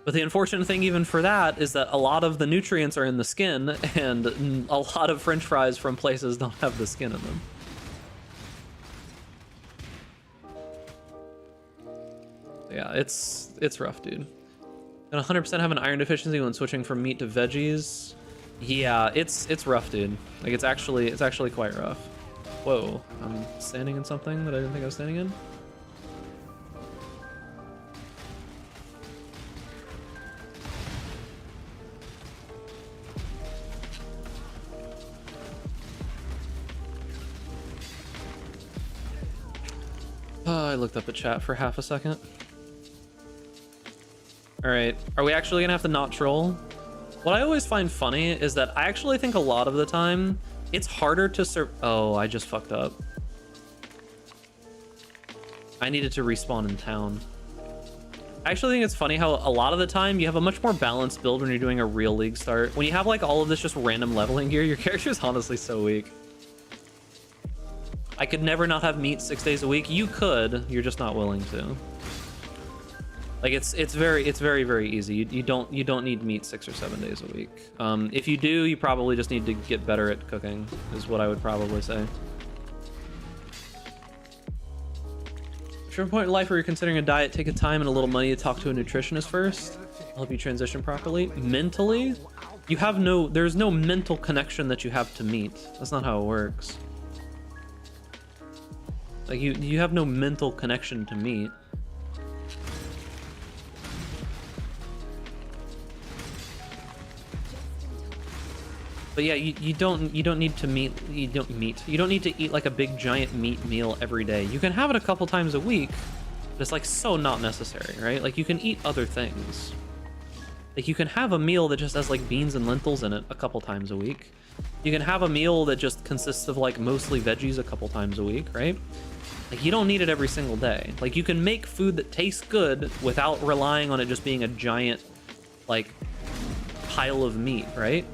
But the unfortunate thing even for that is that a lot of the nutrients are in the skin, and a lot of French fries from places don't have the skin in them. Yeah, it's rough, dude. And 100% have an iron deficiency when switching from meat to veggies. Yeah, it's rough, dude. Like it's actually quite rough. Whoa, I'm standing in something that I didn't think I was standing in. I looked up a chat for half a second. All right, are we actually gonna have to not troll? What I always find funny is that I actually think a lot of the time it's harder to oh, I just fucked up. I needed to respawn in town. I actually think it's funny how a lot of the time you have a much more balanced build when you're doing a real league start. When you have like all of this just random leveling gear, your character is honestly so weak. I could never not have meat 6 days a week. You could, you're just not willing to. Like it's very easy. You don't need meat 6 or 7 days a week. If you do, you probably just need to get better at cooking, is what I would probably say. If you're at a point in life where you're considering a diet, take a time and a little money to talk to a nutritionist first. Help you transition properly. Mentally, there's no mental connection that you have to meat. That's not how it works. Like you have no mental connection to meat. But yeah, you don't need to you don't need to eat like a big giant meat meal every day. You can have it a couple times a week, but it's like so not necessary, right? Like you can eat other things. Like, you can have a meal that just has like beans and lentils in it a couple times a week. You can have a meal that just consists of like mostly veggies a couple times a week, right? Like, you don't need it every single day. Like, you can make food that tastes good without relying on it just being a giant like pile of meat, right?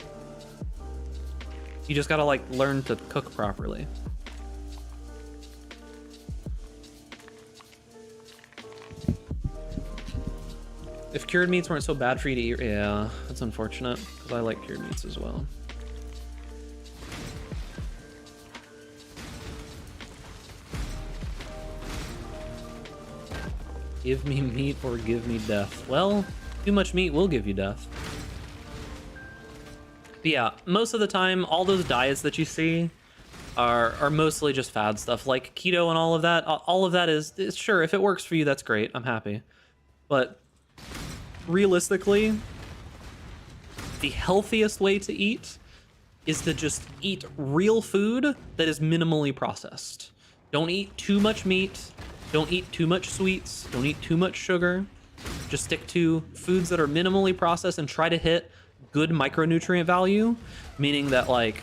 You just gotta like learn to cook properly. If cured meats weren't so bad for you to eat, yeah, that's unfortunate, because I like cured meats as well. Give me meat or give me death. Well, too much meat will give you death. But yeah, most of the time, all those diets that you see are mostly just fad stuff, like keto and all of that. All of that is sure, if it works for you, that's great. I'm happy. But realistically, the healthiest way to eat is to just eat real food that is minimally processed. Don't eat too much meat. Don't eat too much sweets. Don't eat too much sugar. Just stick to foods that are minimally processed and try to hit good micronutrient value, meaning that like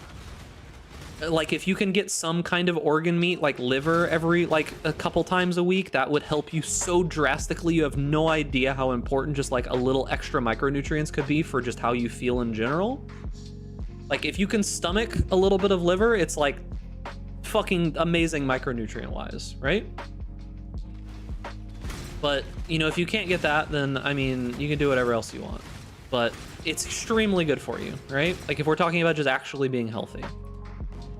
if you can get some kind of organ meat like liver every like a couple times a week, that would help you so drastically. You have no idea how important just like a little extra micronutrients could be for just how you feel in general. Like, if you can stomach a little bit of liver, it's like fucking amazing micronutrient wise, right? But, you know, if you can't get that, then, I mean, you can do whatever else you want. But it's extremely good for you, right? Like, if we're talking about just actually being healthy.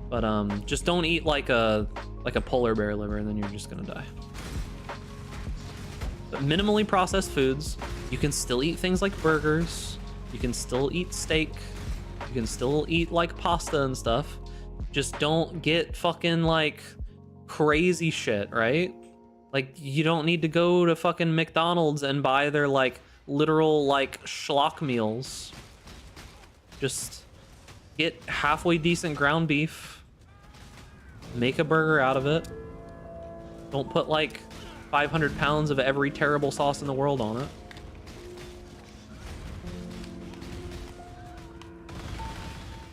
But just don't eat like a polar bear liver, and then you're just gonna die. But minimally processed foods, you can still eat things like burgers. You can still eat steak. You can still eat like pasta and stuff. Just don't get fucking like crazy shit, right? Like, you don't need to go to fucking McDonald's and buy their like literal like schlock meals. Just get halfway decent ground beef. Make a burger out of it. Don't put like 500 pounds of every terrible sauce in the world on it.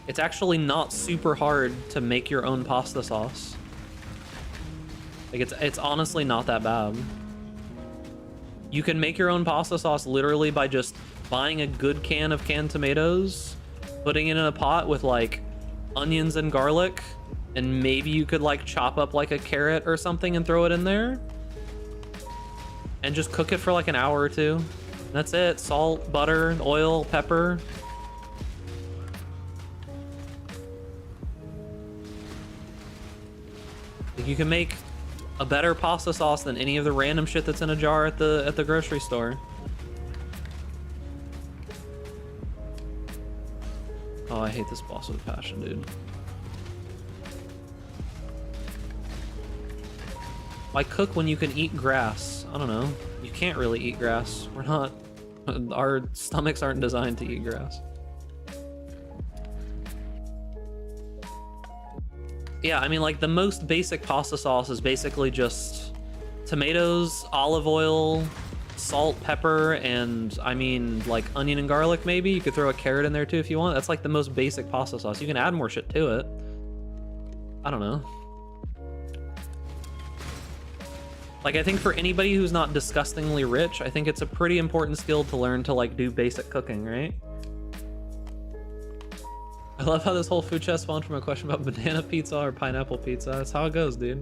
It's actually not super hard to make your own pasta sauce. Like, it's honestly not that bad. You can make your own pasta sauce literally by just buying a good can of canned tomatoes, putting it in a pot with like onions and garlic, and maybe you could like chop up like a carrot or something and throw it in there. And just cook it for like an hour or two. That's it. Salt, butter, oil, pepper. You can make a better pasta sauce than any of the random shit that's in a jar at the grocery store. Oh, I hate this boss with passion, dude. Why cook when you can eat grass? I don't know. You can't really eat grass. We're not... Our stomachs aren't designed to eat grass. Yeah, I mean, like, the most basic pasta sauce is basically just tomatoes, olive oil, salt, pepper, and, I mean, like, onion and garlic, maybe? You could throw a carrot in there, too, if you want. That's, like, the most basic pasta sauce. You can add more shit to it. I don't know. Like, I think for anybody who's not disgustingly rich, I think it's a pretty important skill to learn to, like, do basic cooking, right? I love how this whole food chest spawned from a question about banana pizza or pineapple pizza. That's how it goes, dude.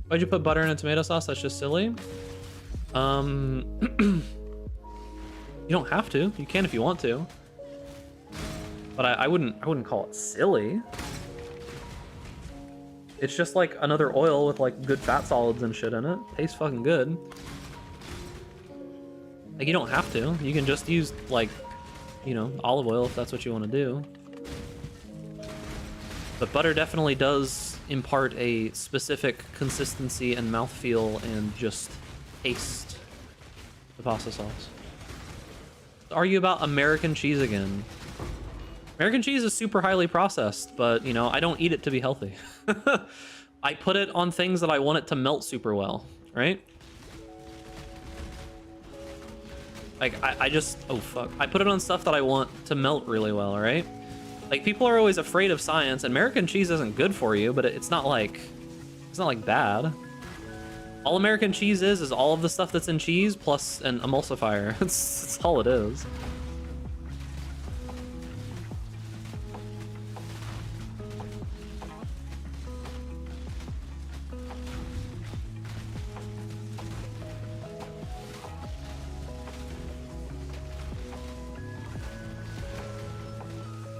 Why'd you put butter in a tomato sauce? That's just silly. You don't have to. You can if you want to. But I wouldn't call it silly. It's just like another oil with like good fat solids and shit in it. Tastes fucking good. Like, you don't have to. You can just use like, you know, olive oil if that's what you want to do. But butter definitely does impart a specific consistency and mouthfeel and just taste the pasta sauce. Argue about American cheese again. American cheese is super highly processed, but, you know, I don't eat it to be healthy. I put it on things that I want it to melt super well, right? Like, I just, oh fuck. I put it on stuff that I want to melt really well, right? Like, people are always afraid of science. American cheese isn't good for you, but it's not like bad. All American cheese is all of the stuff that's in cheese plus an emulsifier. That's all it is.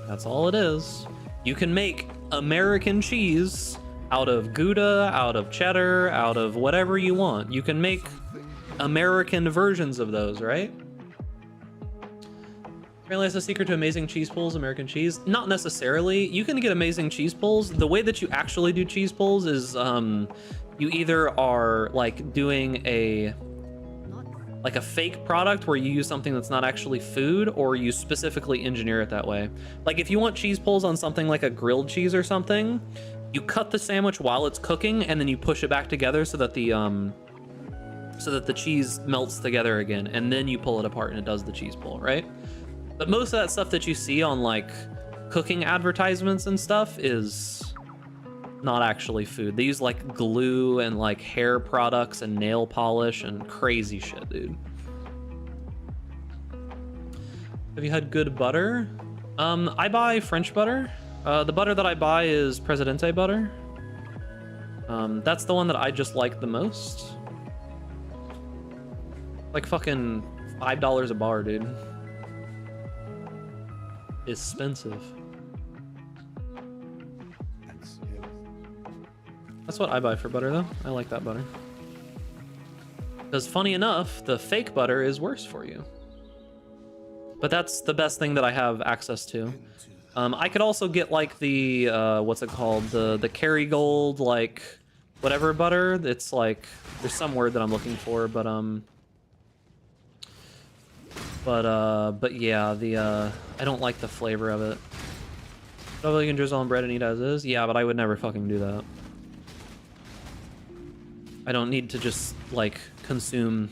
That's all it is. You can make American cheese out of Gouda, out of cheddar, out of whatever you want. You can make American versions of those, right? Apparently that's the secret to amazing cheese pulls, American cheese. Not necessarily. You can get amazing cheese pulls. The way that you actually do cheese pulls is you either are like doing a fake product where you use something that's not actually food, or you specifically engineer it that way. Like if you want cheese pulls on something like a grilled cheese or something, you cut the sandwich while it's cooking and then you push it back together so that the cheese melts together again, and then you pull it apart and it does the cheese pull, right? But most of that stuff that you see on like cooking advertisements and stuff is not actually food. They use like glue and like hair products and nail polish and crazy shit, dude. Have you had good butter? I buy French butter. The butter that I buy is Presidente butter. That's the one that I just like the most. Like fucking $5 a bar, dude. Expensive. That's what I buy for butter, though. I like that butter. Because funny enough, the fake butter is worse for you. But that's the best thing that I have access to. I could also get like the, what's it called? The Kerrygold, like, whatever butter. It's like, there's some word that I'm looking for, but yeah, I don't like the flavor of it. Probably you can drizzle on bread and eat as is. Yeah, but I would never fucking do that. I don't need to just, like, consume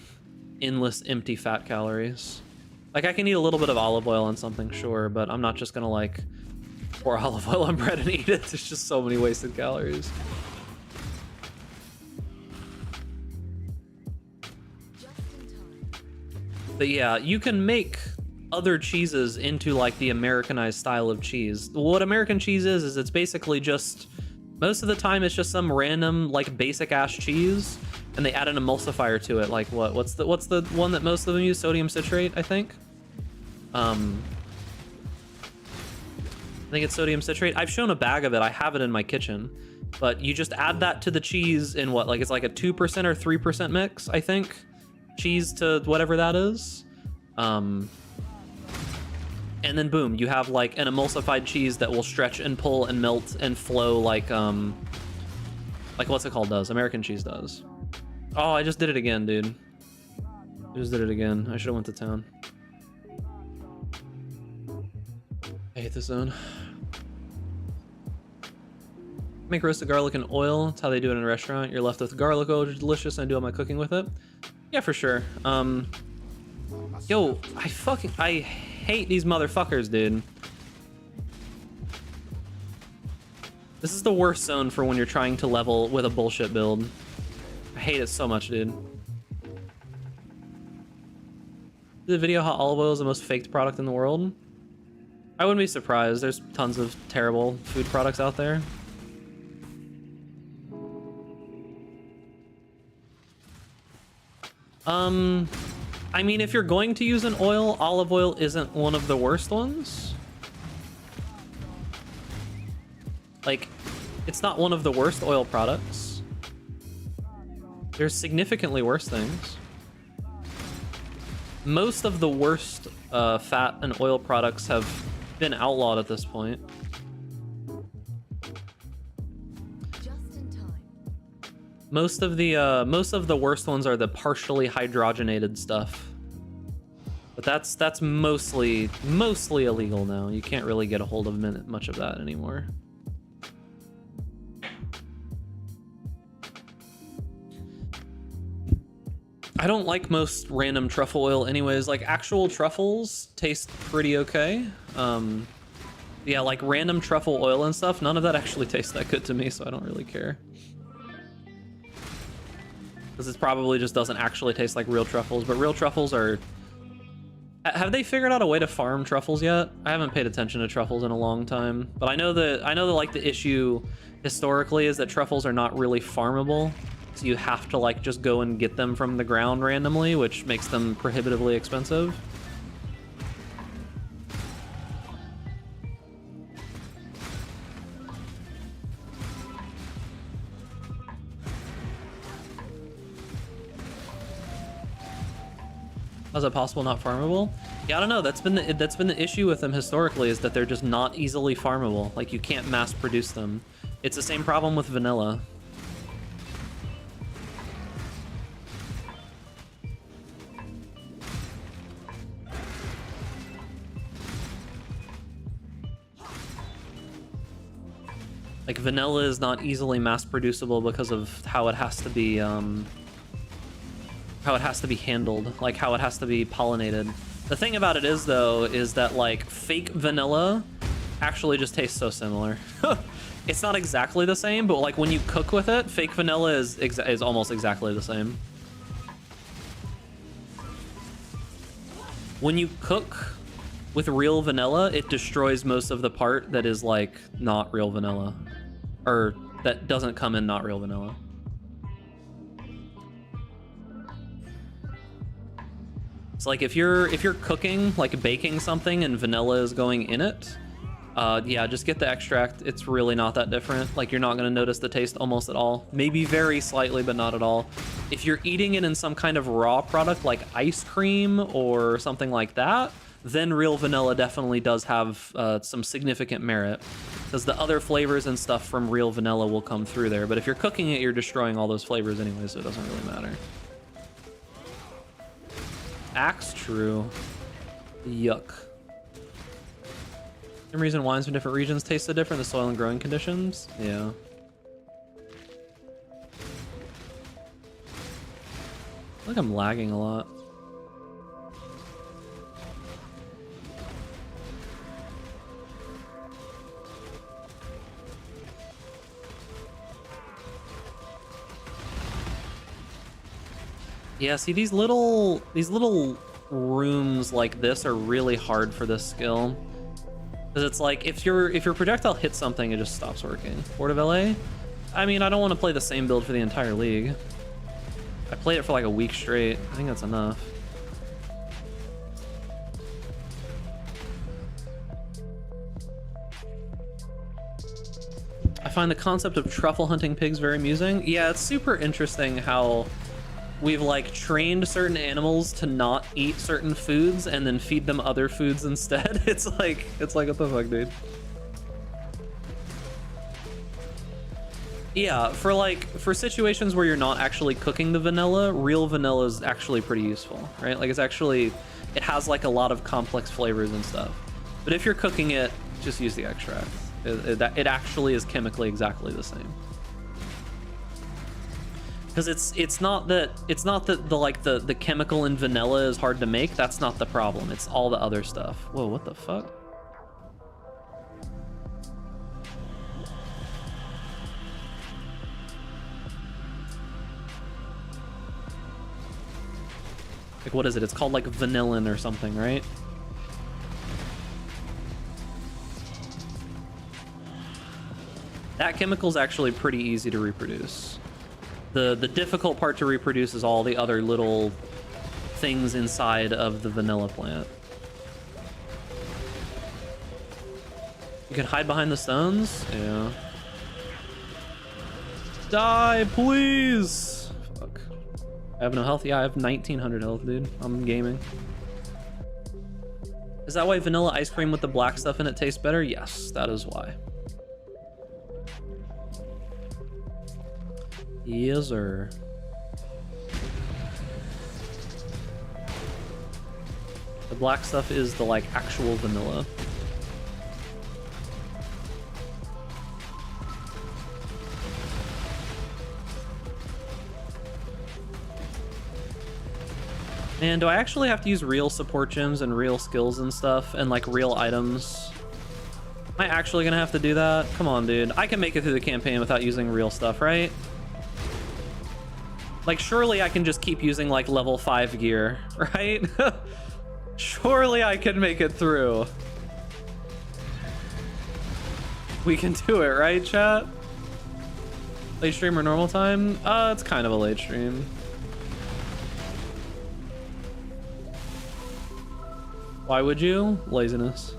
endless empty fat calories. Like, I can eat a little bit of olive oil on something, sure, but I'm not just gonna, like, pour olive oil on bread and eat it. There's just so many wasted calories. But yeah, you can make other cheeses into, like, the Americanized style of cheese. What American cheese is it's basically just... Most of the time, it's just some random, like, basic-ass cheese, and they add an emulsifier to it. Like, what's the one that most of them use? Sodium citrate, I think. I think it's sodium citrate. I've shown a bag of it. I have it in my kitchen. But you just add that to the cheese in what? Like, it's like a 2% or 3% mix, I think. Cheese to whatever that is. And then boom, you have like an emulsified cheese that will stretch and pull and melt and flow like what's it called does? American cheese does. Oh, I just did it again, dude. I just did it again. I should have went to town. I hate this zone. Make roasted garlic and oil. That's how they do it in a restaurant. You're left with garlic oil, which is delicious, and I do all my cooking with it. Yeah, for sure. Yo, I hate these motherfuckers, dude. This is the worst zone for when you're trying to level with a bullshit build. I hate it so much, dude. The video how olive oil is the most faked product in the world? I wouldn't be surprised. There's tons of terrible food products out there. I mean, if you're going to use an oil, olive oil isn't one of the worst ones. Like, it's not one of the worst oil products. There's significantly worse things. Most of the worst fat and oil products have been outlawed at this point. Most of the worst ones are the partially hydrogenated stuff. But that's mostly illegal now. You can't really get a hold of much of that anymore. I don't like most random truffle oil anyways. Like actual truffles taste pretty okay. Yeah, like random truffle oil and stuff, none of that actually tastes that good to me, so I don't really care. Because it probably just doesn't actually taste like real truffles, but real truffles are... Have they figured out a way to farm truffles yet? I haven't paid attention to truffles in a long time, but I know that like the issue historically is that truffles are not really farmable, so you have to like just go and get them from the ground randomly, which makes them prohibitively expensive. How's it possible not farmable? Yeah, I don't know. That's been the issue with them historically, is that they're just not easily farmable. Like you can't mass produce them. It's the same problem with vanilla. Like vanilla is not easily mass producible because of how it has to be handled, like how it has to be pollinated. The thing about it is though, is that like fake vanilla actually just tastes so similar. It's not exactly the same, but like when you cook with it, fake vanilla is almost exactly the same. When you cook with real vanilla, it destroys most of the part that is like not real vanilla, or that doesn't come in not real vanilla. It's like if you're cooking, like baking something and vanilla is going in it, yeah, just get the extract. It's really not that different. Like you're not gonna notice the taste almost at all. Maybe very slightly, but not at all. If you're eating it in some kind of raw product like ice cream or something like that, then real vanilla definitely does have some significant merit, because the other flavors and stuff from real vanilla will come through there. But if you're cooking it, you're destroying all those flavors anyway, so it doesn't really matter. Axe, true. Yuck. Some reason wines from different regions taste so different, the soil and growing conditions? Yeah. I feel like I'm lagging a lot. Yeah, see, these little rooms like this are really hard for this skill. Because it's like, if your projectile hits something, it just stops working. Port of LA? I mean, I don't want to play the same build for the entire league. I played it for like a week straight. I think that's enough. I find the concept of truffle hunting pigs very amusing. Yeah, it's super interesting how we've like trained certain animals to not eat certain foods and then feed them other foods instead. It's like what the fuck, dude? Yeah, for situations where you're not actually cooking the vanilla, real vanilla is actually pretty useful, right? Like it has like a lot of complex flavors and stuff. But if you're cooking it, just use the extract. It actually is chemically exactly the same. Because it's not that the chemical in vanilla is hard to make. That's not the problem. It's all the other stuff. Whoa, what the fuck? Like, what is it? It's called like vanillin or something, right? That chemical's actually pretty easy to reproduce. The difficult part to reproduce is all the other little things inside of the vanilla plant. You can hide behind the stones? Yeah. Die, please! Fuck. I have no health? Yeah, I have 1900 health, dude. I'm gaming. Is that why vanilla ice cream with the black stuff in it tastes better? Yes, that is why. Yes, sir. The black stuff is the like actual vanilla. Man, do I actually have to use real support gems and real skills and stuff and like real items? Am I actually gonna have to do that? Come on, dude. I can make it through the campaign without using real stuff, right? Like, surely I can just keep using like level 5 gear, right? Surely I can make it through. We can do it, right, chat? Late stream or normal time? It's kind of a late stream. Why would you? Laziness.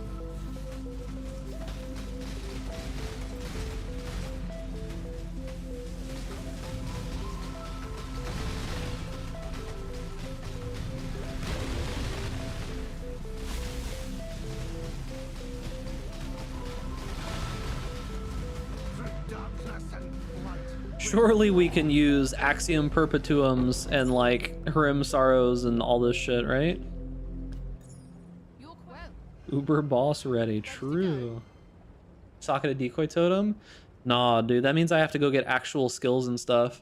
Surely we can use Axiom Perpetuums and like Harem Sorrows and all this shit, right? Uber boss ready. True. Socket a decoy totem? Nah, dude, that means I have to go get actual skills and stuff.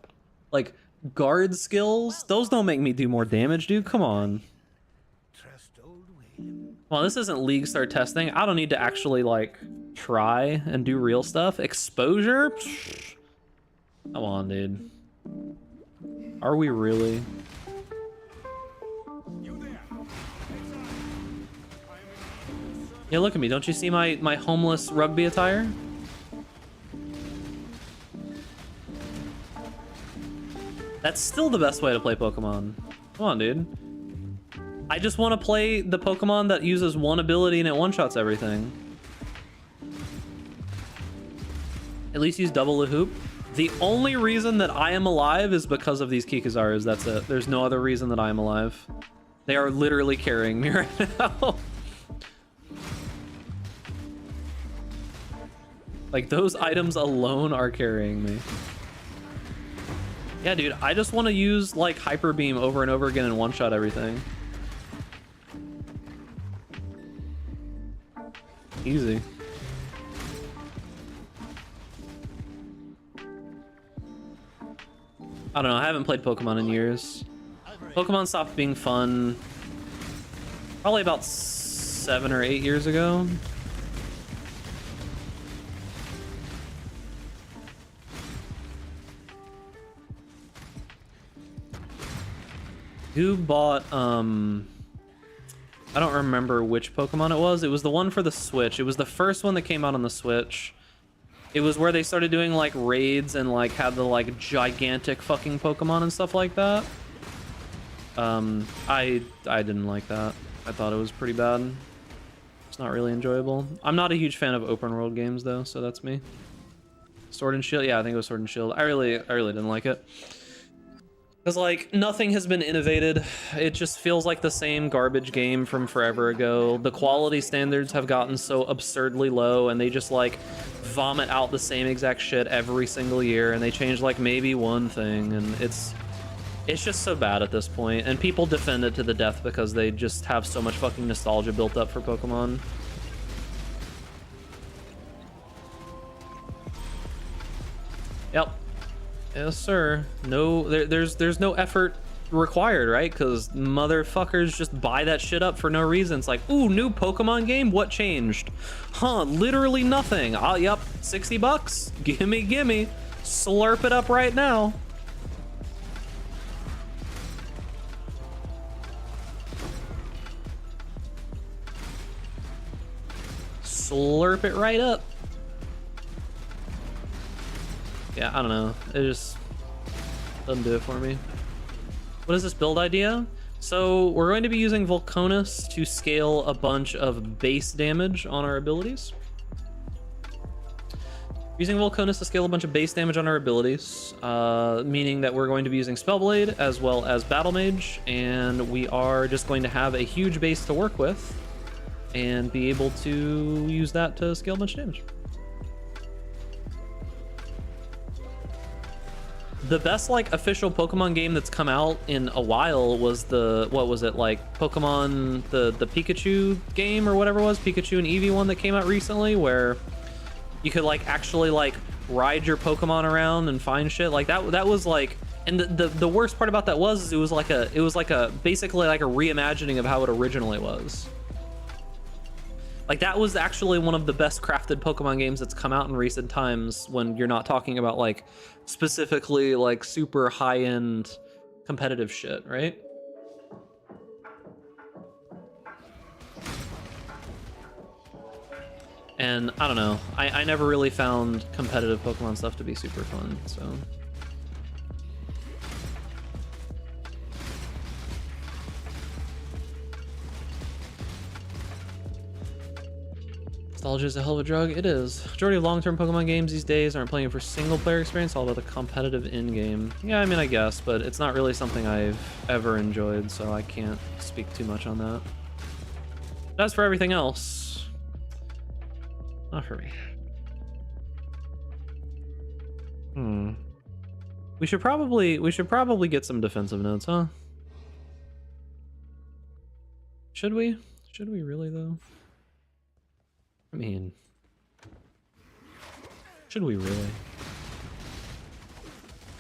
Like guard skills? Those don't make me do more damage, dude. Come on. Well, this isn't League Star testing. I don't need to actually like try and do real stuff. Exposure? Psh. Come on, dude. Are we really? Yeah, look at me. Don't you see my homeless rugby attire? That's still the best way to play Pokemon. Come on, dude. I just want to play the Pokemon that uses one ability and it one-shots everything. At least use double the hoop. The only reason that I am alive is because of these Kikazarus. That's it. There's no other reason that I am alive. They are literally carrying me right now. Like, those items alone are carrying me. Yeah, dude, I just want to use, like, Hyper Beam over and over again and one-shot everything. Easy. I don't know, I haven't played Pokemon in years. Pokemon stopped being fun probably about 7 or 8 years ago. Who bought, I don't remember which Pokemon it was. It was the one for the Switch. It was the first one that came out on the Switch. It was where they started doing like raids and like had the like gigantic fucking Pokemon and stuff like that. I didn't like that. I thought it was pretty bad. It's not really enjoyable. I'm not a huge fan of open world games though, so that's me. Sword and Shield? Yeah, I think it was Sword and Shield. I really didn't like it. Because, like, nothing has been innovated. It just feels like the same garbage game from forever ago. The quality standards have gotten so absurdly low, and they just, like, vomit out the same exact shit every single year, and they change, like, maybe one thing, and it's just so bad at this point. And people defend it to the death because they just have so much fucking nostalgia built up for Pokemon. Yep. Yes, sir. No, there's no effort required, right? Because motherfuckers just buy that shit up for no reason. It's like, ooh, new Pokemon game? What changed? Huh, literally nothing. Oh, yep, $60? Gimme. Slurp it up right now. Slurp it right up. Yeah, I don't know. It just doesn't do it for me. What is this build idea? So we're going to be using Volconus to scale a bunch of base damage on our abilities. Using Volconus to scale a bunch of base damage on our abilities, meaning that we're going to be using Spellblade as well as Battle Mage, and we are just going to have a huge base to work with and be able to use that to scale a bunch of damage. The best like official Pokemon game that's come out in a while was the, what was it, like Pokemon, the Pikachu game or whatever it was, Pikachu and Eevee one that came out recently, where you could like actually like ride your Pokemon around and find shit. Like that was like And the worst part about that was it was like a basically like a reimagining of how it originally was. Like that was actually one of the best crafted Pokemon games that's come out in recent times, when you're not talking about like specifically like super high-end competitive shit, right? And I don't know, I never really found competitive Pokemon stuff to be super fun, so. Nostalgia is a hell of a drug. It is. Majority of long-term Pokemon games these days aren't playing for single-player experience, all about the competitive in-game. Yeah, I mean, I guess, but it's not really something I've ever enjoyed, so I can't speak too much on that. But as for everything else, not for me. We should probably get some defensive notes, huh? Should we? Should we really though? I mean, should we really?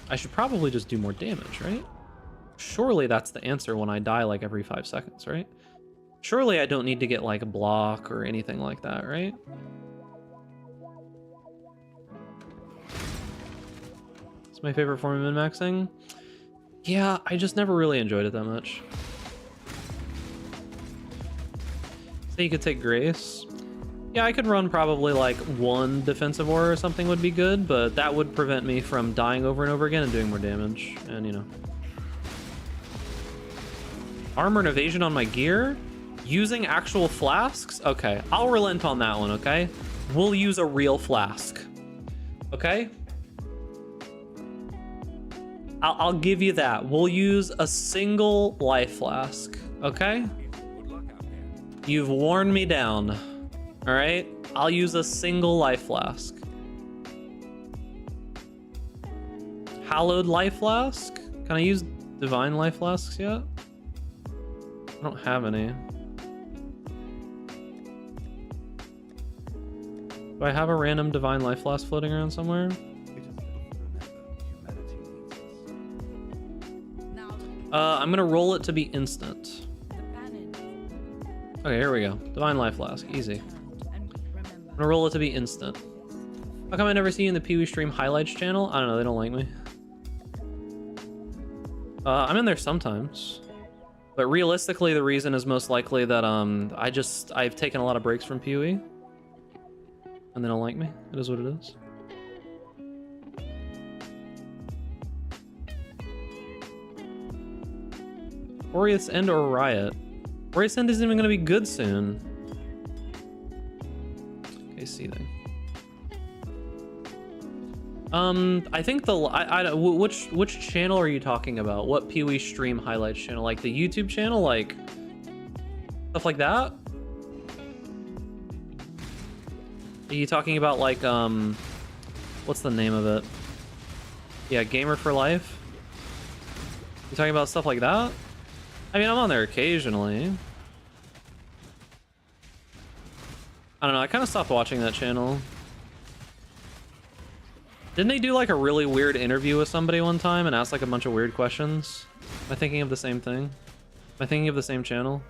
I should probably just do more damage, right? Surely that's the answer when I die like every 5 seconds, right? Surely I don't need to get like a block or anything like that, right? It's my favorite form of min-maxing. Yeah, I just never really enjoyed it that much. Say you could take Grace. Yeah, I could run probably like 1 defensive aura or something would be good, but that would prevent me from dying over and over again and doing more damage. And you know. Armor and evasion on my gear? Using actual flasks? Okay, I'll relent on that one, okay? We'll use a real flask. Okay? I'll give you that. We'll use a single life flask, okay? You've worn me down. All right, I'll use a single life flask. Hallowed life flask? Can I use divine life flasks yet? I don't have any. Do I have a random divine life flask floating around somewhere? I'm gonna roll it to be instant. Okay, here we go. Divine life flask, easy. I'm gonna roll it to be instant. How come I never see you in the Pee-wee stream highlights channel? I don't know, they don't like me. I'm in there sometimes. But realistically, the reason is most likely that I've taken a lot of breaks from Pee-wee. And they don't like me. It is what it is. Orius End or Riot? Orius End isn't even gonna be good soon. Okay, seething. I think which channel are you talking about? What Pee-wee stream highlights channel? Like the YouTube channel, like stuff like that? Are you talking about like what's the name of it? Yeah, Gamer for Life. You talking about stuff like that? I mean, I'm on there occasionally. I don't know, I kind of stopped watching that channel. Didn't they do like a really weird interview with somebody one time and ask like a bunch of weird questions? Am I thinking of the same thing? Am I thinking of the same channel?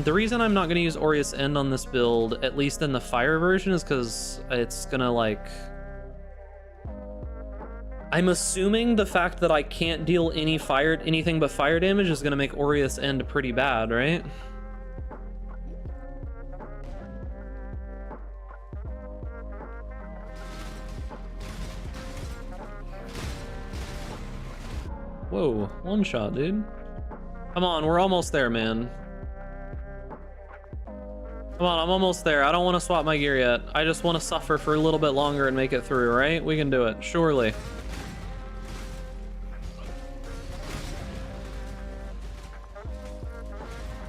The reason I'm not going to use Orius End on this build, at least in the fire version, is because it's going to like... I'm assuming the fact that I can't deal anything but fire damage is going to make Orius End pretty bad, right? Whoa, one shot, dude. Come on, we're almost there, man. Come on, I'm almost there. I don't want to swap my gear yet. I just want to suffer for a little bit longer and make it through, right? We can do it, surely.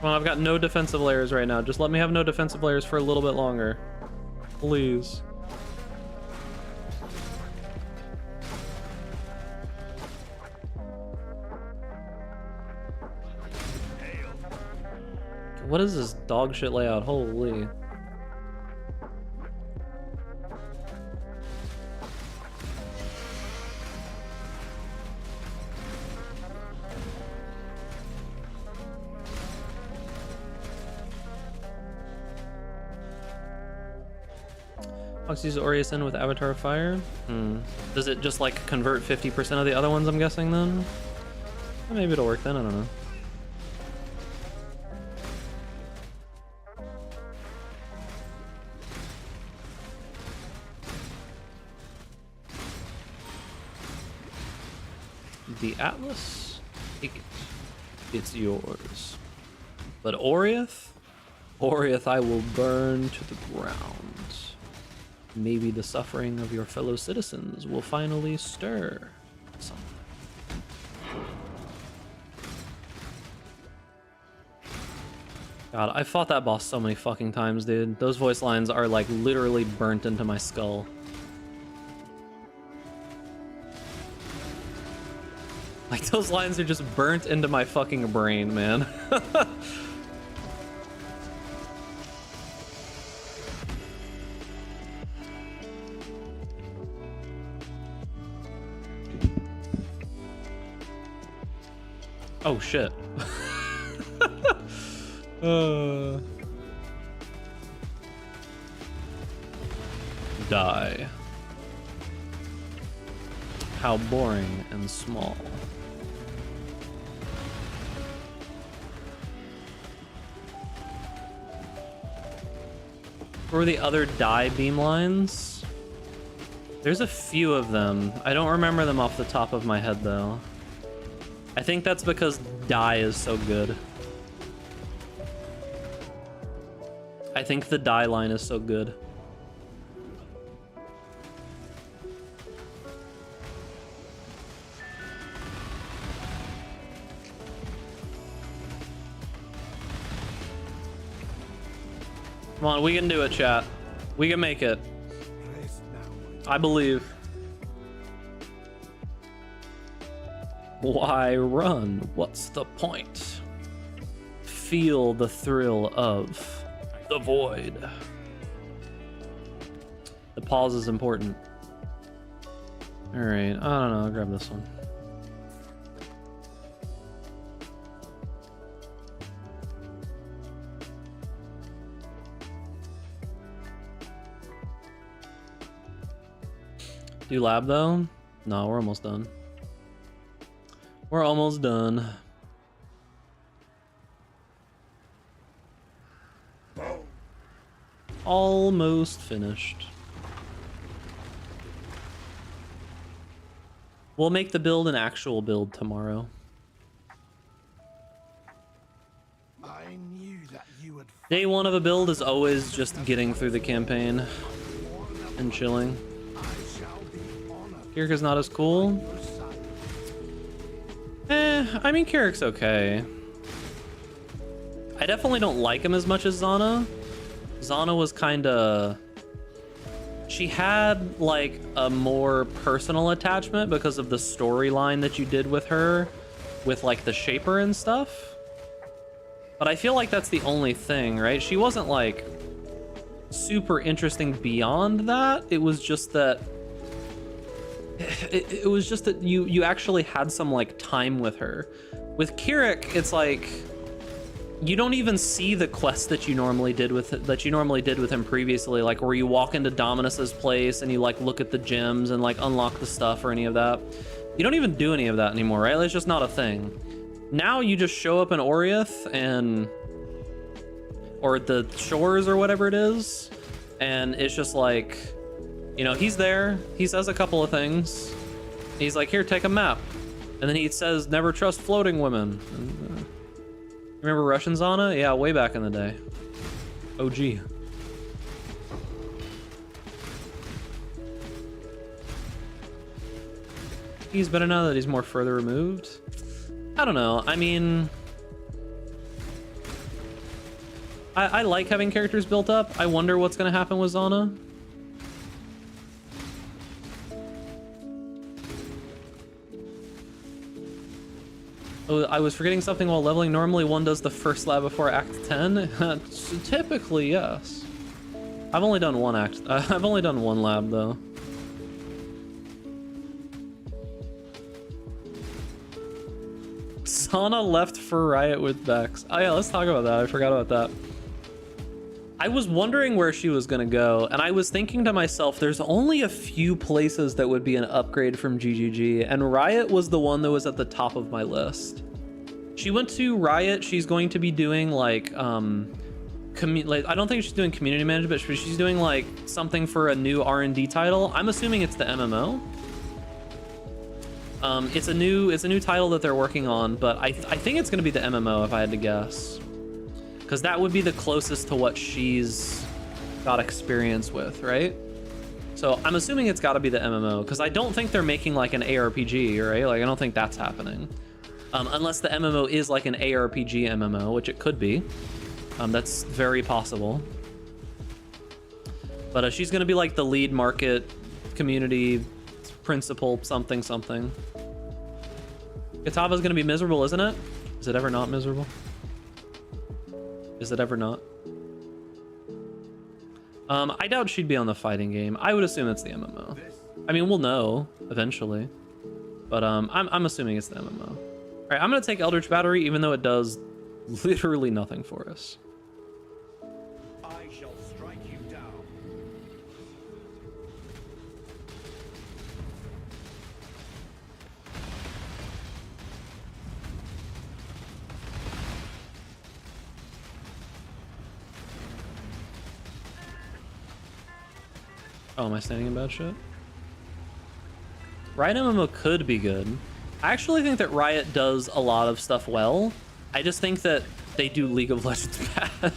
Come on, I've got no defensive layers right now. Just let me have no defensive layers for a little bit longer. Please. What is this dog shit layout? Holy. Fox uses Aureus in with Avatar of Fire? Does it just like convert 50% of the other ones, I'm guessing then? Well, maybe it'll work then, I don't know. The Atlas? Take it. It's yours. But Orieth? Orieth I will burn to the ground. Maybe the suffering of your fellow citizens will finally stir something. God, I fought that boss so many fucking times, dude. Those voice lines are like literally burnt into my skull. Like those lines are just burnt into my fucking brain, man. Oh shit. Die. How boring and small. What were the other die beam lines? There's a few of them. I don't remember them off the top of my head though. I think that's because die is so good. I think the die line is so good. Come on, we can do it, chat. We can make it. I believe. Why run? What's the point? Feel the thrill of the void. The pause is important. All right, I don't know, I'll grab this one. Do lab though? No, we're almost done. We're almost done. Almost finished. We'll make the build an actual build tomorrow. I knew that you would. Day one of a build is always just getting through the campaign and chilling. Kirika's not as cool. I mean, Kirik's okay. I definitely don't like him as much as Zana. Zana was kinda... She had, like, a more personal attachment because of the storyline that you did with her, with, like, the Shaper and stuff. But I feel like that's the only thing, right? She wasn't, like, super interesting beyond that. It was just that... It was just that you actually had some like time with her. With Kirik, it's like you don't even see the quests that you normally did with him previously, like where you walk into Dominus's place and you like look at the gems and like unlock the stuff or any of that. You don't even do any of that anymore, right? It's just not a thing. Now you just show up in Orieth and or the shores or whatever it is, and it's just like, you know, he's there, he says a couple of things. He's like, here, take a map. And then he says, never trust floating women. And, remember Russian Zana? Yeah, way back in the day. OG. He's better now that he's more further removed. I don't know, I mean... I like having characters built up. I wonder what's gonna happen with Zana. Oh, I was forgetting something while leveling. Normally one does the first lab before Act 10. Typically, yes. I've only done one act. I've only done one lab though. Sana left for Riot with Vex. Oh yeah, let's talk about that. I forgot about that. I was wondering where she was gonna go, and I was thinking to myself, there's only a few places that would be an upgrade from GGG, and Riot was the one that was at the top of my list. She went to Riot. She's going to be doing like, like I don't think she's doing community management, but she's doing like something for a new R&D title. I'm assuming it's the MMO. It's a new title that they're working on, but I think it's gonna be the MMO if I had to guess. Because that would be the closest to what she's got experience with, right? So I'm assuming it's got to be the MMO, because I don't think they're making like an ARPG, right? Like I don't think that's happening. Unless the MMO is like an ARPG MMO, which it could be. That's very possible. But she's going to be like the lead market community principal something something. Katava's going to be miserable, isn't it? Is it ever not miserable? Is it ever not? I doubt she'd be on the fighting game. I would assume it's the MMO. I mean, we'll know eventually, but I'm assuming it's the MMO. All right, I'm gonna take Eldritch Battery, even though it does literally nothing for us. I shall strike you down. Oh, am I standing in bad shit? Riot MMO could be good. I actually think that Riot does a lot of stuff well. I just think that they do League of Legends bad.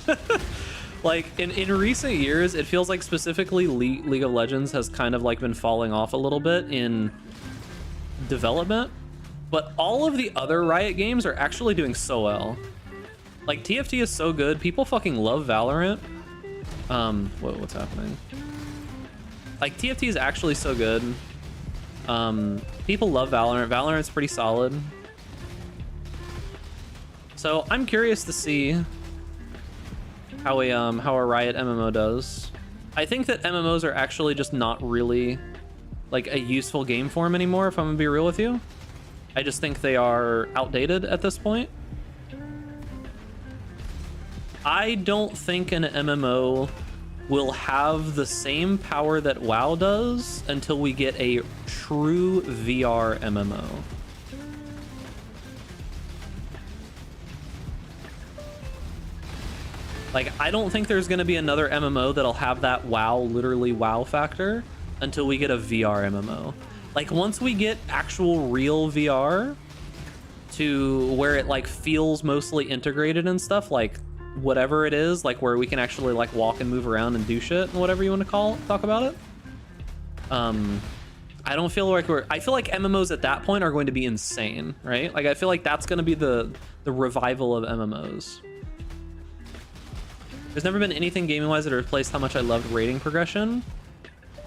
Like in recent years, it feels like specifically League of Legends has kind of like been falling off a little bit in development, but all of the other Riot games are actually doing so well. Like TFT is so good. People fucking love Valorant. What's happening? Like TFT is actually so good. People love Valorant. Valorant's pretty solid. So I'm curious to see how a Riot MMO does. I think that MMOs are actually just not really like a useful game form anymore, if I'm gonna be real with you. I just think they are outdated at this point. I don't think an MMO will have the same power that WoW does until we get a true VR MMO. Like, I don't think there's gonna be another MMO that'll have that literally WoW factor until we get a VR MMO. Like, once we get actual real VR to where it like feels mostly integrated and stuff, like whatever it is, like where we can actually like walk and move around and do shit and whatever you want to talk about it. I don't feel like I feel like MMOs at that point are going to be insane, right? Like I feel like that's going to be the revival of MMOs. There's never been anything gaming wise that replaced how much I loved rating progression.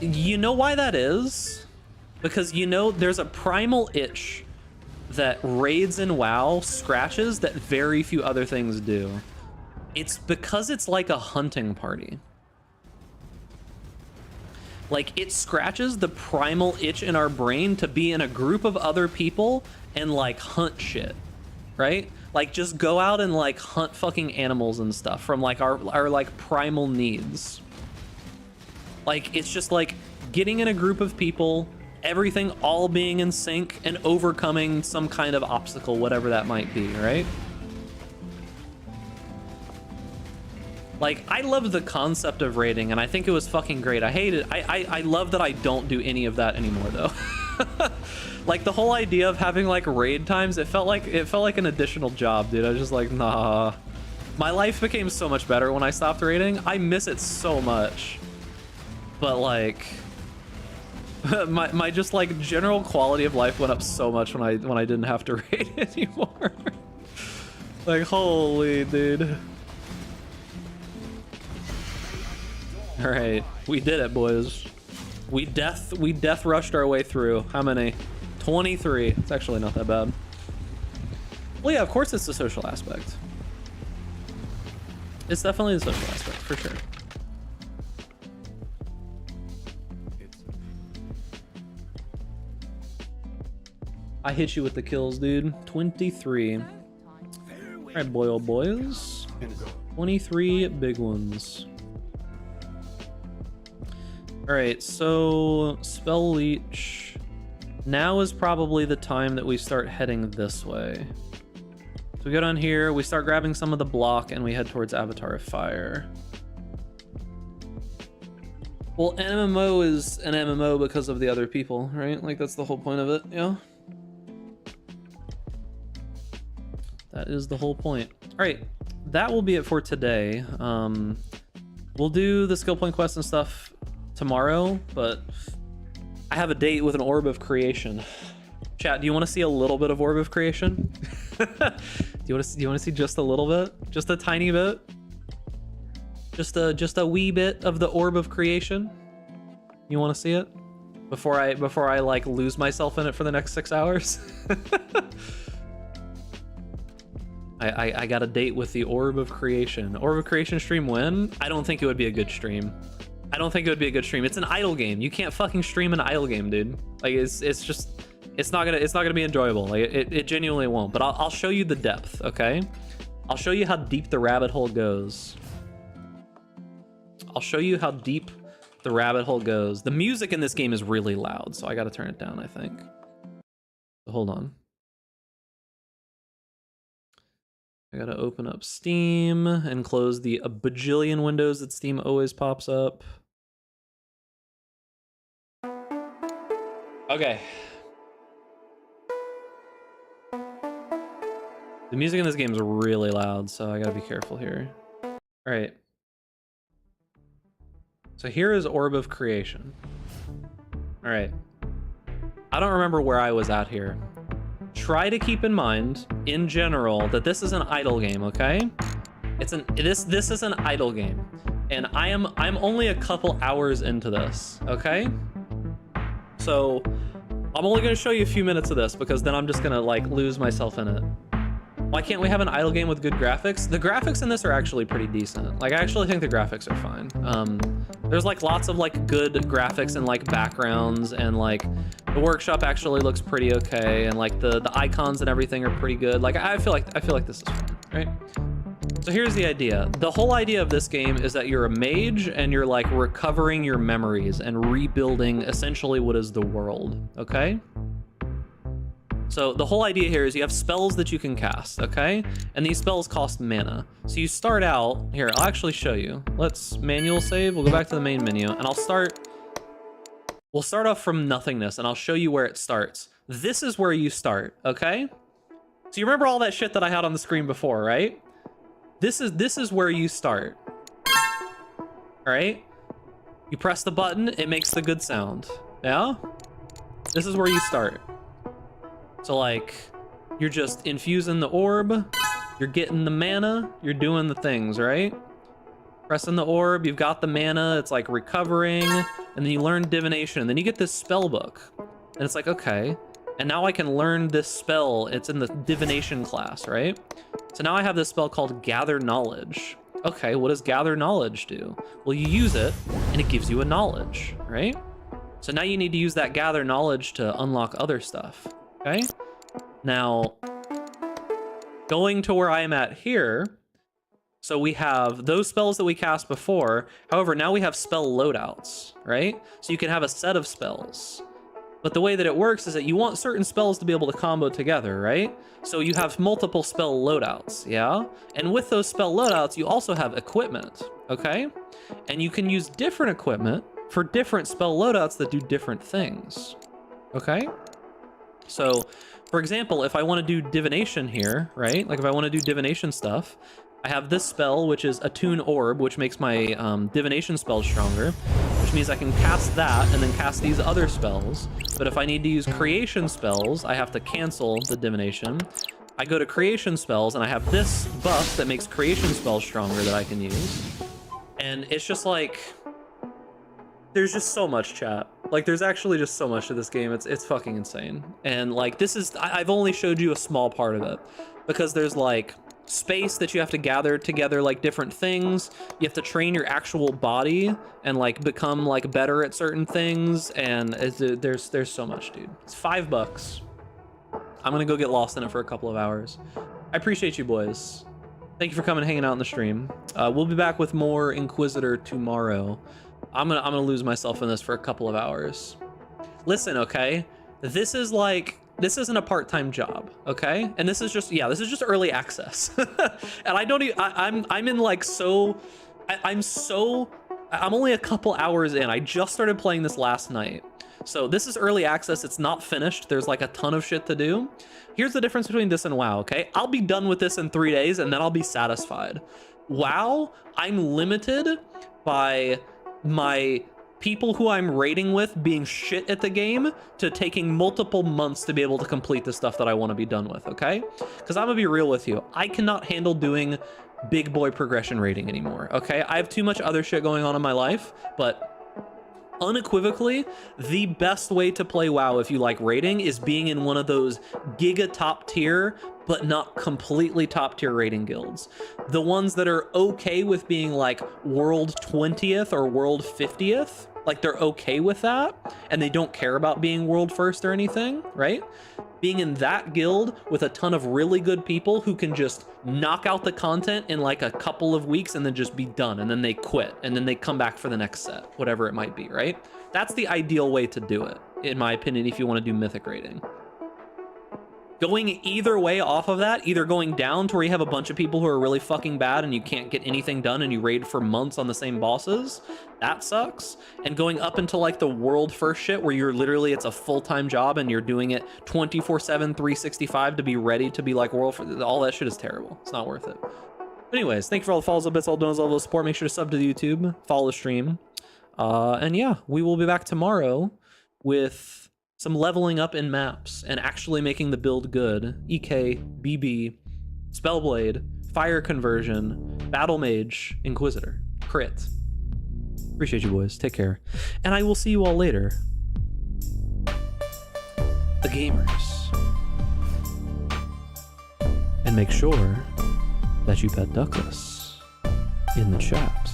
You know why that is? Because you know there's a primal itch that raids in WoW scratches that very few other things do. It's because it's like a hunting party. Like it scratches the primal itch in our brain to be in a group of other people and like hunt shit, right? Like just go out and like hunt fucking animals and stuff from like our like primal needs. Like it's just like getting in a group of people, everything all being in sync and overcoming some kind of obstacle, whatever that might be, right? Like, I love the concept of raiding, and I think it was fucking great. I hate it. I love that I don't do any of that anymore, though. Like, the whole idea of having, like, raid times, it felt like an additional job, dude. I was just like, nah. My life became so much better when I stopped raiding. I miss it so much. But, like, my just, like, general quality of life went up so much when I didn't have to raid anymore. Like, holy, dude. All right, we did it, boys. We death rushed our way through. How many? 23. It's actually not that bad. Well, yeah, of course it's the social aspect. It's definitely the social aspect, for sure. I hit you with the kills, dude. 23. All right, boy, oh boys. 23 big ones. All right, so spell leech. Now is probably the time that we start heading this way. So we go down here, we start grabbing some of the block, and we head towards Avatar of Fire. Well, an MMO is an MMO because of the other people, right? Like, that's the whole point of it, yeah? That is the whole point. All right, that will be it for today. We'll do the skill point quests and stuff tomorrow, but I have a date with an Orb of Creation. Chat, do you want to see a little bit of Orb of Creation? Do you want to see just a little bit? Just a tiny bit? Just a wee bit of the Orb of Creation? You want to see it? Before I like lose myself in it for the next 6 hours? I got a date with the Orb of Creation. Orb of Creation stream when? I don't think it would be a good stream. I don't think it would be a good stream. It's an idle game. You can't fucking stream an idle game, dude. Like it's not gonna be enjoyable. Like it genuinely won't. But I'll show you the depth, okay? I'll show you how deep the rabbit hole goes. I'll show you how deep the rabbit hole goes. The music in this game is really loud, so I gotta turn it down, I think. So hold on. I gotta open up Steam and close the a bajillion windows that Steam always pops up. Okay. The music in this game is really loud, so I gotta be careful here. All right. So here is Orb of Creation. All right. I don't remember where I was at here. Try to keep in mind, in general, that this is an idle game, okay? This is an idle game, and I'm only a couple hours into this, okay? So I'm only gonna show you a few minutes of this because then I'm just gonna like lose myself in it. Why can't we have an idle game with good graphics? The graphics in this are actually pretty decent. Like I actually think the graphics are fine. There's like lots of like good graphics and like backgrounds, and like the workshop actually looks pretty okay, and like the icons and everything are pretty good. Like I feel like this is fun, right? So here's the idea. The whole idea of this game is that you're a mage and you're like recovering your memories and rebuilding essentially what is the world, okay? So the whole idea here is you have spells that you can cast, okay? And these spells cost mana. So you start out, here, I'll actually show you. Let's manual save, we'll go back to the main menu, and we'll start off from nothingness, and I'll show you where it starts. This is where you start, okay? So you remember all that shit that I had on the screen before, right? This is where you start. All right? You press the button, it makes the good sound, yeah? This is where you start. So like, you're just infusing the orb, you're getting the mana, you're doing the things, right? Pressing the orb, you've got the mana, it's like recovering, and then you learn divination, and then you get this spell book. And it's like, okay, and now I can learn this spell, it's in the divination class, right? So now I have this spell called Gather Knowledge. Okay, what does Gather Knowledge do? Well, you use it, and it gives you a knowledge, right? So now you need to use that Gather Knowledge to unlock other stuff. Okay, now going to where I am at here, so we have those spells that we cast before. However, now we have spell loadouts, right? So you can have a set of spells. But the way that it works is that you want certain spells to be able to combo together, right? So you have multiple spell loadouts, yeah? And with those spell loadouts, you also have equipment, okay? And you can use different equipment for different spell loadouts that do different things, okay? So, for example, if I want to do divination here, right? Like if I want to do divination stuff, I have this spell, which is Attune Orb, which makes my divination spells stronger, which means I can cast that and then cast these other spells. But if I need to use creation spells, I have to cancel the divination. I go to creation spells and I have this buff that makes creation spells stronger that I can use. And it's just like, there's just so much, chat. Like, there's actually just so much to this game. It's fucking insane. And like, this is, I've only showed you a small part of it because there's like space that you have to gather together, like different things. You have to train your actual body and like become like better at certain things. And there's so much, dude. It's $5. I'm gonna go get lost in it for a couple of hours. I appreciate you boys. Thank you for coming and hanging out in the stream. We'll be back with more Inquisitor tomorrow. I'm gonna lose myself in this for a couple of hours. Listen, okay? This isn't a part-time job, okay? And this is just, yeah, this is just early access. And I don't even, I'm in like I'm only a couple hours in. I just started playing this last night. So this is early access. It's not finished. There's like a ton of shit to do. Here's the difference between this and WoW, okay? I'll be done with this in 3 days and then I'll be satisfied. WoW, I'm limited by my people who I'm raiding with being shit at the game to taking multiple months to be able to complete the stuff that I want to be done with, okay? Because I'm gonna be real with you. I cannot handle doing big boy progression raiding anymore, okay? I have too much other shit going on in my life, but unequivocally, the best way to play WoW if you like raiding is being in one of those giga top tier, but not completely top tier raiding guilds. The ones that are okay with being like world 20th or world 50th, like they're okay with that, and they don't care about being world first or anything, right? Being in that guild with a ton of really good people who can just knock out the content in like a couple of weeks and then just be done, and then they quit, and then they come back for the next set, whatever it might be, right? That's the ideal way to do it, in my opinion, if you want to do mythic raiding. Going either way off of that, either going down to where you have a bunch of people who are really fucking bad and you can't get anything done and you raid for months on the same bosses, that sucks. And going up into like the world first shit where you're literally, it's a full-time job and you're doing it 24/7, 365 to be ready to be like world first, all that shit is terrible. It's not worth it. But anyways, thank you for all the follows, all bits, all donuts, all the support. Make sure to sub to the YouTube, follow the stream. And yeah, we will be back tomorrow with some leveling up in maps and actually making the build good. EK, BB, Spellblade, Fire Conversion, Battle Mage, Inquisitor, Crit. Appreciate you boys. Take care. And I will see you all later. The gamers. And make sure that you pet Duckless in the chat.